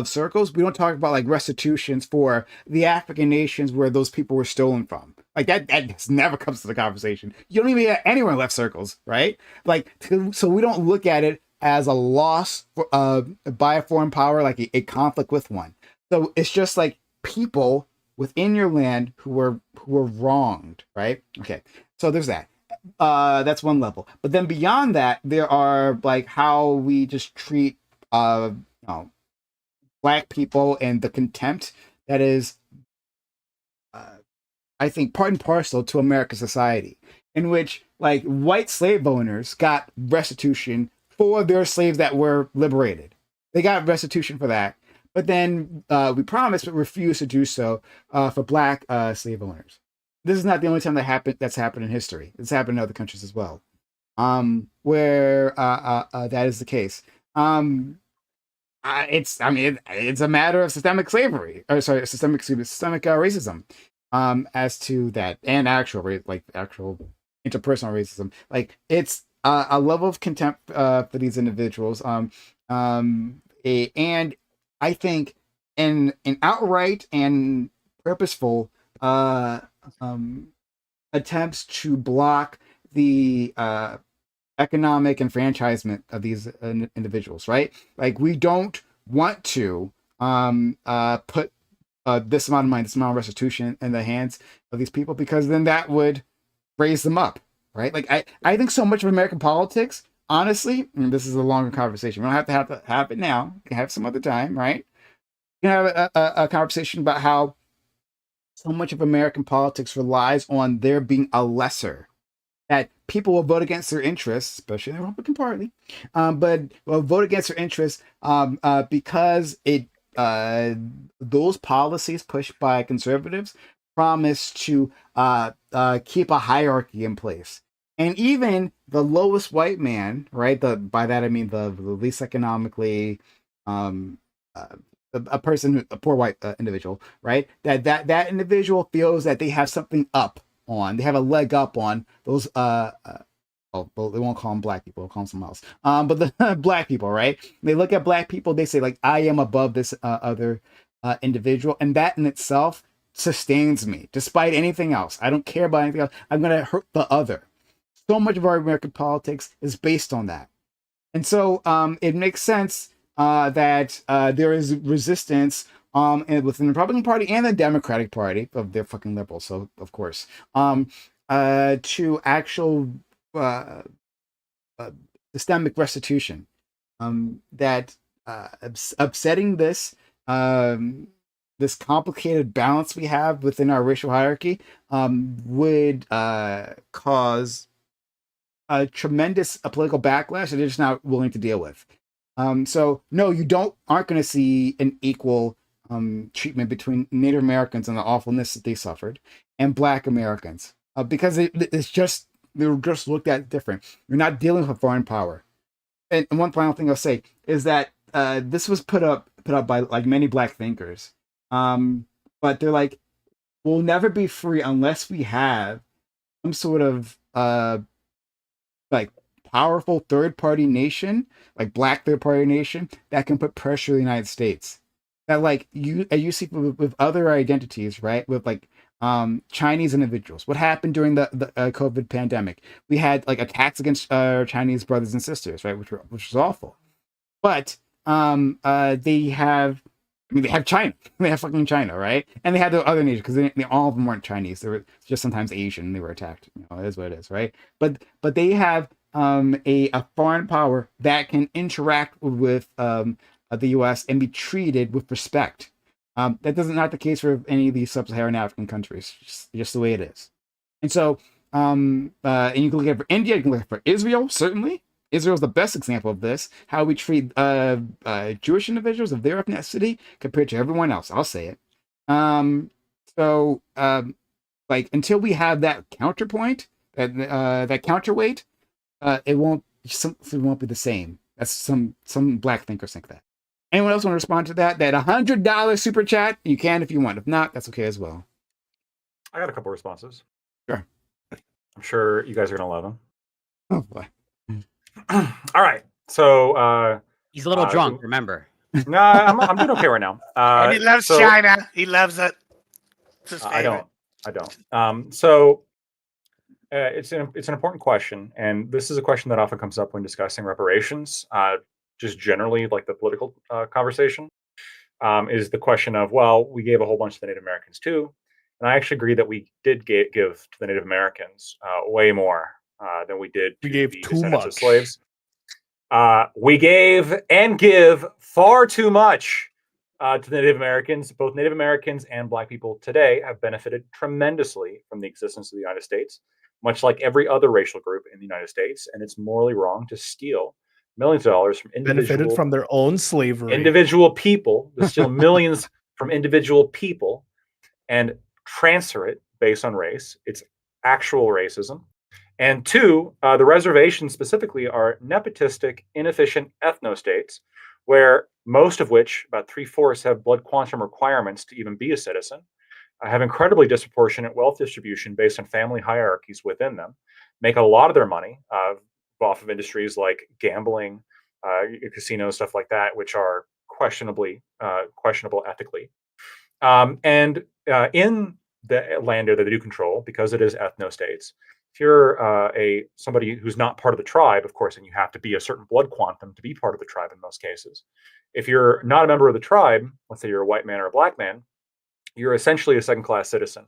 circles, we don't talk about like restitutions for the African nations where those people were stolen from. Like that just never comes to the conversation. You don't even hear anywhere in left circles, right? Like, so we don't look at it as a loss by a foreign power, like a conflict with one. So it's just like people within your land who were wronged, right? Okay, so there's that. That's one level. But then beyond that, there are like how we just treat Black people and the contempt that is, I think, part and parcel to American society, in which like white slave owners got restitution for their slaves that were liberated. They got restitution for that. But then we promised but refused to do so for Black slave owners. This is not the only time that's happened in history. It's happened in other countries as well, where that is the case. It's a matter of systemic slavery, or sorry, systemic racism, as to that, and actual interpersonal racism. Like it's a level of contempt for these individuals. And I think an outright and purposeful attempts to block the economic enfranchisement of these individuals, right? Like we don't want to put this amount of money, this amount of restitution in the hands of these people, because then that would raise them up, right? Like I think so much of American politics, honestly, and this is a longer conversation. We don't have to have it now. We can have some other time, right? We can have a conversation about how so much of American politics relies on there being a lesser, that people will vote against their interests, especially in the Republican Party, but will vote against their interests because those policies pushed by conservatives promise to keep a hierarchy in place. And even the lowest white man, right? By that I mean the least economically, a poor white individual, right? That individual feels that they have something up on. They have a leg up on those. Well, they won't call them Black people. They'll call them something else. But the Black people, right? They look at Black people. They say like, I am above this other individual, and that in itself sustains me, despite anything else. I don't care about anything else. I'm going to hurt the other. So much of our American politics is based on that. And so it makes sense that there is resistance within the Republican Party and the Democratic Party, of they're fucking liberals, so of course, to actual systemic restitution. That upsetting this this complicated balance we have within our racial hierarchy would cause a tremendous political backlash that they're just not willing to deal with. So no, you aren't going to see an equal treatment between Native Americans and the awfulness that they suffered and Black Americans because it's just they're just looked at different. You're not dealing with foreign power. And one final thing I'll say is that this was put up by like many Black thinkers, but they're like, we'll never be free unless we have some sort of like powerful third party nation, like Black third party nation that can put pressure on the United States. That like you see with other identities, right? With like Chinese individuals. What happened during the COVID pandemic? We had like attacks against our Chinese brothers and sisters, right? Which was awful. But they have China. They have fucking China, right? And they had the other nations because all of them weren't Chinese. They were just sometimes Asian. They were attacked. It is what it is, right? But they have a foreign power that can interact with the U.S. and be treated with respect. That doesn't not the case for any of these sub-Saharan African countries. Just the way it is. And so, and you can look at it for India. You can look at it for Israel. Certainly, Israel is the best example of this. How we treat Jewish individuals of their ethnicity compared to everyone else. I'll say it. Like until we have that counterpoint, that counterweight, it won't be the same. That's some Black thinkers think that. Anyone else want to respond to that? That $100 super chat? You can if you want. If not, that's okay as well. I got a couple responses. Sure. I'm sure you guys are gonna love them. Oh boy. All right. So He's a little drunk. Remember. No, I'm doing okay right now. And he loves China. He loves it. It's his favorite. I don't. So it's an important question, and this is a question that often comes up when discussing reparations. Just generally, like the political conversation, is the question of, well, we gave a whole bunch to the Native Americans too, and I actually agree that we did give to the Native Americans way more than we did to the descendants of slaves. We gave and give far too much to the Native Americans. Both Native Americans and Black people today have benefited tremendously from the existence of the United States, much like every other racial group in the United States, and it's morally wrong to steal millions of dollars from benefited from their own slavery. Individual people, to steal millions from individual people and transfer it based on race. It's actual racism. And two, the reservations specifically are nepotistic, inefficient ethno-states, where most of which, about 3/4, have blood quantum requirements to even be a citizen, have incredibly disproportionate wealth distribution based on family hierarchies within them, make a lot of their money off of industries like gambling, casinos, stuff like that, which are questionable ethically. And in the land that they do control, because it is ethno-states, if you're somebody who's not part of the tribe, of course, and you have to be a certain blood quantum to be part of the tribe in most cases. If you're not a member of the tribe, let's say you're a white man or a Black man, you're essentially a second-class citizen.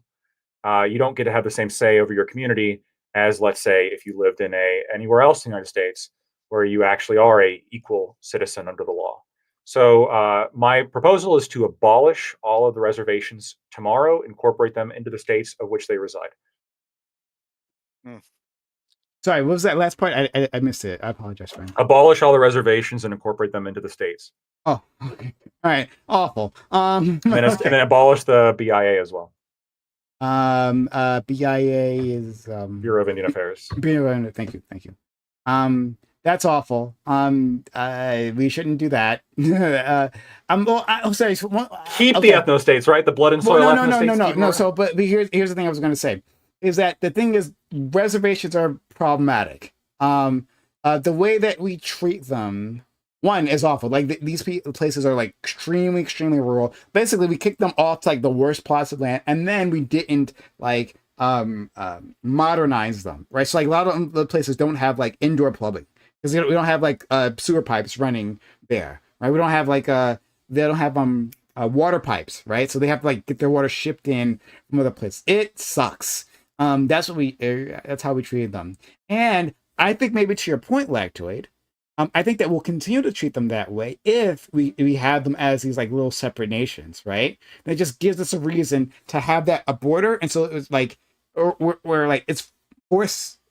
You don't get to have the same say over your community as, let's say, if you lived in anywhere else in the United States, where you actually are a equal citizen under the law. So my proposal is to abolish all of the reservations tomorrow, incorporate them into the states of which they reside. Sorry, what was that last part? I missed it. I apologize, friend. Abolish all the reservations and incorporate them into the states. Oh, okay. All right. Awful. And then abolish the BIA as well. BIA is Bureau of Indian Affairs. Bureau. Thank you. That's awful. We shouldn't do that. I'm sorry. Keep the ethno-states, right? The blood and soil ethno-states. No. So, but here's the thing I was going to say is that the thing is reservations are problematic. The way that we treat them one is awful. Like these places are like extremely, extremely rural. Basically, we kicked them off to like the worst plots of land, and then we didn't like modernize them, right? So like a lot of the places don't have like indoor plumbing because we don't have like sewer pipes running there, right? We don't have like they don't have water pipes, right? So they have to like get their water shipped in from other places. It sucks. That's how we treated them. And I think maybe to your point, Lactoid, I think that we'll continue to treat them that way if we have them as these like little separate nations, right? And it just gives us a reason to have that a border, and so it's like, or like it's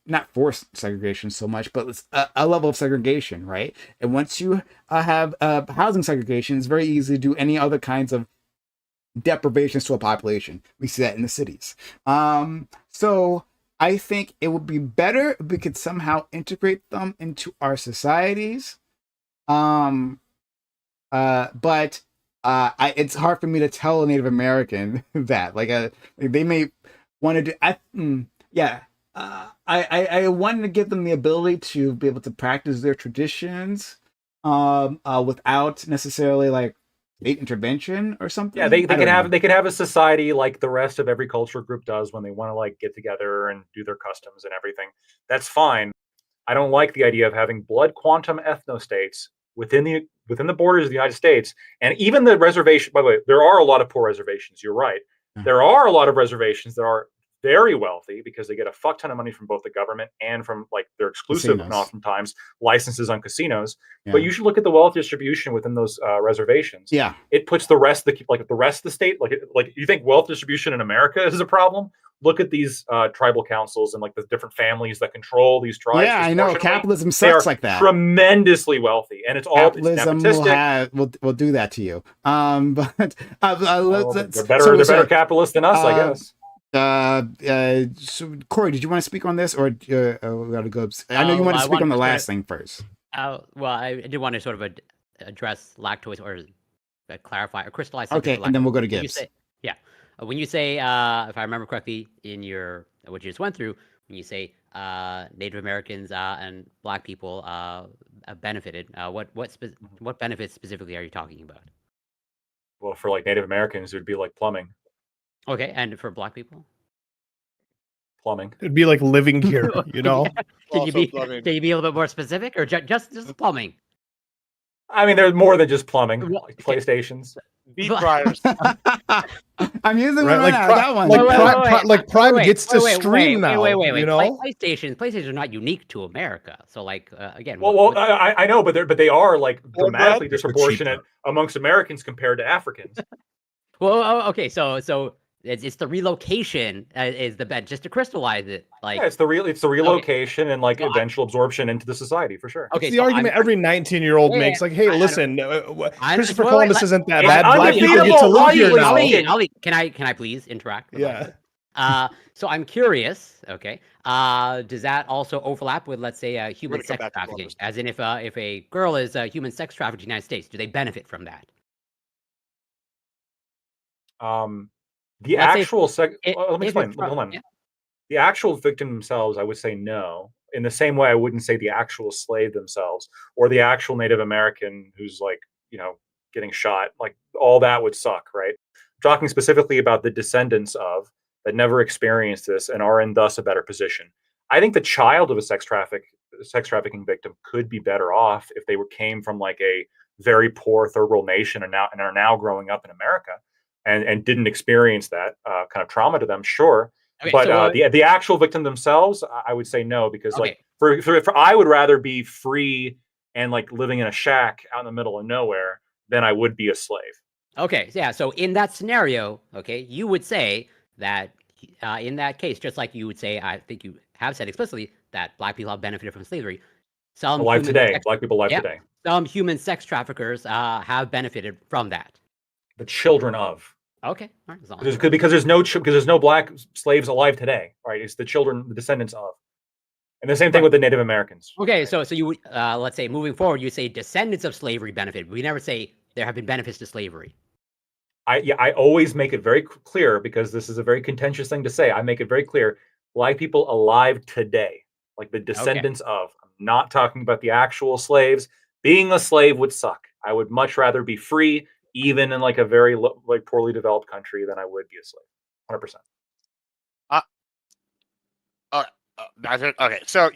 not forced segregation so much, but it's a level of segregation, right? And once you have housing segregation, it's very easy to do any other kinds of deprivations to a population. We see that in the cities. So I think it would be better if we could somehow integrate them into our societies. But it's hard for me to tell a Native American that. Like, they may want to do. I wanted to give them the ability to be able to practice their traditions, without necessarily like state intervention or something. Yeah, they could have a society like the rest of every cultural group does when they want to like get together and do their customs and everything. That's fine. I don't like the idea of having blood quantum ethnostates within the borders of the United States, and even the reservation. By the way, there are a lot of poor reservations. You're right. There are a lot of reservations that are very wealthy because they get a fuck ton of money from both the government and from like their exclusive and oftentimes licenses on casinos. Yeah. But you should look at the wealth distribution within those reservations. Yeah, it puts the rest of the state like you think wealth distribution in America is a problem. Look at these tribal councils and like the different families that control these tribes. Yeah, I know capitalism sucks like that. Tremendously wealthy, and it's all capitalism will do that to you. But they're better capitalists than us, I guess. So Corey, did you want to speak on this, or we gotta go? I know you want to speak on the last thing first. Well, I did want to sort of address lactose or clarify or crystallize. Okay, and then we'll go to Gibbs. When you say, if I remember correctly, in what you just went through, when you say Native Americans and Black people benefited, what benefits specifically are you talking about? Well, for like Native Americans, it would be like plumbing. Okay, and for Black people? Plumbing. It'd be like living here, you know? Can you be a little bit more specific, or just plumbing? I mean, there's more than just plumbing. Like PlayStations. Beat dryers. I'm using right now. That one. Like Prime gets to stream now. Wait. You know? PlayStations are not unique to America. So, like, again. I know, but they are like dramatically disproportionate amongst Americans compared to Africans. Well, okay, so it's the relocation is the bet, just to crystallize it. Like, yeah, it's the relocation and like eventual absorption into the society for sure. Okay, it's the argument every 19-year-old makes. Like, hey, listen, Christopher Columbus isn't that bad. Black people get to live here now. Ali, can I please interact? Yeah. So I'm curious. Okay. Does that also overlap with, let's say, human sex trafficking? As in, if a girl is human sex trafficked in the United States, do they benefit from that? The actual let me explain. Hold on. Yeah. The actual victim themselves, I would say no. In the same way, I wouldn't say the actual slave themselves or the actual Native American who's like, getting shot. Like all that would suck, right? I'm talking specifically about the descendants of that never experienced this and are in thus a better position. I think the child of a sex trafficking victim could be better off if they came from like a very poor third world nation and are now growing up in America. And didn't experience that kind of trauma to them, sure. Okay, but so, the actual victim themselves, I would say no, because like for I would rather be free and like living in a shack out in the middle of nowhere than I would be a slave. Okay, yeah. So in that scenario, okay, you would say that in that case, just like you would say, I think you have said explicitly that Black people have benefited from slavery. Black people alive today. Some human sex traffickers have benefited from that. The children of. Okay. All right. Because there's no Black slaves alive today, right? It's the children, the descendants of. And the same thing with the Native Americans. Okay, so you would let's say moving forward, you say descendants of slavery benefit. We never say there have been benefits to slavery. I always make it very clear, because this is a very contentious thing to say. I make it very clear: Black people alive today, like the descendants of. I'm not talking about the actual slaves. being a slave would suck. I would much rather be free, even in like a very like poorly developed country, than I would be a slave. 100%. Okay, so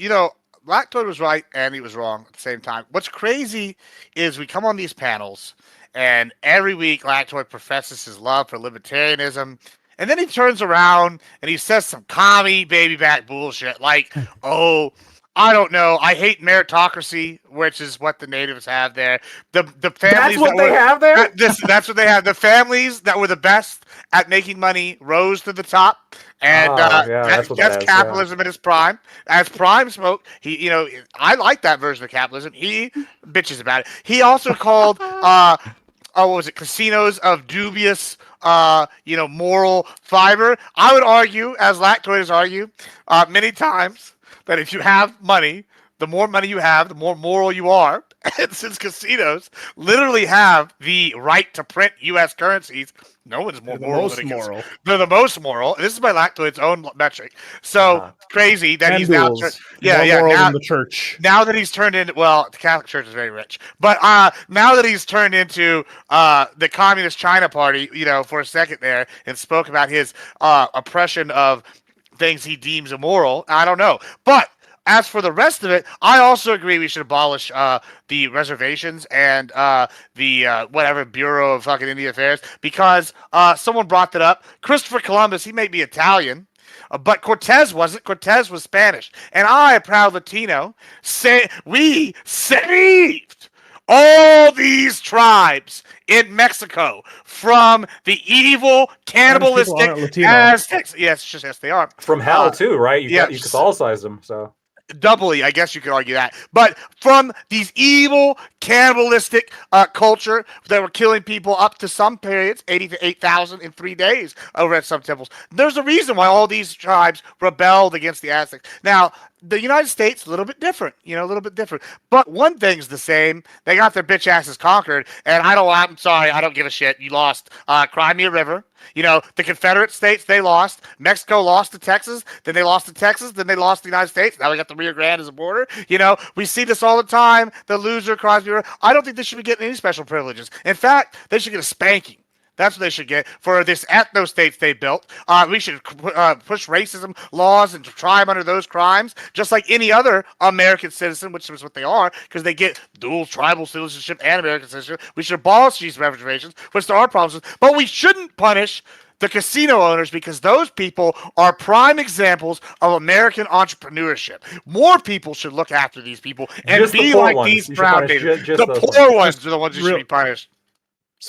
Lactoid was right and he was wrong at the same time. What's crazy is we come on these panels, and every week Lactoid professes his love for libertarianism, and then he turns around and he says some commie baby back bullshit like, "Oh, I don't know. I hate meritocracy," which is what the natives have there. The families That's what they have there. That's what they have. The families that were the best at making money rose to the top, and that's capitalism in its prime. As Prime spoke, I like that version of capitalism. He bitches about it. He also called what was it? Casinos of dubious, moral fiber. I would argue, as Lactoid has argued many times, that if you have money, the more money you have, the more moral you are. And since casinos literally have the right to print U.S. currencies, no one's more moral than moral. They're the most moral. This is by Lactoid's own metric. So crazy that he's now moral now than the church. Now that he's turned into, well, the Catholic Church is very rich, but now that he's turned into the Communist China Party, for a second there, and spoke about his oppression of things he deems immoral, I don't know, but. As for the rest of it, I also agree we should abolish the reservations and the whatever Bureau of fucking Indian Affairs, because someone brought that up. Christopher Columbus, he may be Italian, but Cortez wasn't. Cortez was Spanish. And I, a proud Latino, say we saved all these tribes in Mexico from the evil cannibalistic Aztecs. Yes, they are. From hell too, right? You Catholicize them, so. Doubly, I guess you could argue that. But from these evil, cannibalistic culture that were killing people up to some periods, 80 to 8,000 in 3 days over at some temples. There's a reason why all these tribes rebelled against the Aztecs. Now, the United States, a little bit different, a little bit different. But one thing's the same. They got their bitch asses conquered, and I'm sorry, I don't give a shit. You lost Crimea River. The Confederate States, they lost. Mexico lost to Texas. Then they lost to Texas. Then they lost to the United States. Now we got the Rio Grande as a border. We see this all the time. The loser cries. I don't think they should be getting any special privileges. In fact, they should get a spanking. That's what they should get for this ethno states they built. We should push racism laws and try them under those crimes, just like any other American citizen, which is what they are, because they get dual tribal citizenship and American citizenship. We should abolish these reservations, which there are problems with, but we shouldn't punish the casino owners, because those people are prime examples of American entrepreneurship. More people should look after these people and just be the like ones. these You proud natives. The poor ones are the ones who should be punished.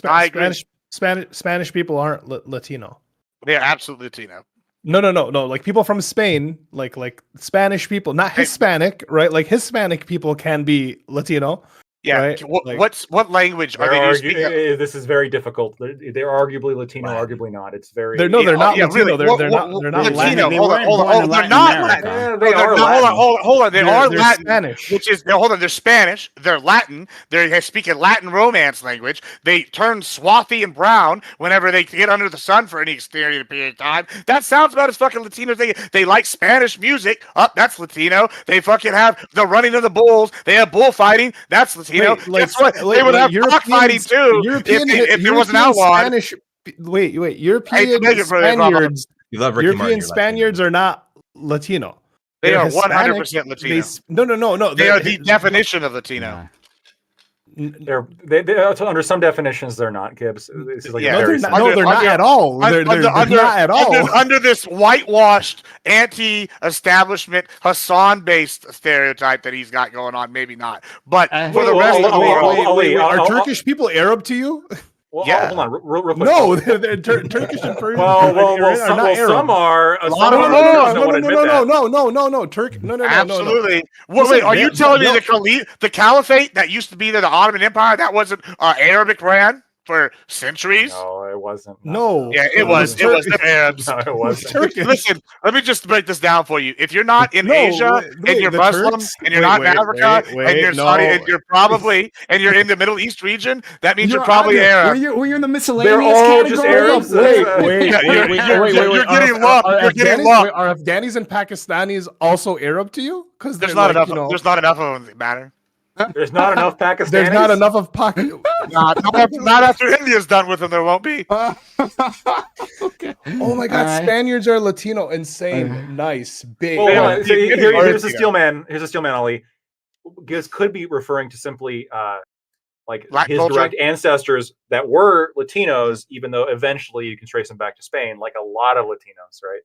I agree. Spanish people aren't Latino. They're absolutely Latino. No. Like people from Spain, like Spanish people, not Hispanic, right? Like Hispanic people can be Latino. Yeah. Right? What language are they speaking? This is very difficult. They're arguably Latino, arguably not. It's very. They're not Latino. Really. They're not Latino. Latin. Hold on. They're not Latin. They are Latin. Hold on. They are Latin. Spanish. Which is they're Spanish. They're Latin. They speak a Latin Romance language. They turn swarthy and brown whenever they get under the sun for any extended period of time. That sounds about as fucking Latino as they like Spanish music. That's Latino. They fucking have the running of the bulls. They have bullfighting. That's Latino. Guess what? They would have cockfighting too if it wasn't outlawed. Spanish, European Spaniards. European Spaniards are not Latino. They are 100% Latino. No. They are the definition of Latino. They're under some definitions they're not, Gibbs. This is like they're not at all. They're not at all. Under this whitewashed anti-establishment Hassan-based stereotype that he's got going on, maybe not. But for the rest of the world, are Turkish people Arab to you? Well, hold on, real quick. No, they're Turkish and Persian. Some are. No. Absolutely. Wait, are you telling me the Caliphate that used to be the Ottoman Empire, that wasn't Arabic ran for centuries? No, it wasn't. No. Yeah, it was. It was the Arabs. No, it wasn't. Listen, let me just break this down for you. If you're not in Asia and you're Muslim and you're not in Africa and you're Saudi and you're probably and you're in the Middle East region, that means you're probably Arab. Were you in the miscellaneous They're all category? just Arabs. Wait. You're getting luck. You're getting luck. Are Afghanis and Pakistanis also Arab to you? Because there's not enough. There's not enough of them that matter. There's not enough Pakistanis. There's not enough of pocket. Not after India's done with them, there won't be. Okay. Oh my God, Alright. Spaniards are Latino. Insane. Nice. Big. Wait, hold Yeah. on. So here's a Yeah. steel man. Here's a steel man, Ali. This could be referring to simply like Black his culture? direct ancestors that were Latinos, even though eventually you can trace them back to Spain, like a lot of Latinos, right?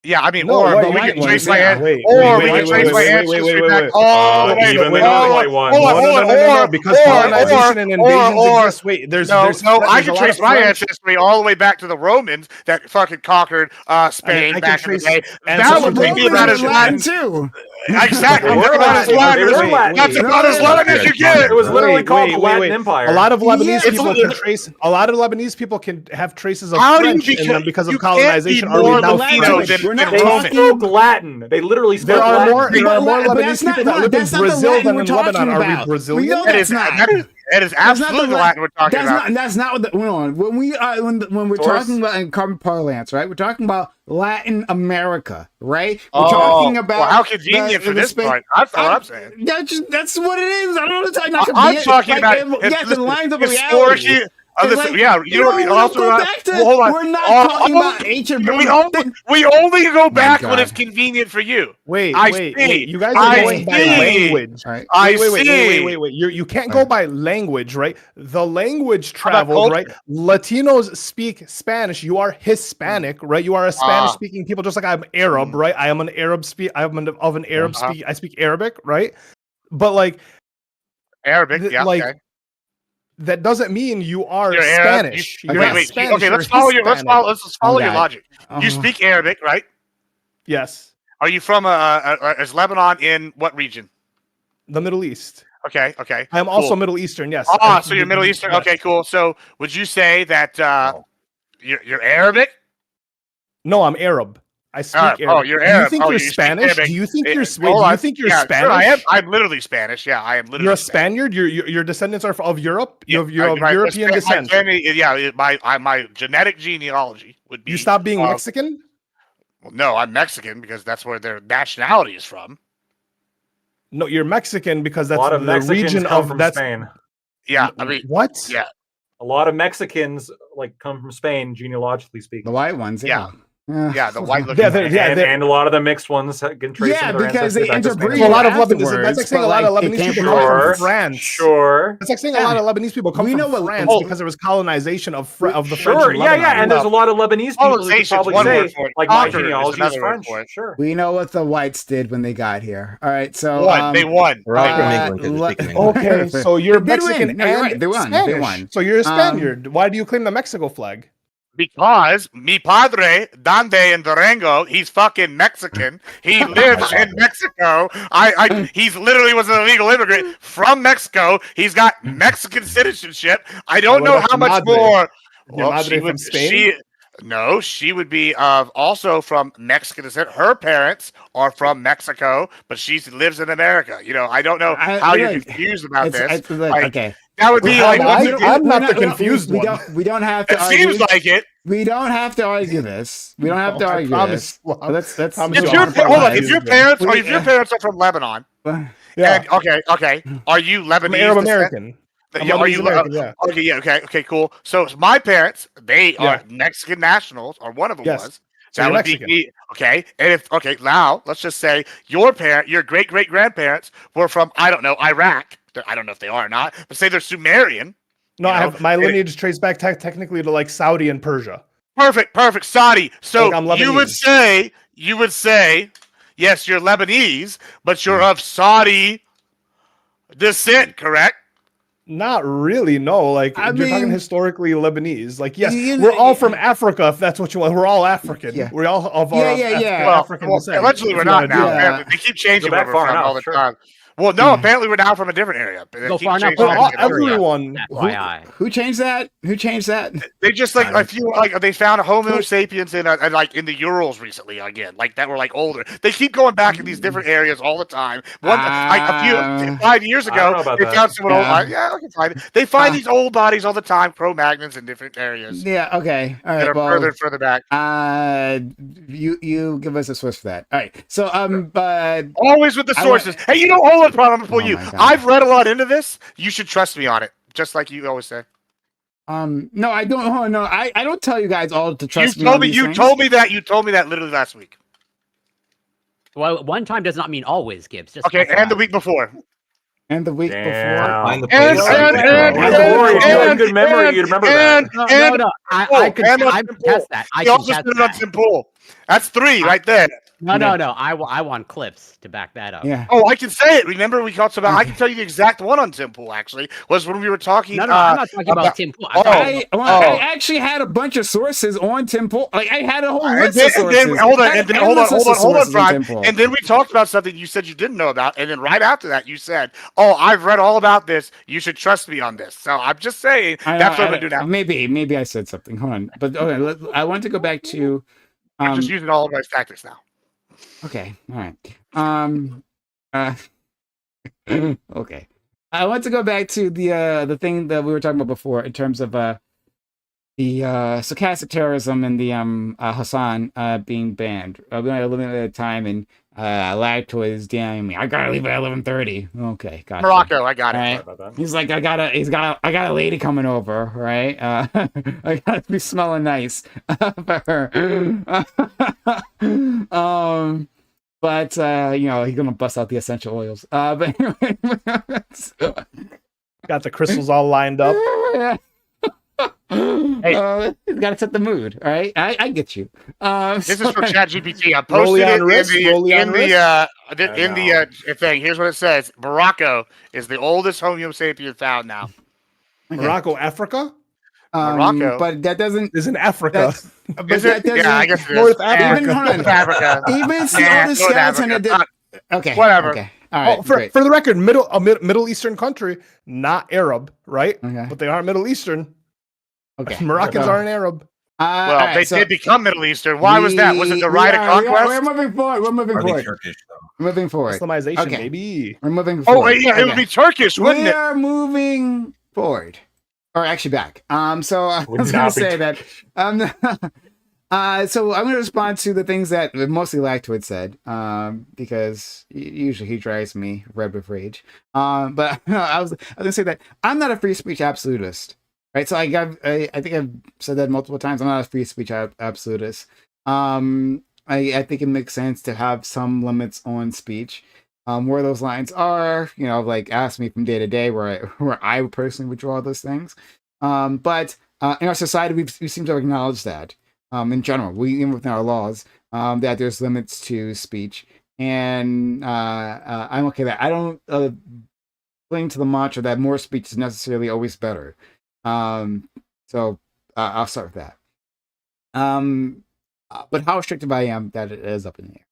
Yeah, I mean, No, or white- we white can trace ones, my yeah. an- Wait, or wait, we wait, can trace wait, my wait, ancestry wait, wait, back wait. all the way. Even Wait, the hold white on, ones. hold on, No, hold on, no, or- because or- colonization and invasions or- exist. Wait, there's No, there's no, Fre- I there's can a lot trace of my French. ancestry all the way back to the Romans that fucking conquered Spain I can back in the trace day. That ancestry would to be about as Latin Latin. too. Exactly. They were That's about as Latin. Latin They as- were Latin. That's No, about as no, Latin as you get. It was literally called the wait, Latin wait. Empire. A lot of Lebanese Yeah, people it's- can trace. A lot of Lebanese people can have traces of How do you French in become- them because you of can't be colonization. Are more we now Latino French? than- We're not They talking. spoke Latin. They literally spoke There are Latin. more. There are more But Lebanese that's not- people that no, live in that's not the Brazil Latin than we're in talking Lebanon. Are we about. Brazilian? We know That that's is not. that is That's not the absolutely the Latin we're talking that's about. Not, that's not what the, hold on. When we when we're Taurus? talking about in common parlance, right? We're talking about Latin America, right? We're Oh, talking about well, how convenient for this part. That's what I'm saying. That's what it is. I don't know what to tell you. Not I'm convenient. talking Like, about yes, it lines up with historically. reality. It's Listen, like, yeah, you know, we also don't go not- back to. well, hold on. We're not talking about ancient we Rome. only go back when God. it's convenient for you. Wait, I wait, see. wait. You guys are I going by see. language. All right. I Wait. see. You can't go by language, right? The language about traveled, right? culture? Latinos speak Spanish. You are Hispanic, right? You are a Spanish-speaking people, just like I'm Arab, right? I am an Arab I'm of an Arab speak. I speak Arabic, right? But like Arabic, yeah. like okay. that doesn't mean you are You're Arab, Spanish. you- You're wait, not Wait, Spanish, okay, you're let's follow your Hispanic. let's just follow your God. logic. You speak Arabic, right? Yes, Are you from is Lebanon in what region? the Middle East. Okay. I am Cool. also Middle Eastern. Yes. So you're Middle Eastern. Yes. Okay, cool. So would you say that you're Arabic? No, I'm Arab. I speak Arab. Arabic. Oh, you're Do Arab. you think Oh, you're you speak Spanish? Arabic. Do you think Eh, you're hold wait? Do you on. think you're Yeah, Spanish? Sure, I am. I'm literally Spanish. Yeah, I am literally. You're a Spanish. Spaniard. Your descendants are of Europe. Yeah, You're of my- European my descent. family- yeah, my genetic genealogy would be. You stop being uh, Mexican. Well, no, I'm Mexican because that's where their nationality is from. No, you're Mexican because A that's lot of the Mexicans region come of from that's Spain. Yeah, I mean, what? Yeah. A lot of Mexicans like come from Spain, genealogically speaking. The white ones, yeah. yeah, the white looking. Yeah, they're- and a lot of the mixed ones can trace Yeah, some of their because ancestry they back to interbreed. Spain. So a lot of Lebanese. afterwards, That's like saying a but, lot of like, it Lebanese came people from- come Sure, from France. Sure. That's like saying a lot of Lebanese people come We know from what- France oh, because there was colonization of the French. Sure, in yeah, Lebanon. and there's a lot of Lebanese people who could Colonization's probably one say, word for it. like, my Conquered is genealogy is another word French. for it. Sure. We know what the whites did when they got here. All right, so They won. We're all from Uh, England because we're speaking English. Okay, so you're They did win. Mexican No, you're and right. They won. They Spanish. won. So you're a Spaniard. Why do you claim the Mexico flag? Because mi padre, Dande in Durango, he's fucking Mexican. He lives in Mexico. He's literally was an illegal immigrant from Mexico. He's got Mexican citizenship. I don't What know about how your much madre? more. Your madre from Spain? No, she would be also from Mexican descent. Her parents are from Mexico, but she lives in America. You know, I don't know how you're look, confused about this. It's like, Like, okay. That would be like. I'm not the confused we one. we don't have to It argue. seems like it. We don't have to argue this. We don't have to I argue promise. this. Well, But let's promise If you your I'll hold on, compromise. if your parents or We- if your parents are from Lebanon, Yeah, and, okay, are you Lebanese? I'm Arab descent? American. I'm Yeah, are Lebanese you American? Yeah. Okay, yeah, okay, cool. So my parents, they Yeah. are Mexican nationals, or one of them Yes. was. So That you're would be Mexican. me. Okay, and if now let's just say your great great grandparents were from I don't know Iraq. I don't know if they are or not, but say they're Sumerian. No, You I know, have my lineage traced back technically to like Saudi and Persia. Perfect, Saudi. So Like, I'm you would say, yes, you're Lebanese, but you're of Saudi descent, correct? Not really, no. Like I you're mean- talking historically Lebanese. Like yes, You- we're all from Africa. If that's what you want, we're all African. Yeah. We're all of Yeah. Well, African descent. allegedly if we're you not wanna do now. that. Apparently. They keep changing Go back where we're far from enough, all the sure. time. Well, no, apparently we're now from a different area. But they Go keep far enough, changing we're it. all Everyone. FYI. Who changed that? Who changed that? They just like a few like they found a Homo sapiens in like in the Urals recently again, like that were like older. They keep going back in these different areas all the time. One like a few 5 years I don't know ago, about they that. found someone old. Yeah. I can find it. They find these old bodies all the time, Cro-Magnons in different areas Yeah. Okay. All that right. are Well, further and further back. you give us a source for that. All right. So but Always with the I sources. want- Hey, you know, hold one problem for Oh you. my God. I've read a lot into this. You should trust me on it, just like you always say. No, I don't. Oh, no, I don't tell you guys all to trust You me on told me. these You things. told me that. You told me that literally last week. Well, one time does not mean always, Gibbs. Just Okay, and the FYI. week before. And the week Damn. Find the And place. and and Yeah, Corey, if you had a good memory, you'd remember that. No. I can test that. I He can also test stood on that. Tim Pool. That's 3 right there. No. I want clips to back that up. Yeah. Oh, I can say it. Remember we talked about. I can tell you the exact one on Tim Pool. Actually, was when we were talking. No, I'm not talking about Tim Pool. I'm talking I actually had a bunch of sources on Tim Pool. Like I had a whole And list then, of sources. hold I had on, an hold endless list of on, sources on Brian. Tim Pool. And then we talked about something you said you didn't know about, and then right after that you said, "Oh, I've read all about this. You should trust me on this." So I'm just saying that's what I'm gonna do now. Maybe I said something. Hold on, but okay, I want to go back to. I'm just using all of my tactics now. Okay, all right. Okay, I want to go back to the thing that we were talking about before in terms of the stochastic terrorism and the Hassan being banned. We only had a limited time, and Lacto is damning me. I gotta leave at 11:30. Okay, gotcha. Morocco, I got it. Right. Sorry about that. He's like, I got a lady coming over, right? I gotta be smelling nice for her. But you know, he's gonna bust out the essential oils. But anyway, Got the crystals all lined up. Hey. You gotta set the mood, all right? I get you. This is from ChatGPT. I Rolly posted on it wrist, rolly on in the thing. Here's what it says: Morocco is the oldest Homo sapien found now. Morocco, Africa? Morocco. But that doesn't. Is in Africa. But Is that it? doesn't. Yeah, I guess it is. North Yeah, Africa. Even hold on. North Africa. Even the Yeah, oldest North skeleton. Africa. Okay. Whatever. Okay. All right. Oh, for Great. the record, Middle Eastern country, not Arab, right? Okay. But they are Middle Eastern. Okay. Moroccans So, aren't Arab. Well, all right, they so did become Middle Eastern. Why was that? Was it the we right of are- conquest? We're moving forward. We're moving Are they forward. Turkish though? We're moving forward. Islamization, Okay. baby. We're moving Oh, forward. yeah, it would Okay. be Turkish, wouldn't We it? are moving forward, or actually back. So I Would was not going to be say that. So I'm going to respond to the things that mostly Lactoid said, because usually he drives me red with rage. But I was going to say that I'm not a free speech absolutist, right? So I think I've said that multiple times. I'm not a free speech absolutist. I think it makes sense to have some limits on speech. Where those lines are, you know, like ask me from day to day where I personally would draw those things. But in our society, we seem to acknowledge that. In general, even within our laws, that there's limits to speech, and I'm okay with that. I don't cling to the mantra that more speech is necessarily always better. So I'll start with that. But how restrictive I am, that it is up in the air.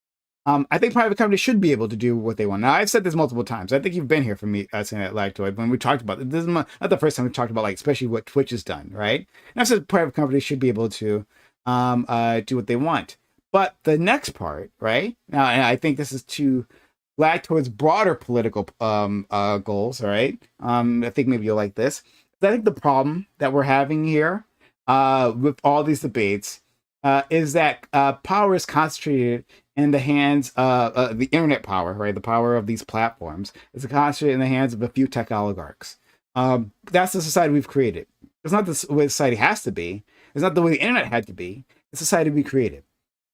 I think private companies should be able to do what they want. Now, I've said this multiple times. I think you've been here for me saying that Lactoid when we talked about it. This is not the first time we talked about, like, especially what Twitch has done, right? And I've said private companies should be able to do what they want. But the next part, right? Now, and I think this is to Lactoid's broader political goals, right? I think maybe you'll like this. I think the problem that we're having here with all these debates is that power is concentrated in the hands of the internet power, right? The power of these platforms is concentrated in the hands of a few tech oligarchs. That's the society we've created. It's not the way society has to be. It's not the way the internet had to be. It's the society we created.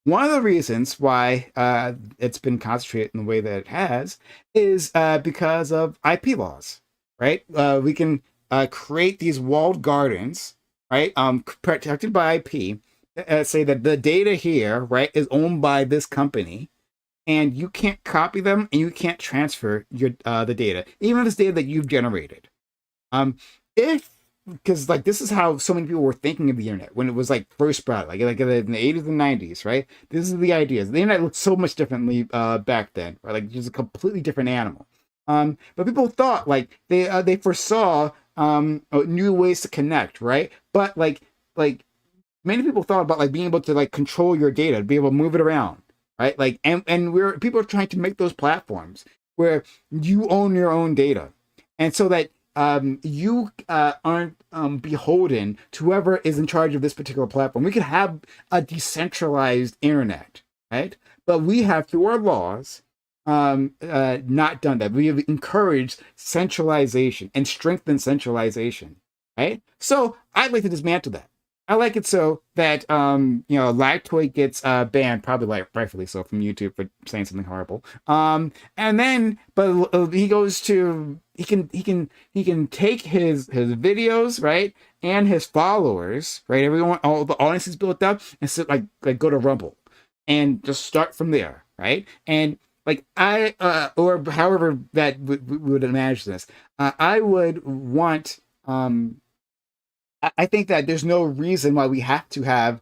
One of the reasons why it's been concentrated in the way that it has is because of IP laws, right? We can create these walled gardens, right? Protected by IP. Say that the data here, right, is owned by this company, and you can't copy them and you can't transfer your the data, even if it's data that you've generated. Because like this is how so many people were thinking of the internet when it was like first sprouted, like in the 80s and 90s, right? This is the ideas. The internet looked so much differently back then, right? Like just a completely different animal. But people thought like they foresaw new ways to connect, right? But like many people thought about like being able to like control your data, be able to move it around, right? Like and people are trying to make those platforms where you own your own data, and so that you aren't beholden to whoever is in charge of this particular platform. We could have a decentralized internet, right? But we have, through our laws, not done that. We have encouraged centralization and strengthened centralization, right? So I'd like to dismantle that. I like it so that Lactoid gets banned, probably like rightfully so from YouTube for saying something horrible. And then he goes to he can take his videos, right, and his followers, right, everyone, all the audience is built up, and so like go to Rumble and just start from there, right? And like I or however that we would imagine this, I would want I think that there's no reason why we have to have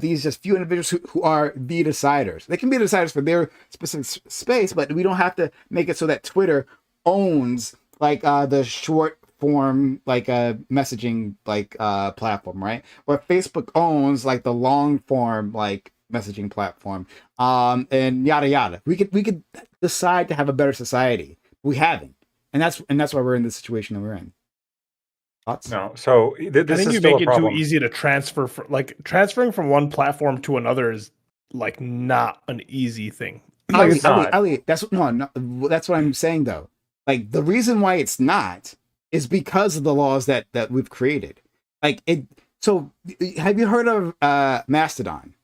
these just few individuals who are the deciders. They can be the deciders for their specific space, but we don't have to make it so that Twitter owns like the short form like messaging like platform, right? Or Facebook owns like the long form like messaging platform, and yada yada. We could decide to have a better society. We haven't, and that's why we're in the situation that we're in. Thoughts? No, so I this think is you still make a it too problem. easy to transfer. Like transferring from one platform to another is like not an easy thing. Like it's not. Ali, that's no, that's what I'm saying though. Like the reason why it's not is because of the laws that we've created. Like it. So have you heard of Mastodon?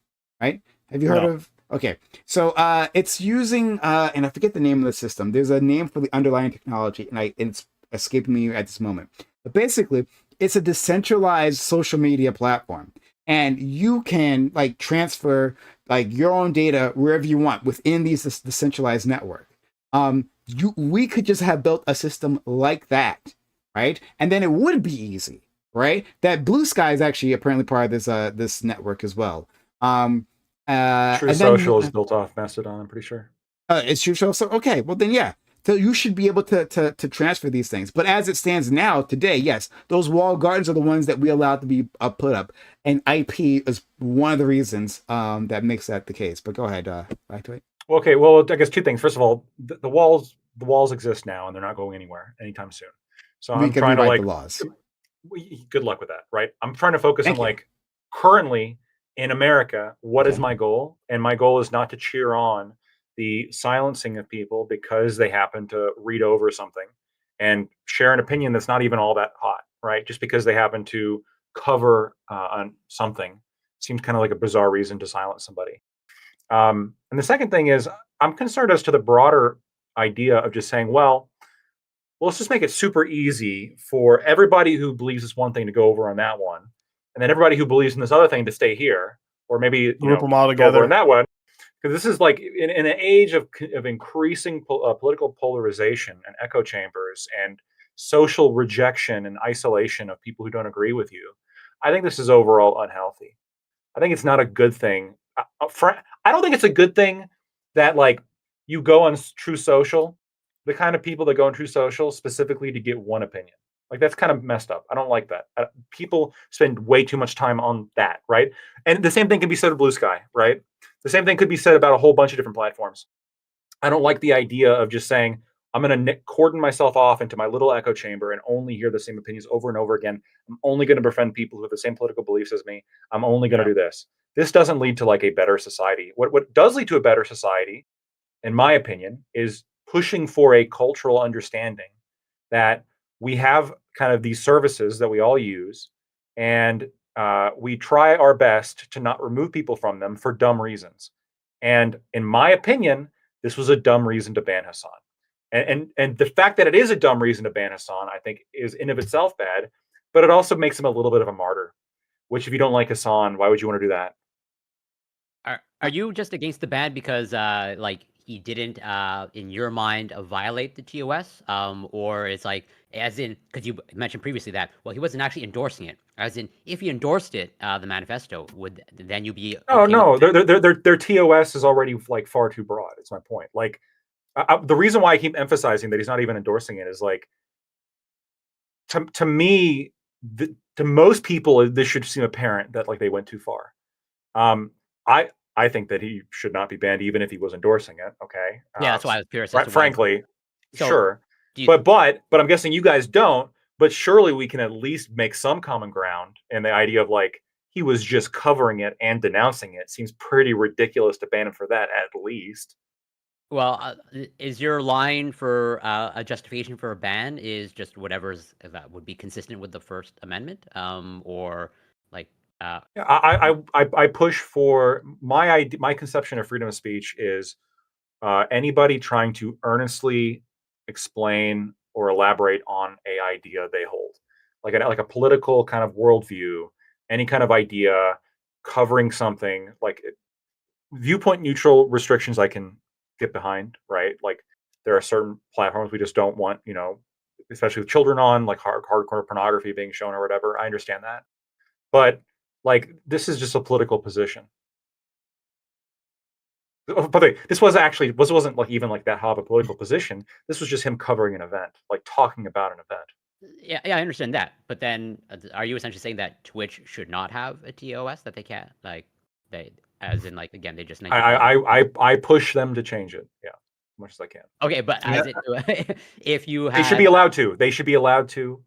Right? Have you heard No. of? Okay, so it's using and I forget the name of the system. There's a name for the underlying technology, and it's escaping me at this moment. But basically, it's a decentralized social media platform, and you can like transfer like your own data wherever you want within these this decentralized network. We could just have built a system like that, right? And then it would be easy, right? That Blue Sky is actually apparently part of this network as well. True And then Social is built off Mastodon, I'm pretty sure. it's your show. So okay, well then yeah. So you should be able to transfer these things. But as it stands now, today, yes, those walled gardens are the ones that we allowed to be put up, and IP is one of the reasons that makes that the case. But go ahead, back to it. Okay, well, I guess two things. First of all, the walls exist now, and they're not going anywhere anytime soon. So We I'm can trying to rewrite like, the laws. good luck with that, right? I'm trying to focus on Thank you. like currently in America, what is Okay. my goal? And my goal is not to cheer on the silencing of people because they happen to read over something and share an opinion that's not even all that hot, right? Just because they happen to cover on something seems kind of like a bizarre reason to silence somebody. And the second thing is, I'm concerned as to the broader idea of just saying, well, let's just make it super easy for everybody who believes this one thing to go over on that one, and then everybody who believes in this other thing to stay here, or maybe Group them all go over on together. that one. Because this is like in an age of increasing political polarization and echo chambers and social rejection and isolation of people who don't agree with you. I think this is overall unhealthy. I think it's not a good thing. I don't think it's a good thing that like you go on True Social, the kind of people that go on True Social specifically to get one opinion. Like that's kind of messed up. I don't like that. People spend way too much time on that, right? And the same thing can be said of Blue Sky, right? The same thing could be said about a whole bunch of different platforms. I don't like the idea of just saying I'm going to cordon myself off into my little echo chamber and only hear the same opinions over and over again. I'm only going to befriend people who have the same political beliefs as me. I'm only going to do this. This doesn't lead to like a better society. What does lead to a better society, in my opinion, is pushing for a cultural understanding that we have kind of these services that we all use, and we try our best to not remove people from them for dumb reasons. And in my opinion, this was a dumb reason to ban Hassan. And the fact that it is a dumb reason to ban Hassan, I think, is in of itself bad, but it also makes him a little bit of a martyr. Which, if you don't like Hassan, why would you want to do that? Are you just against the ban because like he didn't in your mind violate the TOS, or it's like as in because you mentioned previously that well he wasn't actually endorsing it, as in if he endorsed it, the manifesto, would then you be Oh okay no, with the ban? their TOS is already like far too broad. It's my point. Like the reason why I keep emphasizing that he's not even endorsing it is like to me, to most people, this should seem apparent that like they went too far. Um, I I think that he should not be banned, even if he was endorsing it. Okay, Yeah, that's why I was curious as to why. frankly, So sure, do you? but I'm guessing you guys don't. But surely we can at least make some common ground. And the idea of like he was just covering it and denouncing it seems pretty ridiculous to ban him for that, at least. Well, is your line for a justification for a ban is just whatever's that would be consistent with the First Amendment, or like Yeah, I push for my conception of freedom of speech is anybody trying to earnestly explain or elaborate on a idea they hold, like a political kind of worldview, any kind of idea covering something like viewpoint neutral restrictions I can get behind, right? Like there are certain platforms we just don't want, especially with children on, like hardcore pornography being shown or whatever. I understand that, but like this is just a political position. Oh, by the way, wasn't like even like that hot of a political position. This was just him covering an event, like talking about an event. yeah, I understand that. But then, are you essentially saying that Twitch should not have a TOS that they can't they as in like again they just I push them to change it, yeah, as much as I can. okay, but as it if you They should had be allowed to. They should be allowed to.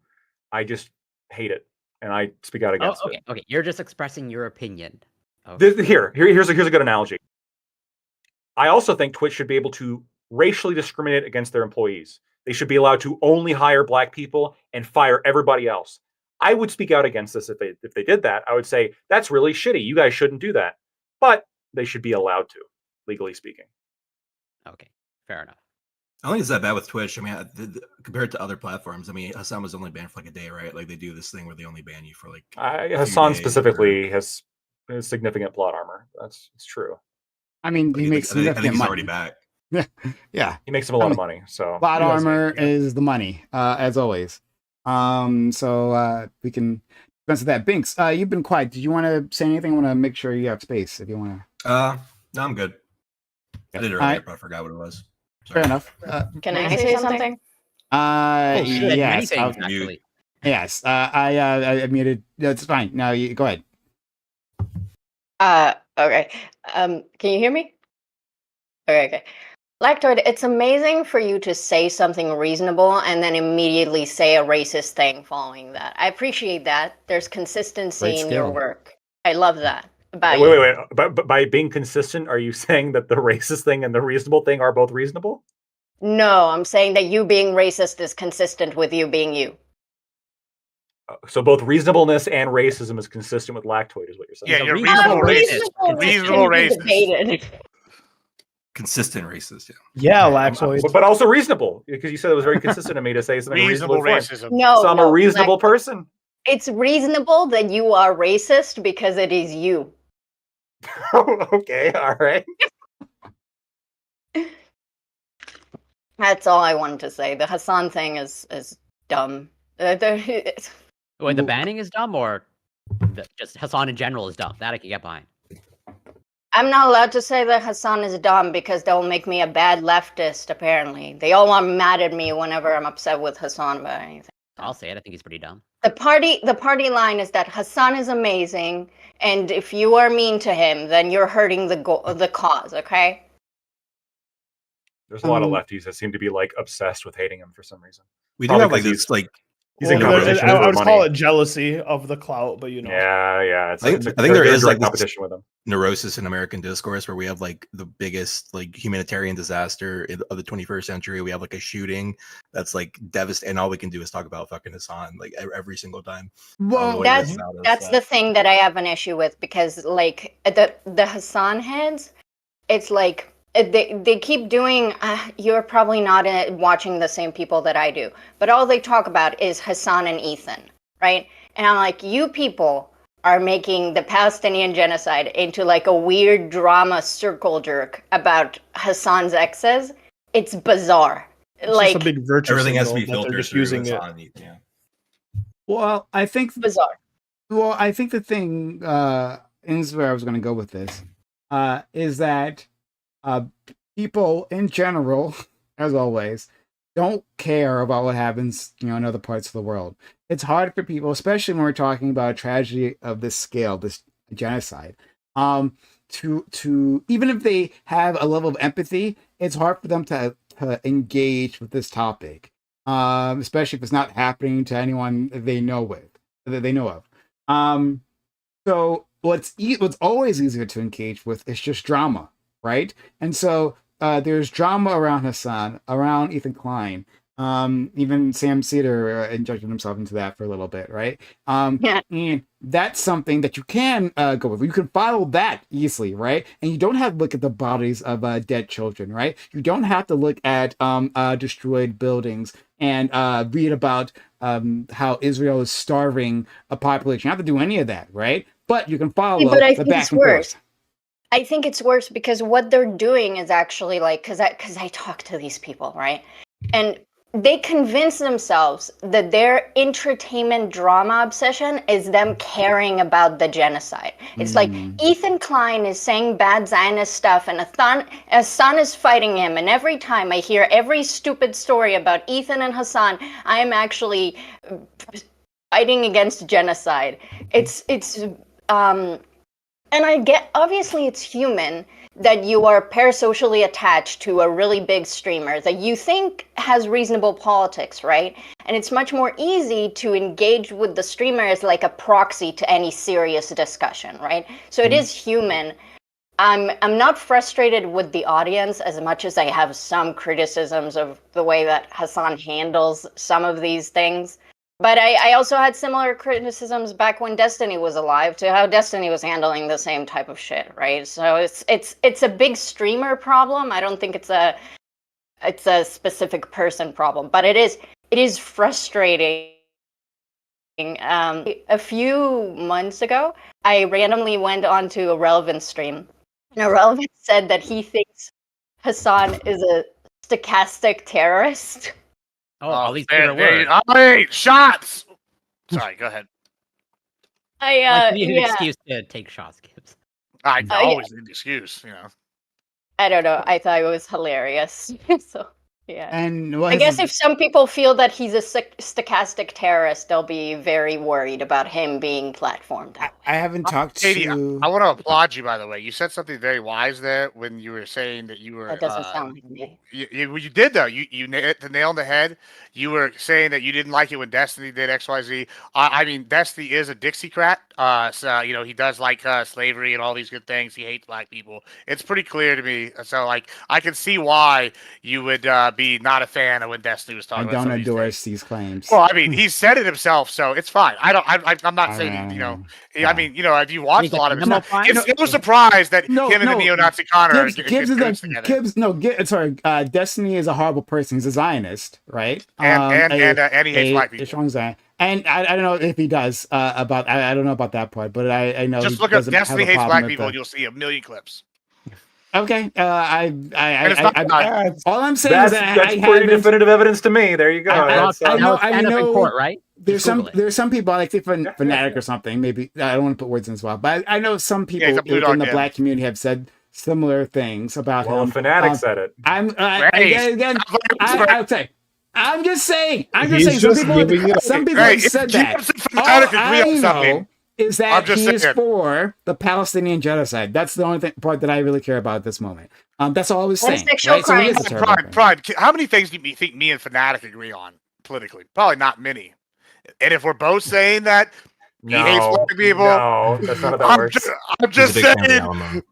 I just hate it, and I speak out against okay, it. okay, you're just expressing your opinion. Okay. Here's a good analogy. I also think Twitch should be able to racially discriminate against their employees. They should be allowed to only hire black people and fire everybody else. I would speak out against this if they did that. I would say that's really shitty. You guys shouldn't do that. But they should be allowed to, legally speaking. Okay, fair enough. I don't think it's that bad with Twitch. I mean, compared to other platforms, I mean, Hassan was only banned for like a day, right? Like they do this thing where they only ban you for like. Hassan specifically has significant plot armor. It's true. I mean, he makes I think significant he's money. already back. Yeah, He makes him a lot of money. So plot He does, armor yeah. is the money, as always. So we can dispense with that. Binks, you've been quiet. Did you want to say anything? I want to make sure you have space if you want to. No, I'm good. I did it earlier, Alright. but I forgot what it was. Fair enough. Can I say something? Oh, Yes. many things I'll- actually. Yes. I muted. That's fine. No, you go ahead. Okay. Can you hear me? Okay. Lactoid, it's amazing for you to say something reasonable and then immediately say a racist thing following that. I appreciate that. There's consistency Great in your skill. work. I love that about wait, you. wait. But by being consistent, are you saying that the racist thing and the reasonable thing are both reasonable? No, I'm saying that you being racist is consistent with you being you. So both reasonableness and racism is consistent with Lactoid, is what you're saying. Yeah, a you're reasonable reasonable racist. racist. Reasonable Reasonable can be racist. debated. Consistent racist, yeah. Yeah, Laxoid. But also reasonable, because you said it was very consistent to me to say something Reasonable reasonable. racism. No, So I'm no, a reasonable Lac- person. It's reasonable that you are racist because it is you. Okay, all right. That's all I wanted to say. The Hassan thing is dumb. Wait, the banning is dumb, or just Hassan in general is dumb? That I can get behind. I'm not allowed to say that Hassan is dumb because that will make me a bad leftist, apparently. They all are mad at me whenever I'm upset with Hassan about anything. I'll say it. I think he's pretty dumb. The party line is that Hassan is amazing, and if you are mean to him, then you're hurting the cause, okay? There's a lot of lefties that seem to be like obsessed with hating him for some reason. We do Probably have like 'cause this like. He's in Well, competition I for would money. call it jealousy of the clout, but you know. Yeah. I think they're there in is direct like this competition with him. neurosis in American discourse where we have like the biggest like humanitarian disaster of the 21st century. We have like a shooting that's like devastating, and all we can do is talk about fucking Hassan like every single time. Well, That's the thing that I have an issue with, because like the Hassan heads, it's like they keep doing. You're probably not watching the same people that I do, but all they talk about is Hassan and Ethan, right? And I'm like, you people are making the Palestinian genocide into like a weird drama circle jerk about Hassan's exes. It's bizarre. It's like just a big virtue. Everything has to be signal that they're filtered just through using it. Hassan. Yeah. Well, I think bizarre. the thing, and this is where I was going to go with this, is that people in general, as always, don't care about what happens, in other parts of the world. It's hard for people, especially when we're talking about a tragedy of this scale, this genocide, to even if they have a level of empathy, it's hard for them to engage with this topic, especially if it's not happening to anyone that they know of. So what's always easier to engage with is just drama, right? And so there's drama around Hassan, around Ethan Klein. Even Sam Cedar injected himself into that for a little bit, right? Yeah. And that's something that you can go with. You can follow that easily, right? And you don't have to look at the bodies of dead children, right? You don't have to look at destroyed buildings and read about how Israel is starving a population. You don't have to do any of that, right? But you can follow But I the think back it's and worse. forth. I think it's worse because what they're doing is actually like, because I talk to these people, right? And they convince themselves that their entertainment drama obsession is them caring about the genocide. It's like Ethan Klein is saying bad Zionist stuff, and Hassan is fighting him. And every time I hear every stupid story about Ethan and Hassan, I am actually fighting against genocide. And I get, obviously it's human that you are parasocially attached to a really big streamer that you think has reasonable politics, right? And it's much more easy to engage with the streamer as like a proxy to any serious discussion, right? So it is human. I'm not frustrated with the audience as much as I have some criticisms of the way that Hassan handles some of these things. But I also had similar criticisms back when Destiny was alive to how Destiny was handling the same type of shit, right? So it's a big streamer problem. I don't think it's a specific person problem, but it is frustrating. A few months ago, I randomly went onto a Relevant stream, and a Relevant said that he thinks Hassan is a stochastic terrorist. Oh, all these there, favorite words. hey, shots. Sorry, go ahead. Like, you need an Yeah. excuse to take shots, Gibbs. I yeah. always need an excuse, you know. I don't know. I thought it was hilarious. So, yeah. And what I guess his- if some people feel that he's a stochastic terrorist, they'll be very worried about him being platformed. I haven't talked Katie, to. I want to applaud you, by the way. You said something very wise there when you were saying that you were. That doesn't sound like me. You did though. You hit the nail on the head. You were saying that you didn't like it when Destiny did X Y Z. I mean, Destiny is a Dixiecrat. So you know he does like slavery and all these good things. He hates black people. It's pretty clear to me. So like I can see why you would be not a fan of when Destiny was I talking about don't some of these endorse things. these claims. Well, I mean, he said it himself, so it's fine. I'm not I saying you know. yeah. I mean, you know, if you watched He's a a lot of his demo stuff, fine? it's no surprise that No, him and no, the neo-Nazi Connor Gibbs is goes together. Destiny is a horrible person. He's a Zionist, right? And he hates black A people. strong Zion. And I don't know if he does about I don't know about that part, but I know Just he look up doesn't have Destiny a hates problem black with people, the- and you'll see a million clips. Okay, And it's not all I'm saying is that That's I pretty haven't. definitive evidence to me. There you go. That's, I know. Stand up in court, right? There's Just Google it. there's some people like say yeah. fanatic or something. Maybe I don't want to put words in as well, but I know some people he's a blue within dog the man. black community have said similar things about well, him. a fanatic said it. Again, I'll say. I'm just saying. He's just giving it Some people Hey, have if said that. Gibbs and Fanatic All agree I on something, know is I'm that just he is saying. for the Palestinian genocide. That's the only part that I really care about at this moment. That's all I was And saying. sexual Right? So he is crimes. a terrible thing. Prime. How many things do you think me and Fanatic agree on politically? Probably not many. And if we're both saying that he hates No, black people, no, that's not how that works. I'm He's a just big fan of the saying. Alamo.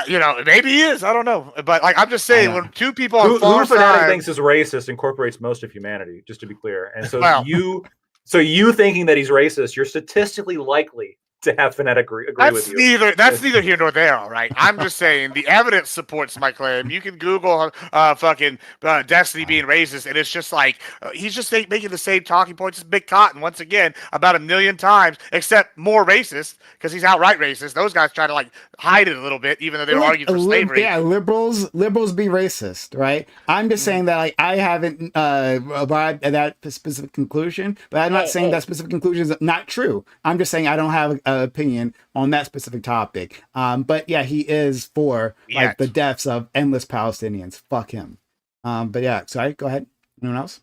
You know, maybe he is. I don't know, but like I'm just saying, when two people on Who far fanatic sides, thinks is racist incorporates most of humanity, just to be clear. And so Well. you thinking that he's racist, you're statistically likely to have fanatic agree with you. That's neither here nor there. All right, I'm just saying the evidence supports my claim. You can Google fucking Destiny being racist, and it's just like he's just making the same talking points as Big Cotton once again about a million times, except more racist because he's outright racist. Those guys try to like hide it a little bit, even though they were arguing for slavery. Yeah, liberals be racist, right? I'm just saying that like I haven't arrived at that specific conclusion, but I'm not saying that specific conclusion is not true. I'm just saying I don't have an opinion on that specific topic. But yeah, he is for like the deaths of endless Palestinians. Fuck him. But yeah, sorry, go ahead. Anyone else?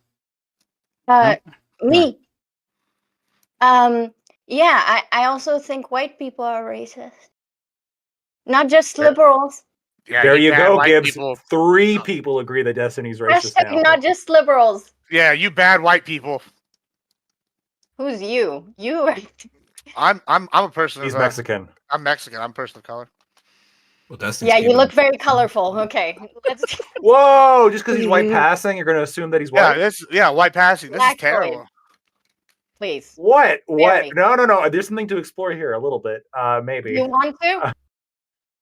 Me. Yeah, I also think white people are racist. Not just liberals. Yeah, There you go, white Gibbs. people. 3 people agree that Destiny's racist Hashtag now. not just liberals. Yeah, you bad white people. Who's you? You. I'm a person. He's of, Mexican. I'm Mexican. I'm a person of color. Well, Dustin's Yeah, you keeping- look very colorful. Okay, let's. Whoa! Just because he's white passing, you're going to assume that he's white? White passing. This is Black terrible. Floyd. Please. What? Very. No. There's something to explore here a little bit. Maybe. You want to?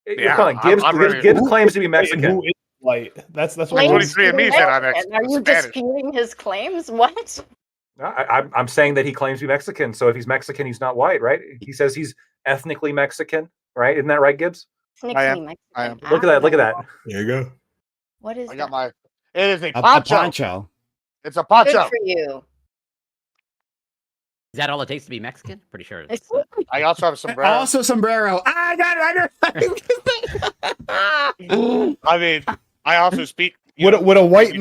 Yeah, Hold on. Gibbs, I'm ready. Gibbs claims to be Wait, Mexican. who is white? That's what Claims we're- 23andMe said I'm Mexican. Are you Spanish. disputing his claims? What? No, I'm saying that he claims to be Mexican. So if he's Mexican, he's not white, right? He says he's ethnically Mexican, right? Isn't that right, Gibbs? I am. Mexican. I am. Look at that. Look at that. There you go. What is I that? got my. It is a A poncho. poncho. It's a Good poncho. for you. Is that all it takes to be Mexican? Pretty sure. It's- I also have a sombrero. Also sombrero. I got it. I mean, I also speak. Would a white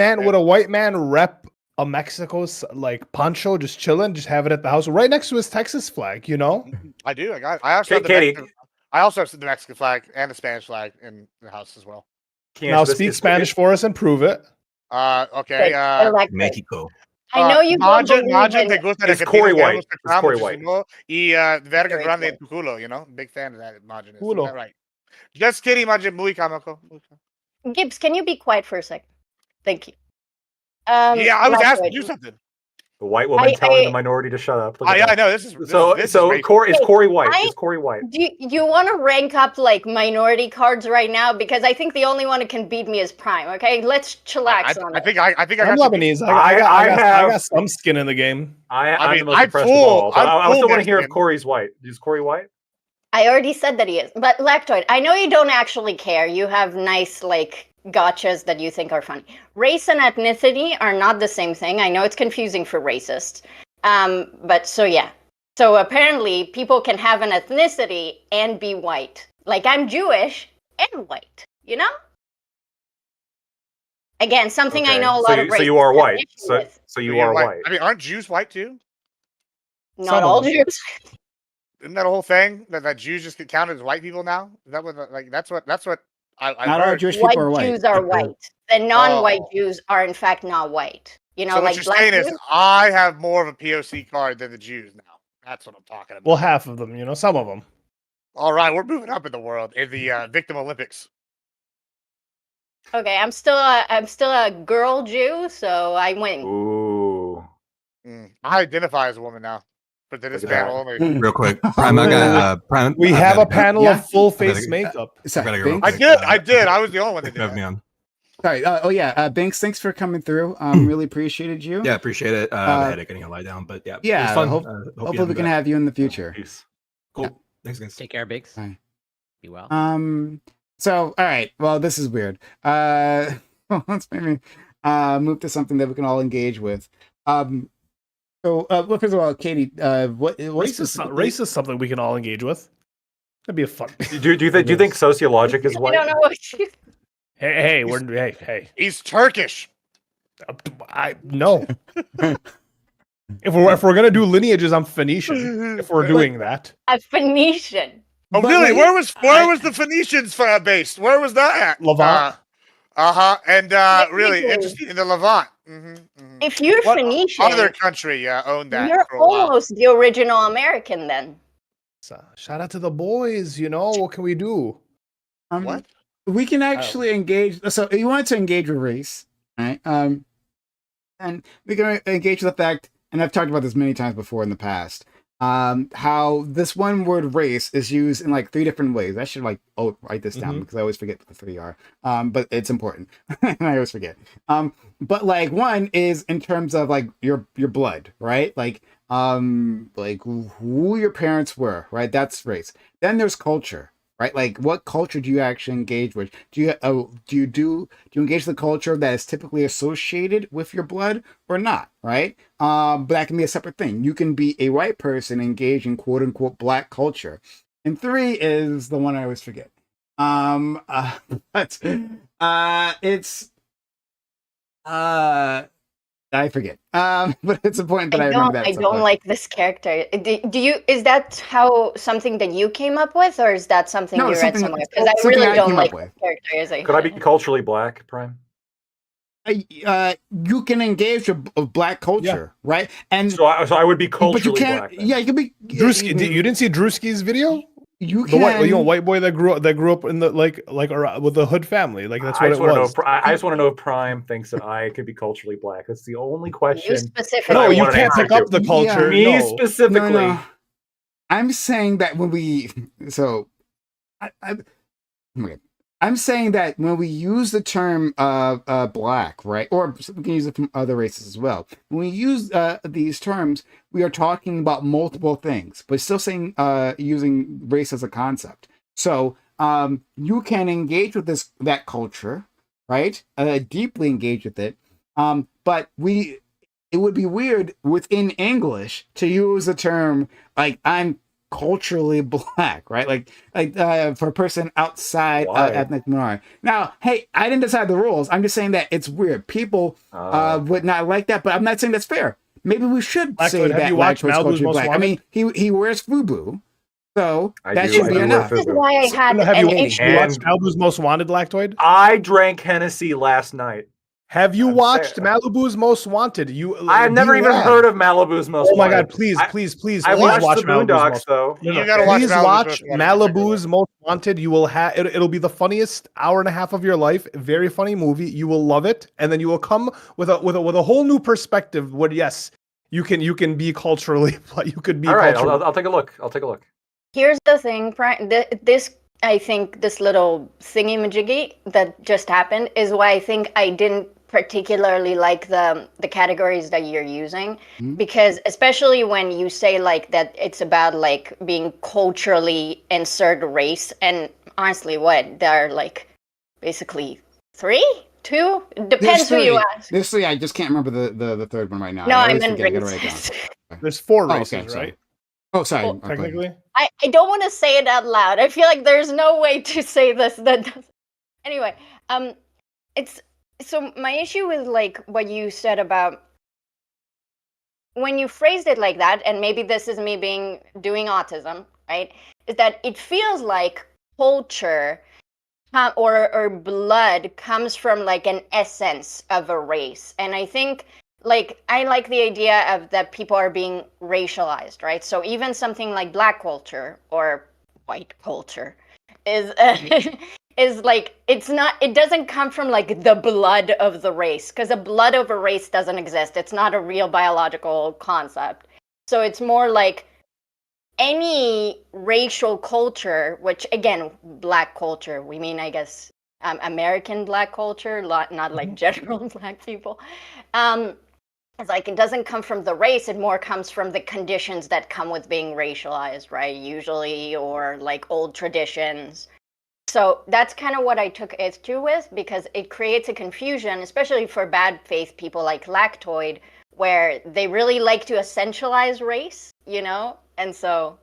man rep a Mexico's like poncho, just chilling, just have it at the house, right next to his Texas flag? You know, I do. I also have the Katie. Mexican, I also have the Mexican flag and the Spanish flag in the house as well. now speak Spanish for us and prove it. Okay. Electric. Mexico. I know you don't Imagine believe te in gusta It's que Corey tienes White. huevos de It's Corey cramo, White. muchísimo, y verga Very grande cool. en tu culo, you know? Big fan of that Imagine. Culo. Is that right? Just kidding, Imagine. Muy camaco. Gibbs, can you be quiet for a second? Thank you. Yeah, I was Black asking Floyd. you something. The white woman I- telling I- the minority to shut up. Look Oh, at yeah, that. I know. This is So this is so racist. Corey is Corey White. I- Is Corey White? Do you want to rank up like minority cards right now? Because I think the only one who can beat me is Prime. Okay, let's chillax on I it. think I I'm got you. Lebanese. I I have- got some skin in the game. I'm mean, the most I'm impressed full- of all. But I'm I full still want to hear if Mexican. Corey's white. Is Corey white? I already said that he is. But Lactoid, I know you don't actually care. You have nice like gotchas that you think are funny. Race and ethnicity are not the same thing. I know it's confusing for racists. But so yeah. So apparently people can have an ethnicity and be white. Like I'm Jewish and white, you know? Again, something I Okay. know a So lot you- of so racists you are have white. issue So with. so you You're are white. white. I mean, aren't Jews white too? Not Some of all them. Jews. Isn't that a whole thing that Jews just get counted as white people now? Is that what that's what I Not all heard. Jewish White people are white. Jews are white. The non-white Oh. Jews are in fact not white. You know, So what like you're black saying Jews. is I have more of a POC card than the Jews now. That's what I'm talking about. Well, half of them, you know, some of them. All right, we're moving up in the world in the Victim Olympics. Okay, I'm still a girl Jew, so I win. Ooh. I identify as a woman now, but to this Look at panel that. only. Real quick, Prime. I got Prime. We I've have got a panel Yeah. of full face gotta- makeup. Sorry, gotta go real Binks? quick. I did. I was the only one that Thanks for having did me that. on. Sorry. Binks, thanks for coming through. Really appreciated you. Yeah, appreciate it. I have a headache. I need to lie down, but yeah, it Yeah, was fun. hope- Hope you Hopefully have we me can back. have you in the future. Peace. Cool. Thanks, guys. Take care, Biggs. Bye. Be well. So all right. Well, this is weird. Let's maybe move to something that we can all engage with. Well, first of all, Katie, what Race is something we can all engage with. That'd be a fun. Do you think sociologic is I white? don't know what you. Hey. He's Turkish. No. If we're gonna do lineages, I'm Phoenician. If we're doing that, A Phoenician. Oh, But, really? like, Where was the Phoenicians based? Where was that at? Levant. And really Technically. interesting in the Levant. If you're What Phoenician, other country owned that you're for a while? almost the original American then. So, shout out to the boys. You know what can we do? What? We can actually engage. So you wanted to engage with race, right? And we can engage with the fact, and I've talked about this many times before in the past, how this one word race is used in like 3 different ways. I should write this down because I always forget what the 3 are. But it's important, and I always forget. But like one is in terms of like your blood, right? Like who your parents were, right? That's race. Then there's culture, right? Like what culture do you actually engage with? Do you engage the culture that is typically associated with your blood or not, right? But that can be a separate thing. You can be a white person engaged in quote unquote black culture. And 3 is the one I always forget. But it's I forget. But it's important that I remember that. I don't like this character. Do you? Is that how something that you came up with, or is that something No, you it's read something- somewhere? Because I something really I don't came like up this with. characterization. Could I be culturally black, Prime? You can engage with black culture, right? And So I would be but culturally you can't. black. Then. Yeah, you can be. Drewski, you didn't see Drewski's video? you The white, can. white boy that grew up in the with the hood family. Like that's I what just it want to know. was. I just want to know if Prime thinks that I could be culturally black. That's the only question. You specifically. that I No, you want an can't answer pick up to. the culture. Me No. specifically. No. I'm saying that when we okay. I'm saying that when we use the term black, right, or we can use it from other races as well. When we use these terms, we are talking about multiple things, but still saying using race as a concept. So you can engage with that culture, right? Deeply engage with it. But it would be weird within English to use the term like I'm culturally black, right? For a person outside Why? ethnic minority. Now, hey, I didn't decide the rules. I'm just saying that it's weird. People would not like that, but I'm not saying that's fair. Maybe we should Lactoid, say have that you watched Lactoid's Malibu's culturally Most black. I Wanted? mean, he wears FUBU, so I that do- should I be do wear enough. FUBU. This is why I had Have you an watched issue. Malibu's Most Wanted, Lactoid? I drank Hennessy last night. Have you I'm watched saying- Malibu's Most Wanted? I have never even have. heard of Malibu's Most Oh my Wanted. God! Please, please I watch watched the Malibu's Boondocks Most. though. No, You gotta watch please Malibu's watch Most Wanted. Malibu's Most Wanted. You will have it'll be the funniest hour and a half of your life. Very funny movie. You will love it, and then you will come with a whole new perspective. Where yes, you can be culturally. You could be All right, culturally. I'll take a look. I'll take a look. Here's the thing, this I think this little thingy-majiggy that just happened is why I think I didn't particularly like the categories that you're using, because especially when you say like that it's about like being culturally insert race, and honestly what there are like basically 2 depends who you ask. There's three. I just can't remember the third one right now. No, I I always meant forget. I gotta write it down. races. There's 4 Oh, races, okay, sorry. right? Oh, sorry. Well, go ahead. Technically. I don't want to say it out loud. I feel like there's no way to say this that doesn't. Anyway, it's so my issue with like what you said about when you phrased it like that, and maybe this is me doing autism, right? Is that it feels like culture or blood comes from like an essence of a race, and I think like I like the idea of that people are being racialized, right? So even something like black culture or white culture is is like it doesn't come from like the blood of the race, because the blood of a race doesn't exist. It's not a real biological concept. So it's more like any racial culture, which again, black culture, we mean, I guess, American black culture, not like general black people. It's like it doesn't come from the race, it more comes from the conditions that come with being racialized, right? Usually, or like old traditions. So that's kind of what I took issue with, because it creates a confusion, especially for bad faith people like Lactoid, where they really like to essentialize race, And so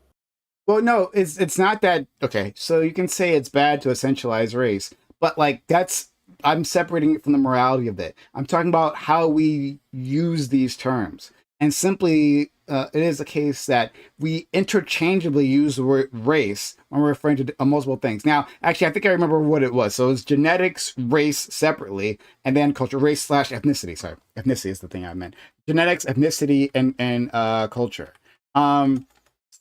Well, no, it's not that. Okay, so you can say it's bad to essentialize race, but like I'm separating it from the morality of it. I'm talking about how we use these terms, and simply it is a case that we interchangeably use the word race when we're referring to multiple things. Now, actually, I think I remember what it was. So it was genetics, race separately, and then culture, race / ethnicity. Sorry, ethnicity is the thing I meant. Genetics, ethnicity, and culture.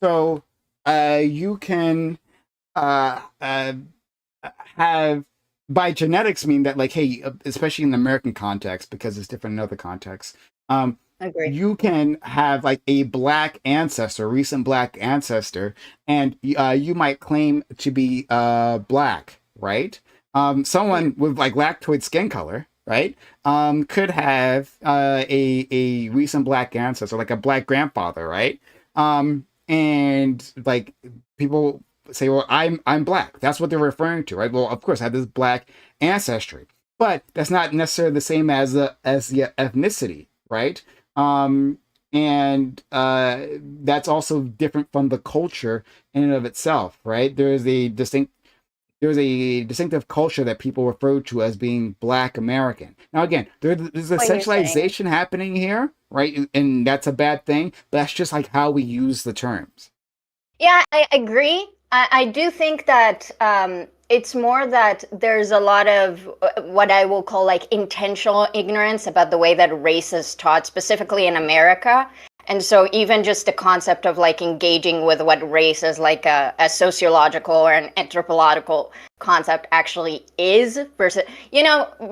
So you can have, by genetics, mean that like, hey, especially in the American context, because it's different in other contexts, agree. you can have like a black ancestor, recent black ancestor, and you might claim to be black, right? Someone with like lactoid skin color, right, could have a recent black ancestor, like a black grandfather, right? And like people say, well, I'm black. That's what they're referring to, right? Well, of course, I have this black ancestry, but that's not necessarily the same as the ethnicity, right? And that's also different from the culture in and of itself, right? There's a distinctive culture that people refer to as being Black American. Now, again, there's a What you're saying. centralization happening here, right? And that's a bad thing, but that's just like how we use the terms. Yeah, I agree. I do think that it's more that there's a lot of what I will call like intentional ignorance about the way that race is taught, specifically in America. And so even just the concept of like engaging with what race is like a sociological or an anthropological concept actually is versus,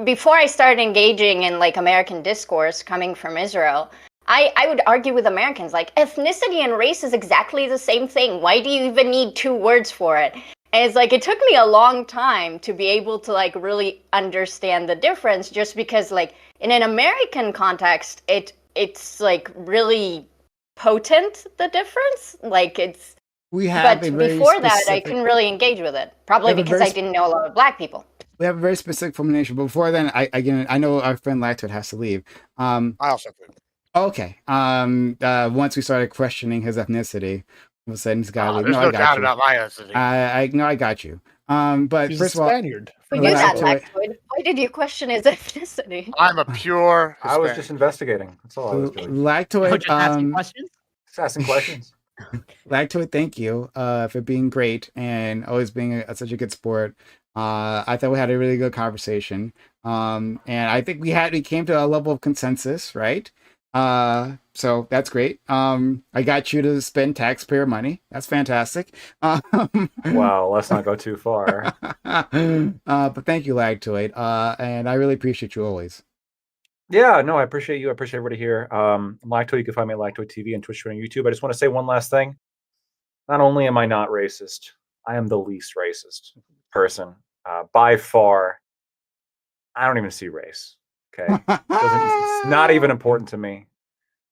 before I started engaging in like American discourse coming from Israel, I would argue with Americans like ethnicity and race is exactly the same thing. Why do you even need two words for it? And it's like it took me a long time to be able to like really understand the difference, just because like in an American context, it's like really potent, the difference. Like it's We have but a very before that I specific. couldn't really engage with it. Probably We have a because very I didn't know a lot of black people. We have a very specific formulation. But before then, I know our friend Lactoid has to leave. I also think. Okay. Once we started questioning his ethnicity, all of a sudden he's got to leave. There's No, no I got doubt you. about my ethnicity. I no, I got you. But He's first a of all, Spaniard. Who Well, knew then I that, have to- Lactoid? Why did you question his ethnicity? I'm a pure I was Hispanic. just investigating. That's all I was doing. Lactoid, Just asking questions. Just asking questions. Lactoid, thank you for being great and always being such a good sport. I thought we had a really good conversation. And I think we came to a level of consensus, right? So that's great. I got you to spend taxpayer money. That's fantastic. Wow, let's not go too far. But thank you, Lactoid. And I really appreciate you always. Yeah, no, I appreciate you. I appreciate everybody here. Lactoid, you can find me at Lactoid TV and Twitch and YouTube. I just want to say one last thing. Not only am I not racist, I am the least racist person by far. I don't even see race. Okay, it's not even important to me.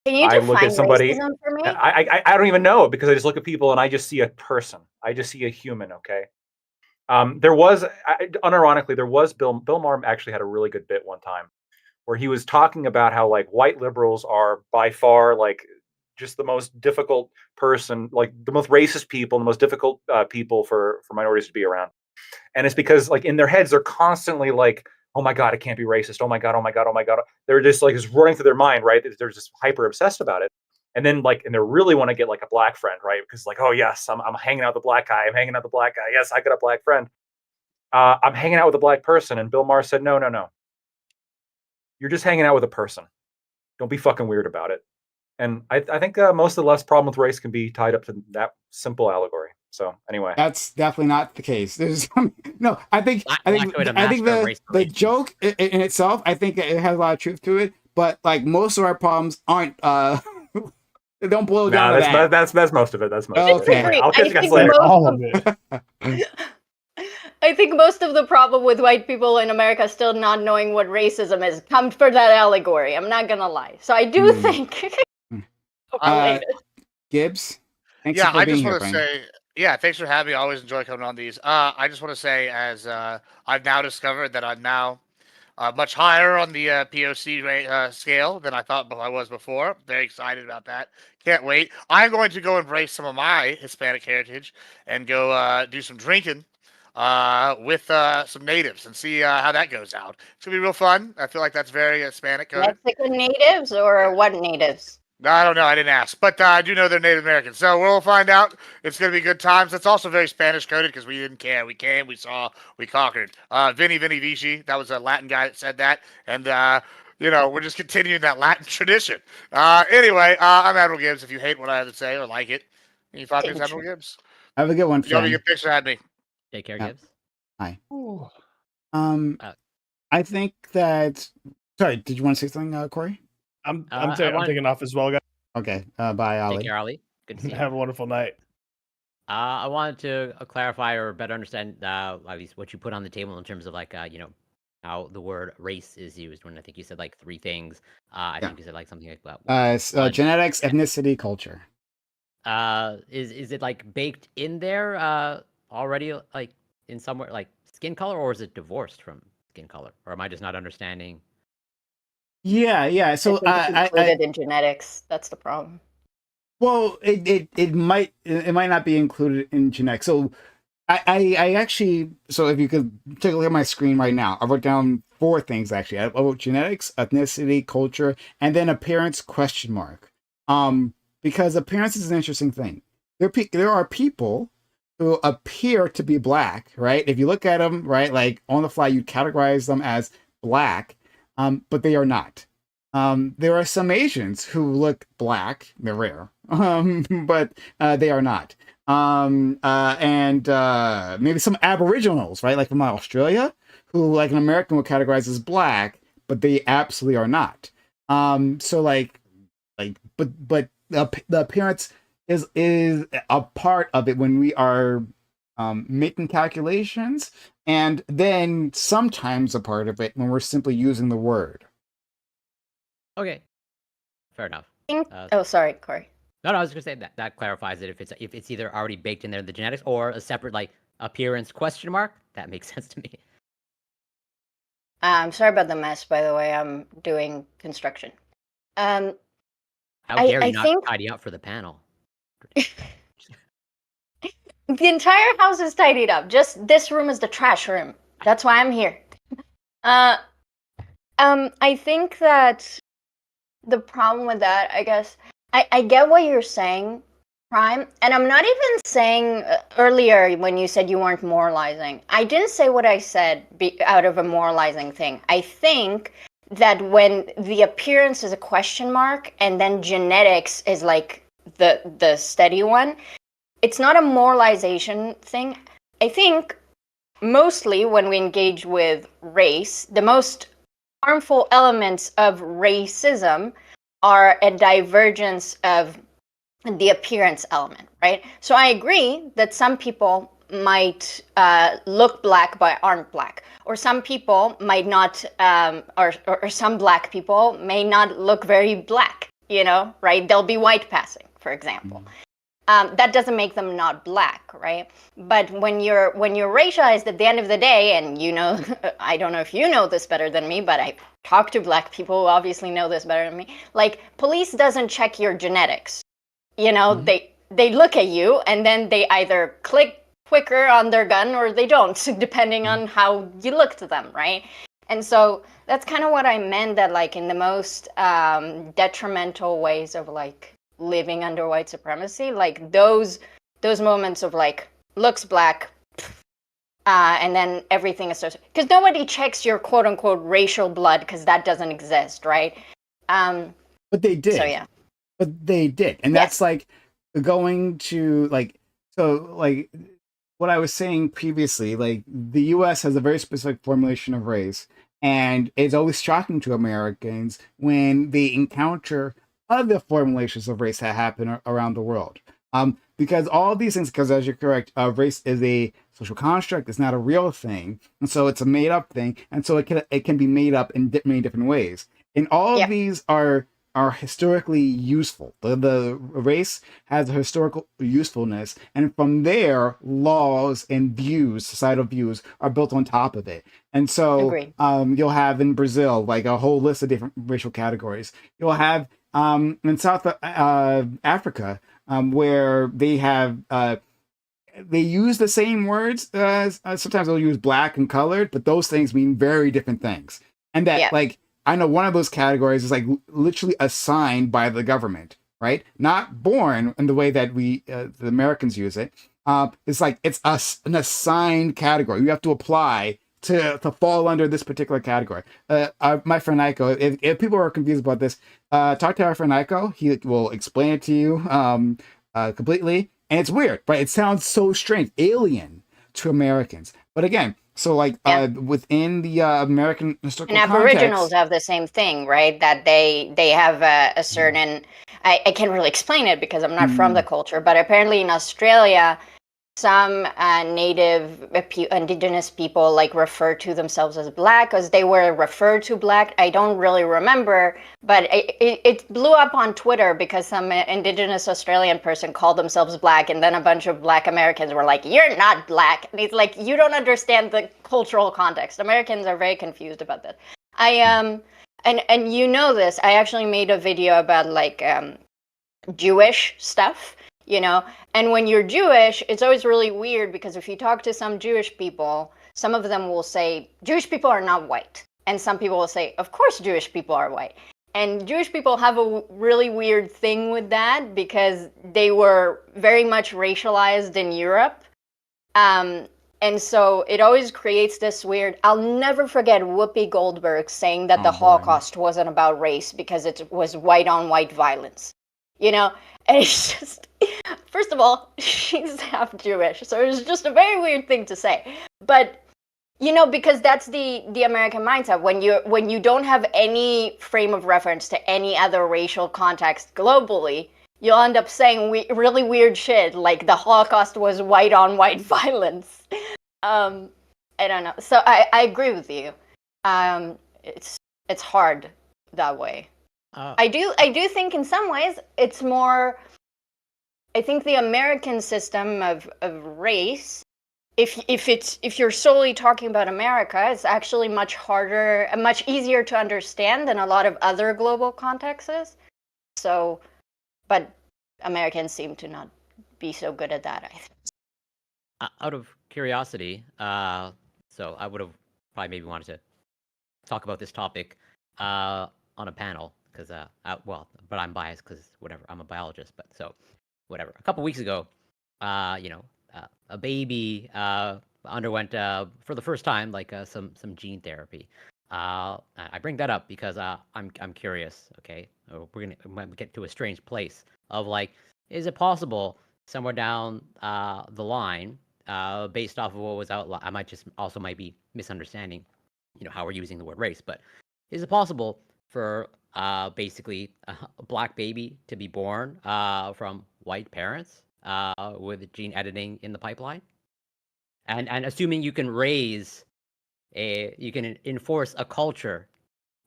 Can you I look define at somebody. racism for me? I don't even know, because I just look at people and I just see a person. I just see a human. Okay. There was, unironically, Bill Maher actually had a really good bit one time where he was talking about how like white liberals are by far like just the most difficult person, like the most racist people, the most difficult people for minorities to be around. And it's because like in their heads, they're constantly like, oh my God, it can't be racist. Oh my God, oh my God, oh my God. They're just like, it's running through their mind, right? They're just hyper obsessed about it. And then like, and they really want to get like a black friend, right? Because like, oh yes, I'm hanging out with the black guy. I'm hanging out with the black guy. Yes, I got a black friend. I'm hanging out with a black person. And Bill Maher said, no. You're just hanging out with a person. Don't be fucking weird about it. And I think most of the less problem with race can be tied up to that simple allegory. So anyway, That's definitely not the case. There's no. I think Lactoid, a I think master of race the relations. joke in itself, I think it has a lot of truth to it. But like most of our problems aren't. They don't boil down to that. that's most of it. That's most of it. Okay. Anyway, I'll catch you I guys think later. All of it. I think most of the problem with white people in America still not knowing what racism is comes for that allegory. I'm not gonna lie. So I do think. Gibbs, thanks Yeah, for I being just here, want to friend. say, yeah, thanks for having me. I always enjoy coming on these. I just want to say, as I've now discovered that I'm now much higher on the POC scale than I thought I was before. Very excited about that. Can't wait. I'm going to go embrace some of my Hispanic heritage and go do some drinking with some natives and see how that goes out. It's gonna be real fun. I feel like that's very Hispanic coded. Mexican natives or what natives? No, I don't know. I didn't ask, but I do know they're Native Americans. So we'll find out. It's going to be good times. It's also very Spanish coded because we didn't care. We came, we saw, we conquered. Vinny Vici, that was a Latin guy that said that. And, we're just continuing that Latin tradition. Anyway, I'm Admiral Gibbs. If you hate what I have to say or like it, you can find me as Admiral Gibbs. Have a good one, You have a friend. good picture at me. Take care, Yeah. Gibbs. Hi. Ooh. I think that. Sorry, did you want to say something, Corey? I'm I taking off as well, guys. Okay. Bye, Ali. Take care, Ali. Good to see you. Have a wonderful night. I wanted to clarify or better understand at least what you put on the table in terms of like how the word race is used. When I think you said like three things. I think you said like something like that. Genetics, ethnicity, culture. Is it like baked in there already, like in somewhere like skin color, or is it divorced from skin color, or am I just not understanding? Yeah. So I think it's included in genetics. That's the problem. Well, it might not be included in genetics. So I actually, so if you could take a look at my screen right now, I wrote down 4 things actually. I wrote genetics, ethnicity, culture, and then appearance ? Because appearance is an interesting thing. There are people who appear to be black, right? If you look at them, right, like on the fly, you categorize them as black, but they are not. There are some Asians who look black. They're rare, but they are not. And maybe some Aboriginals, right? Like from Australia, who like an American would categorize as black, but they absolutely are not. So but the appearance is a part of it when we are making calculations, and then sometimes a part of it when we're simply using the word. Okay, fair enough. Oh, sorry, Corey. No, I was gonna say that clarifies it. If it's either already baked in there, the genetics, or a separate like appearance question mark, that makes sense to me. I'm sorry about the mess, by the way. I'm doing construction. How I- dare you I not think- tidy up for the panel? The entire house is tidied up. Just this room is the trash room. That's why I'm here. I think that the problem with that, I guess, I get what you're saying, Prime, and I'm not even saying earlier when you said you weren't moralizing. I didn't say what I said out of a moralizing thing. I think that when the appearance is a question mark and then genetics is like the steady one, it's not a moralization thing. I think mostly when we engage with race, the most harmful elements of racism are a divergence of the appearance element, right? So I agree that some people might look black but aren't black, or some people might not, or some black people may not look very black, right? They'll be white passing, for example. That doesn't make them not black, right? But when you're racialized at the end of the day, and I don't know if you know this better than me, but I talk to black people who obviously know this better than me. Like, police doesn't check your genetics. They look at you and then they either click quicker on their gun or they don't, depending on how you look to them, right? And so that's kind of what I meant, that like in the most detrimental ways of like living under white supremacy, like those moments of like looks black, and then everything is because nobody checks your quote unquote racial blood because that doesn't exist, right? But they did. So yeah. But they did, and that's like going to like what I was saying previously. Like the U.S. has a very specific formulation of race, and it's always shocking to Americans when they encounter other formulations of race that happen around the world. Because all these things, because as you're correct, race is a social construct. It's not a real thing, and so it's a made up thing, and so it can be made up in many different ways. And all of these are historically useful. The race has a historical usefulness, and from there, laws and views, societal views, are built on top of it. And so, you'll have in Brazil like a whole list of different racial categories. You'll have in South Africa, where they have they use the same words. Sometimes they'll use black and colored, but those things mean very different things. And that like I know one of those categories is like literally assigned by the government, right? Not born in the way that we the Americans use it. It's like it's an assigned category. You have to apply to fall under this particular category. My friend Aiko, if people are confused about this, talk to our friend Aiko. He will explain it to you completely. And it's weird, right? It sounds so strange, alien to Americans. But again, so like within the American historical and context, Aboriginals have the same thing, right? That they have a certain. I can't really explain it because I'm not from the culture, but apparently in Australia, some native indigenous people like refer to themselves as black because they were referred to black. I don't really remember, but it blew up on Twitter because some indigenous Australian person called themselves black, and then a bunch of black Americans were like, "You're not black." And it's like, you don't understand the cultural context. Americans are very confused about this. And you know this. I actually made a video about like Jewish stuff. And when you're Jewish, it's always really weird because if you talk to some Jewish people, some of them will say, Jewish people are not white. And some people will say, of course Jewish people are white. And Jewish people have a really weird thing with that because they were very much racialized in Europe. And so it always creates this weird. I'll never forget Whoopi Goldberg saying that Oh, the boy. Holocaust wasn't about race because it was white on white violence. You know, and it's just, first of all, she's half Jewish, so it's just a very weird thing to say. But you know, because that's the American mindset. When you don't have any frame of reference to any other racial context globally, you'll end up saying really weird shit like the Holocaust was white on white violence. I don't know. So I agree with you. It's hard that way. I do think in some ways it's more. I think the American system of race, if you're solely talking about America, it's actually much harder and much easier to understand than a lot of other global contexts. So, but Americans seem to not be so good at that, I think. Out of curiosity, so I would have probably maybe wanted to talk about this topic on a panel because, but I'm biased because whatever, I'm a biologist, but so whatever. A couple weeks ago, a baby underwent for the first time like some gene therapy. I bring that up because I'm curious. Okay, we're gonna get to a strange place of like, is it possible somewhere down the line, based off of what was outlined? I might be misunderstanding, how we're using the word race, but is it possible for basically a black baby to be born from white parents with gene editing in the pipeline? And assuming you can you can enforce a culture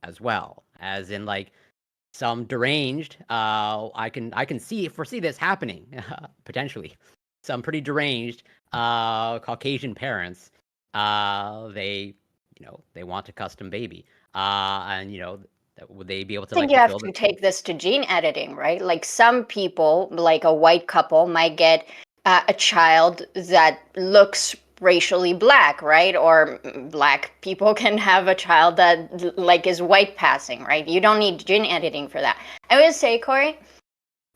as well, as in like some deranged, I can foresee this happening potentially. Some pretty deranged Caucasian parents, they want a custom baby, and would they be able to I think like you have fulfill to the take this to gene editing, right? Like some people, like a white couple, might get a child that looks racially black, right? Or black people can have a child that like is white passing, right? You don't need gene editing for that. I would say, Corey,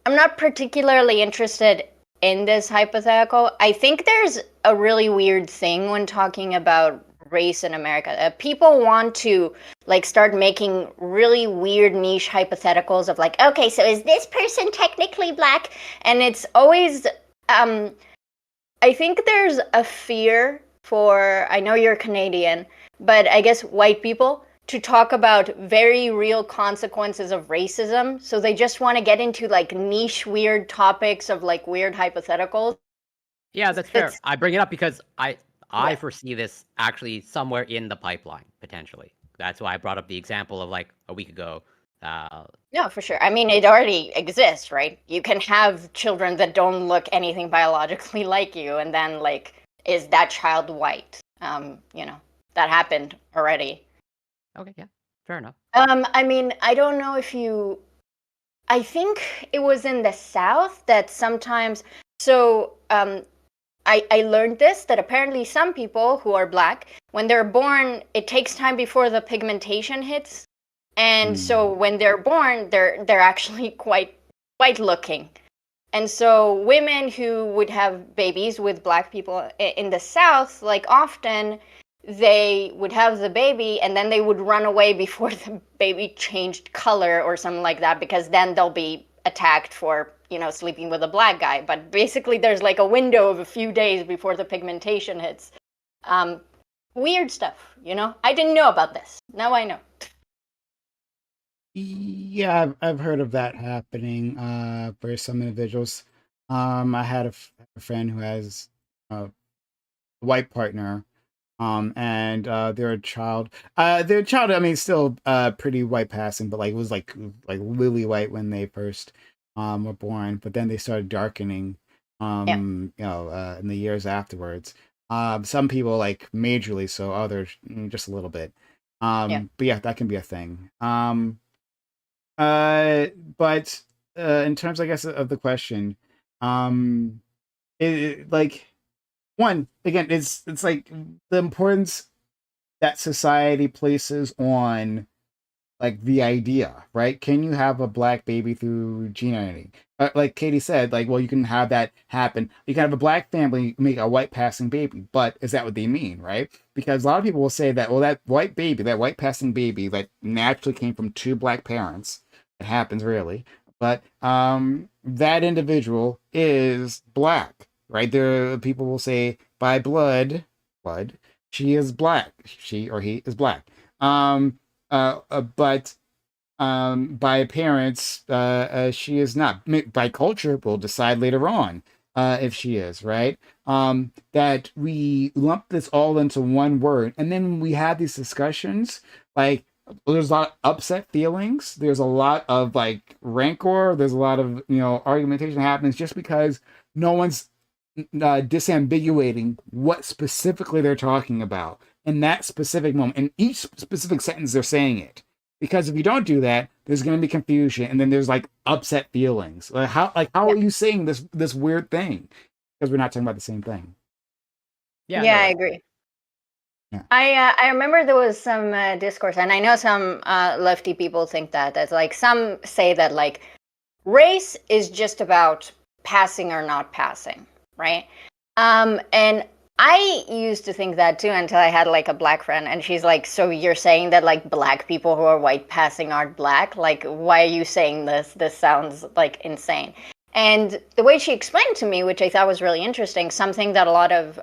I'm not particularly interested in this hypothetical. I think there's a really weird thing when talking about race in America. People want to like start making really weird niche hypotheticals of like, okay, so is this person technically black? And it's always I think there's a fear for, I know you're Canadian, but I guess white people to talk about very real consequences of racism. So they just want to get into like niche weird topics of like weird hypotheticals. Yeah, that's fair. It's I bring it up because I Yeah. foresee this actually somewhere in the pipeline potentially. That's why I brought up the example of like a week ago. No, for sure. I mean, it already exists, right? You can have children that don't look anything biologically like you, and then like, is that child white? That happened already. Okay, yeah, fair enough. I mean, I don't know if you. I think it was in the South that sometimes. So, I learned this that apparently some people who are black, when they're born, it takes time before the pigmentation hits, and so when they're born, they're actually quite white looking. And so women who would have babies with black people in the South, like often they would have the baby and then they would run away before the baby changed color or something like that, because then they'll be attacked for, sleeping with a black guy. But basically there's like a window of a few days before the pigmentation hits. Weird stuff, I didn't know about this. Now I know. Yeah, I've heard of that happening for some individuals. I had a friend who has a white partner, and their child, I mean, still pretty white passing, but like it was like lily white when they first were born, but then they started darkening, Yeah. in the years afterwards. Some people like majorly so, others just a little bit. Yeah. But yeah, that can be a thing. But in terms, I guess, of the question, like one again, it's like the importance that society places on like the idea, right? Can you have a black baby through gene editing? Like Katie said, like, well, you can have that happen. You can have a black family make a white passing baby, but is that what they mean, right? Because a lot of people will say that, well, that white baby, that white passing baby, that naturally came from two black parents. It happens really, but that individual is black, right? There, people will say by blood, she is black, she or he is black. But by appearance, she is not. By culture, we'll decide later on if she is, right? That we lump this all into one word. And then when we have these discussions, like, there's a lot of upset feelings. There's a lot of like rancor. There's a lot of, argumentation happens just because no one's disambiguating what specifically they're talking about in that specific moment. In each specific sentence, they're saying it. Because if you don't do that, there's going to be confusion, and then there's like upset feelings. How are you saying this weird thing? Because we're not talking about the same thing. Yeah, Yeah, no, I agree. Yeah. I remember there was some discourse, and I know some lefty people think that that's like some say that like race is just about passing or not passing, right? And I used to think that too until I had like a black friend, and she's like, "So you're saying that like black people who are white passing aren't black? Like, why are you saying this? This sounds like insane." And the way she explained to me, which I thought was really interesting, something that a lot of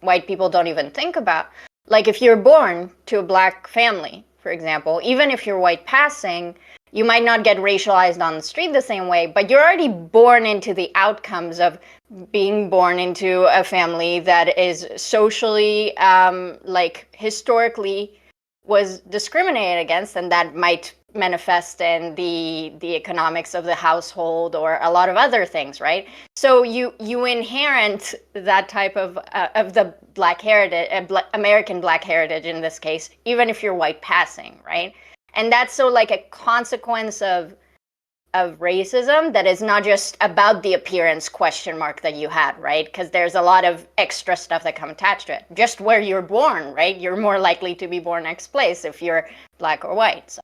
white people don't even think about. Like if you're born to a black family, for example, even if you're white passing, you might not get racialized on the street the same way, but you're already born into the outcomes of being born into a family that is socially, like historically was discriminated against, and that might manifest in the economics of the household or a lot of other things, right? So you inherit that type of the black heritage, American black heritage in this case, even if you're white passing, right? And that's so like a consequence of racism that is not just about the appearance question mark that you had, right? Because there's a lot of extra stuff that come attached to it. Just where you're born, right? You're more likely to be born next place if you're black or white. So,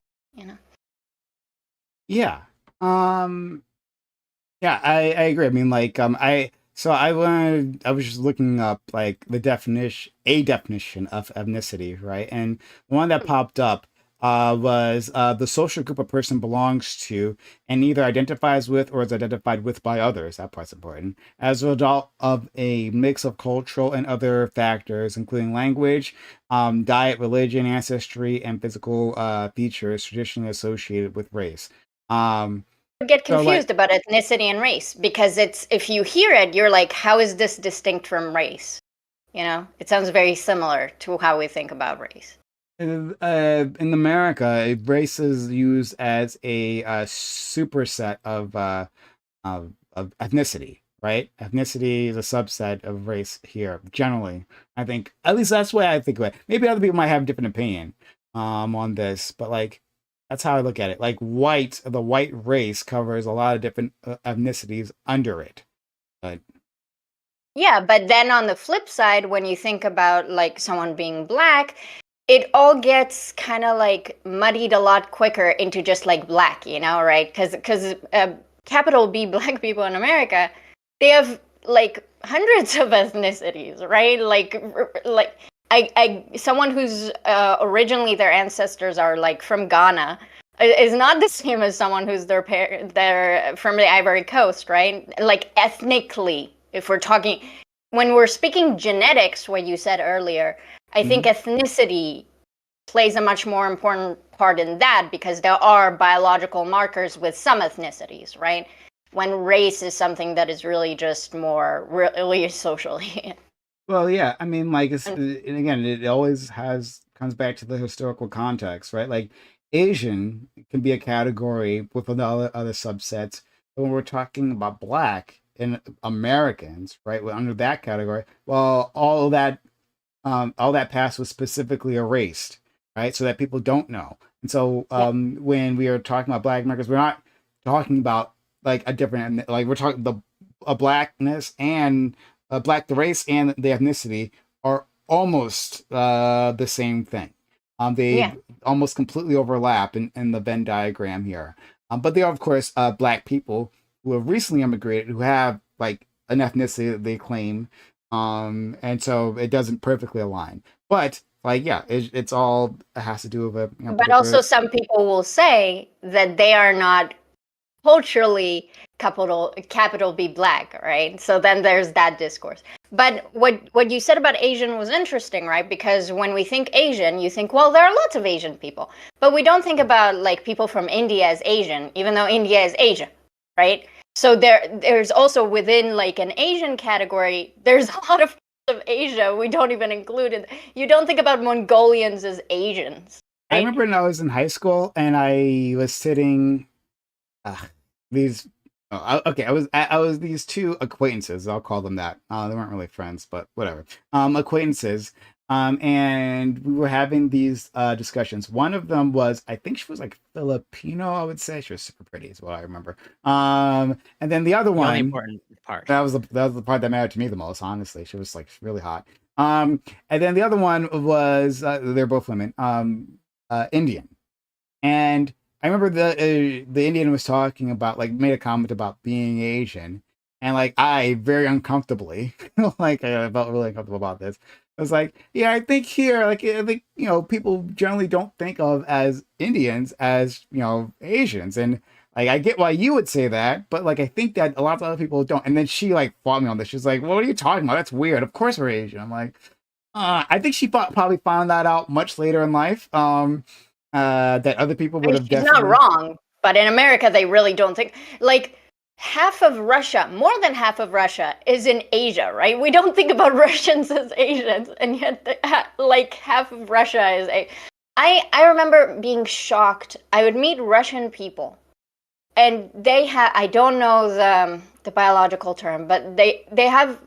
Yeah. Yeah, I agree. I mean, like, I was just looking up like a definition of ethnicity, right? And one that popped up was the social group a person belongs to and either identifies with or is identified with by others. That part's important. As a result of a mix of cultural and other factors, including language, diet, religion, ancestry, and physical features traditionally associated with race. Get So, like, confused about ethnicity and race because it's if you hear it, you're like, how is this distinct from race? It sounds very similar to how we think about race. in America, race is used as a superset of ethnicity, right? Ethnicity is a subset of race here, generally. I think, at least that's the way I think of it. Maybe other people might have a different opinion on this, but like, that's how I look at it. Like, the white race covers a lot of different ethnicities under it. But Yeah, but then on the flip side, when you think about like someone being black, it all gets kind of like muddied a lot quicker into just like black, right? Because capital B black people in America, they have like hundreds of ethnicities, right? Like I someone who's originally their ancestors are like from Ghana is not the same as someone who's they're from the Ivory Coast, right? Like ethnically, if we're talking, when we're speaking genetics, what you said earlier, I think ethnicity plays a much more important part in that because there are biological markers with some ethnicities, right? When race is something that is really just more really socially. well, yeah, I mean, like, and again, it always comes back to the historical context, right? Like, Asian can be a category with other subsets. But when we're talking about black and Americans, right, well, under that category, well, all that past was specifically erased, right? So that people don't know. And so when we are talking about black Americans, we're not talking about like a different, like we're talking a blackness and the race and the ethnicity are almost the same thing. They Yeah. almost completely overlap in the Venn diagram here. But there are, of course, black people who have recently immigrated who have like an ethnicity that they claim, and so it doesn't perfectly align. But like, yeah, it's all it has to do with a But particular. also, some people will say that they are not culturally capital B black, right? So then there's that discourse. But what you said about Asian was interesting, right? Because when we think Asian, you think, well, there are lots of Asian people, but we don't think about like people from India as Asian, even though India is Asia, right? So there's also within like an Asian category, there's a lot of Asia we don't even include it. You don't think about Mongolians as Asians, I right? remember when I was in high school and I was sitting these. Okay, I was these two acquaintances. I'll call them that. They weren't really friends, but whatever. Acquaintances. And we were having these discussions. One of them was, I think she was like Filipino. I would say she was super pretty, is what I remember. And then the other The only one, important part. that was the part that mattered to me the most. Honestly, she was like really hot. And then the other one was they're both women. Indian. And I remember the Indian was talking about like made a comment about being Asian, and like I very uncomfortably like I felt really uncomfortable about this. I was like, yeah, I think here, like I think people generally don't think of as Indians as Asians, and like I get why you would say that, but like I think that a lot of other people don't. And then she like fought me on this. She's like, well, what are you talking about? That's weird. Of course we're Asian. I'm like, I think she probably found that out much later in life. That other people would And have she's not definitely. wrong, but in America, they really don't think like half of Russia, more than half of Russia, is in Asia, right? We don't think about Russians as Asians, and yet, like half of Russia is a. I remember being shocked. I would meet Russian people, and they have. I don't know the biological term, but they have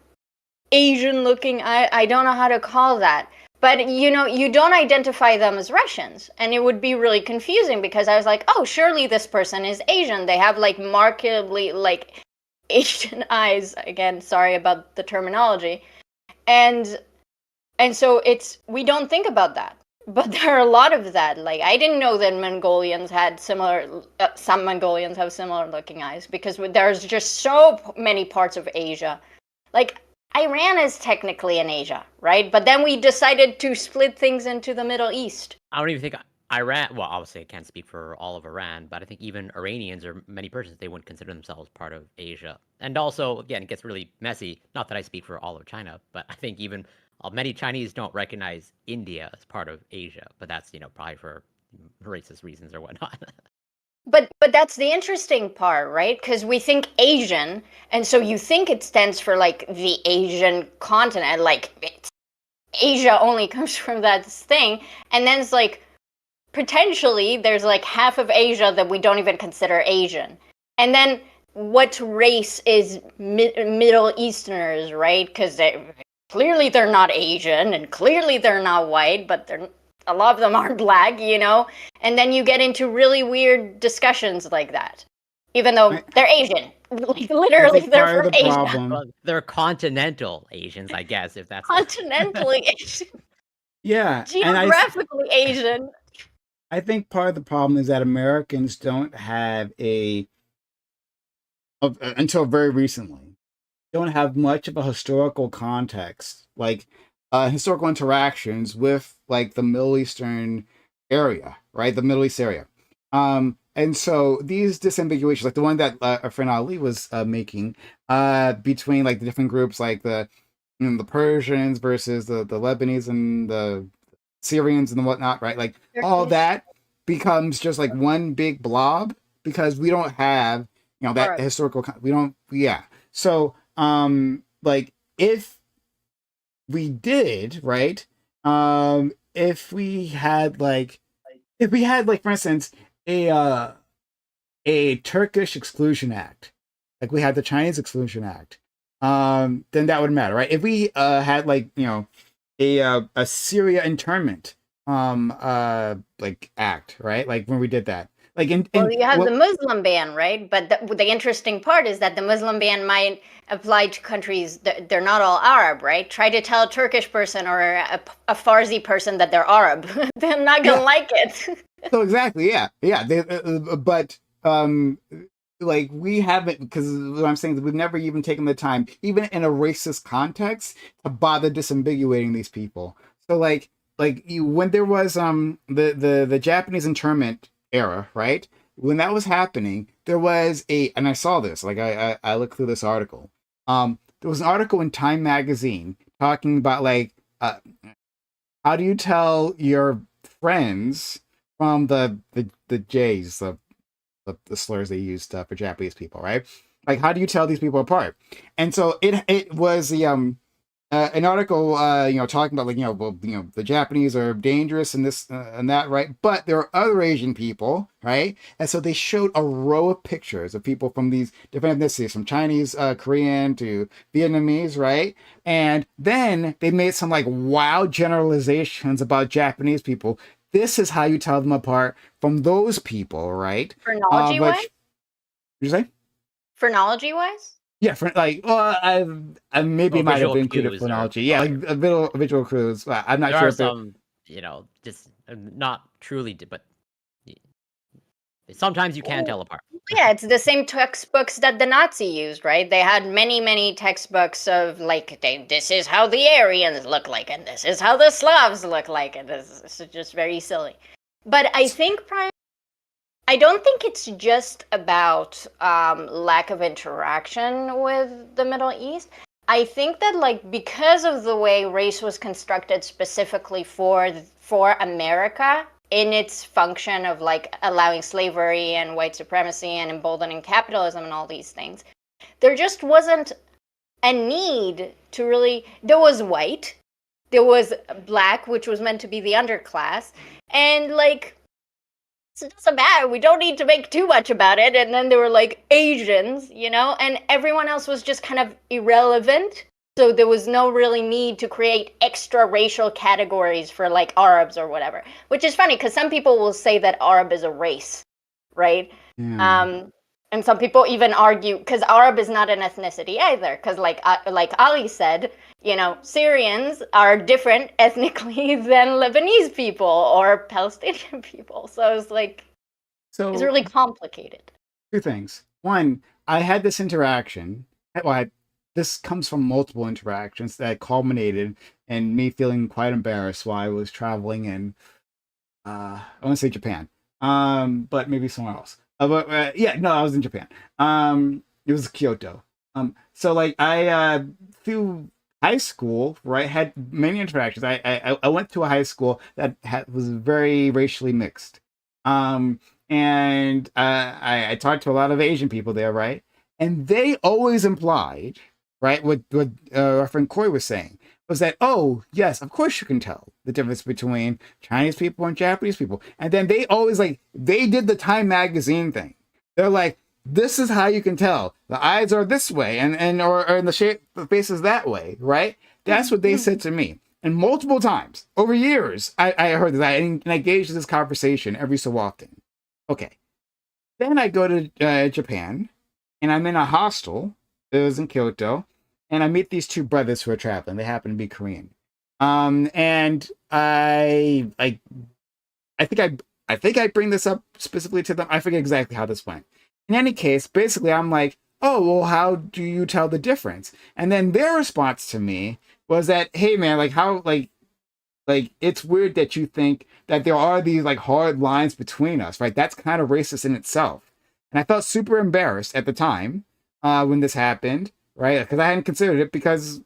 Asian looking. I don't know how to call that. But you don't identify them as Russians, and it would be really confusing because I was like, oh, surely this person is Asian. They have like markedly like Asian eyes. Again, sorry about the terminology, and so we don't think about that. But there are a lot of that. Like I didn't know that Mongolians had similar. Some Mongolians have similar looking eyes because there's just so many parts of Asia. Like Iran is technically in Asia, right? But then we decided to split things into the Middle East. I don't even think Iran. Well, obviously, I can't speak for all of Iran, but I think even Iranians or many persons they wouldn't consider themselves part of Asia. And also, again, it gets really messy. Not that I speak for all of China, but I think even many Chinese don't recognize India as part of Asia. But that's probably for racist reasons or whatnot. But that's the interesting part, right? Because we think Asian, and so you think it stands for like the Asian continent, like Asia only comes from that thing, and then it's like potentially there's like half of Asia that we don't even consider Asian, and then what race is Middle Easterners, right? Because clearly they're not Asian, and clearly they're not white, but a lot of them aren't black, and then you get into really weird discussions like that, even though they're Asian. Like, literally, think they're part of from the Asia. problem. Well, they're continental Asians, I guess, if that's Continentally Asian. Yeah, and Geographically Asian. I think part of the problem is that Americans don't have until very recently, don't have much of a historical context, like historical interactions with like the Middle Eastern area, right? The Middle East area. And so these disambiguations, like the one that our friend Ali was making, between like the different groups, like the Persians versus the Lebanese and the Syrians and the whatnot, right? Like all Turkish. that becomes just like one big blob because we don't have that Alright. historical. We don't. Yeah. So like if we did, right, if we had like for instance a Turkish Exclusion Act, like we had the Chinese Exclusion Act, then that would matter, right? If we had like a Syria internment like act, right? Like when we did that, Like Well, you have the Muslim ban, right? But the interesting part is that the Muslim ban might apply to countries that they're not all Arab, right? Try to tell a Turkish person or a Farsi person that they're Arab. They're not gonna like it. So exactly, yeah. But like we haven't, because what I'm saying is we've never even taken the time, even in a racist context, to bother disambiguating these people. So when there was the Japanese internment era, right? When that was happening, there was and I saw this, like I looked through this article. There was an article in Time magazine talking about how do you tell your friends from the J's, the slurs they used for Japanese people, right? Like, how do you tell these people apart? And so it was an article, talking about the Japanese are dangerous and this and that, right? But there are other Asian people, right? And so they showed a row of pictures of people from these different ethnicities, from Chinese, Korean to Vietnamese, right? And then they made some like wild generalizations about Japanese people. This is how you tell them apart from those people, right? Phrenology wise? You say? Phrenology wise? Yeah, for like, well, I maybe might have visual included cues phrenology. or- Yeah, like a visual clues. I'm not There sure are if it. some, just not truly, but sometimes you can tell apart. Yeah, it's the same textbooks that the Nazi used, right? They had many, many textbooks of like, this is how the Aryans look like, and this is how the Slavs look like, and this is just very silly. But I think, I don't think it's just about lack of interaction with the Middle East. I think that because of the way race was constructed specifically for America, in its function of allowing slavery and white supremacy and emboldening capitalism and all these things, there just wasn't a need to really. There was white, there was black, which was meant to be the underclass, and it doesn't matter, we don't need to make too much about it. And then there were Asians, and everyone else was just kind of irrelevant. So there was no really need to create extra racial categories for Arabs or whatever, which is funny because some people will say that Arab is a race, right? Yeah. And some people even argue because Arab is not an ethnicity either, because like Ali said, Syrians are different ethnically than Lebanese people or Palestinian people. So it's it's really complicated. Two things. One, I had this interaction. This comes from multiple interactions that culminated in me feeling quite embarrassed while I was traveling in, I want to say Japan, but maybe somewhere else. No, I was in Japan. It was Kyoto. So I through high school, right, had many interactions. I went to a high school that was very racially mixed. And I talked to a lot of Asian people there, right? And they always implied, right, what our friend Corey was saying, was that, oh, yes, of course you can tell the difference between Chinese people and Japanese people. And then they always they did the Time magazine thing. They're like, this is how you can tell. The eyes are this way or the shape, the face is that way, right? That's what they said to me. And multiple times over years, I heard this. I engaged in this conversation every so often. Okay. Then I go to Japan, and I'm in a hostel. It was in Kyoto, and I meet these two brothers who are traveling. They happen to be Korean. And I think I bring this up specifically to them. I forget exactly how this went. In any case, basically, I'm like, oh, well, how do you tell the difference? And then their response to me was that, hey, man, it's weird that you think that there are these hard lines between us, right? That's kind of racist in itself. And I felt super embarrassed at the time when this happened, right? Because I hadn't considered it, because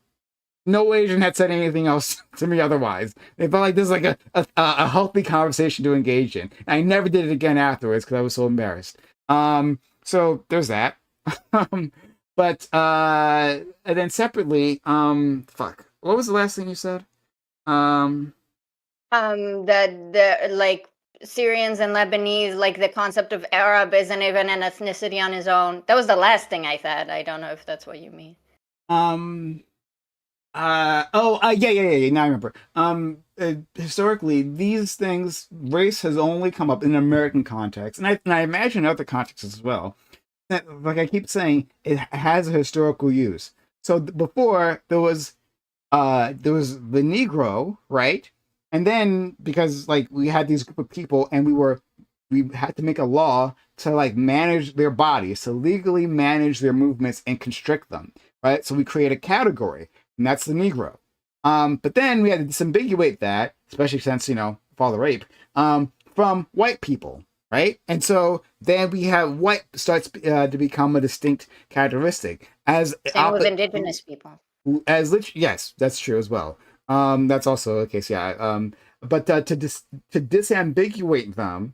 no Asian had said anything else to me otherwise. It felt like this is a healthy conversation to engage in. And I never did it again afterwards because I was so embarrassed. So there's that. But and then separately, fuck. What was the last thing you said? The Syrians and Lebanese, the concept of Arab isn't even an ethnicity on his own. That was the last thing I said. I don't know if that's what you mean. Yeah. Now I remember. Historically, these things, race has only come up in an American context, and I imagine other contexts as well. Like I keep saying, it has a historical use. So before there was the Negro, right? And then because like we had these group of people, and we had to make a law to like manage their bodies, to legally manage their movements and constrict them, right? So we create a category, and that's the Negro. But then we had to disambiguate that, especially since father rape, from white people, right? And so then we have white starts to become a distinct characteristic as Same with indigenous people. yes, that's true as well. That's also the case, yeah. But to disambiguate them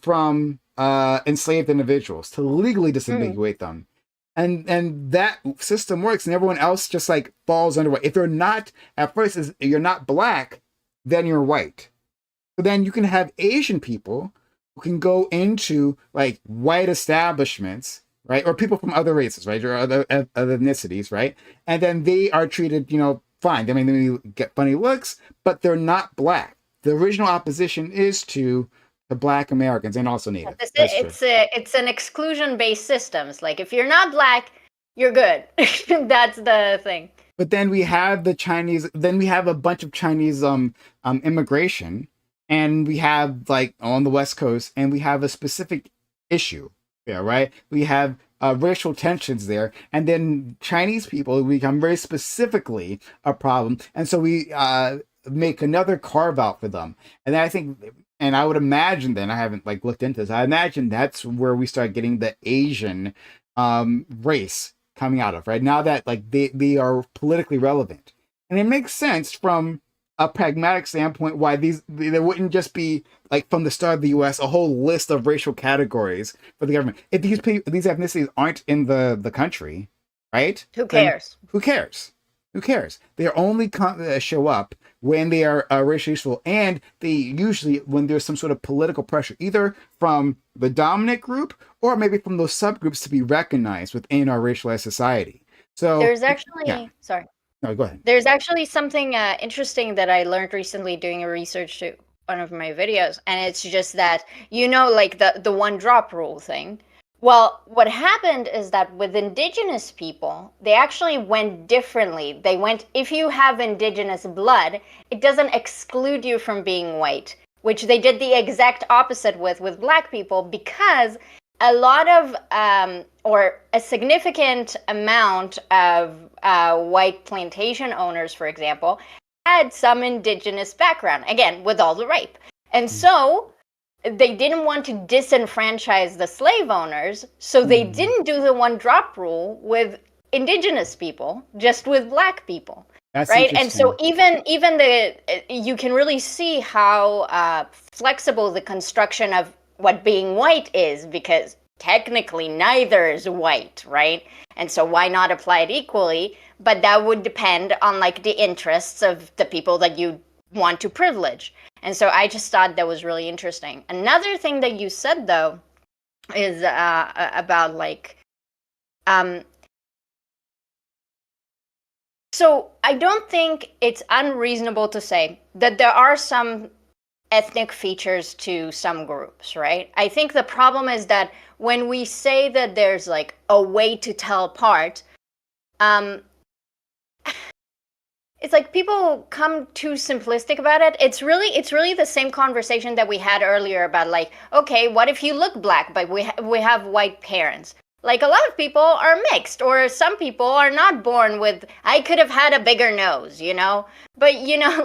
from enslaved individuals, to legally disambiguate them, and that system works, and everyone else just like falls under. If you're not at first, is you're not black, then you're white. So then you can have Asian people who can go into like white establishments, right, or people from other races, right, or other ethnicities, right, and then they are treated, fine. I mean, they get funny looks, but they're not black. The original opposition is to the Black Americans and also Native. It's an exclusion-based system. It's like if you're not black, you're good. That's the thing. But then we have the Chinese. Then we have a bunch of Chinese immigration, and we have like on the West Coast, and we have a specific issue. Yeah, right. We have racial tensions there, and then Chinese people become very specifically a problem, and so we make another carve out for them. And I think, and I would imagine, then I haven't like looked into this. I imagine that's where we start getting the Asian race coming out of, right now that like they are politically relevant, and it makes sense from a pragmatic standpoint why there wouldn't just be like from the start of the U.S. a whole list of racial categories for the government. If these ethnicities aren't in the country, right? Who cares? Who cares? Who cares? They only show up when they are racially useful, and they usually when there's some sort of political pressure, either from the dominant group or maybe from those subgroups to be recognized within our racialized society. So there's actually sorry. No, go ahead. There's actually something interesting that I learned recently doing a research to one of my videos, and it's just that like the one drop rule thing. Well, what happened is that with indigenous people, they actually went differently. They went, if you have indigenous blood, it doesn't exclude you from being white, which they did the exact opposite with black people, because a lot of or a significant amount of white plantation owners, for example, had some indigenous background, again, with all the rape. And so they didn't want to disenfranchise the slave owners, so they didn't do the one drop rule with indigenous people, just with black people. That's right. And so even you can really see how flexible the construction of what being white is, because technically neither is white, right? And so why not apply it equally? But that would depend on like the interests of the people that you want to privilege. And so I just thought that was really interesting. Another thing that you said, though, is about like, so I don't think it's unreasonable to say that there are some ethnic features to some groups, right? I think the problem is that when we say that there's like a way to tell apart, it's like people come too simplistic about it. It's really the same conversation that we had earlier about like, okay, what if you look black but we have white parents? Like a lot of people are mixed, or some people are not born with, I could have had a bigger nose, But,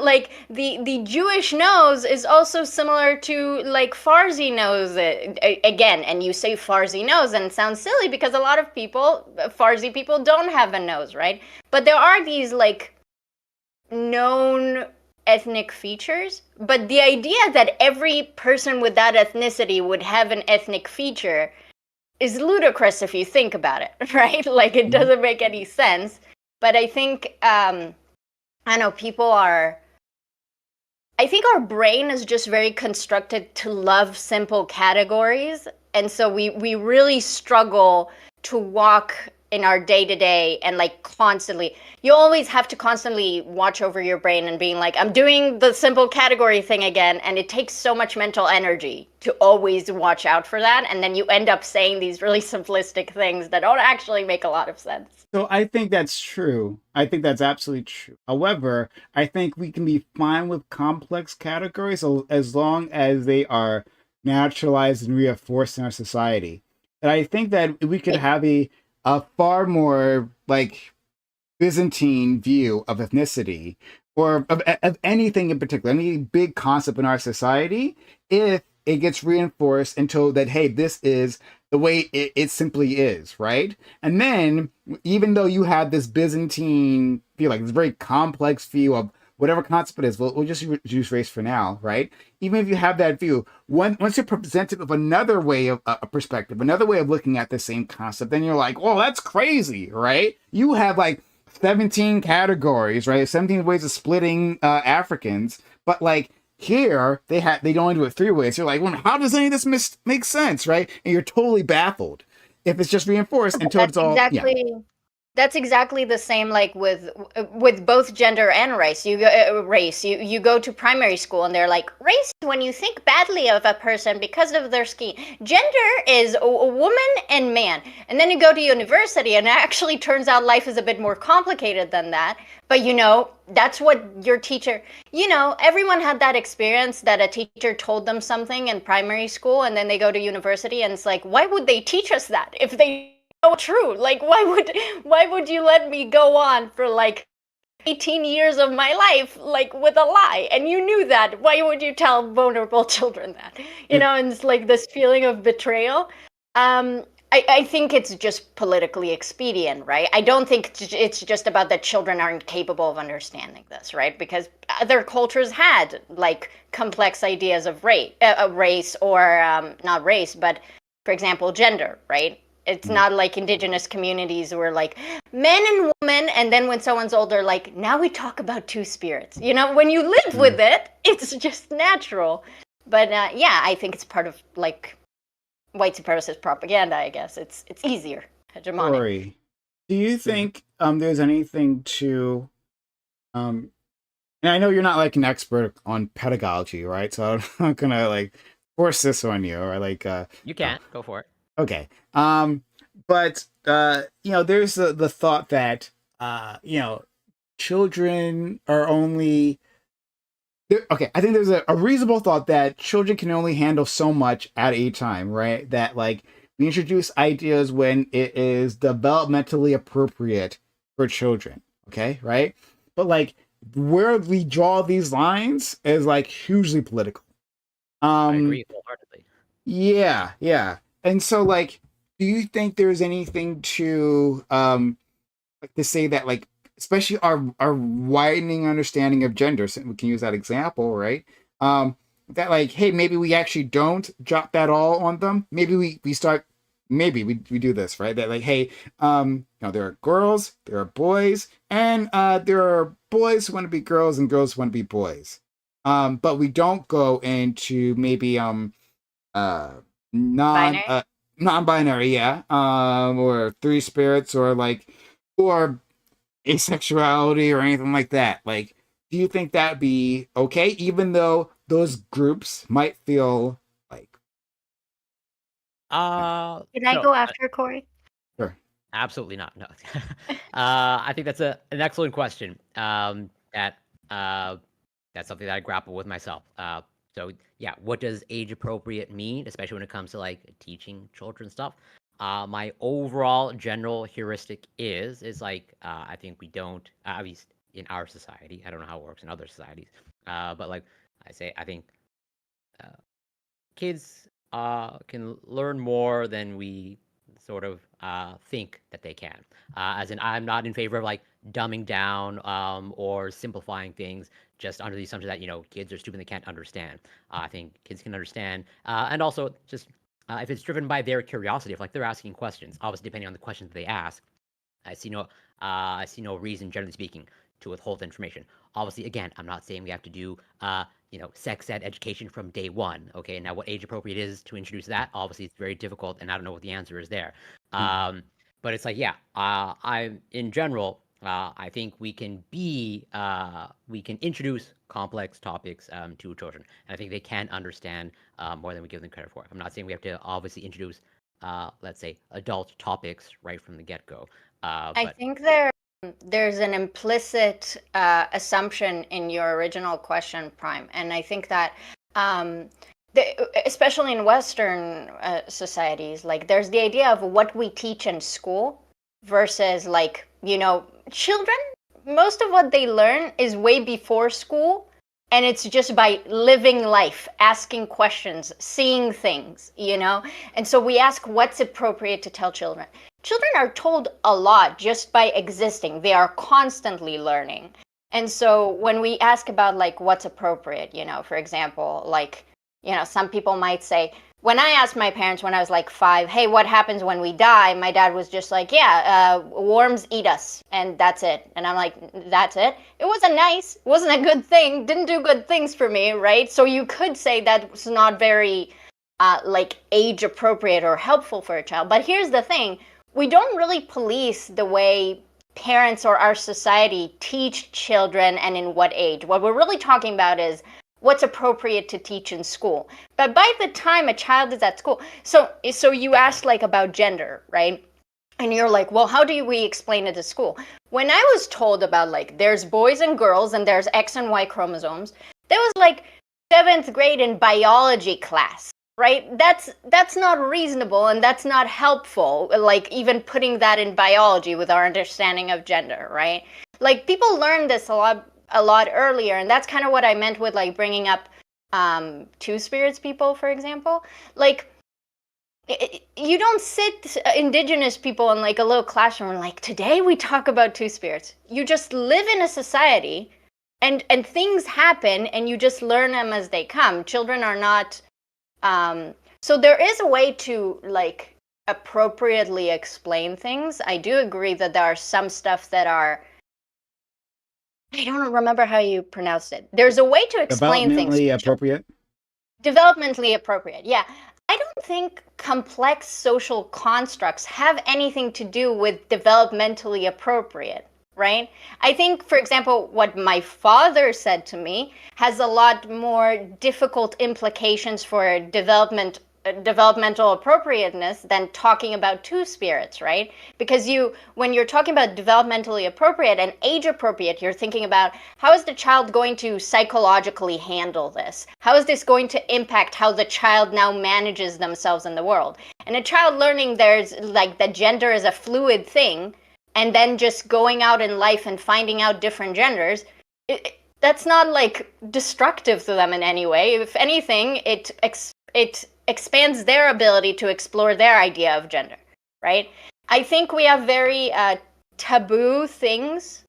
like the Jewish nose is also similar to like Farsi nose again. And you say Farsi nose and it sounds silly because a lot of Farsi people don't have a nose, right? But there are these like known ethnic features. But the idea that every person with that ethnicity would have an ethnic feature is ludicrous if you think about it, right? Like it doesn't make any sense. But I think, I know I think our brain is just very constructed to love simple categories. And so we really struggle to walk in our day to day, and like constantly, you always have to constantly watch over your brain and being like, I'm doing the simple category thing again, and it takes so much mental energy to always watch out for that, and then you end up saying these really simplistic things that don't actually make a lot of sense. So I think that's true. I think that's absolutely true. However, I think we can be fine with complex categories as long as they are naturalized and reinforced in our society. And I think that we could have a far more like Byzantine view of ethnicity or of anything in particular, any big concept in our society, if it gets reinforced and told that, hey, this is the way it simply is, right? And then, even though you have this Byzantine view, like this very complex view of whatever concept it is, we'll just use race for now, right? Even if you have that view, once you're presented with another way of a perspective, another way of looking at the same concept, then you're like, well, that's crazy, right? You have like 17 categories, right? 17 ways of splitting Africans, but like here they only do it 3 ways. You're like, well, how does any of this make sense, right? And you're totally baffled if it's just reinforced until it's all That's exactly the same, like with both gender and race. You go to primary school and they're like, race when you think badly of a person because of their skin. Gender is a woman and man. And then you go to university and it actually turns out life is a bit more complicated than that. But that's what your teacher, everyone had that experience that a teacher told them something in primary school, and then they go to university and it's like, why would they teach us that if they true? Like, why would you let me go on for like 18 years of my life like with a lie, and you knew that? Why would you tell vulnerable children that? And it's like this feeling of betrayal. I think it's just politically expedient, right? I don't think it's just about that children aren't capable of understanding this, right? Because other cultures had like complex ideas of race or not race, but for example, gender, right? It's not like indigenous communities were like men and women, and then when someone's older, like, now we talk about 2 spirits. When you live with it, it's just natural. But I think it's part of like white supremacist propaganda, I guess. It's easier, hegemonic. Corey, do you think there's anything to and I know you're not like an expert on pedagogy, right? So I'm not gonna like force this on you or like You can go for it. Okay. But there's the thought that children are only okay, I think there's a reasonable thought that children can only handle so much at a time, right? That like we introduce ideas when it is developmentally appropriate for children, okay, right? But like where we draw these lines is like hugely political. I agree wholeheartedly. Yeah. And so like, do you think there's anything to like to say that like especially our widening understanding of gender, so we can use that example, right? That like, hey, maybe we actually don't drop that all on them. Maybe we start maybe we do this, right? That like, hey, there are girls, there are boys, and there are boys who want to be girls and girls who want to be boys. But we don't go into maybe Binary? non-binary, or 3 spirits or like or asexuality or anything like that. Like, do you think that'd be okay, even though those groups might feel like Can I go after Corey? sure. Absolutely not. No. I think that's an excellent question. That's something that I grapple with myself. So yeah, what does age appropriate mean, especially when it comes to like teaching children stuff? My overall general heuristic is like I think we don't, at least in our society. I don't know how it works in other societies, but like I think kids can learn more than we sort of think that they can. As in, I'm not in favor of like dumbing down or simplifying things just under the assumption that kids are stupid and they can't understand. I think kids can understand, and also just if it's driven by their curiosity, if like they're asking questions, obviously depending on the questions that they ask, I see no reason, generally speaking, to withhold information. Obviously, again, I'm not saying we have to do sex ed education from day one. Okay, now what age appropriate is to introduce that, obviously it's very difficult, and I don't know what the answer is there. But it's like, yeah, I in general, I think we can introduce complex topics to children, and I think they can understand more than we give them credit for. I'm not saying we have to obviously introduce, let's say, adult topics right from the get go, I but think there's an implicit assumption in your original question, Prime, and I think that um, especially in Western societies, like there's the idea of what we teach in school versus like children. Most of what they learn is way before school, and it's just by living life, asking questions, seeing things, and so we ask what's appropriate to tell children. Children are told a lot just by existing. They are constantly learning. And so when we ask about like what's appropriate, for example, like, some people might say, when I asked my parents when I was like 5, hey, what happens when we die? My dad was just like, yeah, worms eat us, and that's it. And I'm like, that's it? It wasn't nice. It wasn't a good thing. Didn't do good things for me, right? So you could say that's not very like age appropriate or helpful for a child. But here's the thing. We don't really police the way parents or our society teach children and in what age. What we're really talking about is what's appropriate to teach in school. But by the time a child is at school, so you asked like about gender, right? And you're like, well, how do we explain it to school? When I was told about like there's boys and girls and there's X and Y chromosomes, that was like 7th grade in biology class. Right? That's not reasonable and that's not helpful, like even putting that in biology with our understanding of gender, right? Like people learn this a lot earlier, and that's kind of what I meant with like bringing up two spirits people, for example. Like you don't sit indigenous people in like a little classroom and like, today we talk about two spirits. You just live in a society and things happen and you just learn them as they come. Children are not so there is a way to like appropriately explain things. I do agree that there are some stuff that are, I don't remember how you pronounced it. There's a way to explain things. Developmentally appropriate. Developmentally appropriate, yeah. I don't think complex social constructs have anything to do with developmentally appropriate. Right? I think, for example, what my father said to me has a lot more difficult implications for developmental appropriateness than talking about two spirits, right? Because when you're talking about developmentally appropriate and age appropriate, you're thinking about how is the child going to psychologically handle this? How is this going to impact how the child now manages themselves in the world? And a child learning there's like that gender is a fluid thing, and then just going out in life and finding out different genders, that's not like destructive to them in any way. If anything, it expands their ability to explore their idea of gender, right? I think we have very taboo things.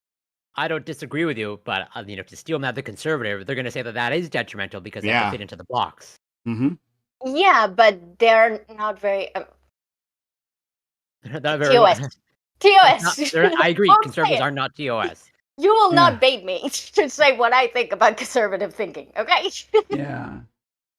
I don't disagree with you, but to steal them at the conservative, they're going to say that is detrimental because they have to fit into the box. Mm-hmm. Yeah, but they're not very. Not very TOS. I agree. Conservatives are not TOS. You will not bait me to say what I think about conservative thinking, okay? Yeah.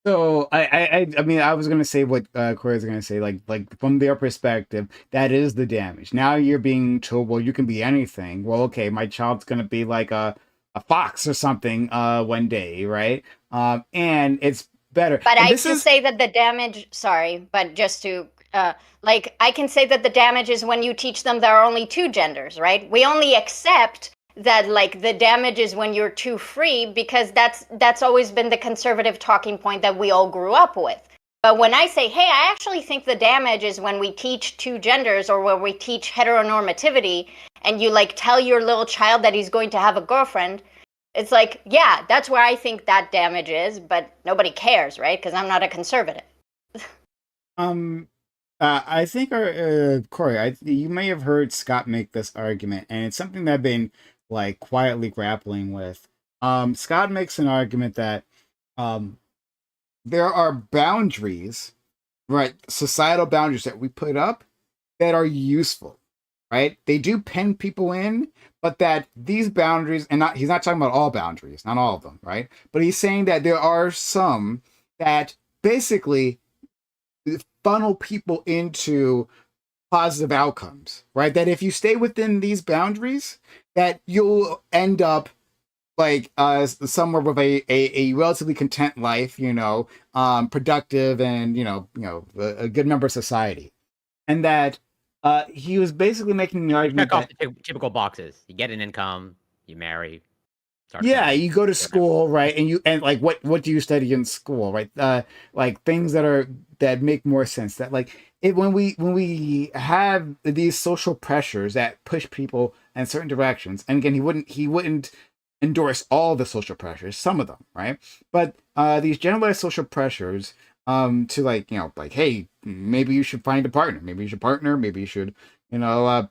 So I mean, I was gonna say what Corey was gonna say, like from their perspective, that is the damage. Now you're being told, well, you can be anything. Well, okay, my child's gonna be like a fox or something one day, right? And it's better. But I can say that the damage. Sorry, but just to. I can say that the damage is when you teach them there are only two genders, right? We only accept that like the damage is when you're too free because that's always been the conservative talking point that we all grew up with. But when I say, hey, I actually think the damage is when we teach two genders or when we teach heteronormativity and you like tell your little child that he's going to have a girlfriend, it's like, yeah, that's where I think that damage is, but nobody cares, right? Because I'm not a conservative. I think, Corey, you may have heard Scott make this argument, and it's something that I've been like quietly grappling with. Scott makes an argument that there are boundaries, right? Societal boundaries that we put up that are useful, right? They do pen people in, but that these boundaries, and he's not talking about all boundaries, not all of them, right? But he's saying that there are some that basically funnel people into positive outcomes, right? That if you stay within these boundaries, that you'll end up like somewhere with a relatively content life, productive and a good member of society. And that he was basically making the argument Check off that the typical boxes. You get an income, you marry, start a yeah, family. you go to get a school, right? And like what do you study in school, right? Like things that make more sense. That like it when we have these social pressures that push people in certain directions. And again, he wouldn't endorse all the social pressures, some of them, right? But these generalized social pressures to like, like, hey, maybe you should find a partner, maybe you should partner, maybe you should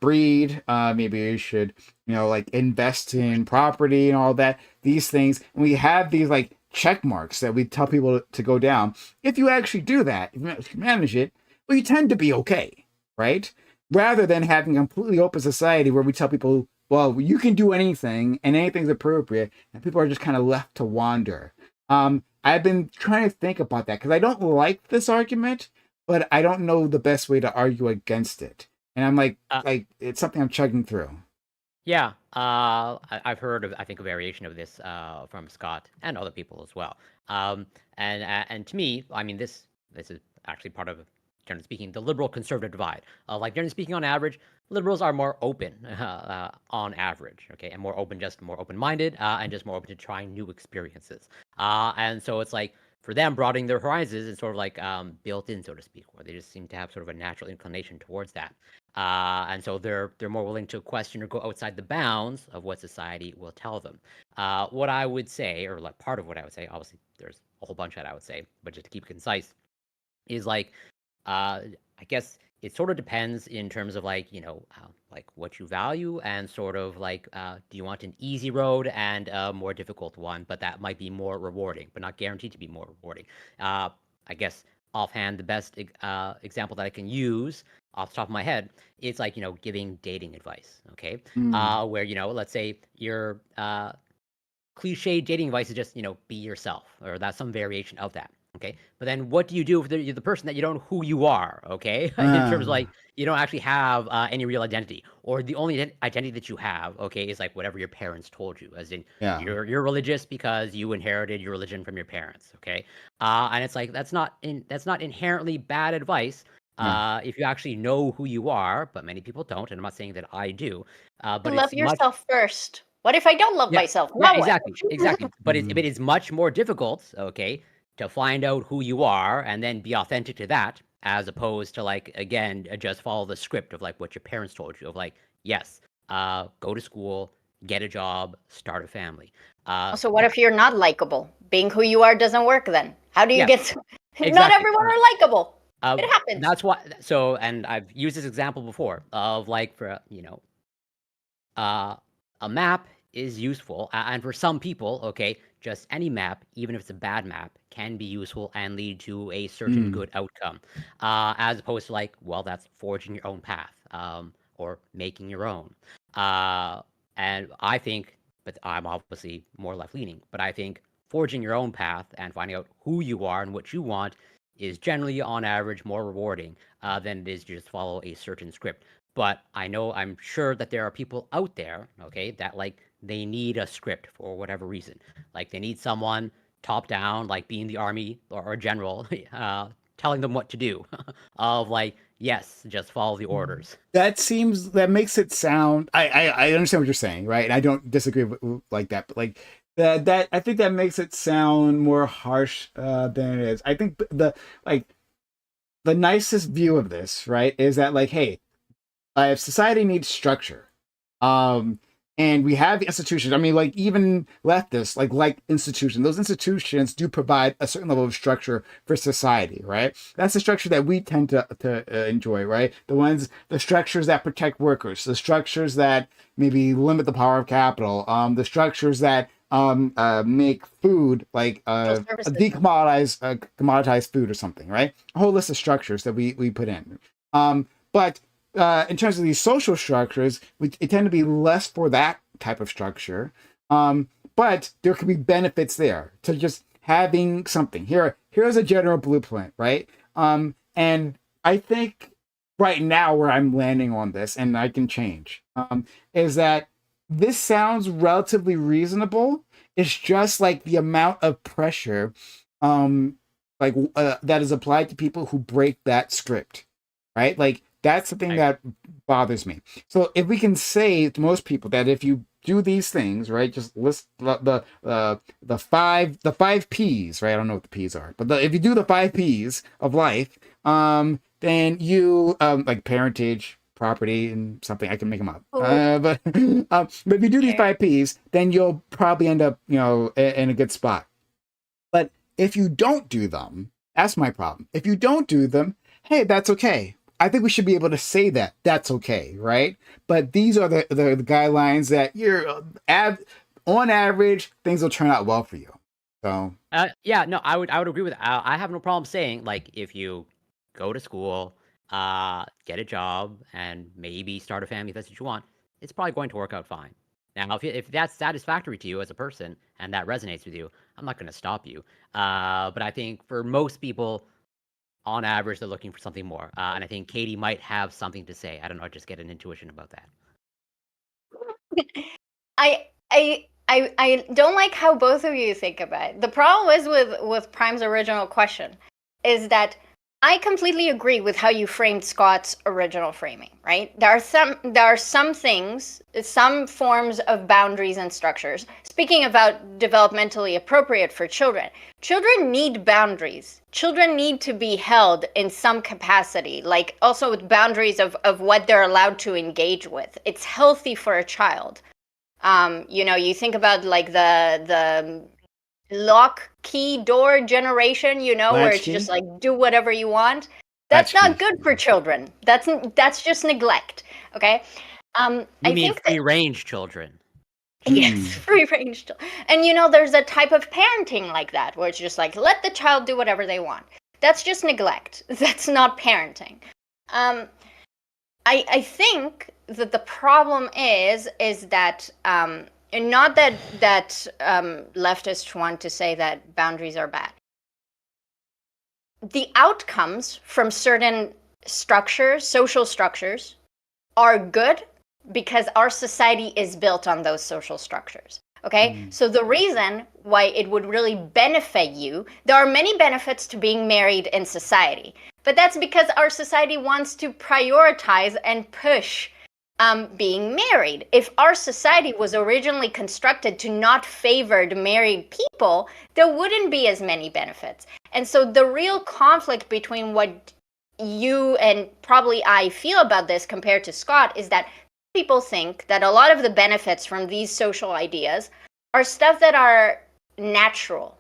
breed, maybe you should like invest in property and all that, these things. And we have these like check marks that we tell people to go down. If you actually do that, if you manage it, well, you tend to be okay, right? Rather than having a completely open society where we tell people, well, you can do anything and anything's appropriate, and people are just kind of left to wander. I've been trying to think about that because I don't like this argument, but I don't know the best way to argue against it. And I'm like it's something I'm chugging through. Yeah, I've heard of, I think, a variation of this from Scott and other people as well. And to me, I mean, this is actually part of, generally speaking, the liberal conservative divide. Like generally speaking, on average, liberals are more open on average, okay, and more open minded, and just more open to trying new experiences. And so it's like for them, broadening their horizons is sort of like built in, so to speak, where they just seem to have sort of a natural inclination towards that. And so they're more willing to question or go outside the bounds of what society will tell them. What I would say, or like part of what I would say, obviously there's a whole bunch that I would say, but just to keep it concise, is like I guess it sort of depends in terms of like like what you value and sort of like do you want an easy road and a more difficult one, but that might be more rewarding, but not guaranteed to be more rewarding. I guess offhand the best example that I can use off the top of my head is like giving dating advice. Okay, Mm. where let's say your cliche dating advice is just be yourself, or that's some variation of that. Okay, but then what do you do if you're the person that you don't know who you are? Okay, in terms of like you don't actually have any real identity, or the only identity that you have, okay, is like whatever your parents told you, as in Yeah. you're religious because you inherited your religion from your parents. Okay, and it's like that's not inherently bad advice. Yeah. If you actually know who you are, but many people don't, and I'm not saying that I do, but Love it's much. yourself first. What if I don't love Yeah, myself? yeah, Now what? exactly. But Mm. it is much more difficult, okay, to find out who you are and then be authentic to that, as opposed to like again just follow the script of like what your parents told you of like yes, go to school, get a job, start a family. So what if you're not likable? Being who you are doesn't work then. How do you Yeah, get not exactly. everyone are likable. It happens. That's why. So, and I've used this example before of like for a map is useful, and for some people, okay, just any map, even if it's a bad map, can be useful and lead to a certain Mm. good outcome, as opposed to like, well, that's forging your own path, or making your own. And I think, but I'm obviously more left leaning, but I think forging your own path and finding out who you are and what you want is generally, on average, more rewarding than it is to just follow a certain script. But I'm sure that there are people out there, okay, that like they need a script for whatever reason. Like they need someone top down, like being the army or a general, telling them what to do. Of like, yes, just follow the orders. That makes it sound. I understand what you're saying, right? And I don't disagree with like that, but like that I think that makes it sound more harsh than it is. I think like the nicest view of this, right, is that like, hey, if society needs structure, um, and we have the institutions. I mean, like even leftists, like institutions. Those institutions do provide a certain level of structure for society, right? That's the structure that we tend to enjoy, right? The structures that protect workers, the structures that maybe limit the power of capital, the structures that make food like Social services. commoditized food or something, right? A whole list of structures that we put in. But in terms of these social structures, it tend to be less for that type of structure. But there could be benefits there to just having something. Here's a general blueprint, right? And I think right now where I'm landing on this, and I can change, is that this sounds relatively reasonable. It's just like the amount of pressure, that is applied to people who break that script, right? Like that's the thing that bothers me. So if we can say to most people that if you do these things, right, just list the five P's, right? I don't know what the P's are, but if you do the 5 P's of life, then you like parentage, property, and something I can make them up. But if you do these 5 P's, then you'll probably end up, in a good spot. But if you don't do them, that's my problem. If you don't do them, hey, that's okay. I think we should be able to say that that's okay, right? But these are the guidelines that on average, things will turn out well for you. So Yeah, no, I would agree with. I have no problem saying like if you go to school, get a job, and maybe start a family if that's what you want, it's probably going to work out fine. Now, if that's satisfactory to you as a person and that resonates with you, I'm not going to stop you. But I think for most people, on average, they're looking for something more. And I think Katie might have something to say. I don't know, I just get an intuition about that. I don't like how both of you think about it. The problem is with Prime's original question is that I completely agree with how you framed Scott's original framing, right? There are some things, some forms of boundaries and structures. Speaking about developmentally appropriate for children, children need boundaries. Children need to be held in some capacity, like also with boundaries of what they're allowed to engage with. It's healthy for a child. You think about like the lock key door generation, where it's just like do whatever you want. That's not good for children. That's just neglect. Okay. You I mean think free range children? Yes, free range. And there's a type of parenting like that where it's just like let the child do whatever they want. That's just neglect. That's not parenting. I think that the problem is that not that leftists want to say that boundaries are bad. The outcomes from certain structures, social structures, are good because our society is built on those social structures. Okay, so the reason why it would really benefit you, there are many benefits to being married in society, but that's because our society wants to prioritize and push being married. If our society was originally constructed to not favor married people, there wouldn't be as many benefits. And so the real conflict between what you and probably I feel about this compared to Scott is that people think that a lot of the benefits from these social ideas are stuff that are natural.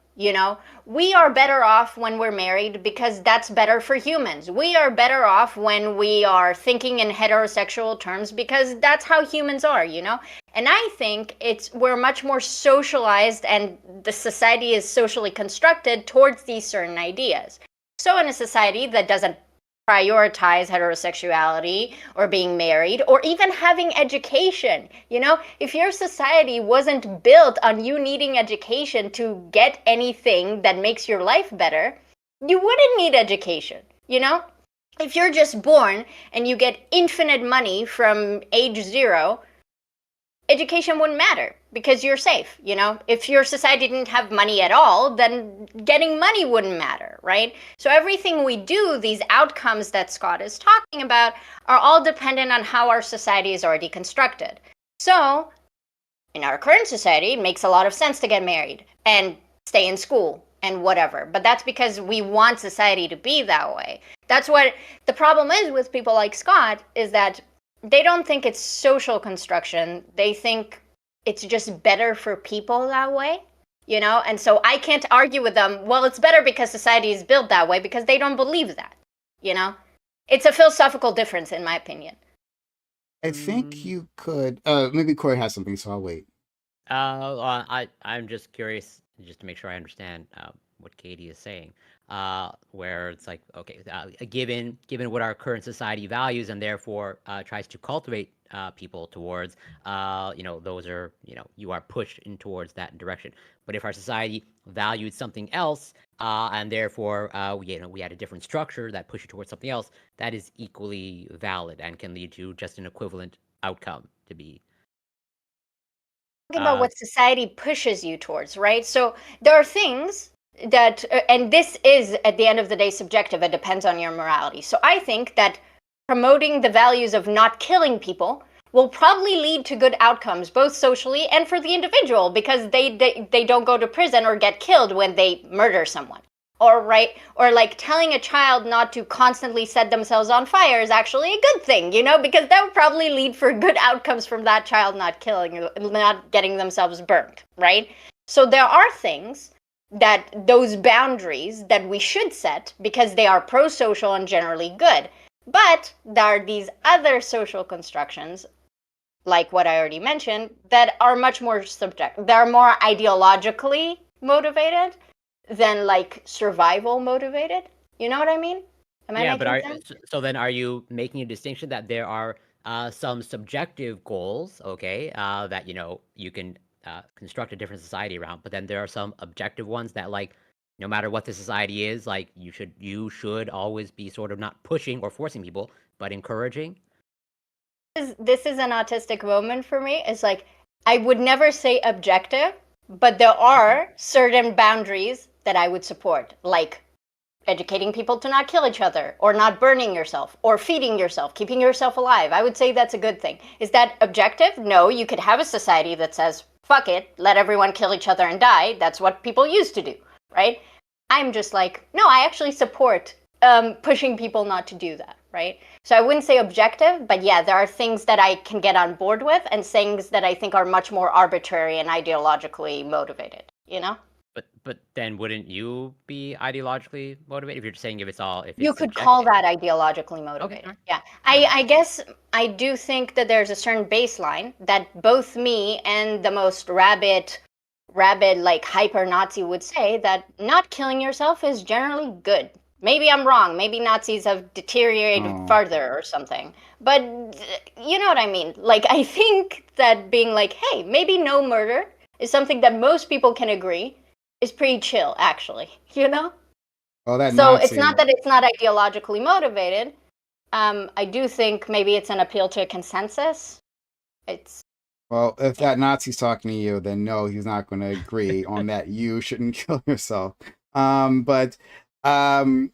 We are better off when we're married because that's better for humans. We are better off when we are thinking in heterosexual terms because that's how humans are, And I think we're much more socialized and the society is socially constructed towards these certain ideas. So in a society that doesn't prioritize heterosexuality or being married or even having education, if your society wasn't built on you needing education to get anything that makes your life better, you wouldn't need education. If you're just born and you get infinite money from age 0, education wouldn't matter because you're safe. If your society didn't have money at all, then getting money wouldn't matter, right? So everything we do, these outcomes that Scott is talking about, are all dependent on how our society is already constructed. So in our current society, it makes a lot of sense to get married and stay in school and whatever. But that's because we want society to be that way. That's what the problem is with people like Scott, is that they don't think it's social construction. They think it's just better for people that way, And so I can't argue with them, well, it's better because society is built that way, because they don't believe that, It's a philosophical difference, in my opinion. I think you could. Maybe Corey has something, so I'll wait. I'm just curious, just to make sure I understand what Katie is saying. where it's like, okay, given what our current society values and therefore tries to cultivate people towards, those are, you are pushed in towards that direction. But if our society valued something else, and therefore we had a different structure that pushed you towards something else, that is equally valid and can lead to just an equivalent outcome to be. Talking about what society pushes you towards, right? So there are things that, and this is at the end of the day subjective. It depends on your morality. So I think that promoting the values of not killing people will probably lead to good outcomes, both socially and for the individual, because they don't go to prison or get killed when they murder someone. Or like telling a child not to constantly set themselves on fire is actually a good thing, because that would probably lead for good outcomes from that child not getting themselves burned, right? So there are things that those boundaries that we should set because they are pro-social and generally good. But there are these other social constructions, like what I already mentioned, that are much more subjective. They're more ideologically motivated than like survival motivated. You know what I mean? Am I making sense? So then are you making a distinction that there are some subjective goals, okay, that you can construct a different society around, but then there are some objective ones that, like, no matter what the society is, like, you should always be sort of not pushing or forcing people, but encouraging? This is an autistic moment for me. It's like I would never say objective, but there are certain boundaries that I would support, like educating people to not kill each other, or not burning yourself, or feeding yourself, keeping yourself alive. I would say that's a good thing. Is that objective? No, you could have a society that says, fuck it, let everyone kill each other and die. That's what people used to do, right? I'm just like, no, I actually support pushing people not to do that, right? So I wouldn't say objective, but yeah, there are things that I can get on board with and things that I think are much more arbitrary and ideologically motivated, But then wouldn't you be ideologically motivated if you're just saying if you it's could call subjective? that ideologically motivated. alright. Yeah. I guess I do think that there's a certain baseline that both me and the most rabid like hyper Nazi would say that not killing yourself is generally good. Maybe I'm wrong. Maybe Nazis have deteriorated farther or something. But you know what I mean? Like, I think that being like, hey, maybe no murder is something that most people can agree is pretty chill, actually, Well, that So it's Nazi. not that it's not ideologically motivated. I do think maybe it's an appeal to a consensus. Well, if that Nazi's talking to you, then no, he's not going to agree on that. You shouldn't kill yourself. But I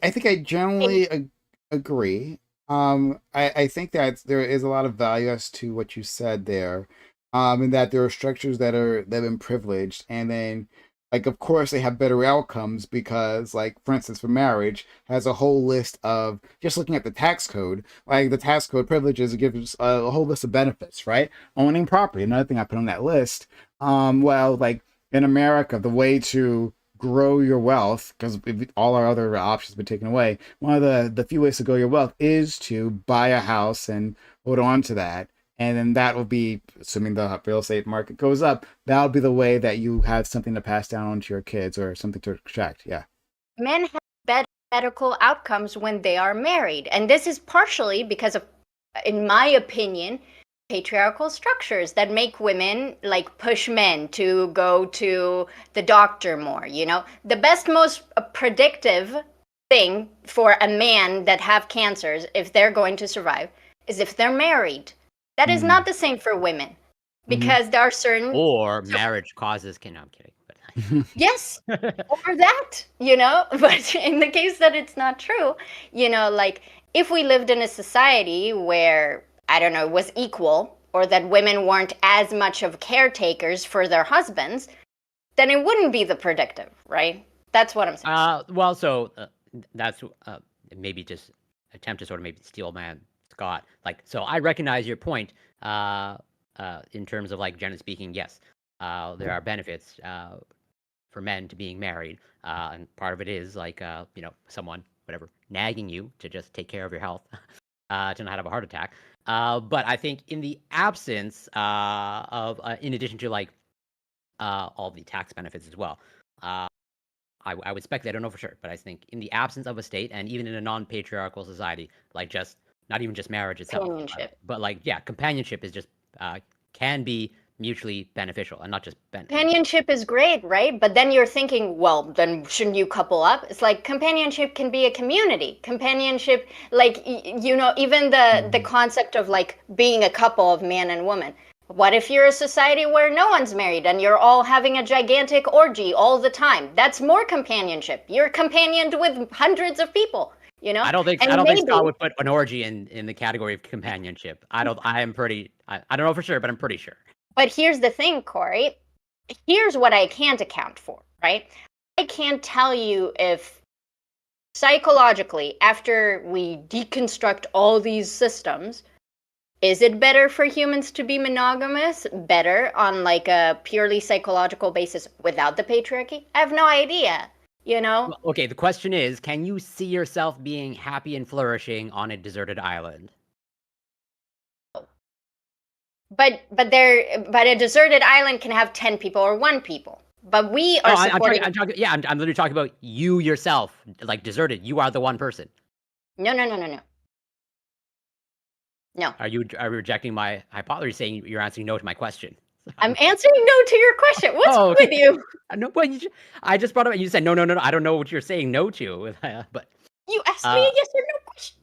think I generally agree. I think that there is a lot of value as to what you said there, and that there are structures that have been privileged, and then, like, of course they have better outcomes because, like, for instance, for marriage has a whole list of, just looking at the tax code, like the tax code privileges, it gives a whole list of benefits, right? Owning property, another thing I put on that list. Well, like in America, the way to grow your wealth, because all our other options have been taken away, one of the few ways to grow your wealth is to buy a house and hold on to that, and then that will be, assuming the real estate market goes up, that'll be the way that you have something to pass down onto your kids or something to extract. Yeah. Men have better medical outcomes when they are married. And this is partially because of, in my opinion, patriarchal structures that make women like push men to go to the doctor more. The best, most predictive thing for a man that have cancers, if they're going to survive, is if they're married. That is not the same for women, because there are certain, Or marriage causes no, I'm kidding. But yes, or that, but in the case that it's not true, like if we lived in a society where, I don't know, it was equal, or that women weren't as much of caretakers for their husbands, then it wouldn't be the predictive, right? That's what I'm saying. Well, so that's maybe just attempt to sort of maybe steel man Scott. Like, so I recognize your point in terms of, like, generally speaking, yes, there are benefits for men to being married, and part of it is like someone, whatever, nagging you to just take care of your health, to not have a heart attack. But I think in the absence of, in addition to, like, all the tax benefits as well, I would speculate. I don't know for sure, but I think in the absence of a state, and even in a non-patriarchal society, like just not even just marriage itself, Companionship. but like yeah, companionship is just can be mutually beneficial and not just Companionship is great, right? But then you're thinking, well, then shouldn't you couple up? It's like companionship can be a community. Companionship, like you know, even the concept of like being a couple of man and woman. What if you're a society where no one's married and you're all having a gigantic orgy all the time? That's more companionship. You're companioned with hundreds of people, you know? I don't think And Scott would put an orgy in the category of companionship. I don't know for sure, but I'm pretty sure. But here's the thing, Corey. Here's what I can't account for, right? I can't tell you if psychologically, after we deconstruct all these systems, is it better for humans to be monogamous? Better on like a purely psychological basis without the patriarchy? I have no idea, you know? Okay, the question is, can you see yourself being happy and flourishing on a deserted island? But a deserted island can have 10 people or 1 people. But we are supporting... I'm literally talking about you yourself, like deserted. You are the one person. No. No. Are you rejecting my hypothesis, saying you're answering no to my question? I'm answering no to your question. What's wrong with you? No, but I just brought up. You said no. I don't know what you're saying no to, but you asked me a yes or no question.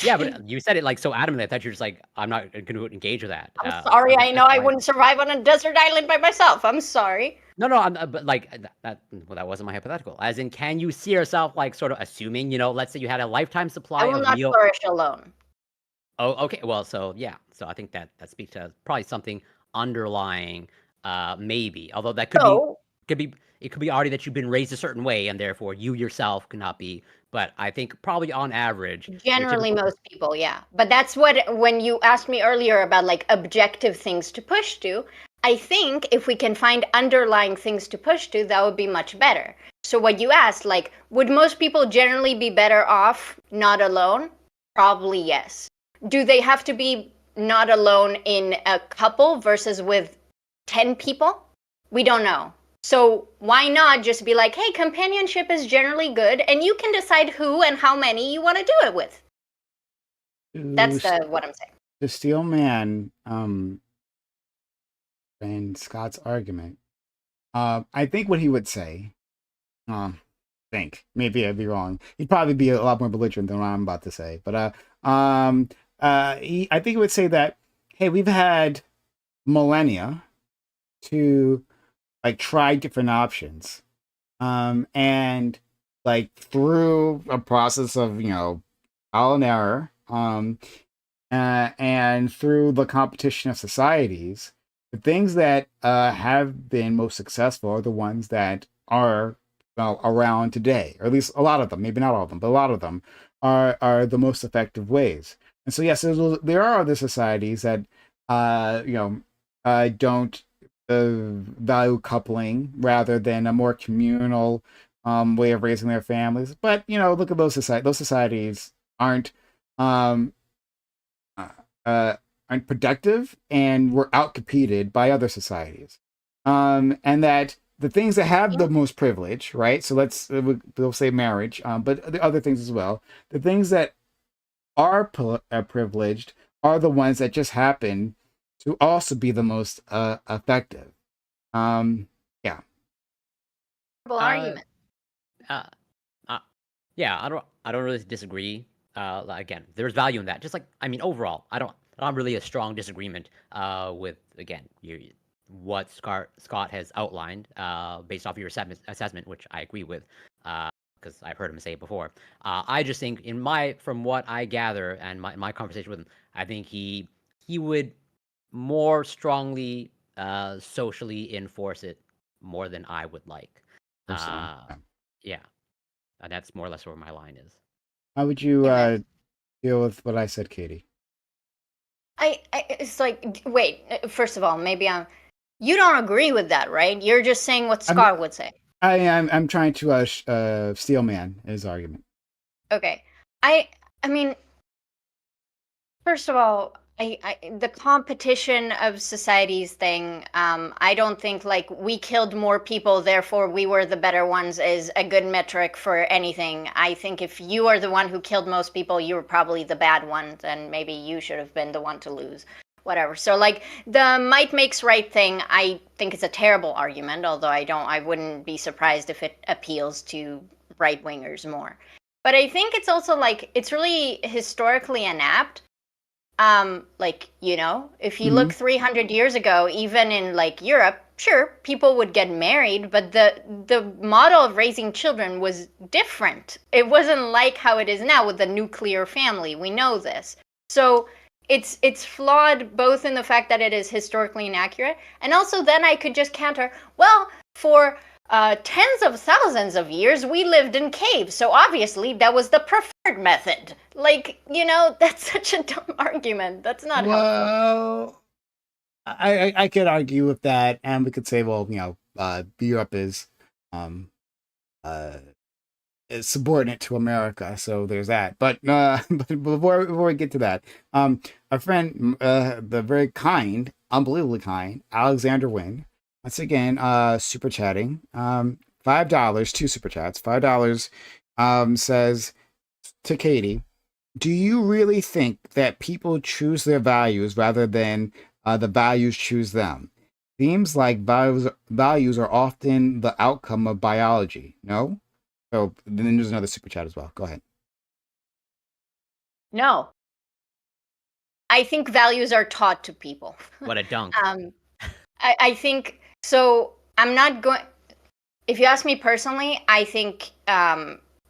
Yeah, but you said it like so adamantly. I thought you're just like, I'm not going to engage with that. I'm sorry. I know I wouldn't survive on a desert island by myself. I'm sorry. No, but like that. Well, that wasn't my hypothetical. As in, can you see yourself like sort of assuming, you know, let's say you had a lifetime supply I will of not flourish alone. Oh, okay. Well, so yeah. So I think that speaks to probably something underlying, maybe. Although that could be already that you've been raised a certain way, and therefore you yourself cannot be. But I think probably on average, generally most people, yeah. But that's what when you asked me earlier about like objective things to push to. I think if we can find underlying things to push to, that would be much better. So what you asked, like, would most people generally be better off not alone? Probably yes. Do they have to be not alone in a couple versus with 10 people? We don't know. So why not just be like, hey, companionship is generally good, and you can decide who and how many you want to do it with. That's what I'm saying. The Steel Man and Scott's argument. I think what he would say, maybe I'd be wrong. He'd probably be a lot more belligerent than what I'm about to say. But I think he would say that, hey, we've had millennia to like try different options, and like through a process of trial and error, and through the competition of societies, the things that have been most successful are the ones that are around today, or at least a lot of them, maybe not all of them, but a lot of them are the most effective ways. And so yes, there are other societies that don't value coupling rather than a more communal way of raising their families. But look at those societies. Those societies aren't productive and were outcompeted by other societies. And that the things that have the most privilege, right? So we'll say marriage, but the other things as well. The things that are privileged are the ones that just happen to also be the most effective. Yeah. Argument. Yeah, I don't really disagree. Again, there's value in that. Just like overall, I don't have really a strong disagreement with what Scott has outlined based off of your assessment, which I agree with. Because I've heard him say it before. I just think from what I gather and my conversation with him, I think he would more strongly socially enforce it more than I would like. Yeah, and that's more or less where my line is. How would you deal with what I said, Katie? It's like, wait, first of all, maybe you don't agree with that, right? You're just saying what Scott would say. I'm trying to steel man his argument. Okay. I mean, first of all, The competition of societies thing, I don't think like we killed more people, therefore we were the better ones is a good metric for anything. I think if you are the one who killed most people, you were probably the bad ones, and maybe you should have been the one to lose. Whatever. So like the might makes right thing, I think it's a terrible argument, although I wouldn't be surprised if it appeals to right wingers more. But I think it's also like it's really historically inapt. Like, you know, if you look 300 years ago, even in like Europe, sure, people would get married, but the model of raising children was different. It wasn't like how it is now with the nuclear family. We know this. So it's flawed both in the fact that it is historically inaccurate, and also then I could just counter, well, for tens of thousands of years, we lived in caves, so obviously that was the preferred method. Like, you know, that's such a dumb argument. That's not helpful. Well, I could argue with that, and we could say, well, you know, Europe um uh is subordinate to America, so there's that. But but before we get to that, a friend, the very kind, unbelievably kind, Alexander Wynn, once again, super chatting, $5, two super chats, $5, says to Katie, do you really think that people choose their values rather than the values choose them? Seems like values are often the outcome of biology. No? So then there's another super chat as well. Go ahead. No. I think values are taught to people. What a dunk. I think so. I'm not going. If you ask me personally, I think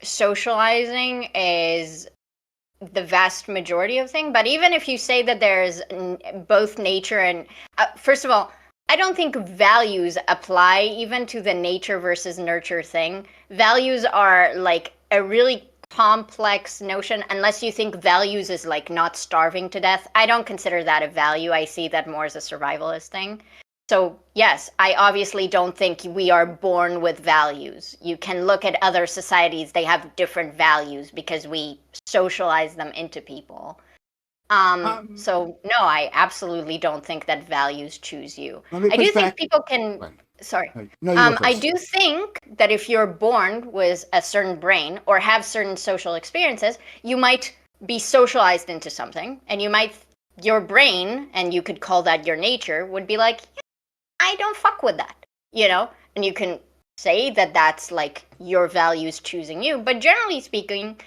socializing is the vast majority of thing. But even if you say that there's both nature and first of all, I don't think values apply even to the nature versus nurture thing. Values are like a really complex notion unless you think values is like not starving to death. I don't consider that a value. I see that more as a survivalist thing. So yes, I obviously don't think we are born with values. You can look at other societies, they have different values because we socialize them into people. So no, I absolutely don't think that values choose you. I do think people can. Right. Sorry. No, you go I first. do think that if you're born with a certain brain or have certain social experiences, you might be socialized into something, and your brain, and you could call that your nature, would be like, yeah, I don't fuck with that, you know, and you can say that that's like your values choosing you. But generally speaking,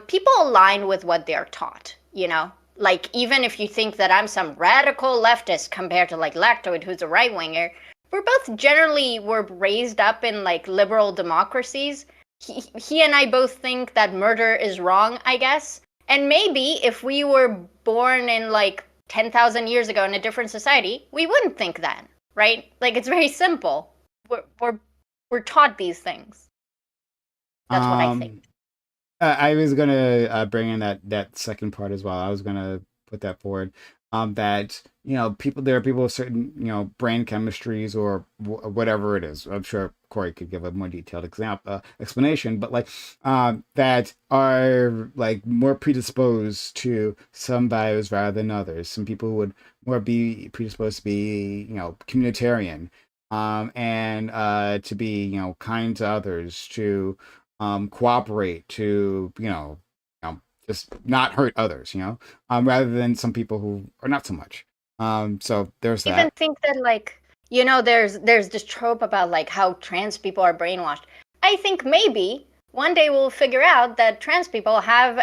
people align with what they're taught, you know. Like, even if you think that I'm some radical leftist compared to like Lactoid, who's a right winger, we're raised up in like liberal democracies. He and I both think that murder is wrong, I guess. And maybe if we were born in like 10,000 years ago in a different society, we wouldn't think that, right? Like, it's very simple. We're taught these things. That's what I think. I was gonna bring in that second part as well. I was gonna put that forward. That you know, there are people with certain brain chemistries or whatever it is. I'm sure Corey could give a more detailed explanation, but like that are like more predisposed to some values rather than others. Some people would more be predisposed to be communitarian, and to be kind to others, to cooperate, to just not hurt others, rather than some people who are not so much. So there's that. I even think that like there's this trope about like how trans people are brainwashed. I think maybe one day we'll figure out that trans people have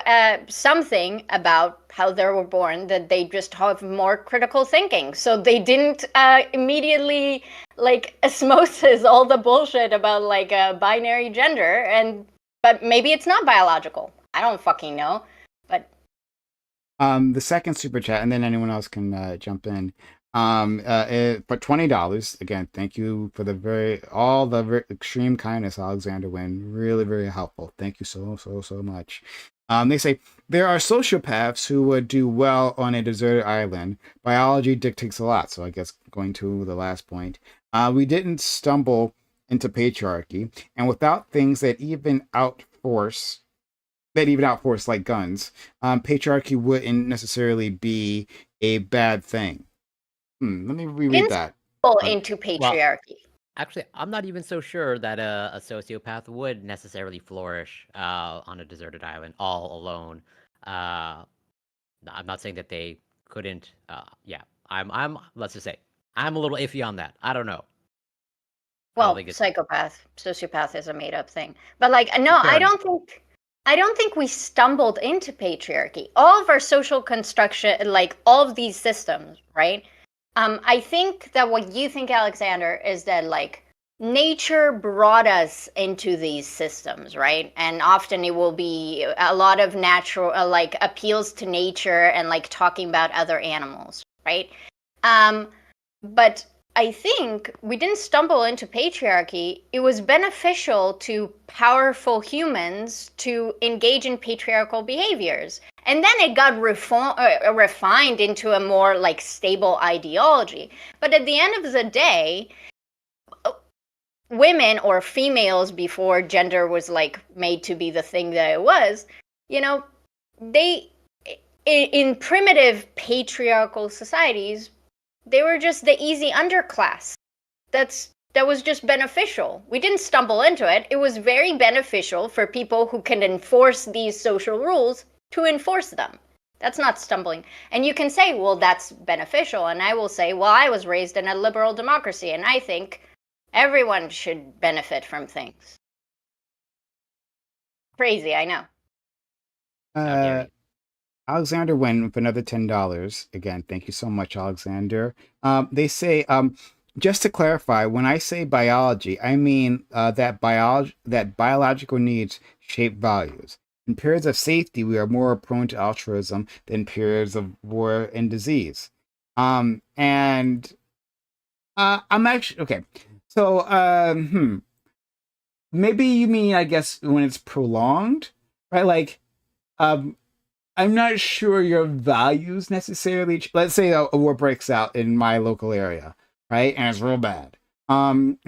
something about how they were born, that they just have more critical thinking. So they didn't immediately like osmosis all the bullshit about like binary gender, but maybe it's not biological. I don't fucking know. But the second super chat, and then anyone else can jump in. For $20, again, thank you for the very extreme kindness, Alexander Wynn. Really, very helpful. Thank you so much. They say there are sociopaths who would do well on a deserted island. Biology dictates a lot. So I guess going to the last point, we didn't stumble into patriarchy, and without things that even outforce that even out force like guns, patriarchy wouldn't necessarily be a bad thing. Let me reread that. Into patriarchy. Actually, I'm not even so sure that a sociopath would necessarily flourish on a deserted island all alone. I'm not saying that they couldn't. Yeah, I'm. Let's just say I'm a little iffy on that. I don't know. Well, psychopath, sociopath is a made-up thing. But like, no, I don't think we stumbled into patriarchy. All of our social construction, like all of these systems, right? I think that what you think, Alexander, is that like nature brought us into these systems, right? And often it will be a lot of natural, like appeals to nature and like talking about other animals, right? But I think we didn't stumble into patriarchy. It was beneficial to powerful humans to engage in patriarchal behaviors. And then it got refined into a more like stable ideology. But at the end of the day, women or females, before gender was like made to be the thing that it was, you know, they, in primitive patriarchal societies, they were just the easy underclass. That was just beneficial. We didn't stumble into it. It was very beneficial for people who can enforce these social rules to enforce them. That's not stumbling. And you can say, well, that's beneficial. And I will say, well, I was raised in a liberal democracy, and I think everyone should benefit from things. Crazy, I know. Alexander went with another $10. Again, thank you so much, Alexander. They say, just to clarify, when I say biology, I mean that biological needs shape values. In periods of safety, we are more prone to altruism than periods of war and disease. I'm actually okay. So, maybe you mean, I guess, when it's prolonged, right? Like, I'm not sure your values necessarily. Let's say a war breaks out in my local area, right? And it's real bad. And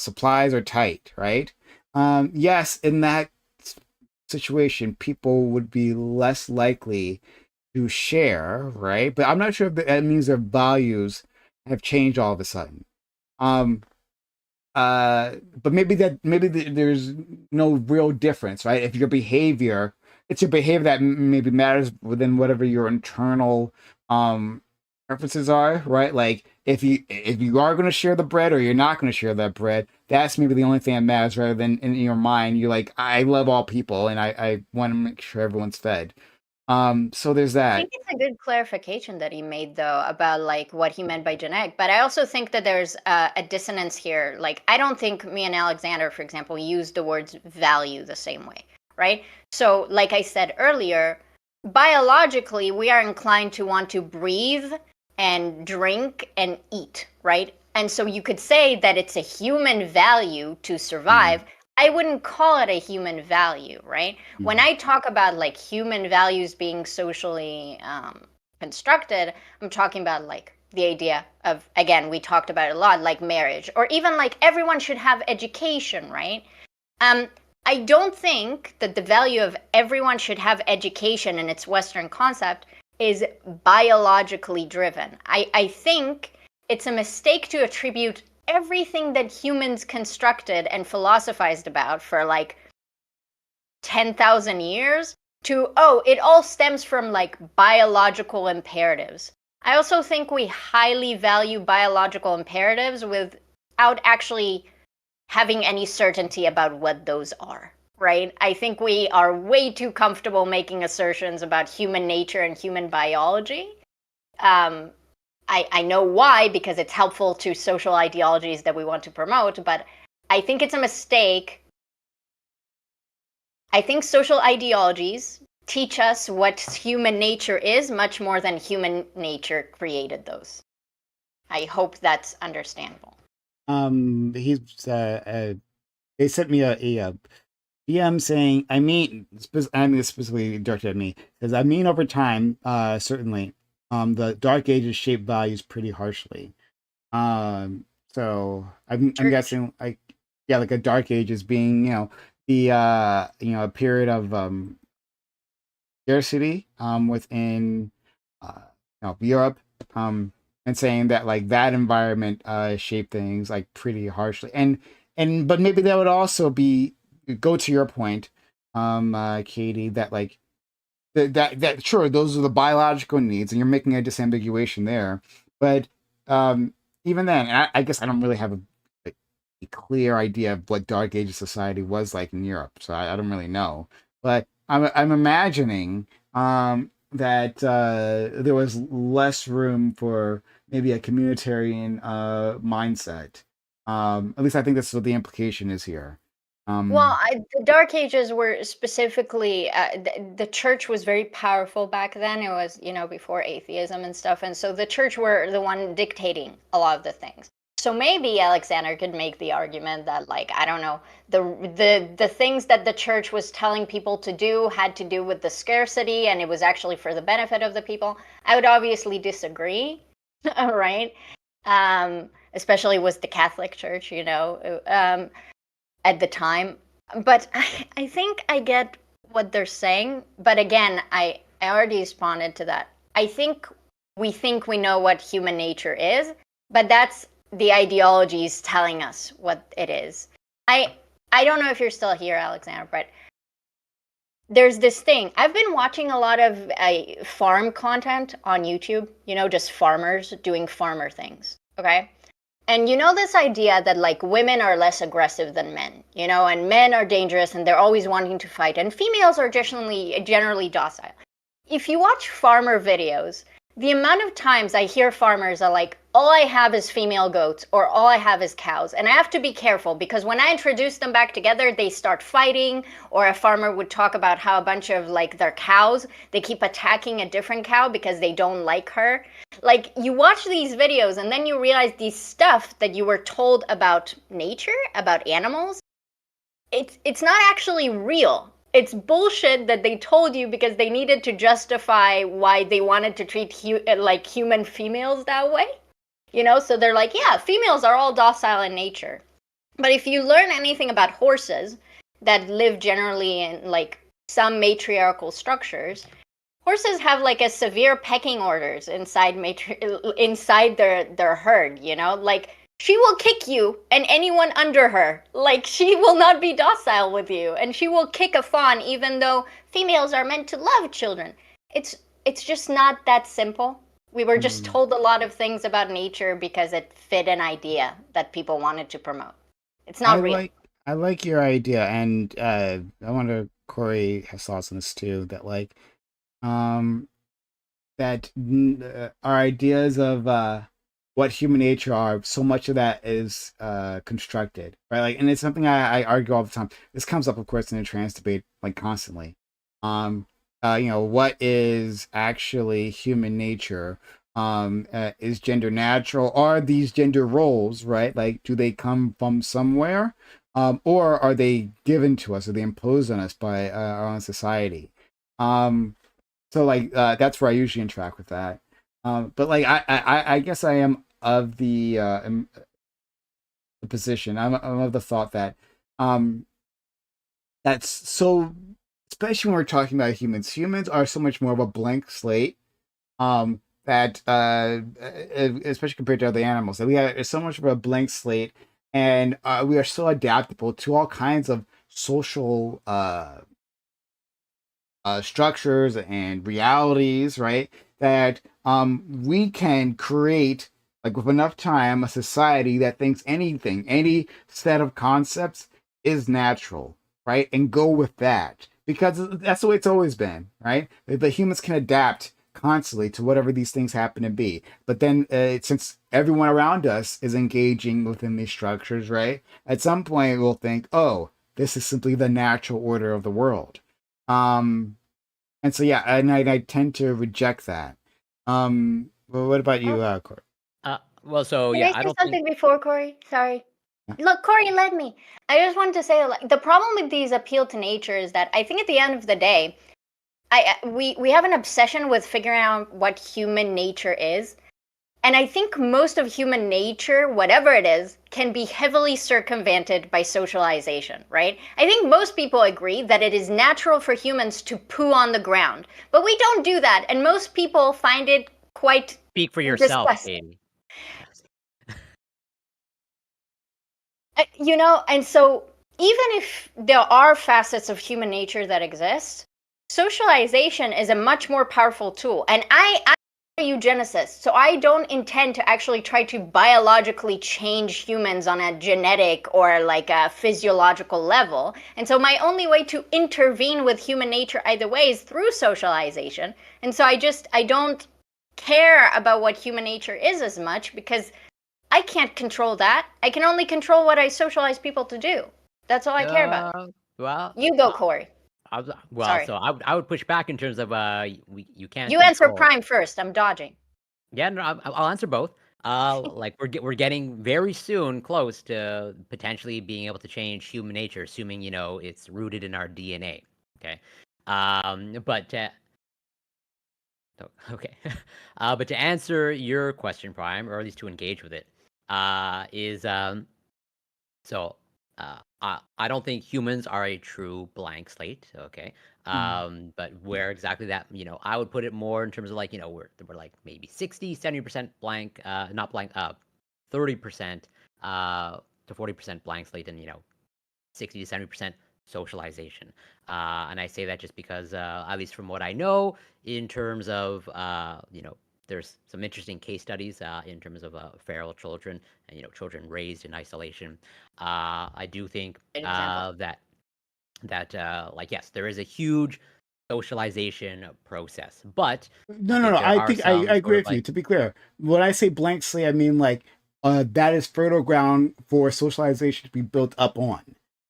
supplies are tight, right? Yes, in that situation, people would be less likely to share, right? But I'm not sure if that means their values have changed all of a sudden. But maybe there's no real difference, right? If your behavior, it's your behavior that maybe matters within whatever your internal preferences are, right? Like if you are going to share the bread or you're not going to share that bread, that's maybe the only thing that matters, rather than in your mind you're like, I love all people and I want to make sure everyone's fed. So there's that. I think it's a good clarification that he made, though, about like what he meant by genetic. But I also think that there's a dissonance here. Like, I don't think me and Alexander, for example, use the words value the same way, right? So, like I said earlier, biologically, we are inclined to want to breathe and drink and eat, right? And so you could say that it's a human value to survive. I wouldn't call it a human value, right? When I talk about like human values being socially constructed, I'm talking about like the idea of, again, we talked about it a lot, like marriage, or even like everyone should have education, right? I don't think that the value of everyone should have education in its Western concept is biologically driven. I think it's a mistake to attribute everything that humans constructed and philosophized about for like 10,000 years to, it all stems from like biological imperatives. I also think we highly value biological imperatives without actually having any certainty about what those are, right? I think we are way too comfortable making assertions about human nature and human biology. I know why, because it's helpful to social ideologies that we want to promote, but I think it's a mistake. I think social ideologies teach us what human nature is much more than human nature created those. I hope that's understandable. They sent me a DM saying, I mean, specifically directed at me, says, I mean, over time, certainly, the Dark Ages shape values pretty harshly. So I'm guessing like a Dark Ages being, a period of scarcity within Europe, and saying that like that environment shaped things like pretty harshly, and but maybe that would also be go to your point, Katie, that like that sure those are the biological needs, and you're making a disambiguation there, but um even then, I guess I don't really have a clear idea of what Dark Ages society was like in Europe, so I don't really know. But I'm imagining that there was less room for maybe a communitarian mindset. At least I think that's what the implication is here. Well, the Dark Ages were specifically the church was very powerful back then. It was, before atheism and stuff, and so the church were the one dictating a lot of the things. So maybe Alexander could make the argument that, like, I don't know, the things that the church was telling people to do had to do with the scarcity, and it was actually for the benefit of the people. I would obviously disagree, right? Especially with the Catholic Church, at the time. But I think I get what they're saying. But again, I already responded to that. I think we know what human nature is, but that's the ideologies telling us what it is. I don't know if you're still here, Alexander, but there's this thing. I've been watching a lot of farm content on YouTube, just farmers doing farmer things, okay? And this idea that like women are less aggressive than men, and men are dangerous and they're always wanting to fight, and females are generally docile. If you watch farmer videos, the amount of times I hear farmers are like, all I have is female goats or all I have is cows. And I have to be careful because when I introduce them back together, they start fighting, or a farmer would talk about how a bunch of like their cows, they keep attacking a different cow because they don't like her. Like, you watch these videos and then you realize these stuff that you were told about nature, about animals, it's not actually real. It's bullshit that they told you because they needed to justify why they wanted to treat like human females that way. So they're like, yeah, females are all docile in nature. But if you learn anything about horses that live generally in like some matriarchal structures, horses have like a severe pecking orders inside their herd, like she will kick you and anyone under her. Like, she will not be docile with you, and she will kick a fawn even though females are meant to love children. It's just not that simple. We were just told a lot of things about nature because it fit an idea that people wanted to promote. It's not real. I like your idea, and I wonder Corey has thoughts on this too. That like, that our ideas of what human nature are, so much of that is constructed, right? Like, and it's something I argue all the time. This comes up, of course, in the trans debate, like constantly. What is actually human nature? Is gender natural? Are these gender roles, right? Like, do they come from somewhere? Or are they given to us? Are they imposed on us by our own society? So like that's where I usually interact with that. But like I guess I am of the position. I'm of the thought that that's so, especially when we're talking about humans. Humans are so much more of a blank slate. That especially compared to other animals, that we are so much of a blank slate, and we are so adaptable to all kinds of social structures and realities, right? That we can create, like with enough time, a society that thinks any set of concepts is natural, right? And go with that because that's the way it's always been, right? The humans can adapt constantly to whatever these things happen to be. But then since everyone around us is engaging within these structures, right? At some point we'll think, oh, this is simply the natural order of the world. And so yeah, and I tend to reject that. Well, what about you, Corey? Well, so Can yeah, I I say don't something think. before, Corey? Sorry. Yeah. Look, Corey, let me. I just wanted to say, like, the problem with these appeal to nature is that I think at the end of the day, we have an obsession with figuring out what human nature is, And I think most of human nature, whatever it is, can be heavily circumvented by socialization, right? I think most people agree that it is natural for humans to poo on the ground, but we don't do that, and most people find it quite Speak for yourself, disgusting. Katie. And so even if there are facets of human nature that exist, socialization is a much more powerful tool. And I'm a eugenicist, so I don't intend to actually try to biologically change humans on a genetic or like a physiological level. And so my only way to intervene with human nature either way is through socialization. And so I don't care about what human nature is as much because I can't control that. I can only control what I socialize people to do. That's all I care about. Well, You go, Corey. Sorry. so I would push back in terms of you can't. You answer control- Prime first. I'm dodging. Yeah, no, I'll answer both. Like we're getting very soon close to potentially being able to change human nature, assuming it's rooted in our DNA. Okay, but okay, but to answer your question, Prime, or at least to engage with it, is so I don't think humans are a true blank slate. Okay, but where exactly that I would put it more in terms of like we're like maybe 60-70% blank, not blank, 30% to 40% blank slate, and 60 to 70% socialization. And I say that just because, at least from what I know, in terms of, there's some interesting case studies in terms of feral children and, children raised in isolation. I do think Great example. that yes, there is a huge socialization process, but No, no, think no. there I are think I some agree sort of with you. like To be clear, when I say blank slate, I mean like that is fertile ground for socialization to be built up on.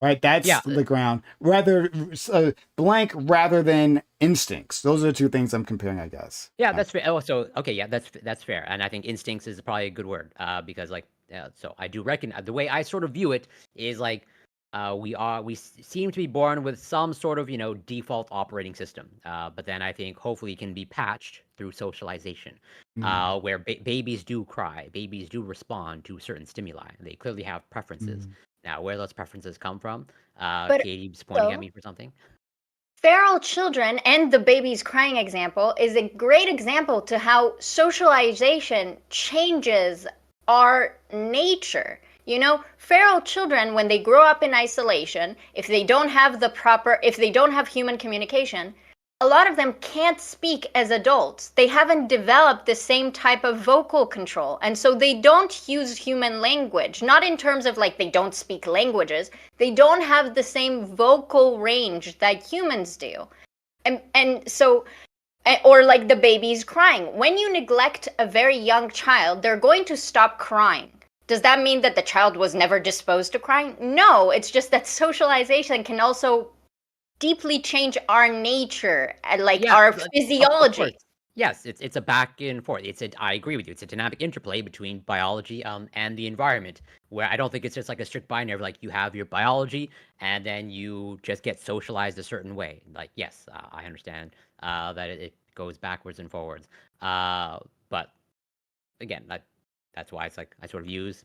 Right, that's yeah, the ground. Rather blank rather than instincts. Those are the two things I'm comparing, I guess. Yeah, that's fair. Oh, so okay, yeah, that's fair, and I think instincts is probably a good word, because like, so I do reckon the way I sort of view it is like, we seem to be born with some sort of default operating system, but then I think hopefully it can be patched through socialization, where babies do cry, babies do respond to certain stimuli, and they clearly have preferences. Now, where those preferences come from, But Katie's pointing at also, me for something. feral children and the baby's crying example is a great example to how socialization changes our nature. Feral children, when they grow up in isolation, if they don't have human communication, a lot of them can't speak as adults. They haven't developed the same type of vocal control. And so they don't use human language, not in terms of like they don't speak languages. They don't have the same vocal range that humans do. And so, or like the baby's crying. When you neglect a very young child, they're going to stop crying. Does that mean that the child was never disposed to crying? No, it's just that socialization can also deeply change our nature and like Yeah, our of course. physiology. Yes, it's a back and forth. I agree with you. It's a dynamic interplay between biology and the environment, where I don't think it's just like a strict binary of like you have your biology and then you just get socialized a certain way. Like yes, I understand that it goes backwards and forwards. But again, that's why it's like I sort of use.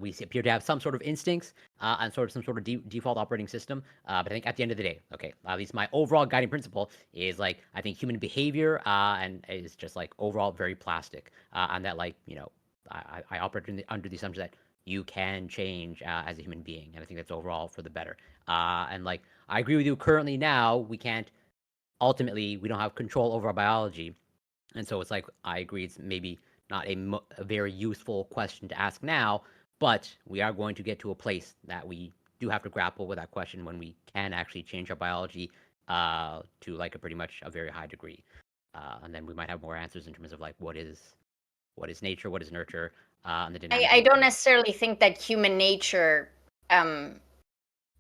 We appear to have some sort of instincts and sort of some sort of default operating system. But I think at the end of the day, okay, at least my overall guiding principle is like I think human behavior and is just like overall very plastic, and that like I operate under the assumption that you can change as a human being, and I think that's overall for the better. And like I agree with you. Currently, now we can't. Ultimately, we don't have control over our biology, and so it's like I agree. It's maybe not a very useful question to ask now, but we are going to get to a place that we do have to grapple with that question when we can actually change our biology to like a pretty much a very high degree, and then we might have more answers in terms of like what is nature, what is nurture, and the dynamic. I don't necessarily think that human nature. Um,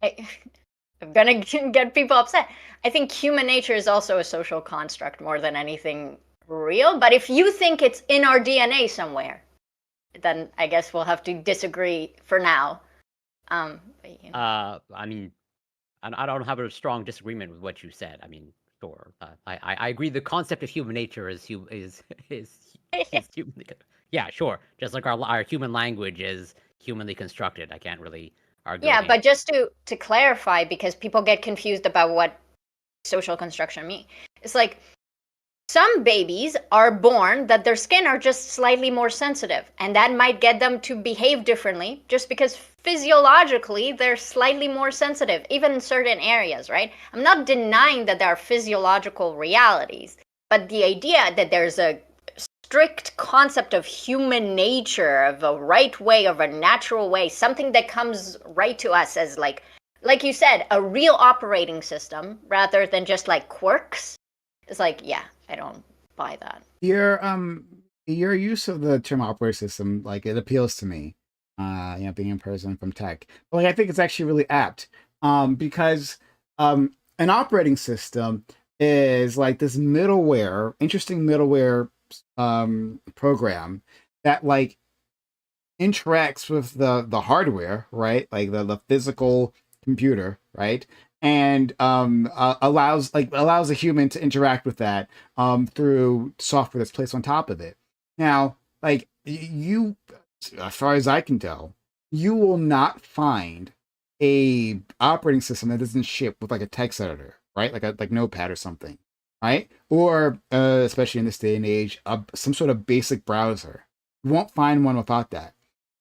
I'm gonna get people upset. I think human nature is also a social construct more than anything real. But if you think it's in our DNA somewhere, then I guess we'll have to disagree for now. I mean, I don't have a strong disagreement with what you said. I mean, sure, I agree. The concept of human nature is human. Yeah, sure. Just like our human language is humanly constructed. I can't really argue Yeah, against. but just to clarify, because people get confused about what social construction mean. It's like some babies are born that their skin are just slightly more sensitive, and that might get them to behave differently just because physiologically they're slightly more sensitive, even in certain areas, right? I'm not denying that there are physiological realities, but the idea that there's a strict concept of human nature, of a right way, of a natural way, something that comes right to us as like you said, a real operating system rather than just like quirks. It's like, yeah, I don't buy that. Your use of the term operating system, like it appeals to me. Being a person from tech, but like I think it's actually really apt. Because an operating system is like this middleware, interesting middleware program that like interacts with the hardware, right? Like the physical computer, right? And allows a human to interact with that through software that's placed on top of it. Now, like you, as far as I can tell, you will not find a operating system that doesn't ship with like a text editor, right? Like Notepad or something, right? Or especially in this day and age, some sort of basic browser. You won't find one without that.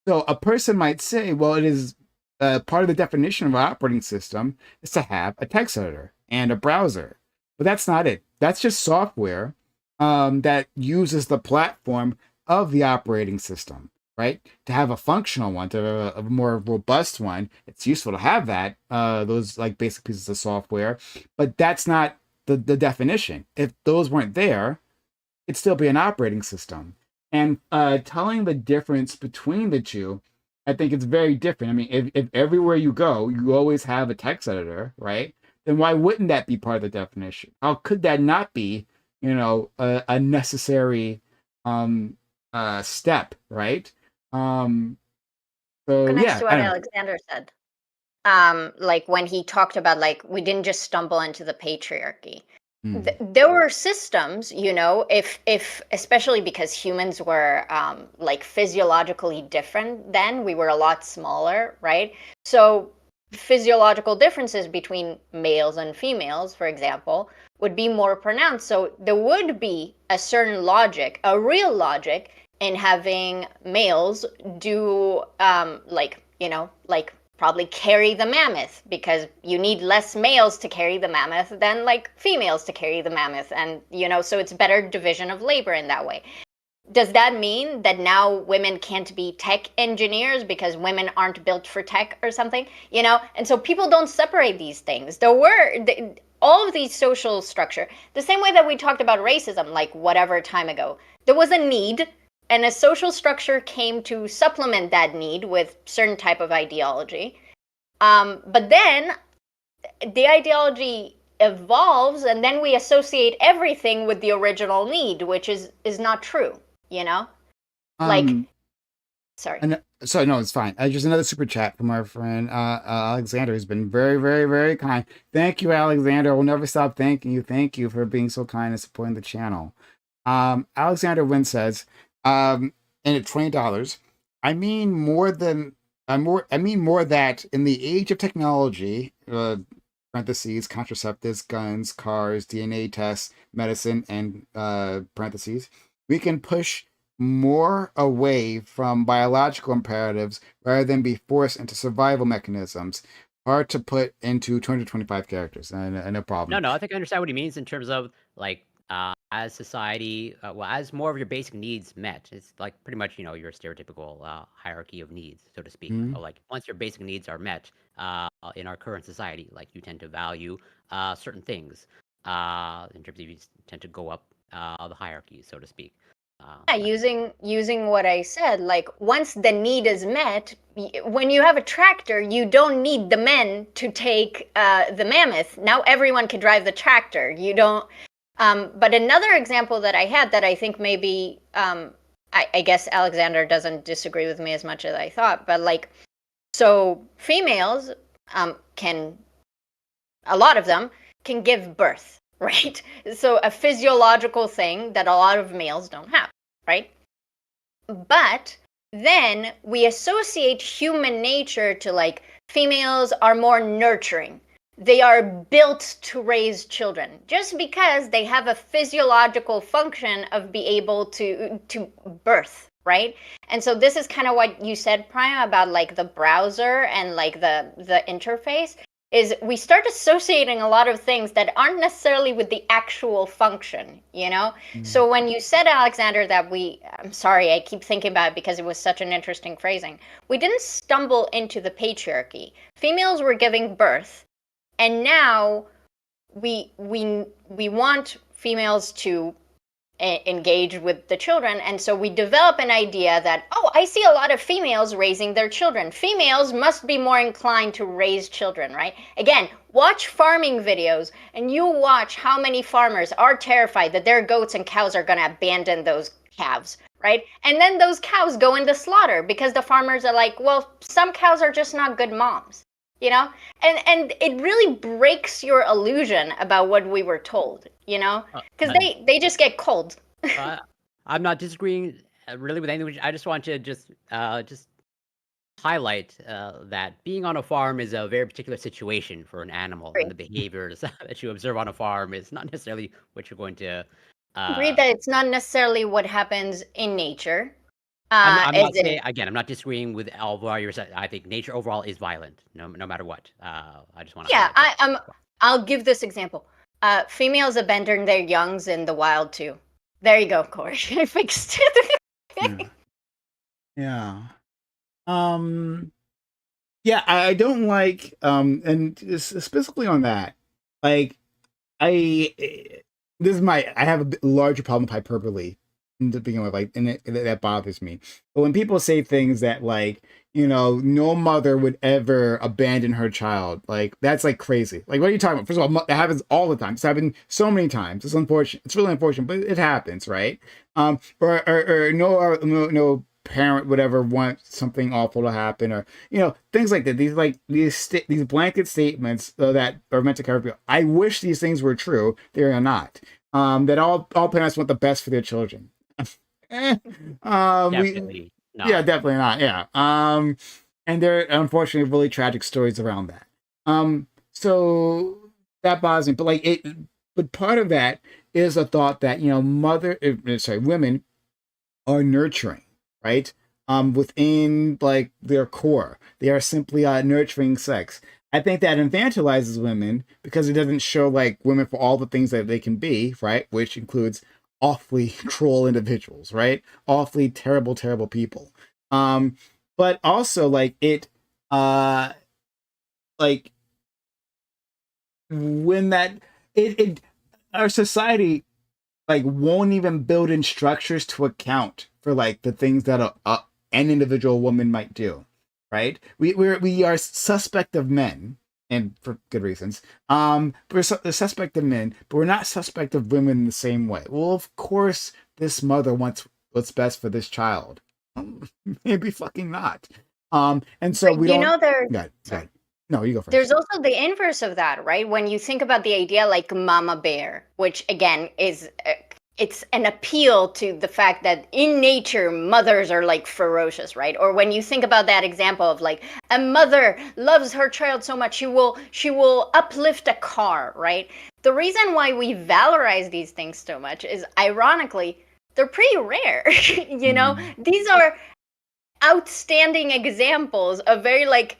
So a person might say, well, it is part of the definition of an operating system is to have a text editor and a browser. But that's not it. That's just software that uses the platform of the operating system, right? To have a functional one, to have a more robust one, it's useful to have that, those like basic pieces of software. But that's not the definition. If those weren't there, it'd still be an operating system. And telling the difference between the two, I think it's very different. I mean, if everywhere you go, you always have a text editor, right? Then why wouldn't that be part of the definition? How could that not be, a necessary step, right? So Connects yeah, to I what don't know. Alexander said. Like when he talked about like we didn't just stumble into the patriarchy. There were systems, if especially because humans were like physiologically different then, we were a lot smaller, right? So physiological differences between males and females, for example, would be more pronounced. So there would be a certain logic, a real logic, in having males do like probably carry the mammoth, because you need less males to carry the mammoth than like females to carry the mammoth, and so it's better division of labor in that way. Does that mean that now women can't be tech engineers because women aren't built for tech or something? And so people don't separate these things. All of these social structure, the same way that we talked about racism like whatever time ago, there was a need, and a social structure came to supplement that need with certain type of ideology. But then the ideology evolves, and then we associate everything with the original need, which is not true. Like, sorry. So no, it's fine. Just another super chat from our friend Alexander, who's been very, very, very kind. Thank you, Alexander. We'll never stop thanking you. Thank you for being so kind and supporting the channel. Alexander Wynn says, and at $20, I mean more that in the age of technology, parentheses, contraceptives, guns, cars, DNA tests, medicine, and parentheses, we can push more away from biological imperatives rather than be forced into survival mechanisms. Hard to put into 225 characters, and no problem. No, I think I understand what he means in terms of like as society, as more of your basic needs met. It's like pretty much your stereotypical hierarchy of needs, so to speak. Mhm. So, like once your basic needs are met in our current society, like you tend to value certain things in terms of you tend to go up the hierarchy, so to speak. Yeah, using what I said, like once the need is met, when you have a tractor, you don't need the men to take the mammoth. Now everyone can drive the tractor. You don't. But another example that I had that I think maybe I guess Alexander doesn't disagree with me as much as I thought, but like, so females can, a lot of them can give birth, right? So a physiological thing that a lot of males don't have, right? But then we associate human nature to like females are more nurturing. They are built to raise children just because they have a physiological function of be able to birth, right? And so this is kind of what you said, Prime, about like the browser and like the interface, is we start associating a lot of things that aren't necessarily with the actual function, you know? So when you said, Alexander, that I'm sorry, I keep thinking about it because it was such an interesting phrasing. We didn't stumble into the patriarchy. Females were giving birth, and now we want females to engage with the children, and so we develop an idea that, oh, I see a lot of females raising their children. Females must be more inclined to raise children, right? Again, watch farming videos and you watch how many farmers are terrified that their goats and cows are going to abandon those calves, right? And then those cows go into slaughter because the farmers are like, well, some cows are just not good moms, you know? And it really breaks your illusion about what we were told, you know? Because they just get cold. I'm not disagreeing really with anything. I just want to just highlight that being on a farm is a very particular situation for an animal, and the behaviors that you observe on a farm is not necessarily what you're going to. Agree that it's not necessarily what happens in nature. I'm not saying, again, I'm not disagreeing with overall your. I think nature overall is violent, no matter what. I just want to. Yeah, I'll give this example. Females abandon their youngs in the wild too. There you go, Corey. I fixed it. Yeah. Yeah, I don't like and specifically on that, like I have a bit larger problem with hyperbole to begin with, like, and that bothers me. But when people say things that, like, you know, no mother would ever abandon her child, like, that's like crazy. Like, what are you talking about? First of all, it happens all the time. It's happened so many times. It's unfortunate. It's really unfortunate, but it happens, right? Or no parent would ever want something awful to happen, or, you know, things like that. These blanket statements that are meant to cover people. I wish these things were true. They are not. That all parents want the best for their children. Definitely not. Yeah, definitely not. Yeah. And there are unfortunately really tragic stories around that. So that bothers me. But part of that is a thought that, you know, women are nurturing, right? Within like their core, they are simply nurturing sex. I think that infantilizes women because it doesn't show like women for all the things that they can be, right? Which includes awfully cruel individuals, right? Awfully terrible, terrible people. But also like like when our society like won't even build in structures to account for like the things that an individual woman might do, right? We are suspect of men, and for good reasons. We're suspect of men, but we're not suspect of women in the same way. Well, of course, this mother wants what's best for this child. Maybe fucking not. And so we don't. Go ahead. No, you go first. There's also the inverse of that, right? When you think about the idea like mama bear, which again is it's an appeal to the fact that in nature mothers are like ferocious, right? Or when you think about that example of like a mother loves her child so much she will uplift a car, right? The reason why we valorize these things so much is ironically they're pretty rare. You know, these are outstanding examples of very like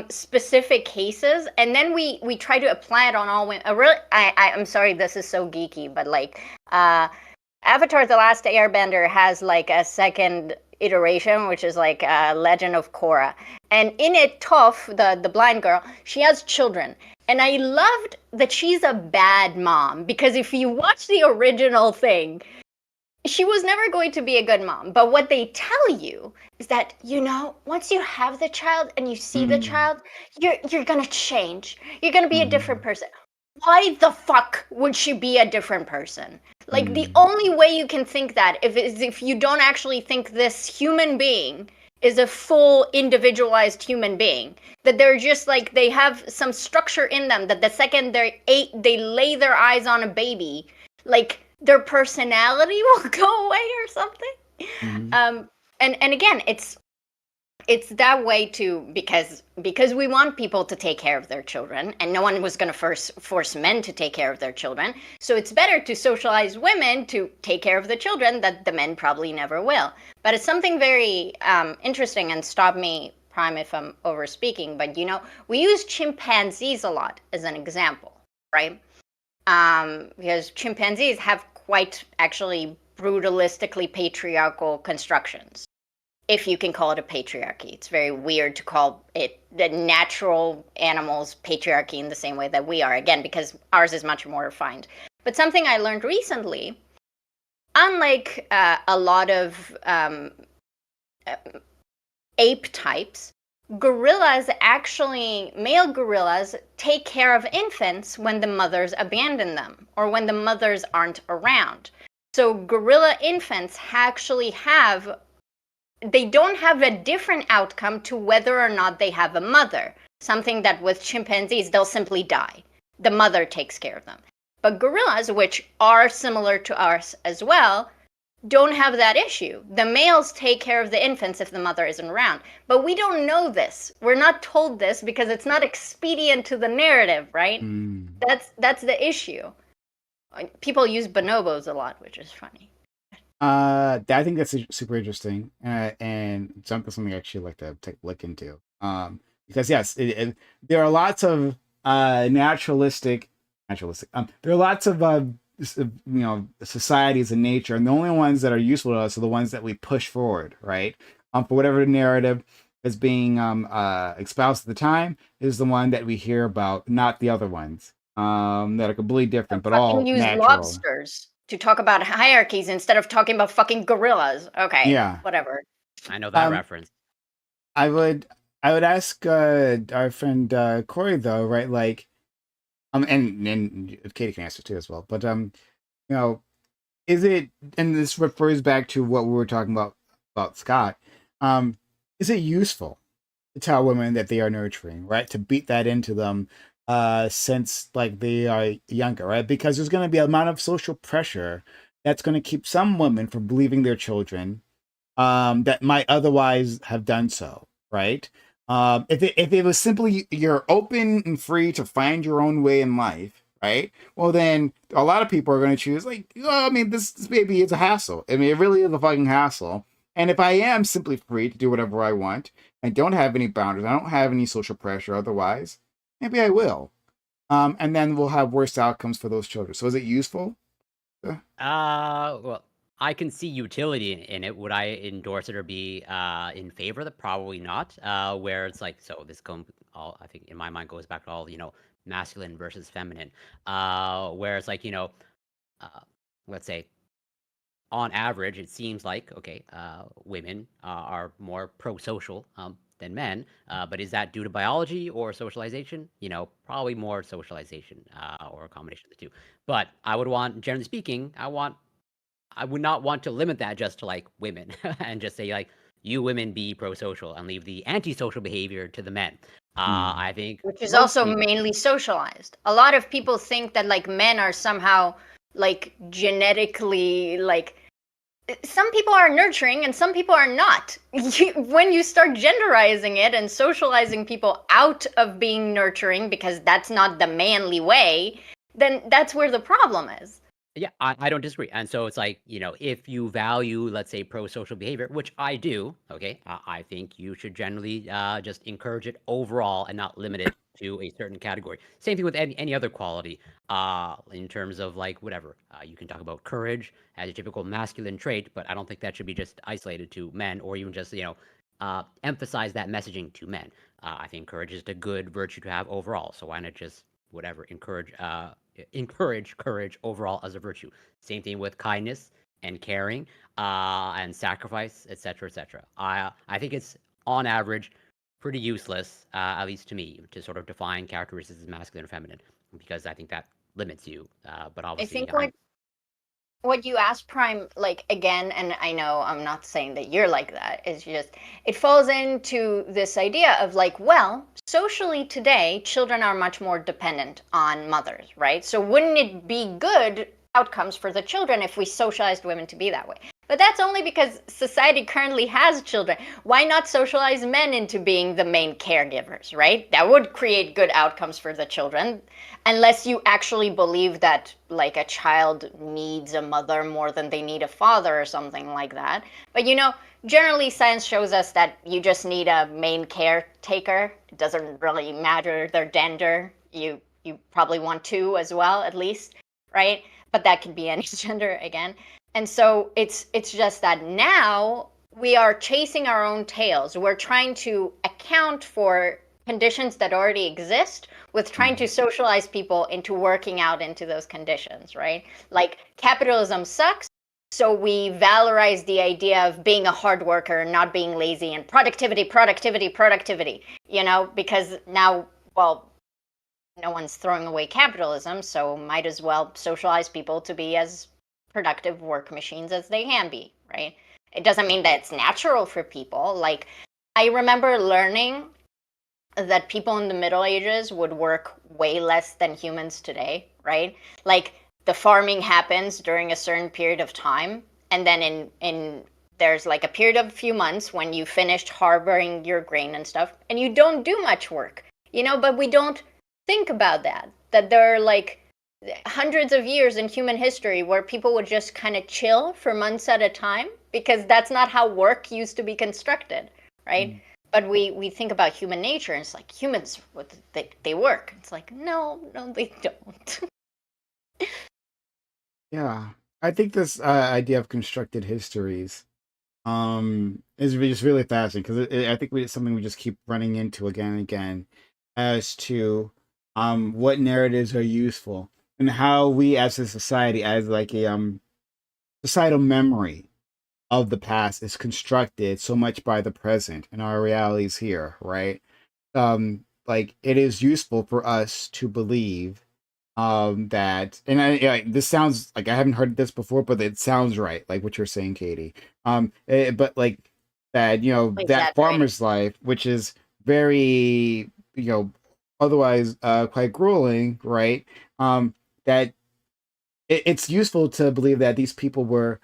specific cases, and then we try to apply it on all women. I'm sorry, this is so geeky, but like Avatar: The Last Airbender has like a second iteration, which is like Legend of Korra, and in it, Toph, the blind girl, she has children, and I loved that she's a bad mom, because if you watch the original thing, she was never going to be a good mom. But what they tell you is that, you know, once you have the child and you see the child, you're gonna change. You're gonna be a different person. Why the fuck would she be a different person? Like the only way you can think that is if you don't actually think this human being is a full individualized human being. That they're just like, they have some structure in them that the second they lay their eyes on a baby, like their personality will go away or something. and again, it's that way too because we want people to take care of their children, and no one was going to force men to take care of their children. So it's better to socialize women to take care of the children that the men probably never will. But it's something very interesting, and stop me, Prime, if I'm over speaking, but we use chimpanzees a lot as an example, right? Because chimpanzees have quite actually brutalistically patriarchal constructions, if you can call it a patriarchy. It's very weird to call it the natural animals patriarchy in the same way that we are, again, because ours is much more refined. But something I learned recently, unlike a lot of ape types, gorillas actually, male gorillas, take care of infants when the mothers abandon them or when the mothers aren't around. So gorilla infants actually they don't have a different outcome to whether or not they have a mother. Something that with chimpanzees, they'll simply die. The mother takes care of them. But gorillas, which are similar to us as well, don't have that issue. The males take care of the infants if the mother isn't around. But we don't know this. We're not told this because it's not expedient to the narrative, right? Mm. That's the issue. People use bonobos a lot, which is funny. I think that's super interesting, and something I actually like to take a look into. Because yes, there are lots of naturalistic. There are lots of societies in nature, and the only ones that are useful to us are the ones that we push forward, right? For whatever narrative is being espoused at the time is the one that we hear about, not the other ones that are completely different, but all use natural. Lobsters to talk about hierarchies instead of talking about fucking gorillas. Okay, Yeah, whatever. I know that reference. I would ask our friend Corey though, right? Like, and Katie can answer too as well. But is it? And this refers back to what we were talking about Scott. Is it useful to tell women that they are nurturing, right? To beat that into them, since like they are younger, right? Because there's going to be a amount of social pressure that's going to keep some women from believing their children, that might otherwise have done so, right? If it was simply you're open and free to find your own way in life, right? Well, then a lot of people are going to choose like, oh, I mean, this baby is a hassle. I mean, it really is a fucking hassle. And if I am simply free to do whatever I want and don't have any boundaries, I don't have any social pressure otherwise, maybe I will. And then we'll have worse outcomes for those children. So is it useful? Well, I can see utility in it. Would I endorse it or be in favor of it? Probably not. Where it's like, so this all, I think in my mind goes back to all, masculine versus feminine. Where it's like, let's say on average, it seems like, okay, women are more pro-social than men. But is that due to biology or socialization? Probably more socialization or a combination of the two. But I would want, generally speaking, I would not want to limit that just to like women and just say like, you women be pro-social and leave the anti-social behavior to the men. I think, which is also mainly socialized. A lot of people think that like men are somehow like genetically like, some people are nurturing and some people are not. When you start genderizing it and socializing people out of being nurturing because that's not the manly way, then that's where the problem is. Yeah, I don't disagree. And so it's like, if you value, let's say, pro-social behavior, which I do, okay, I think you should generally just encourage it overall and not limit it to a certain category. Same thing with any other quality in terms of like whatever. You can talk about courage as a typical masculine trait, but I don't think that should be just isolated to men or even just, emphasize that messaging to men. I think courage is a good virtue to have overall. So why not just whatever, encourage courage overall as a virtue. Same thing with kindness and caring and sacrifice, etc., etc. I think it's on average pretty useless, at least to me, to sort of define characteristics as masculine or feminine, because I think that limits you. But obviously, I think what you asked, Prime, like again, and I know I'm not saying that you're like that, is just it falls into this idea of like, well, socially today, children are much more dependent on mothers, right? So wouldn't it be good outcomes for the children if we socialized women to be that way? But that's only because society currently has children. Why not socialize men into being the main caregivers, right? That would create good outcomes for the children, unless you actually believe that like a child needs a mother more than they need a father or something like that. But generally science shows us that you just need a main caretaker. It doesn't really matter their gender. You probably want two as well, at least, right? But that could be any gender again. And so it's just that now we are chasing our own tails. We're trying to account for conditions that already exist with trying to socialize people into working out into those conditions, right? Like capitalism sucks, so we valorize the idea of being a hard worker and not being lazy and productivity, because now, well, no one's throwing away capitalism, so might as well socialize people to be as productive work machines as they can be, right? It doesn't mean that it's natural for people. Like, I remember learning that people in the Middle Ages would work way less than humans today, right? Like, the farming happens during a certain period of time, and then in there's like a period of a few months when you finished harboring your grain and stuff, and you don't do much work, but we don't think about that there are like hundreds of years in human history where people would just kind of chill for months at a time, because that's not how work used to be constructed, right? But we think about human nature, and it's like humans, they work. It's like, no, they don't. Yeah, I think this idea of constructed histories is just really fascinating, because I think it's something we just keep running into again and again, as to what narratives are useful, and how we as a society, as like a societal memory of the past, is constructed so much by the present and our realities here, right? Like, it is useful for us to believe that, and this sounds like I haven't heard this before, but it sounds right, like what you're saying, Katie. But like that, that Exaggerated. farmer's life, which is very, otherwise quite grueling, right? That it's useful to believe that these people were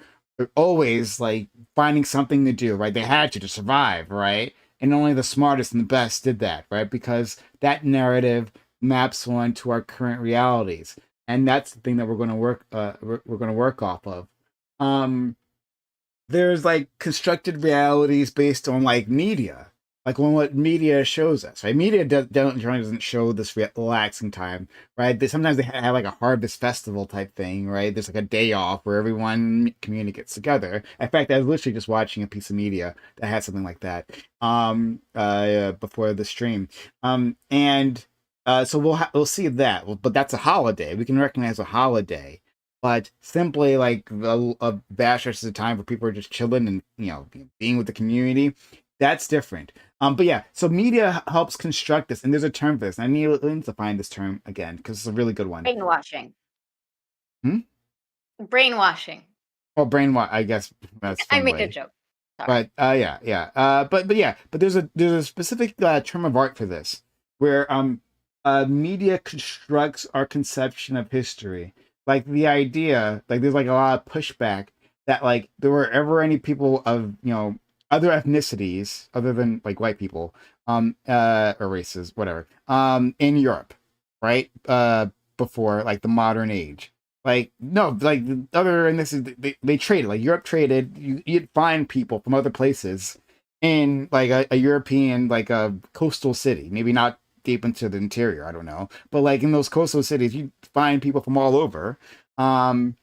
always like finding something to do, right? They had to survive, right? And only the smartest and the best did that, right? Because that narrative maps on to our current realities, and that's the thing that we're going to work. We're going to work off of. Um, there's like constructed realities based on like media, like on what media shows us, right? Media doesn't show this relaxing time, right? Sometimes they have like a harvest festival type thing, right? There's like a day off where everyone community gets together. In fact, I was literally just watching a piece of media that had something like that before the stream. And so we'll see that. But that's a holiday. We can recognize a holiday, but simply like a bash is a time where people are just chilling and being with the community. That's different. But yeah, so media helps construct this, and there's a term for this. And I need to find this term again because it's a really good one. Brainwashing. Hmm? Brainwashing. Well, brainwash. I guess that's I one made a way. joke. But yeah. But there's a specific term of art for this, where media constructs our conception of history. Like the idea, like there's like a lot of pushback that like there were ever any people of other ethnicities other than like white people, or races, whatever, in Europe, right? Before like the modern age. Like no, like the other, and this is they traded, like Europe traded. You'd find people from other places in like a European, like a coastal city, maybe not deep into the interior, I don't know, but like in those coastal cities, you find people from all over. Um,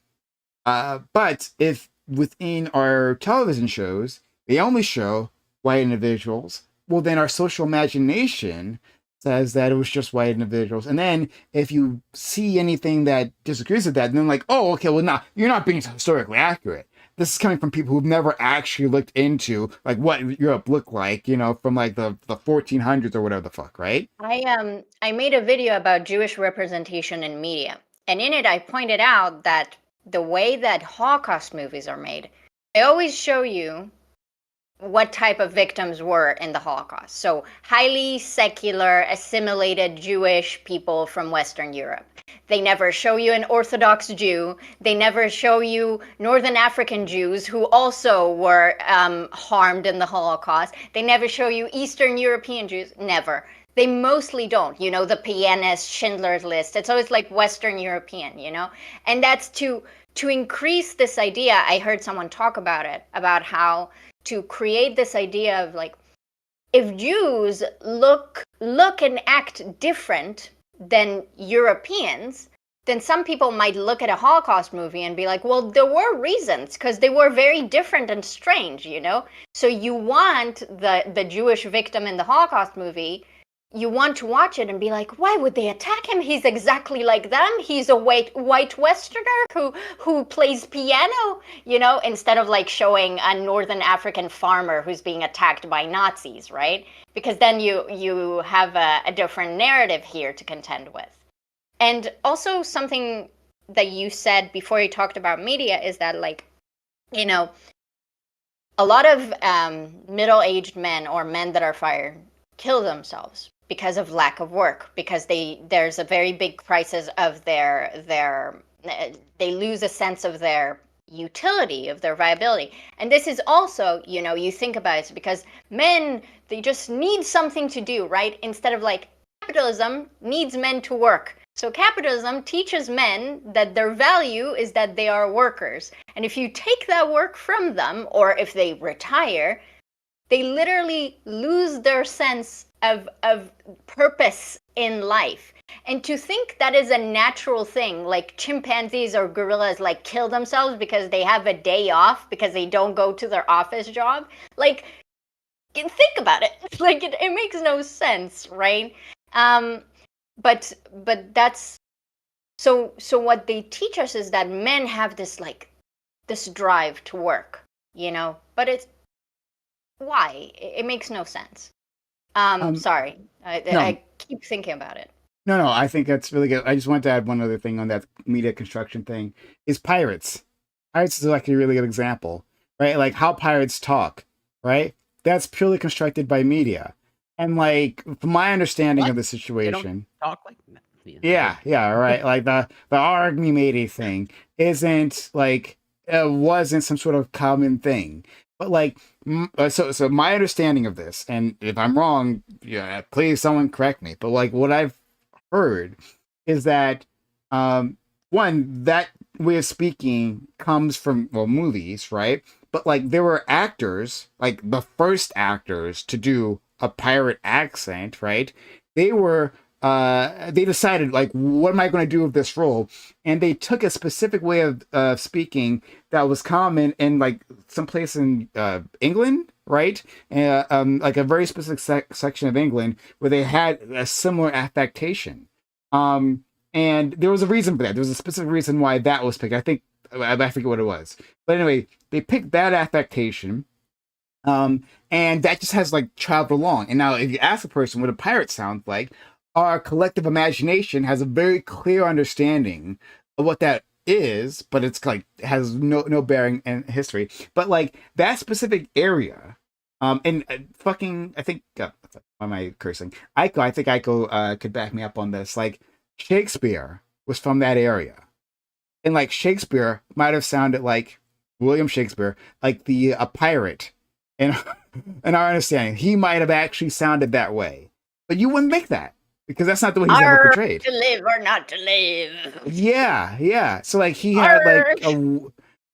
but if within our television shows they only show white individuals, well, then our social imagination says that it was just white individuals. And then if you see anything that disagrees with that, then like, oh, okay, well, now you're not being historically accurate. This is coming from people who've never actually looked into like what Europe looked like, from like the 1400s or whatever the fuck, right? I made a video about Jewish representation in media, and in it I pointed out that the way that Holocaust movies are made, they always show you what type of victims were in the Holocaust. So highly secular, assimilated Jewish people from Western Europe. They never show you an Orthodox Jew. They never show you Northern African Jews who also were harmed in the Holocaust. They never show you Eastern European Jews. Never. They mostly don't. You know, the pianist, Schindler's List. It's always like Western European, you know? And that's to increase this idea. I heard someone talk about it, about how to create this idea of like, if Jews look and act different than Europeans, then some people might look at a Holocaust movie and be like, well, there were reasons because they were very different and strange, you know? So you want the Jewish victim in the Holocaust movie, you want to watch it and be like, why would they attack him? He's exactly like them. He's a white Westerner who plays piano, you know, instead of like showing a Northern African farmer who's being attacked by Nazis, right? Because then you have a different narrative here to contend with. And also something that you said before you talked about media is that, like, you know, a lot of middle-aged men or men that are fired kill themselves because of lack of work, because there's a very big crisis of they lose a sense of their utility, of their viability. And this is also, you know, you think about it, because men, they just need something to do, right? Instead of like, capitalism needs men to work. So capitalism teaches men that their value is that they are workers. And if you take that work from them, or if they retire, they literally lose their sense of purpose in life. And to think that is a natural thing, like chimpanzees or gorillas like kill themselves because they have a day off because they don't go to their office job, like, think about it. Like, it makes no sense, right? But that's so what they teach us is that men have this drive to work, you know, but it's why it makes no sense. Sorry, no. I keep thinking about it. No, I think that's really good. I just wanted to add one other thing on that media construction thing is pirates. Pirates is actually a really good example, right? Like how pirates talk, right? That's purely constructed by media. And like, from my understanding What? of the They situation, don't talk like yeah, right. Like the arg me matey thing isn't like it wasn't some sort of common thing, but like so my understanding of this, and if I'm wrong, yeah, please someone correct me. But like what I've heard is that one that way of speaking comes from movies, right? But like there were actors, like the first actors to do a pirate accent, right? They were they decided like what am I going to do with this role, and they took a specific way of speaking that was common in like someplace in England, right? Like a very specific section of England where they had a similar affectation. And there was a reason for that. There was a specific reason why that was picked. I think I forget what it was, but anyway, they picked that affectation. And that just has like traveled along. And now, if you ask a person what a pirate sounds like, our collective imagination has a very clear understanding of what that is, but it's like has no bearing in history. But like that specific area, and fucking, I think, why am I cursing? I think Aiko could back me up on this. Like Shakespeare was from that area, and like Shakespeare might have sounded like William Shakespeare, like a pirate. In our understanding, he might have actually sounded that way, but you wouldn't think that because that's not the way he's ever portrayed. To live or not to live. Yeah. So like he had like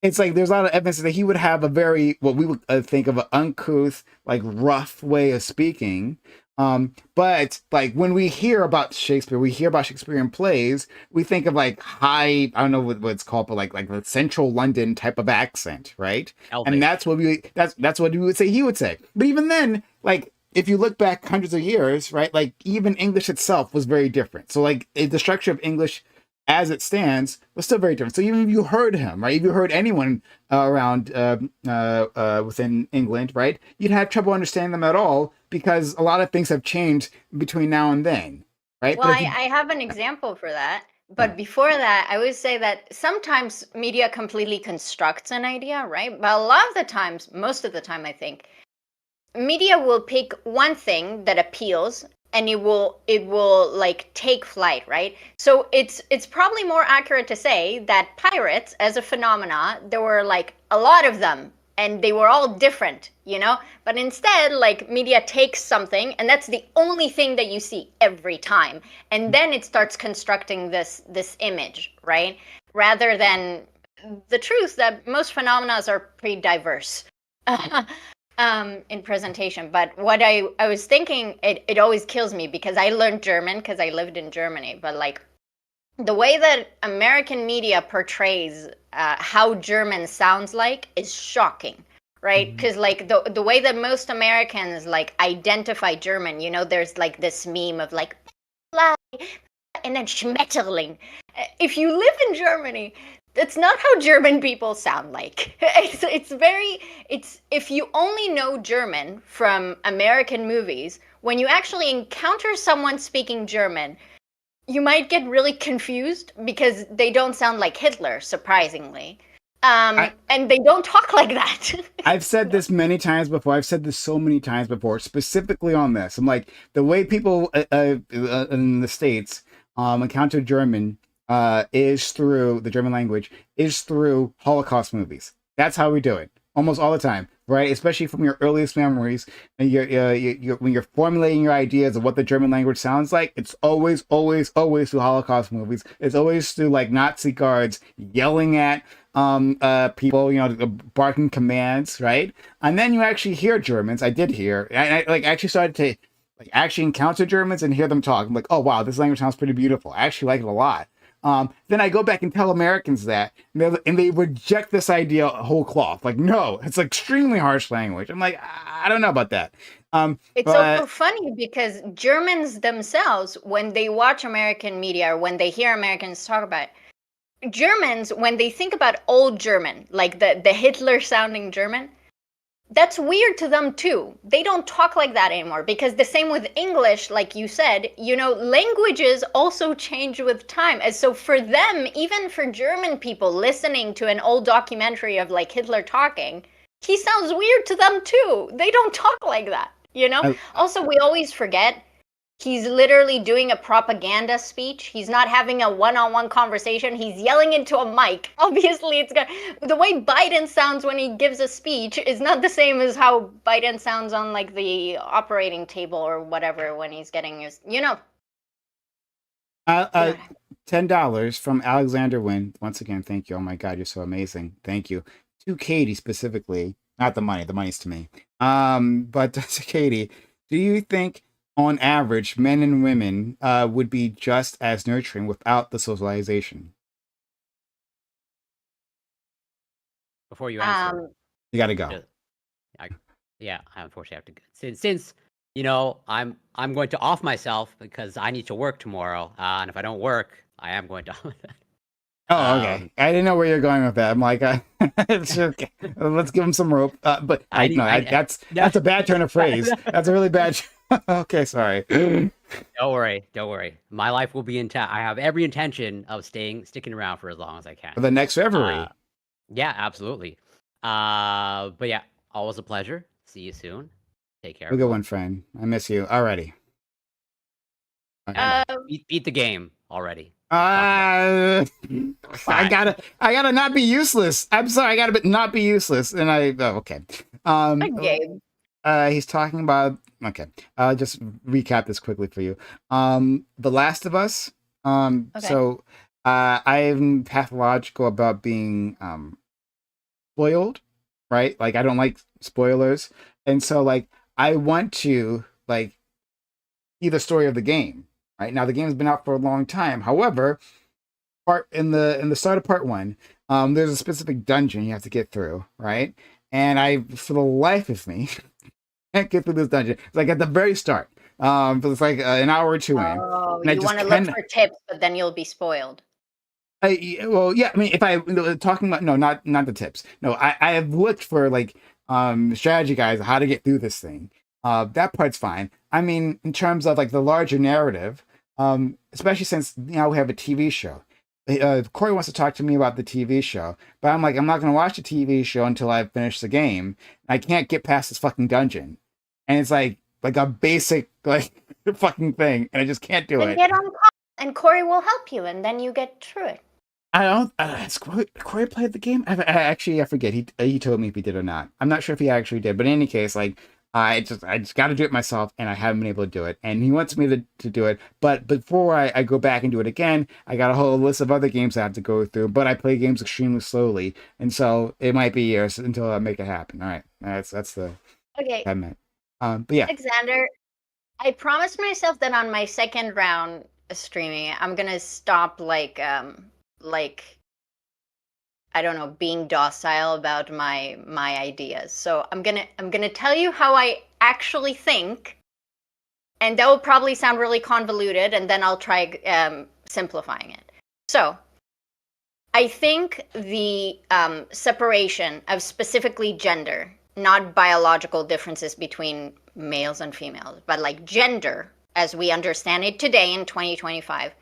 it's like there's a lot of evidence that he would have a very what we would think of an uncouth, like rough way of speaking. But like when we hear about Shakespeare, we hear about Shakespearean plays, we think of like high, I don't know what it's called, but like the central London type of accent, right? Elvish. And that's what what we would say he would say. But even then, like if you look back hundreds of years, right, like even English itself was very different. So like the structure of English as it stands was still very different. So even if you heard him, right, if you heard anyone around within England, right, you'd have trouble understanding them at all because a lot of things have changed between now and then, right? Well, I have an example for that. But before that, I would say that sometimes media completely constructs an idea, right? But a lot of the times, most of the time, I think, media will pick one thing that appeals and it will like take flight, right? So it's probably more accurate to say that pirates as a phenomena, there were like a lot of them and they were all different, you know? But instead, like media takes something and that's the only thing that you see every time. And then it starts constructing this image, right? Rather than the truth that most phenomena are pretty diverse. In presentation. But what I was thinking, it always kills me because I learned German because I lived in Germany. But like the way that American media portrays how German sounds like is shocking, right? Because like the way that most Americans like identify German, you know, there's like this meme of like and then Schmetterling. If you live in Germany, that's not how German people sound like. It's if you only know German from American movies, when you actually encounter someone speaking German, you might get really confused because they don't sound like Hitler, surprisingly. And they don't talk like that. I've said this many times before. I've said this so many times before, specifically on this. I'm like, the way people in the States encounter German is through the German language, is through Holocaust movies. That's how we do it almost all the time, right? Especially from your earliest memories, and when you're formulating your ideas of what the German language sounds like, it's always through Holocaust movies. It's always through like Nazi guards yelling at people, you know, barking commands, right? And then you actually hear Germans. I did hear, I like actually started to like actually encounter Germans and hear them talk. I'm like, oh wow, this language sounds pretty beautiful. I actually like it a lot. Then I go back and tell Americans that, and they reject this idea whole cloth. Like, no, it's extremely harsh language. I'm like, I don't know about that. It's also funny because Germans themselves, when they watch American media or when they hear Americans talk about it, Germans, when they think about old German, like the Hitler sounding German, that's weird to them too. They don't talk like that anymore because the same with English, like you said, you know, languages also change with time. And so for them, even for German people listening to an old documentary of like Hitler talking, he sounds weird to them too. They don't talk like that, you know? Also, we always forget he's literally doing a propaganda speech. He's not having a one-on-one conversation. He's yelling into a mic. Obviously, the way Biden sounds when he gives a speech is not the same as how Biden sounds on like the operating table or whatever when he's getting his, you know. $10 from Alexander Wynn. Once again, thank you. Oh my God, you're so amazing. Thank you. To Katie specifically, not the money. The money's to me. But to Katie, do you think on average, men and women would be just as nurturing without the socialization? Before you answer, you got to go. Yeah, I unfortunately have to. Since you know, I'm going to off myself because I need to work tomorrow, and if I don't work, I am going to. Oh, okay. I didn't know where you're going with that. I'm like, it's okay. Let's give him some rope. But that's a bad turn of phrase. That's a really bad. Okay, sorry. Don't worry. My life will be intact. I have every intention of sticking around for as long as I can. For the next Reverie. Yeah, absolutely. But yeah, always a pleasure. See you soon. Take care. Have a good one, friend. I miss you already. Beat the game already. I gotta not be useless. I'm sorry, I gotta not be useless. And okay. He's talking about okay. I'll just recap this quickly for you. The Last of Us. Okay. So I'm pathological about being spoiled, right? Like I don't like spoilers. And so like I want to like see the story of the game. Right now, the game's been out for a long time. However, in the start of part 1, there's a specific dungeon you have to get through, right? And I, for the life of me, can't get through this dungeon. It's like at the very start, but it's like an hour or two in. Oh, you want to look for tips, but then you'll be spoiled. Well, yeah. I mean, if I talking about not the tips. No, I have looked for like strategy guides how to get through this thing. That part's fine. I mean, in terms of like the larger narrative, especially since now we have a TV show. Corey wants to talk to me about the TV show, but I'm like, I'm not going to watch the TV show until I finish the game. I can't get past this fucking dungeon. and it's like a basic like fucking thing, and I just can't do Then it. get on call, and Corey will help you, and then you get through it. I don't. Has Corey played the game? I forget. He told me if he did or not. I'm not sure if he actually did. But in any case, like I just got to do it myself, and I haven't been able to do it. And he wants me to do it. But before I go back and do it again, I got a whole list of other games I have to go through. But I play games extremely slowly, and so it might be years until I make it happen. All right, that's the Okay, that meant. But yeah, Alexander, I promised myself that on my second round of streaming, I'm gonna stop like I don't know, being docile about my ideas. So I'm gonna tell you how I actually think, and that will probably sound really convoluted, and then I'll try simplifying it. So I think the separation of specifically gender, not biological differences between males and females, but like gender as we understand it today in 2025,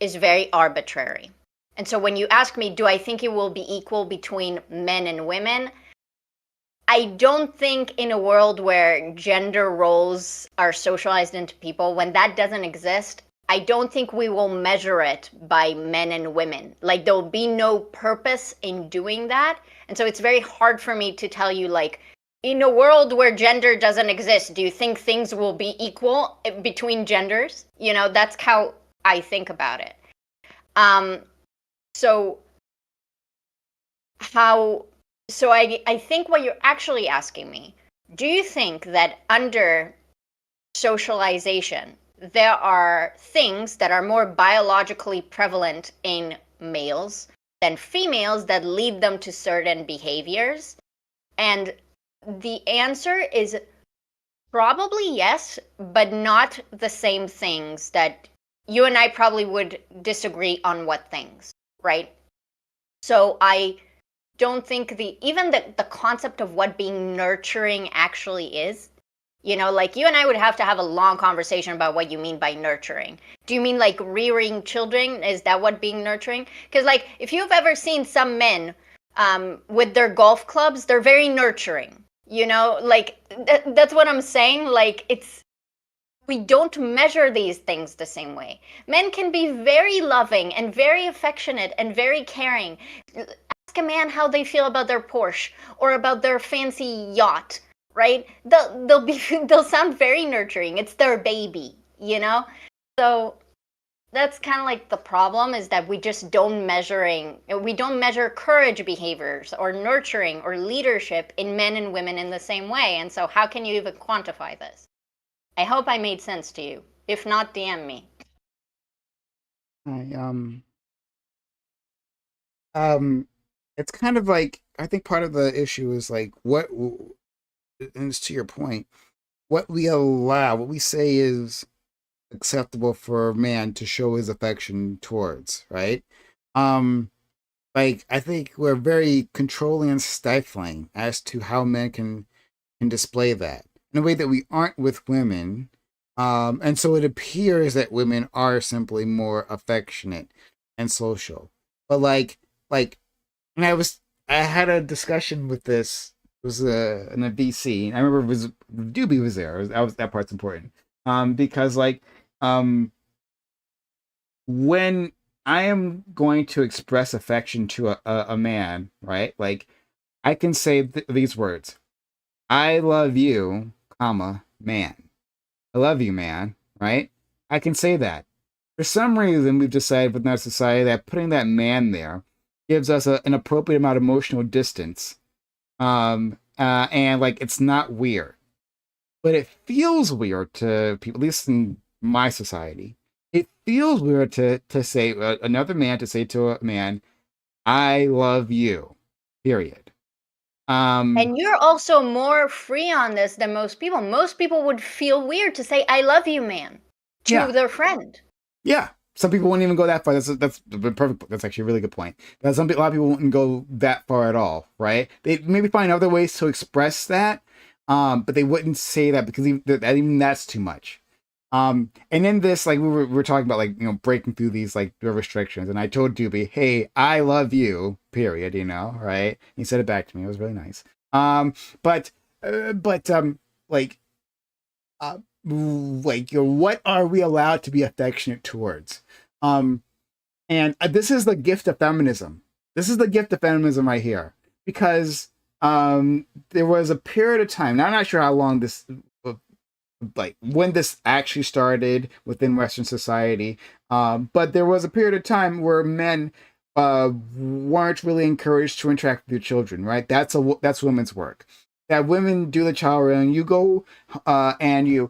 is very arbitrary. And so when you ask me, do I think it will be equal between men and women? I don't think in a world where gender roles are socialized into people, when that doesn't exist, I don't think we will measure it by men and women. Like there'll be no purpose in doing that. And so it's very hard for me to tell you, like, in a world where gender doesn't exist, do you think things will be equal between genders? You know, that's how I think about it. So I think what you're actually asking me, do you think that under socialization, there are things that are more biologically prevalent in males than females that lead them to certain behaviors? And the answer is probably yes, but not the same things that you and I probably would disagree on what things. Right? So I don't think even the concept of what being nurturing actually is, you know, like you and I would have to have a long conversation about what you mean by nurturing. Do you mean like rearing children? Is that what being nurturing? Because like if you've ever seen some men with their golf clubs, they're very nurturing, you know, like that's what I'm saying. Like we don't measure these things the same way. Men can be very loving and very affectionate and very caring. Ask a man how they feel about their Porsche or about their fancy yacht, right? They'll sound very nurturing. It's their baby, you know? So that's kind of like the problem, is that we just don't measure courage behaviors or nurturing or leadership in men and women in the same way. And so how can you even quantify this? I hope I made sense to you. If not, DM me. it's kind of like, I think part of the issue is like and it's to your point, what we say is acceptable for a man to show his affection towards, right? Like I think we're very controlling and stifling as to how men can display that in a way that we aren't with women. And so it appears that women are simply more affectionate and social. But and I had a discussion with this. It was in a VC. I remember Doobie was there. That part's important. Because when I am going to express affection to a man, right? Like I can say these words: "I love you, comma, man. I love you, man." Right? I can say that. For some reason, we've decided within our society that putting that man there gives us an appropriate amount of emotional distance. And like it's not weird, but it feels weird to people, at least in my society. It feels weird to say another man to say to a man, "I love you," period. And you're also more free on this than most people. Most people would feel weird to say, "I love you, man," to their friend. Yeah. Some people won't even go that far. That's perfect. That's actually a really good point. But a lot of people wouldn't go that far at all, right? They maybe find other ways to express that, but they wouldn't say that because even that's too much. And in this, like we were talking about, like, you know, breaking through these like restrictions, and I told Doobie, "Hey, I love you," period. You know, right? He said it back to me. It was really nice. But like like, what are we allowed to be affectionate towards? And this is the gift of feminism. This is the gift of feminism right here, because there was a period of time. Now I'm not sure how long this, like when this actually started within Western society, but there was a period of time where men weren't really encouraged to interact with their children. Right? That's women's work. That women do the child rearing. You go and you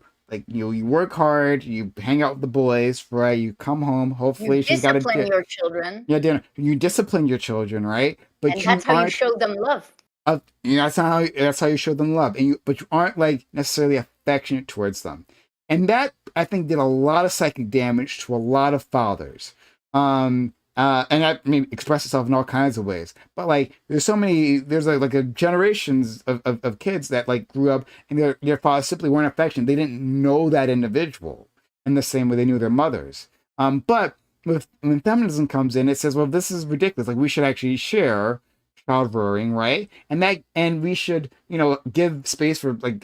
work hard, you hang out with the boys, right? You come home. Hopefully, You she's got discipline a your children, yeah, dinner. You discipline your children, right? But and you that's how you aren't. show them love. That's how you show them love, but you aren't like necessarily affectionate towards them, and that I think did a lot of psychic damage to a lot of fathers. And that, I mean, express itself in all kinds of ways. But like, there's like a generations of kids that like grew up and their fathers simply weren't affectionate. They didn't know that individual in the same way they knew their mothers. But when feminism comes in, it says, well, this is ridiculous. Like, we should actually share child rearing, right? And we should, give space for like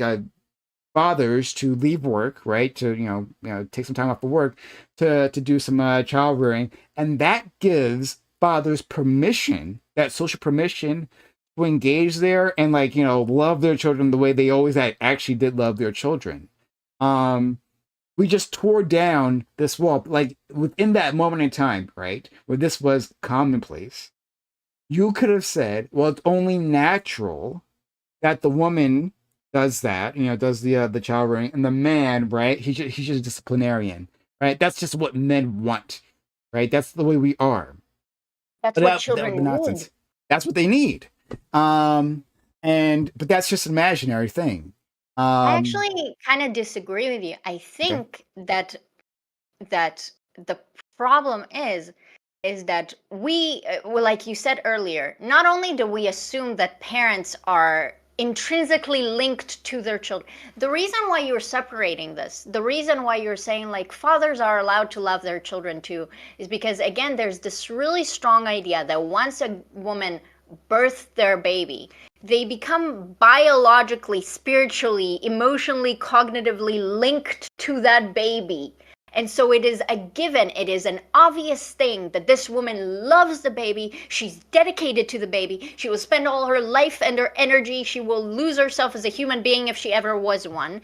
fathers to leave work, right? To take some time off of work to do some child rearing, and that gives fathers permission, that social permission, to engage there and love their children the way they always actually did love their children. We just tore down this wall, like within that moment in time, right, where this was commonplace. You could have said, well, it's only natural that the woman does that, does the child rearing, and the man, right, he's just a disciplinarian, right? That's just what men want, right? That's the way we are. That's But what that would children be nonsense. need. That's what they need. But that's just an imaginary thing. I actually kind of disagree with you. I think that the problem is that we, well, like you said earlier, not only do we assume that parents are intrinsically linked to their children. The reason why you're separating this, the reason why you're saying like fathers are allowed to love their children too, is because again, there's this really strong idea that once a woman births their baby, they become biologically, spiritually, emotionally, cognitively linked to that baby. And so it is a given, it is an obvious thing that this woman loves the baby, she's dedicated to the baby, she will spend all her life and her energy, she will lose herself as a human being if she ever was one.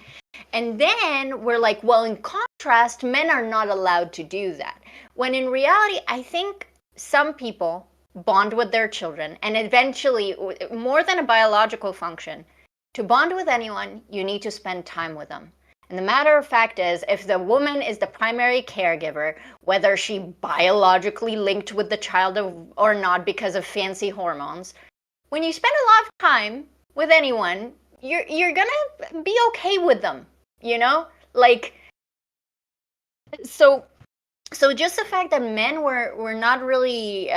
And then we're like, well, in contrast, men are not allowed to do that. When in reality, I think some people bond with their children, and eventually, more than a biological function, to bond with anyone, you need to spend time with them. And the matter of fact is, if the woman is the primary caregiver, whether she biologically linked with the child or not because of fancy hormones, when you spend a lot of time with anyone, you're gonna be okay with them, Like, so just the fact that men were not really,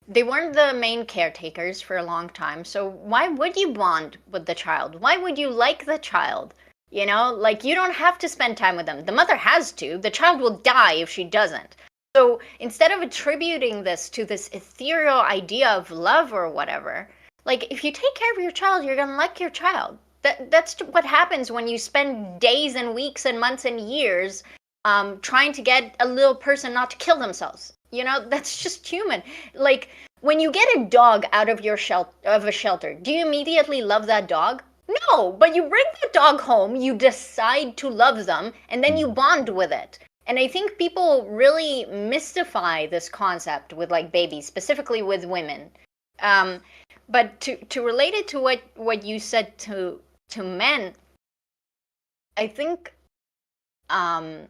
they weren't the main caretakers for a long time. So why would you bond with the child? Why would you like the child? Like, you don't have to spend time with them. The mother has to. The child will die if she doesn't. So instead of attributing this to this ethereal idea of love or whatever, like, if you take care of your child, you're going to like your child. That's what happens when you spend days and weeks and months and years trying to get a little person not to kill themselves. That's just human. Like, when you get a dog out of a shelter, do you immediately love that dog? No, but you bring the dog home, you decide to love them, and then you bond with it. And I think people really mystify this concept with like babies, specifically with women. But to relate it to what you said to men, I think a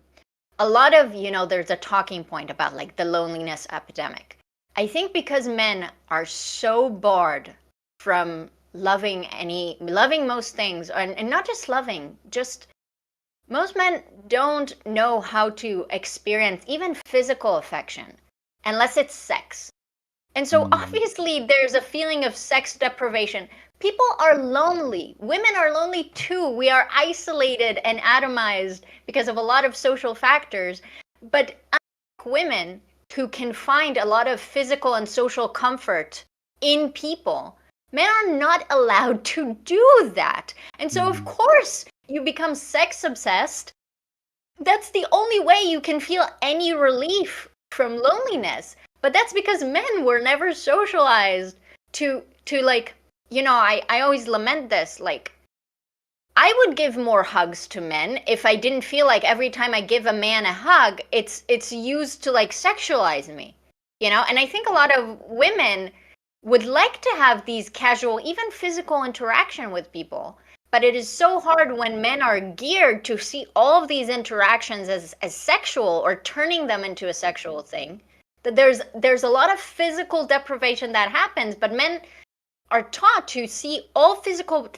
lot of, there's a talking point about like the loneliness epidemic. I think because men are so bored from loving most things, and not just loving, just most men don't know how to experience even physical affection unless it's sex. And so obviously there's a feeling of sex deprivation. People are lonely. Women are lonely too. We are isolated and atomized because of a lot of social factors. But unlike women who can find a lot of physical and social comfort in people, men are not allowed to do that. And so, of course, you become sex obsessed, that's the only way you can feel any relief from loneliness. But that's because men were never socialized to like, I always lament this, like, I would give more hugs to men if I didn't feel like every time I give a man a hug, it's used to like sexualize me. And I think a lot of women would like to have these casual, even physical interaction with people. But it is so hard when men are geared to see all of these interactions as sexual or turning them into a sexual thing, that there's a lot of physical deprivation that happens, but men are taught to see all physical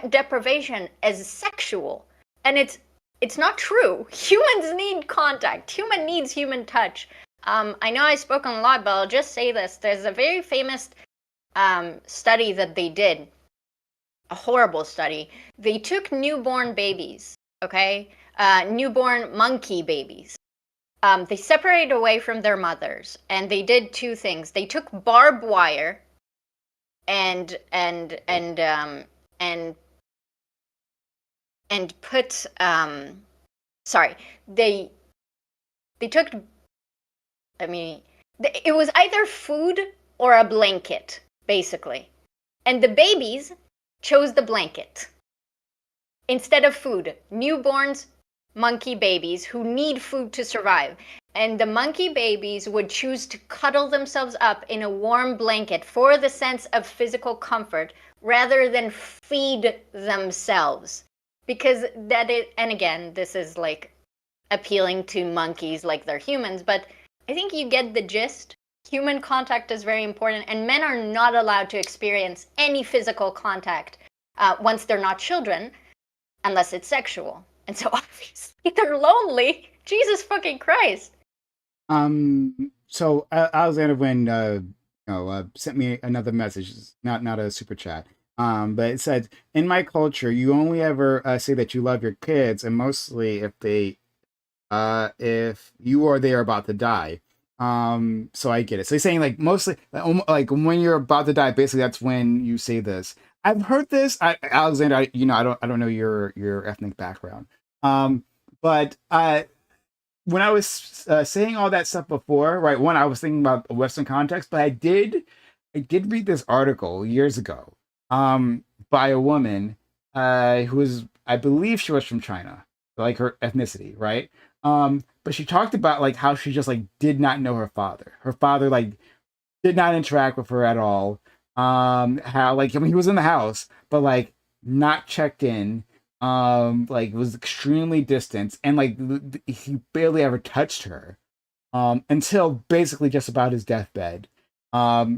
deprivation as sexual, and it's not true. Humans need contact. Human needs human touch. I know I've spoken a lot, but I'll just say this: there's a very famous study that they did, a horrible study. They took newborn babies, okay, newborn monkey babies. They separated away from their mothers, and they did two things. They took barbed wire and put sorry, they took, I mean, it was either food or a blanket, basically, and the babies chose the blanket instead of food. Newborns, monkey babies who need food to survive. And the monkey babies would choose to cuddle themselves up in a warm blanket for the sense of physical comfort rather than feed themselves. Because and again, this is like appealing to monkeys like they're humans, but I think you get the gist. Human contact is very important, and men are not allowed to experience any physical contact once they're not children, unless it's sexual. And so obviously they're lonely. Jesus fucking Christ. So Alexander Wynn, sent me another message, not a super chat. But it said, in my culture, you only ever say that you love your kids, and mostly if you or they are about to die. So I get it. So he's saying like mostly like when you're about to die, basically that's when you say this. I've heard this, Alexander. I don't know your ethnic background. But when I was saying all that stuff before, right? One, I was thinking about a Western context, but I did read this article years ago, by a woman, who was, I believe she was from China, like her ethnicity, right? But she talked about like how she just like did not know her father. Her father like did not interact with her at all. How like, I mean, he was in the house, but like not checked in. Like was extremely distant, and like he barely ever touched her. Until basically just about his deathbed.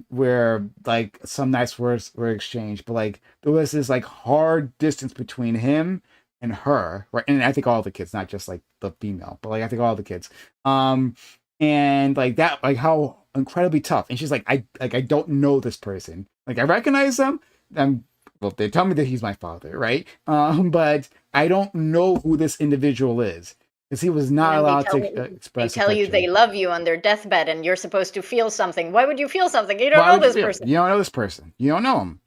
Where like some nice words were exchanged, but like there was this like hard distance between him and her, right? And I think all the kids, not just like the female, but like I think all the kids. And like that, like how incredibly tough. And she's like, I don't know this person. Like I recognize them. Well, they tell me that he's my father, right? But I don't know who this individual is, because he was not allowed to express. They tell you they love you on their deathbed, and you're supposed to feel something. Why would you feel something? You don't know this person. You don't know this person. You don't know him.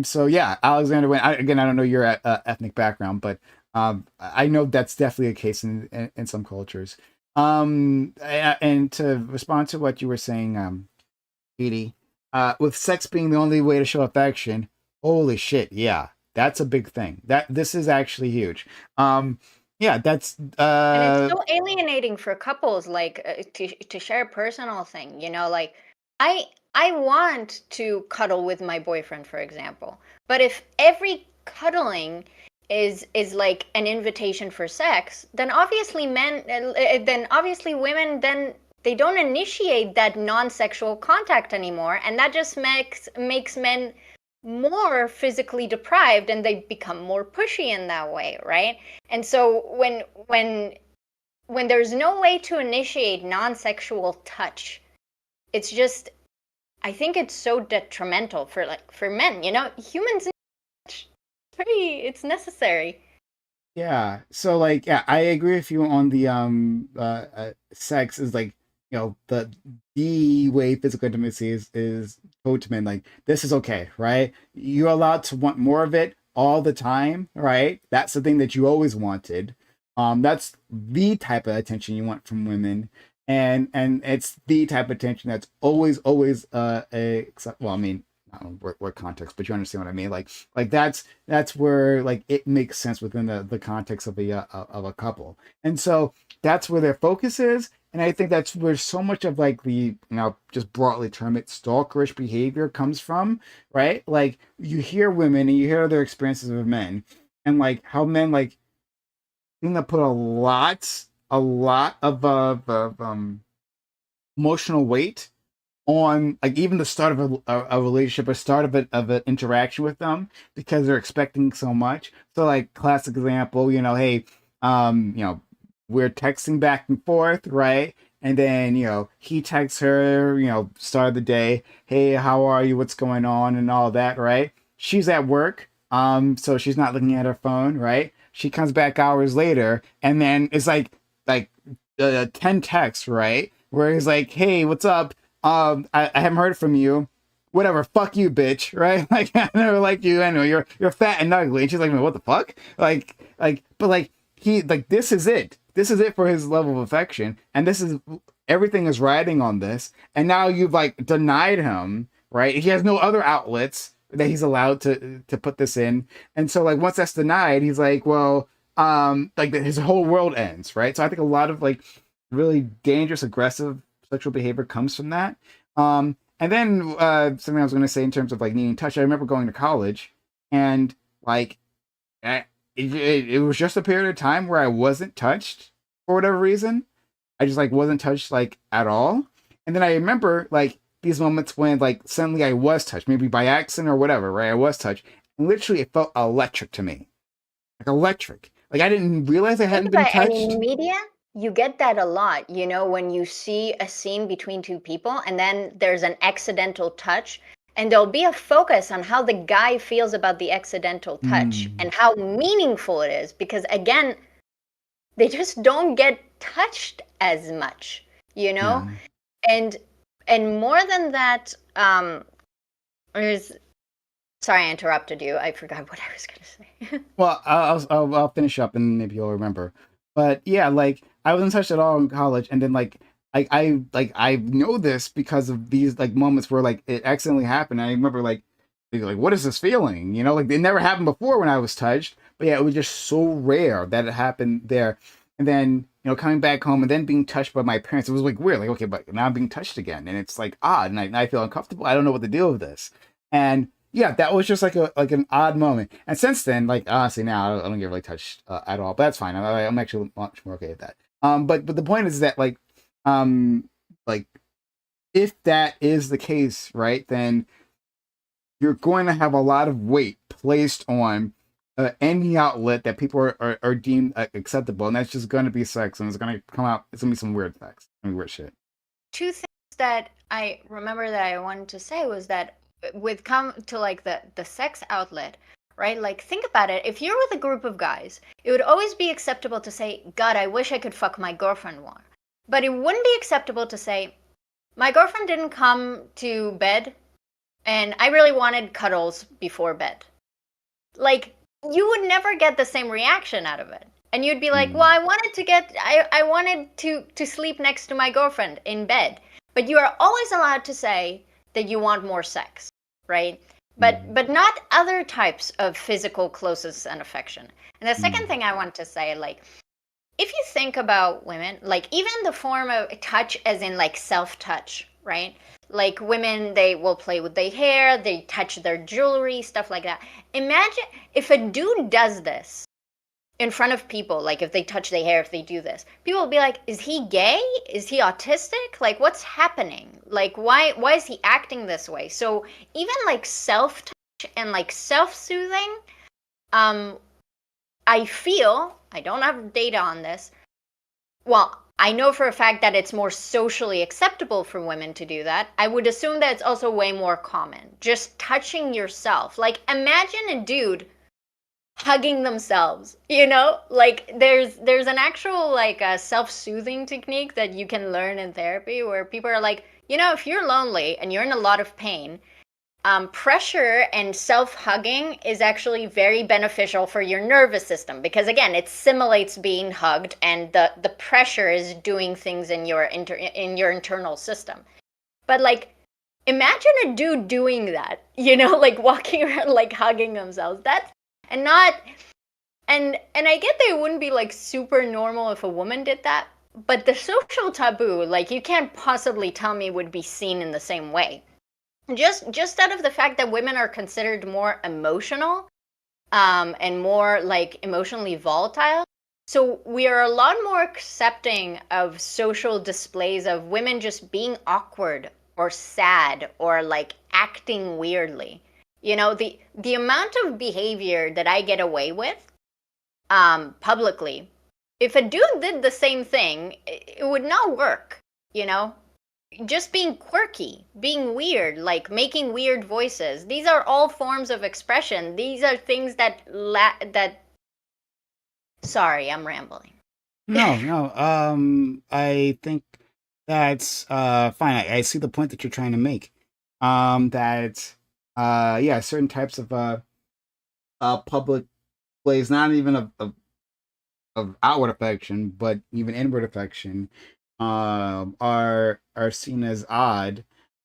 So yeah, Alexander. I don't know your ethnic background, but I know that's definitely a case in some cultures. And to respond to what you were saying, Edie, with sex being the only way to show affection, holy shit, yeah, that's a big thing. This is actually huge. Yeah, that's and it's so alienating for couples, like to share a personal thing. Like I want to cuddle with my boyfriend, for example, but if every cuddling is like an invitation for sex, then obviously women, then they don't initiate that non-sexual contact anymore, and that just makes men more physically deprived, and they become more pushy in that way, right? And so when there's no way to initiate non-sexual touch, it's just, I think it's so detrimental for men. Humans, it's necessary. Yeah. So like, yeah, I agree with you on the sex is like, the way physical intimacy is told to men, like this is okay, right? You're allowed to want more of it, all the time, right? That's the thing that you always wanted. That's the type of attention you want from women, and it's the type of attention that's always well, I mean, I don't know what context, but you understand what I mean. Like that's where like it makes sense within the context of a couple, and so that's where their focus is. And I think that's where so much of like the, just broadly term it, stalkerish behavior comes from, right? Like you hear women and you hear their experiences with men, and like how men like seem to put a lot of emotional weight on like even the start of a relationship or start of an interaction with them because they're expecting so much. So like classic example, hey, we're texting back and forth, right? And then, he texts her, start of the day, hey, how are you? What's going on? And all that, right? She's at work, so she's not looking at her phone, right? She comes back hours later, and then it's like 10 texts, right? Where he's like, hey, what's up? I haven't heard from you. Whatever, fuck you, bitch, right? Like I never liked you. I know you're fat and ugly. And she's like, what the fuck? But like he like this is it. This is it for his level of affection, and this is everything is riding on this. And now you've like denied him, right? He has no other outlets that he's allowed to put this in, and so like once that's denied, he's like, well, like his whole world ends, right? So I think a lot of like really dangerous, aggressive sexual behavior comes from that. And then something I was going to say in terms of like needing touch. I remember going to college, and like it was just a period of time where I wasn't touched for whatever reason. I just like wasn't touched like at all. And then I remember like these moments when like suddenly I was touched, maybe by accident or whatever, right? I was touched. And literally it felt electric to me. Like electric. Like I didn't realize I hadn't been touched. And in media, you get that a lot, when you see a scene between two people and then there's an accidental touch, and there'll be a focus on how the guy feels about the accidental touch and how meaningful it is, because again, they just don't get touched as much, Yeah. and more than that, sorry I interrupted you. I forgot what I was gonna say. Well, I'll finish up and maybe you'll remember. But yeah, like I wasn't touched at all in college, and then like I know this because of these like moments where like it accidentally happened. I remember like what is this feeling? Like it never happened before when I was touched, but yeah, it was just so rare that it happened there. And then coming back home and then being touched by my parents, it was like weird. Like okay, but now I'm being touched again, and it's like odd, and I feel uncomfortable. I don't know what to deal with this, and yeah, that was just like an odd moment. And since then, like honestly, now I don't get really touched at all. But that's fine. I'm actually much more okay with that. But the point is that like if that is the case, right, then you're going to have a lot of weight placed on any outlet that people are deemed acceptable, and that's just going to be sex, and it's going to come out. It's going to be some weird sex, weird shit. Two things that I remember that I wanted to say was that with come to like the sex outlet, right? Like think about it. If you're with a group of guys, it would always be acceptable to say, God, I wish I could fuck my girlfriend more. But it wouldn't be acceptable to say, my girlfriend didn't come to bed and I really wanted cuddles before bed. Like you would never get the same reaction out of it. And you'd be like, well, I wanted to sleep next to my girlfriend in bed. But you are always allowed to say that you want more sex, right? But not other types of physical closeness and affection. And the second thing I want to say, like, if you think about women, like even the form of touch as in like self-touch, right? Like women, they will play with their hair, they touch their jewelry, stuff like that. Imagine if a dude does this in front of people, like if they touch their hair, if they do this, people will be like, is he gay? Is he autistic? Like what's happening? Like why is he acting this way? So even like self-touch and like self-soothing, I feel, I don't have data on this. Well, I know for a fact that it's more socially acceptable for women to do that. I would assume that it's also way more common. Just touching yourself. Like imagine a dude hugging themselves, like there's an actual like a self-soothing technique that you can learn in therapy where people are like, if you're lonely and you're in a lot of pain, pressure and self-hugging is actually very beneficial for your nervous system because again, it simulates being hugged, and the pressure is doing things in your internal system. But like, imagine a dude doing that, like walking around like hugging themselves. That's and not and I get that it wouldn't be like super normal if a woman did that, but the social taboo, like you can't possibly tell me would be seen in the same way. Just out of the fact that women are considered more emotional, and more like emotionally volatile. So we are a lot more accepting of social displays of women just being awkward or sad or like acting weirdly. The amount of behavior that I get away with publicly, if a dude did the same thing, it would not work, just being quirky, being weird, like making weird voices. These are all forms of expression. These are things that sorry, I'm rambling. No. I think that's fine. I see the point that you're trying to make. That yeah, certain types of public plays, not even of outward affection, but even inward affection, are seen as odd.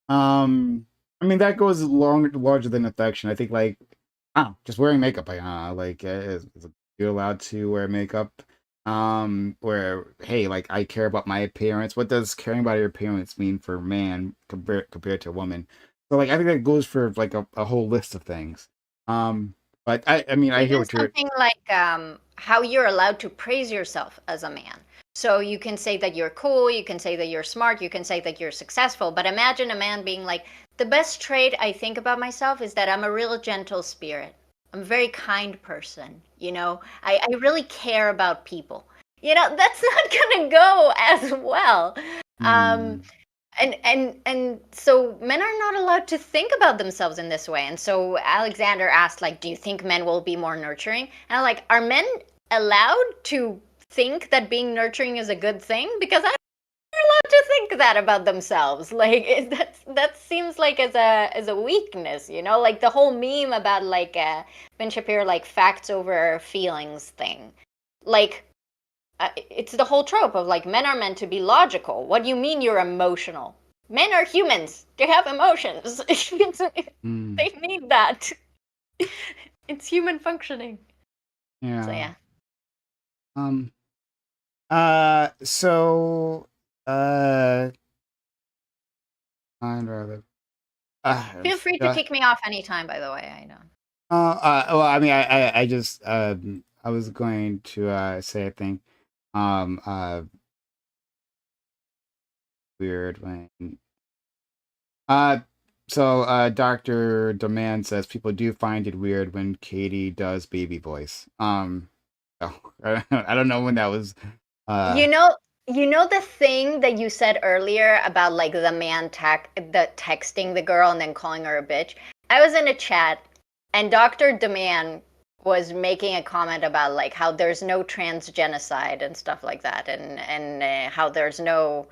I mean that goes larger than affection. I think like, I don't know, just wearing makeup. Like is you're allowed to wear makeup. Where hey, like I care about my appearance. What does caring about your appearance mean for a man compared to a woman? So like I think that goes for like a whole list of things. But I mean I hear Even what you're. something like how you're allowed to praise yourself as a man. So you can say that you're cool, you can say that you're smart, you can say that you're successful. But imagine a man being like, the best trait I think about myself is that I'm a real gentle spirit. I'm a very kind person. I really care about people. That's not gonna go as well. Um, and so men are not allowed to think about themselves in this way. And so Alexander asked, like, do you think men will be more nurturing? And I'm like, are men allowed to think that being nurturing is a good thing? Because I'm not allowed to think that about themselves. Like that seems like as a weakness, like the whole meme about like Ben Shapiro, like facts over feelings thing. Like it's the whole trope of like men are meant to be logical. What do you mean you're emotional? Men are humans. They have emotions. They need that. It's human functioning. Yeah. So yeah. So I'd rather. Feel free to kick me off anytime. By the way, I know. Well, I mean, I just I was going to say, I think weird when Dr. Demand says people do find it weird when Katie does baby voice. So, I don't know when that was. You know the thing that you said earlier about like the man texting the girl and then calling her a bitch. I was in a chat and Dr. Demand was making a comment about like how there's no transgenocide and stuff like that, and how there's no.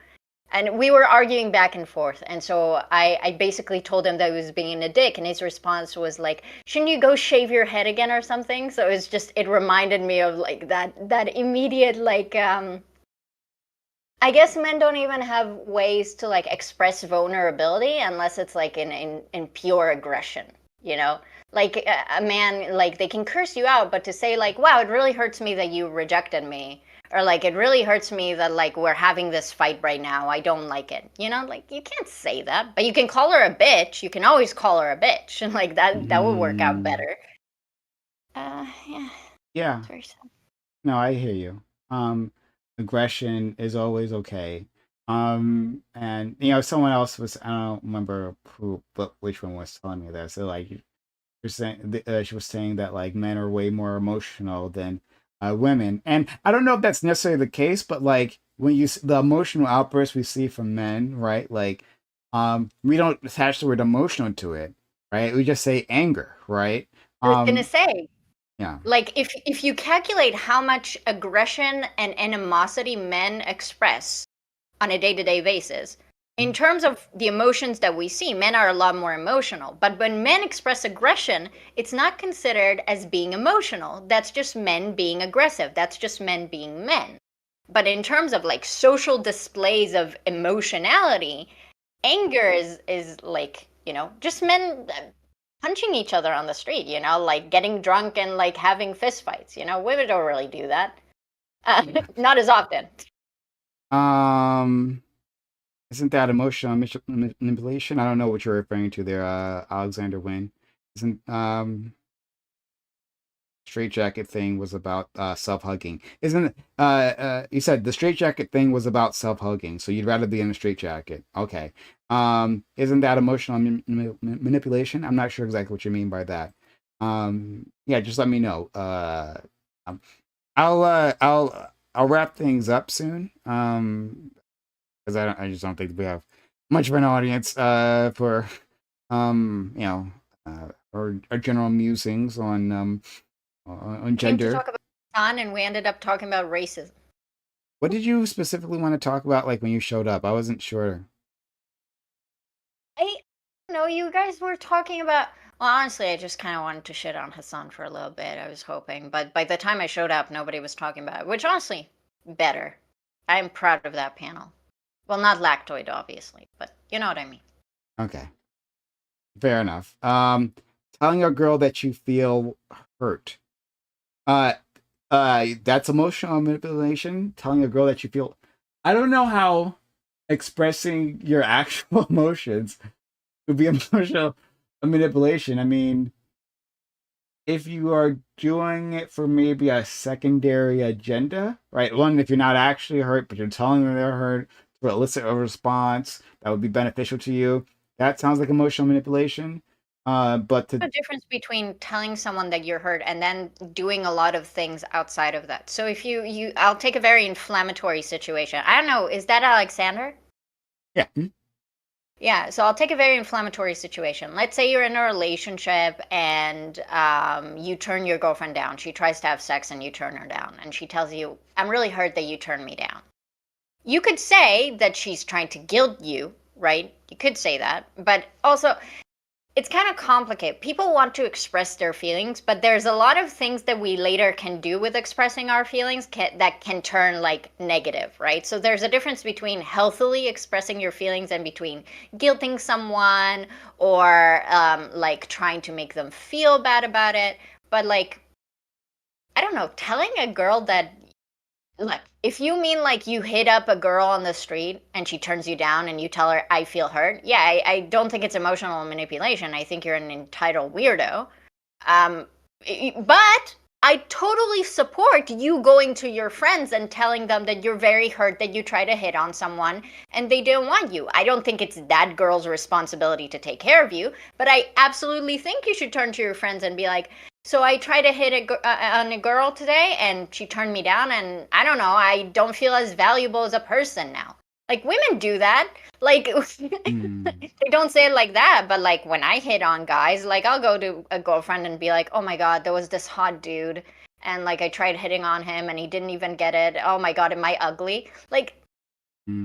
And we were arguing back and forth. And so I basically told him that he was being a dick. And his response was like, shouldn't you go shave your head again or something? So it reminded me of like that immediate, like, I guess men don't even have ways to like express vulnerability unless it's like in pure aggression, Like a man, like they can curse you out, but to say like, wow, it really hurts me that you rejected me. Or like, it really hurts me that like we're having this fight right now. I don't like it. Like you can't say that, but you can call her a bitch. You can always call her a bitch, and like that would work out better. Yeah. Yeah. It's very sad. No, I hear you. Aggression is always okay. And someone else was, I don't remember who, but which one was telling me that. So like, you're saying she was saying that like men are way more emotional than women, and I don't know if that's necessarily the case, but like when the emotional outbursts we see from men, right? Like, we don't attach the word emotional to it, right? We just say anger, right? I was gonna say, Yeah. like if you calculate how much aggression and animosity men express on a day-to-day basis, in terms of the emotions that we see, men are a lot more emotional. But when men express aggression, it's not considered as being emotional. That's just men being aggressive. That's just men being men. But in terms of like social displays of emotionality, anger is like, just men punching each other on the street, like getting drunk and like having fistfights. Women don't really do that. Not as often. Isn't that emotional manipulation? I don't know what you're referring to there, Alexander Wynn. Isn't straitjacket thing was about self-hugging? Isn't you said the straitjacket thing was about self-hugging, so you'd rather be in a straitjacket? Okay. Isn't that emotional manipulation? I'm not sure exactly what you mean by that. Yeah, just let me know. I'll wrap things up soon. Because I just don't think we have much of an audience for our general musings on Came to gender. talk about Hassan, and we ended up talking about racism. What did you specifically want to talk about, like when you showed up? I wasn't sure. I know you guys were talking about. Well, honestly, I just kind of wanted to shit on Hassan for a little bit. I was hoping, but by the time I showed up, nobody was talking about it, which honestly, better. I'm proud of that panel. Well, not Lactoid, obviously, but you know what I mean. Okay, fair enough. Telling a girl that you feel hurt. That's emotional manipulation. Telling a girl that you feel. I don't know how expressing your actual emotions would be emotional manipulation. I mean, if you are doing it for maybe a secondary agenda, right? One, if you're not actually hurt, but you're telling them they're hurt to elicit a response that would be beneficial to you, that sounds like emotional manipulation. But The difference between telling someone that you're hurt and then doing a lot of things outside of that. So if I'll take a very inflammatory situation. I don't know, is that Alexander? Yeah. Yeah, so I'll take a very inflammatory situation. Let's say you're in a relationship and you turn your girlfriend down. She tries to have sex and you turn her down. And she tells you, I'm really hurt that you turned me down. You could say that she's trying to guilt you, right? You could say that. But also, it's kind of complicated. People want to express their feelings, but there's a lot of things that we later can do with expressing our feelings that can turn like negative, right? So there's a difference between healthily expressing your feelings and between guilting someone or like trying to make them feel bad about it. But like, I don't know, telling a girl that, look, if you mean like you hit up a girl on the street and she turns you down and you tell her, I feel hurt, yeah, I don't think it's emotional manipulation. I think you're an entitled weirdo. But I totally support you going to your friends and telling them that you're very hurt that you try to hit on someone and they didn't want you. I don't think it's that girl's responsibility to take care of you, but I absolutely think you should turn to your friends and be like, so I tried to hit on a girl today and she turned me down and I don't know, I don't feel as valuable as a person now. Like women do that. Like they don't say it like that, but like when I hit on guys, like I'll go to a girlfriend and be like, "Oh my god, there was this hot dude and like I tried hitting on him and he didn't even get it. Oh my god, am I ugly?" Like it's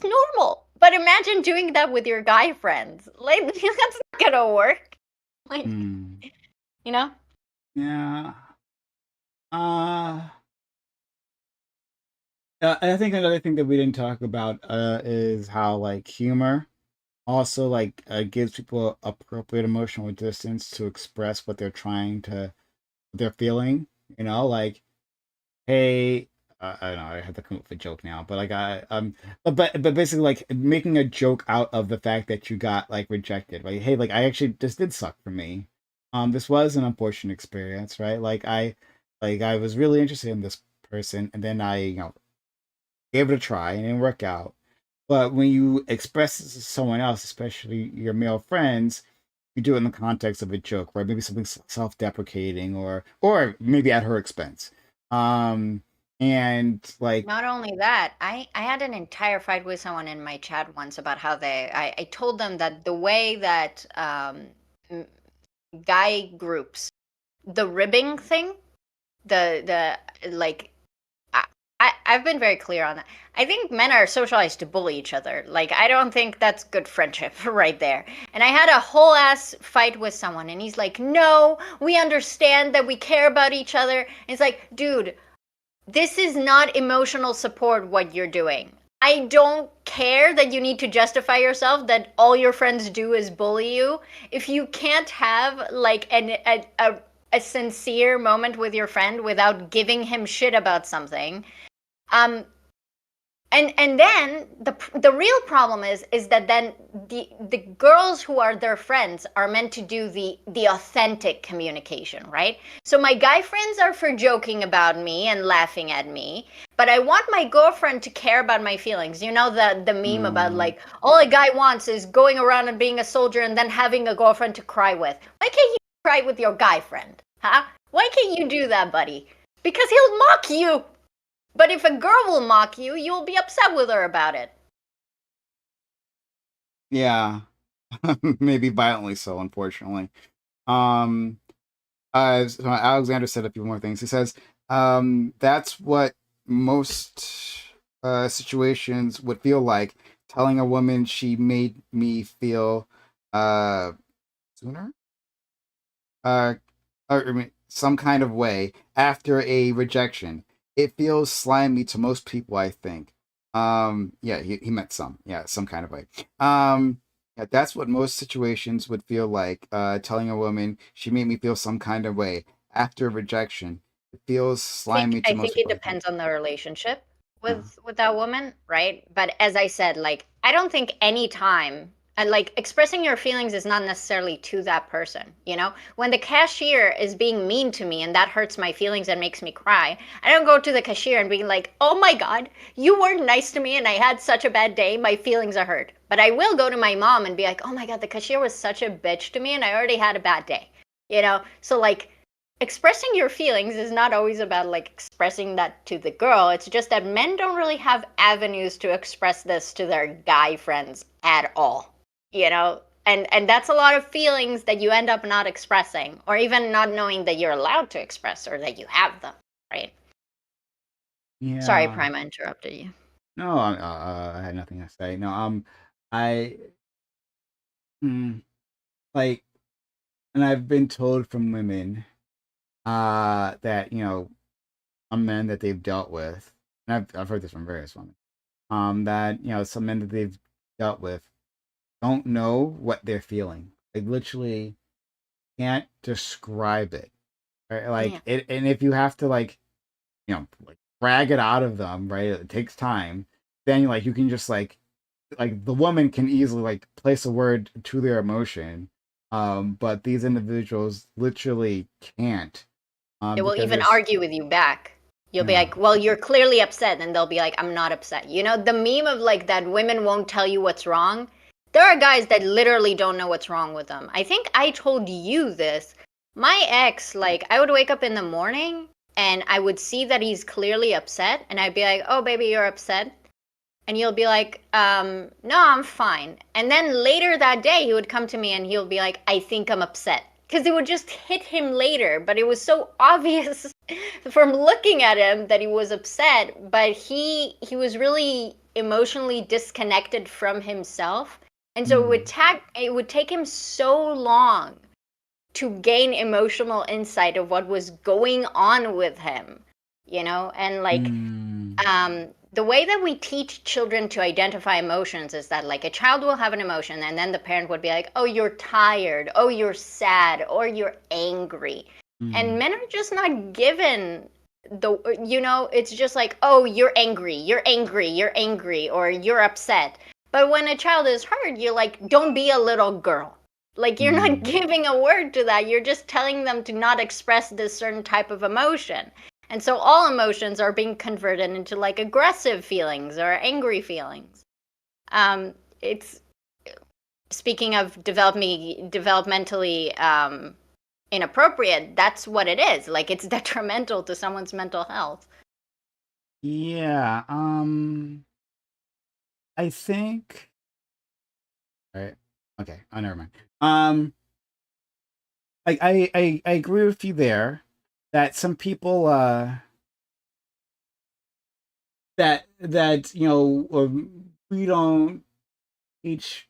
normal. But imagine doing that with your guy friends. Like that's not going to work. Like you know? Yeah. I think another thing that we didn't talk about is how like humor also like gives people appropriate emotional distance to express what they're feeling. Like, hey, I don't know, I have to come up with a joke now, but like but basically like making a joke out of the fact that you got like rejected. Like, hey, like I actually this did suck for me. This was an unfortunate experience, right? Like I was really interested in this person, and then I gave it a try and it didn't work out. But when you express this to someone else, especially your male friends, you do it in the context of a joke, right? Maybe something self-deprecating or maybe at her expense. And like Not only that, I had an entire fight with someone in my chat once about how I told them that the way that guy groups, the ribbing thing, the like I've been very clear on that. I think men are socialized to bully each other. Like, I don't think that's good friendship right there. And I had a whole ass fight with someone, and he's like, no, we understand that we care about each other. And it's like, dude, this is not emotional support what you're doing. I don't care that you need to justify yourself that all your friends do is bully you. If you can't have like a sincere moment with your friend without giving him shit about something, um and then the real problem is that then the girls who are their friends are meant to do the authentic communication, right? So my guy friends are for joking about me and laughing at me, but I want my girlfriend to care about my feelings. You know, the meme about like all a guy wants is going around and being a soldier and then having a girlfriend to cry with. Why can't you cry with your guy friend, huh? Why can't you do that, buddy? Because he'll mock you. But if a girl will mock you, you'll be upset with her about it. Yeah. Maybe violently so, unfortunately. Um so Alexander said a few more things. He says, that's what most situations would feel like, telling a woman she made me feel sooner? Or, I mean, some kind of way after a rejection. It feels slimy to most people, I think. Yeah, he meant some. Yeah, some kind of way. Yeah, that's what most situations would feel like. Telling a woman she made me feel some kind of way after a rejection. It feels slimy I to most think it people, I think. depends on the relationship Uh, with that woman, right? But as I said, like I don't think any time and like expressing your feelings is not necessarily to that person, you know? When the cashier is being mean to me and that hurts my feelings and makes me cry, I don't go to the cashier and be like, "Oh my god, you weren't nice to me and I had such a bad day, my feelings are hurt." But I will go to my mom and be like, "Oh my god, the cashier was such a bitch to me and I already had a bad day." You know? So like expressing your feelings is not always about like expressing that to the girl. It's just that men don't really have avenues to express this to their guy friends at all, you know? And that's a lot of feelings that you end up not expressing or even not knowing that you're allowed to express or that you have them, right? Sorry, yeah. Prime, I interrupted you. No, I had nothing to say. No, I, mm, like, and I've been told from women, that, some men that they've dealt with, and I've heard this from various women, that, some men that they've dealt with don't know what they're feeling. They literally can't describe it. Right? Yeah. Like it, and if you have to like drag it out of them, right? It takes time. Then like you can just like the woman can easily like place a word to their emotion. But these individuals literally can't. They will Because even there's argue with you back. You'll be yeah. like, well, you're clearly upset. And they'll be like, I'm not upset. You know, the meme of like that women won't tell you what's wrong. There are guys that literally don't know what's wrong with them. I think I told you this. My ex, like, I would wake up in the morning and I would see that he's clearly upset. And I'd be like, oh, baby, you're upset. And he'll be like, no, I'm fine. And then later that day, he would come to me and he'll be like, I think I'm upset. Because it would just hit him later, but it was so obvious from looking at him that he was upset. But he was really emotionally disconnected from himself, and so it would take him so long to gain emotional insight of what was going on with him, you know, and like the way that we teach children to identify emotions is that like a child will have an emotion and then the parent would be like, oh, you're tired, oh, you're sad, or you're angry. And men are just not given it's just like, oh, you're angry, you're angry, you're angry, or you're upset. But when a child is hurt, you're like, don't be a little girl. Like you're not giving a word to that, you're just telling them to not express this certain type of emotion. And so all emotions are being converted into like aggressive feelings or angry feelings. It's speaking of developmentally inappropriate. That's what it is. Like it's detrimental to someone's mental health. Yeah. I think. All right. Okay. Oh, never mind. I agree with you there that some people that we don't teach.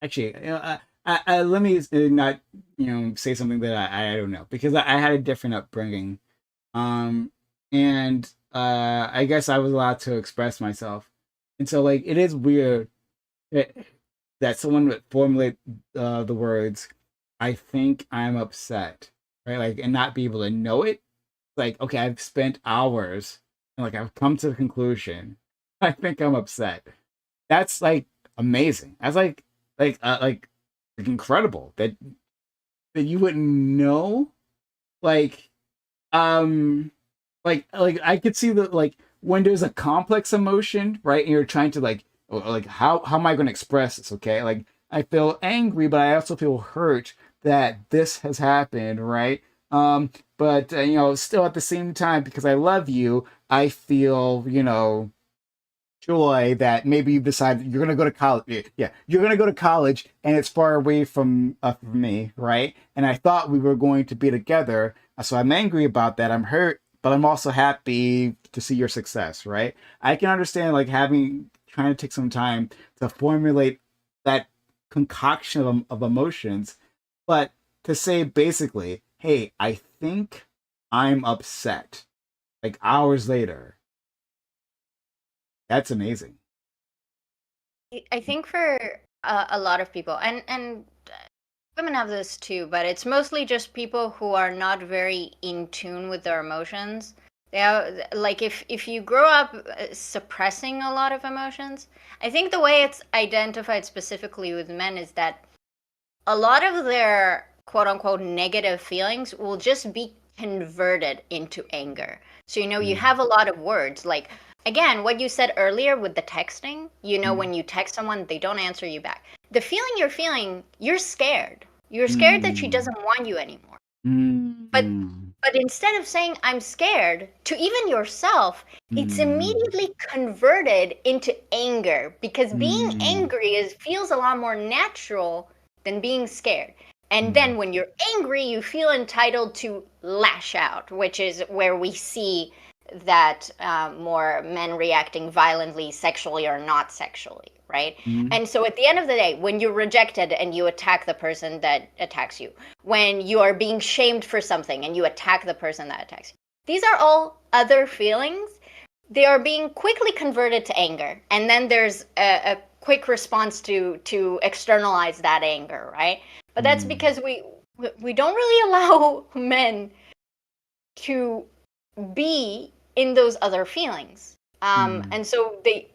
Actually, let me not say something that I don't know, because I had a different upbringing, and I guess I was allowed to express myself, and so like it is weird that, someone would formulate the words, "I think I'm upset," right? Like, and not be able to know it. Like, okay, I've spent hours and like I've come to the conclusion, I think I'm upset. That's like amazing. That's like incredible that you wouldn't know. Like, like I could see that, like, when there's a complex emotion, right, and you're trying to like how am I going to express this? Okay, like I feel angry, but I also feel hurt that this has happened, right? But still at the same time, because I love you, I feel joy that maybe you've decided you're going to go to college. Yeah, you're going to go to college, and it's far away from me, right? And I thought we were going to be together, so I'm angry about that. I'm hurt, but I'm also happy to see your success, right? I can understand like trying to take some time to formulate that concoction of emotions, but to say basically, hey, I think I'm upset, like hours later, that's amazing. I think for a lot of people, and women have this too, but it's mostly just people who are not very in tune with their emotions. They have, like, if you grow up suppressing a lot of emotions, I think the way it's identified specifically with men is that a lot of their quote unquote negative feelings will just be converted into anger. So, you have a lot of words. Like, again, what you said earlier with the texting, when you text someone, they don't answer you back. The feeling you're feeling, you're scared. You're scared that she doesn't want you anymore. But but instead of saying I'm scared to even yourself, it's immediately converted into anger, because being angry feels a lot more natural than being scared. And then when you're angry, you feel entitled to lash out, which is where we see that more men reacting violently, sexually or not sexually, right? And so at the end of the day, when you're rejected and you attack the person that attacks you, when you are being shamed for something and you attack the person that attacks you, these are all other feelings. They are being quickly converted to anger. And then there's a quick response to externalize that anger, right? But that's because we don't really allow men to be in those other feelings. And so they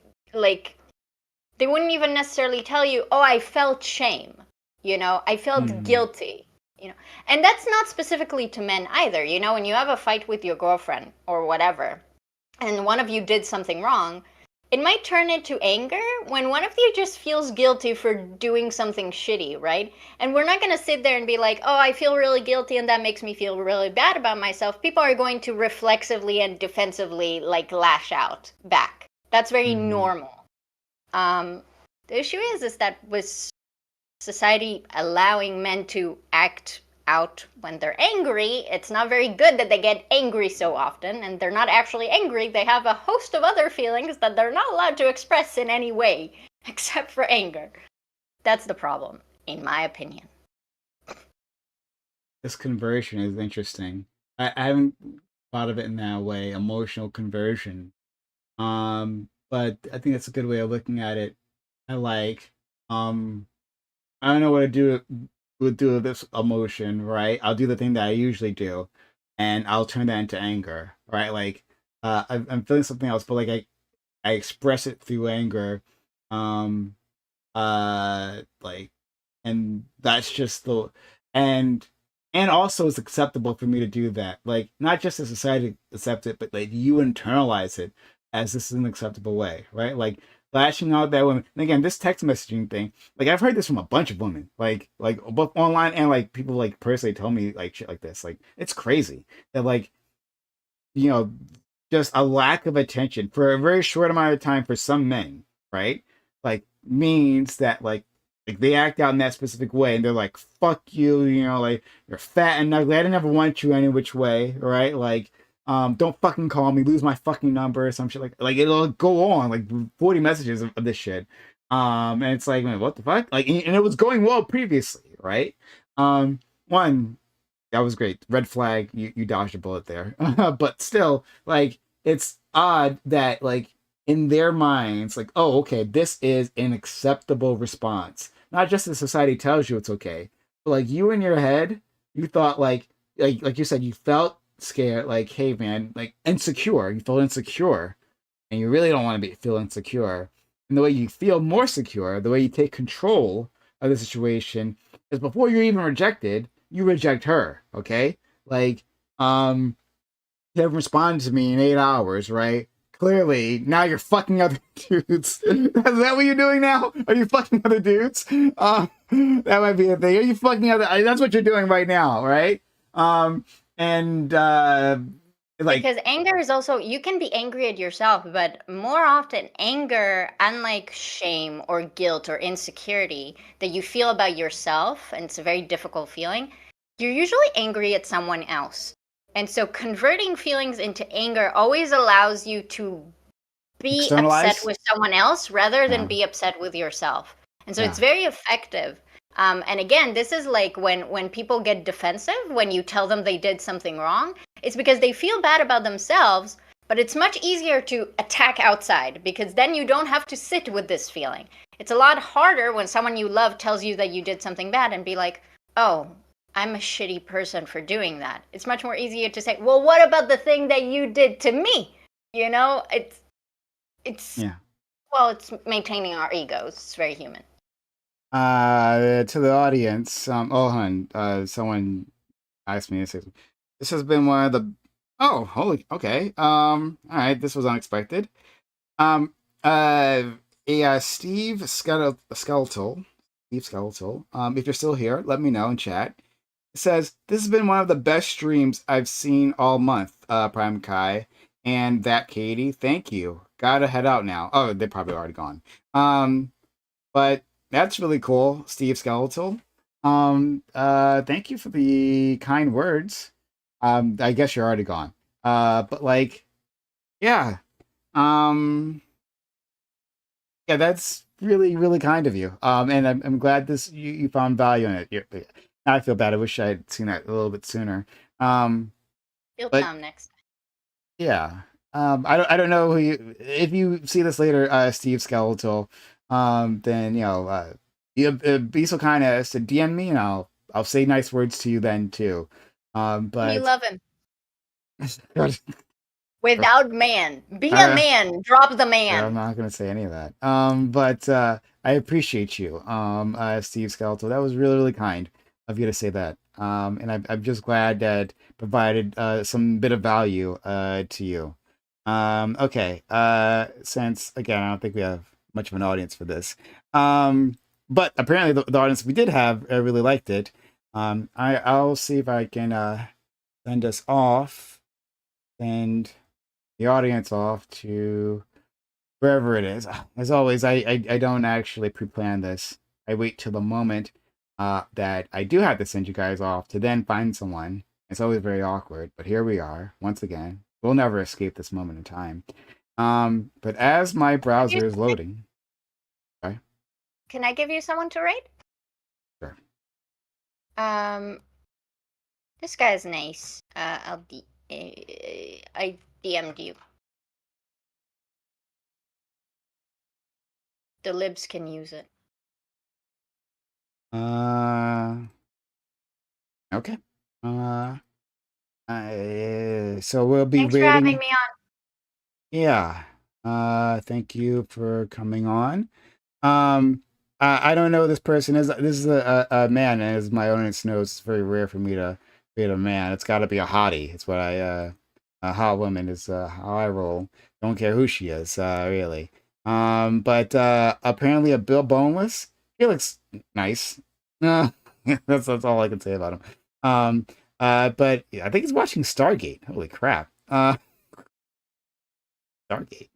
wouldn't even necessarily tell you, oh, I felt shame, I felt guilty, and that's not specifically to men either. When you have a fight with your girlfriend or whatever, and one of you did something wrong, it might turn into anger when one of you just feels guilty for doing something shitty, right? And we're not going to sit there and be like, oh, I feel really guilty and that makes me feel really bad about myself. People are going to reflexively and defensively lash out back. That's very normal. The issue is that with society allowing men to act out when they're angry, it's not very good that they get angry so often, and they're not actually angry. They have a host of other feelings that they're not allowed to express in any way except for anger. That's the problem, in my opinion. This conversion is interesting. I haven't thought of it in that way, emotional conversion. But I think that's a good way of looking at it. I don't know what to do with this emotion, right? I'll do the thing that I usually do, and I'll turn that into anger, right? Like, I'm feeling something else, but like I express it through anger, like, and that's just and and also it's acceptable for me to do that. Like, not just as society accept it, but like you internalize it as this is an acceptable way, right? Like lashing out that woman. And again, this text messaging thing, like I've heard this from a bunch of women, like both online and like people like personally tell me like shit like this. Like it's crazy that like you know just a lack of attention for a very short amount of time for some men, right? Like means that like they act out in that specific way and they're like, fuck you, like you're fat and ugly. I never want you any which way, right? Like Don't fucking call me, lose my fucking number, or some shit like it'll go on like 40 messages of this shit. And it's like, man, what the fuck? Like, and it was going well previously, right? One, that was great. Red flag, you dodged a bullet there. But still, like, it's odd that like in their minds, like, oh, okay, this is an acceptable response. Not just the society tells you it's okay, but like you in your head, you thought like you said, you felt scared, like, hey man, like insecure. You feel insecure, and you really don't want to feel insecure. And the way you feel more secure, the way you take control of the situation, is before you're even rejected, you reject her. Okay, like you haven't responded to me in 8 hours, right? Clearly, now you're fucking other dudes. Is that what you're doing now? Are you fucking other dudes? That might be a thing. Are you fucking other? That's what you're doing right now, right? And like, because anger is also, you can be angry at yourself, but more often anger, unlike shame or guilt or insecurity that you feel about yourself, and it's a very difficult feeling, you're usually angry at someone else. And so converting feelings into anger always allows you to be externalize? upset with someone else rather than Yeah. be upset with yourself. And so Yeah. it's very effective. And again, this is like when people get defensive, when you tell them they did something wrong, it's because they feel bad about themselves, but it's much easier to attack outside because then you don't have to sit with this feeling. It's a lot harder when someone you love tells you that you did something bad and be like, oh, I'm a shitty person for doing that. It's much more easier to say, well, what about the thing that you did to me? You know, it's Yeah. well, it's maintaining our egos. It's very human. To the audience, oh, hun, someone asked me to say, this has been one of the, oh, holy, okay, all right, this was unexpected. Um, Steve Skeletal, if you're still here, let me know in chat. It says, this has been one of the best streams I've seen all month, Prime Kai, and that Katie, thank you. Gotta head out now. Oh, they're probably already gone. But that's really cool, Steve Skeletal. Thank you for the kind words. I guess you're already gone. But like, yeah. Yeah, that's really, really kind of you. And I'm glad you found value in it. Now I feel bad. I wish I had seen that a little bit sooner. You'll But come next time. yeah. I don't know if you see this later, Steve Skeletal, then you be so kind as to DM me, and I'll say nice words to you then too. But You love him. Without man. Be a man. Drop the I'm man. not gonna say any of that. But I appreciate you, Steve Skeletal. That was really, really kind of you to say that. And I'm just glad that provided some bit of value to you. Okay. Since again, I don't think we have much of an audience for this. But apparently the audience we did have really liked it. I'll see if I can send us off, send the audience off to wherever it is. As always, I don't actually pre-plan this. I wait till the moment that I do have to send you guys off to then find someone. It's always very awkward, but here we are once again. We'll never escape this moment in time. But as my browser is loading, sorry. Can I give you someone to rate? Sure. This guy's nice. I DM'd you. The libs can use it. Okay. So we'll be Thanks for waiting. having me on. Yeah. Thank you for coming on. I don't know who this person is. This is a man, and as my audience knows, it's very rare for me to read a man. It's got to be a hottie. It's what a hot woman is how I roll. Don't care who she is, really. But apparently a Bill Boneless. He looks nice. That's all I can say about him. But I think he's watching Stargate. Holy crap. Stargate.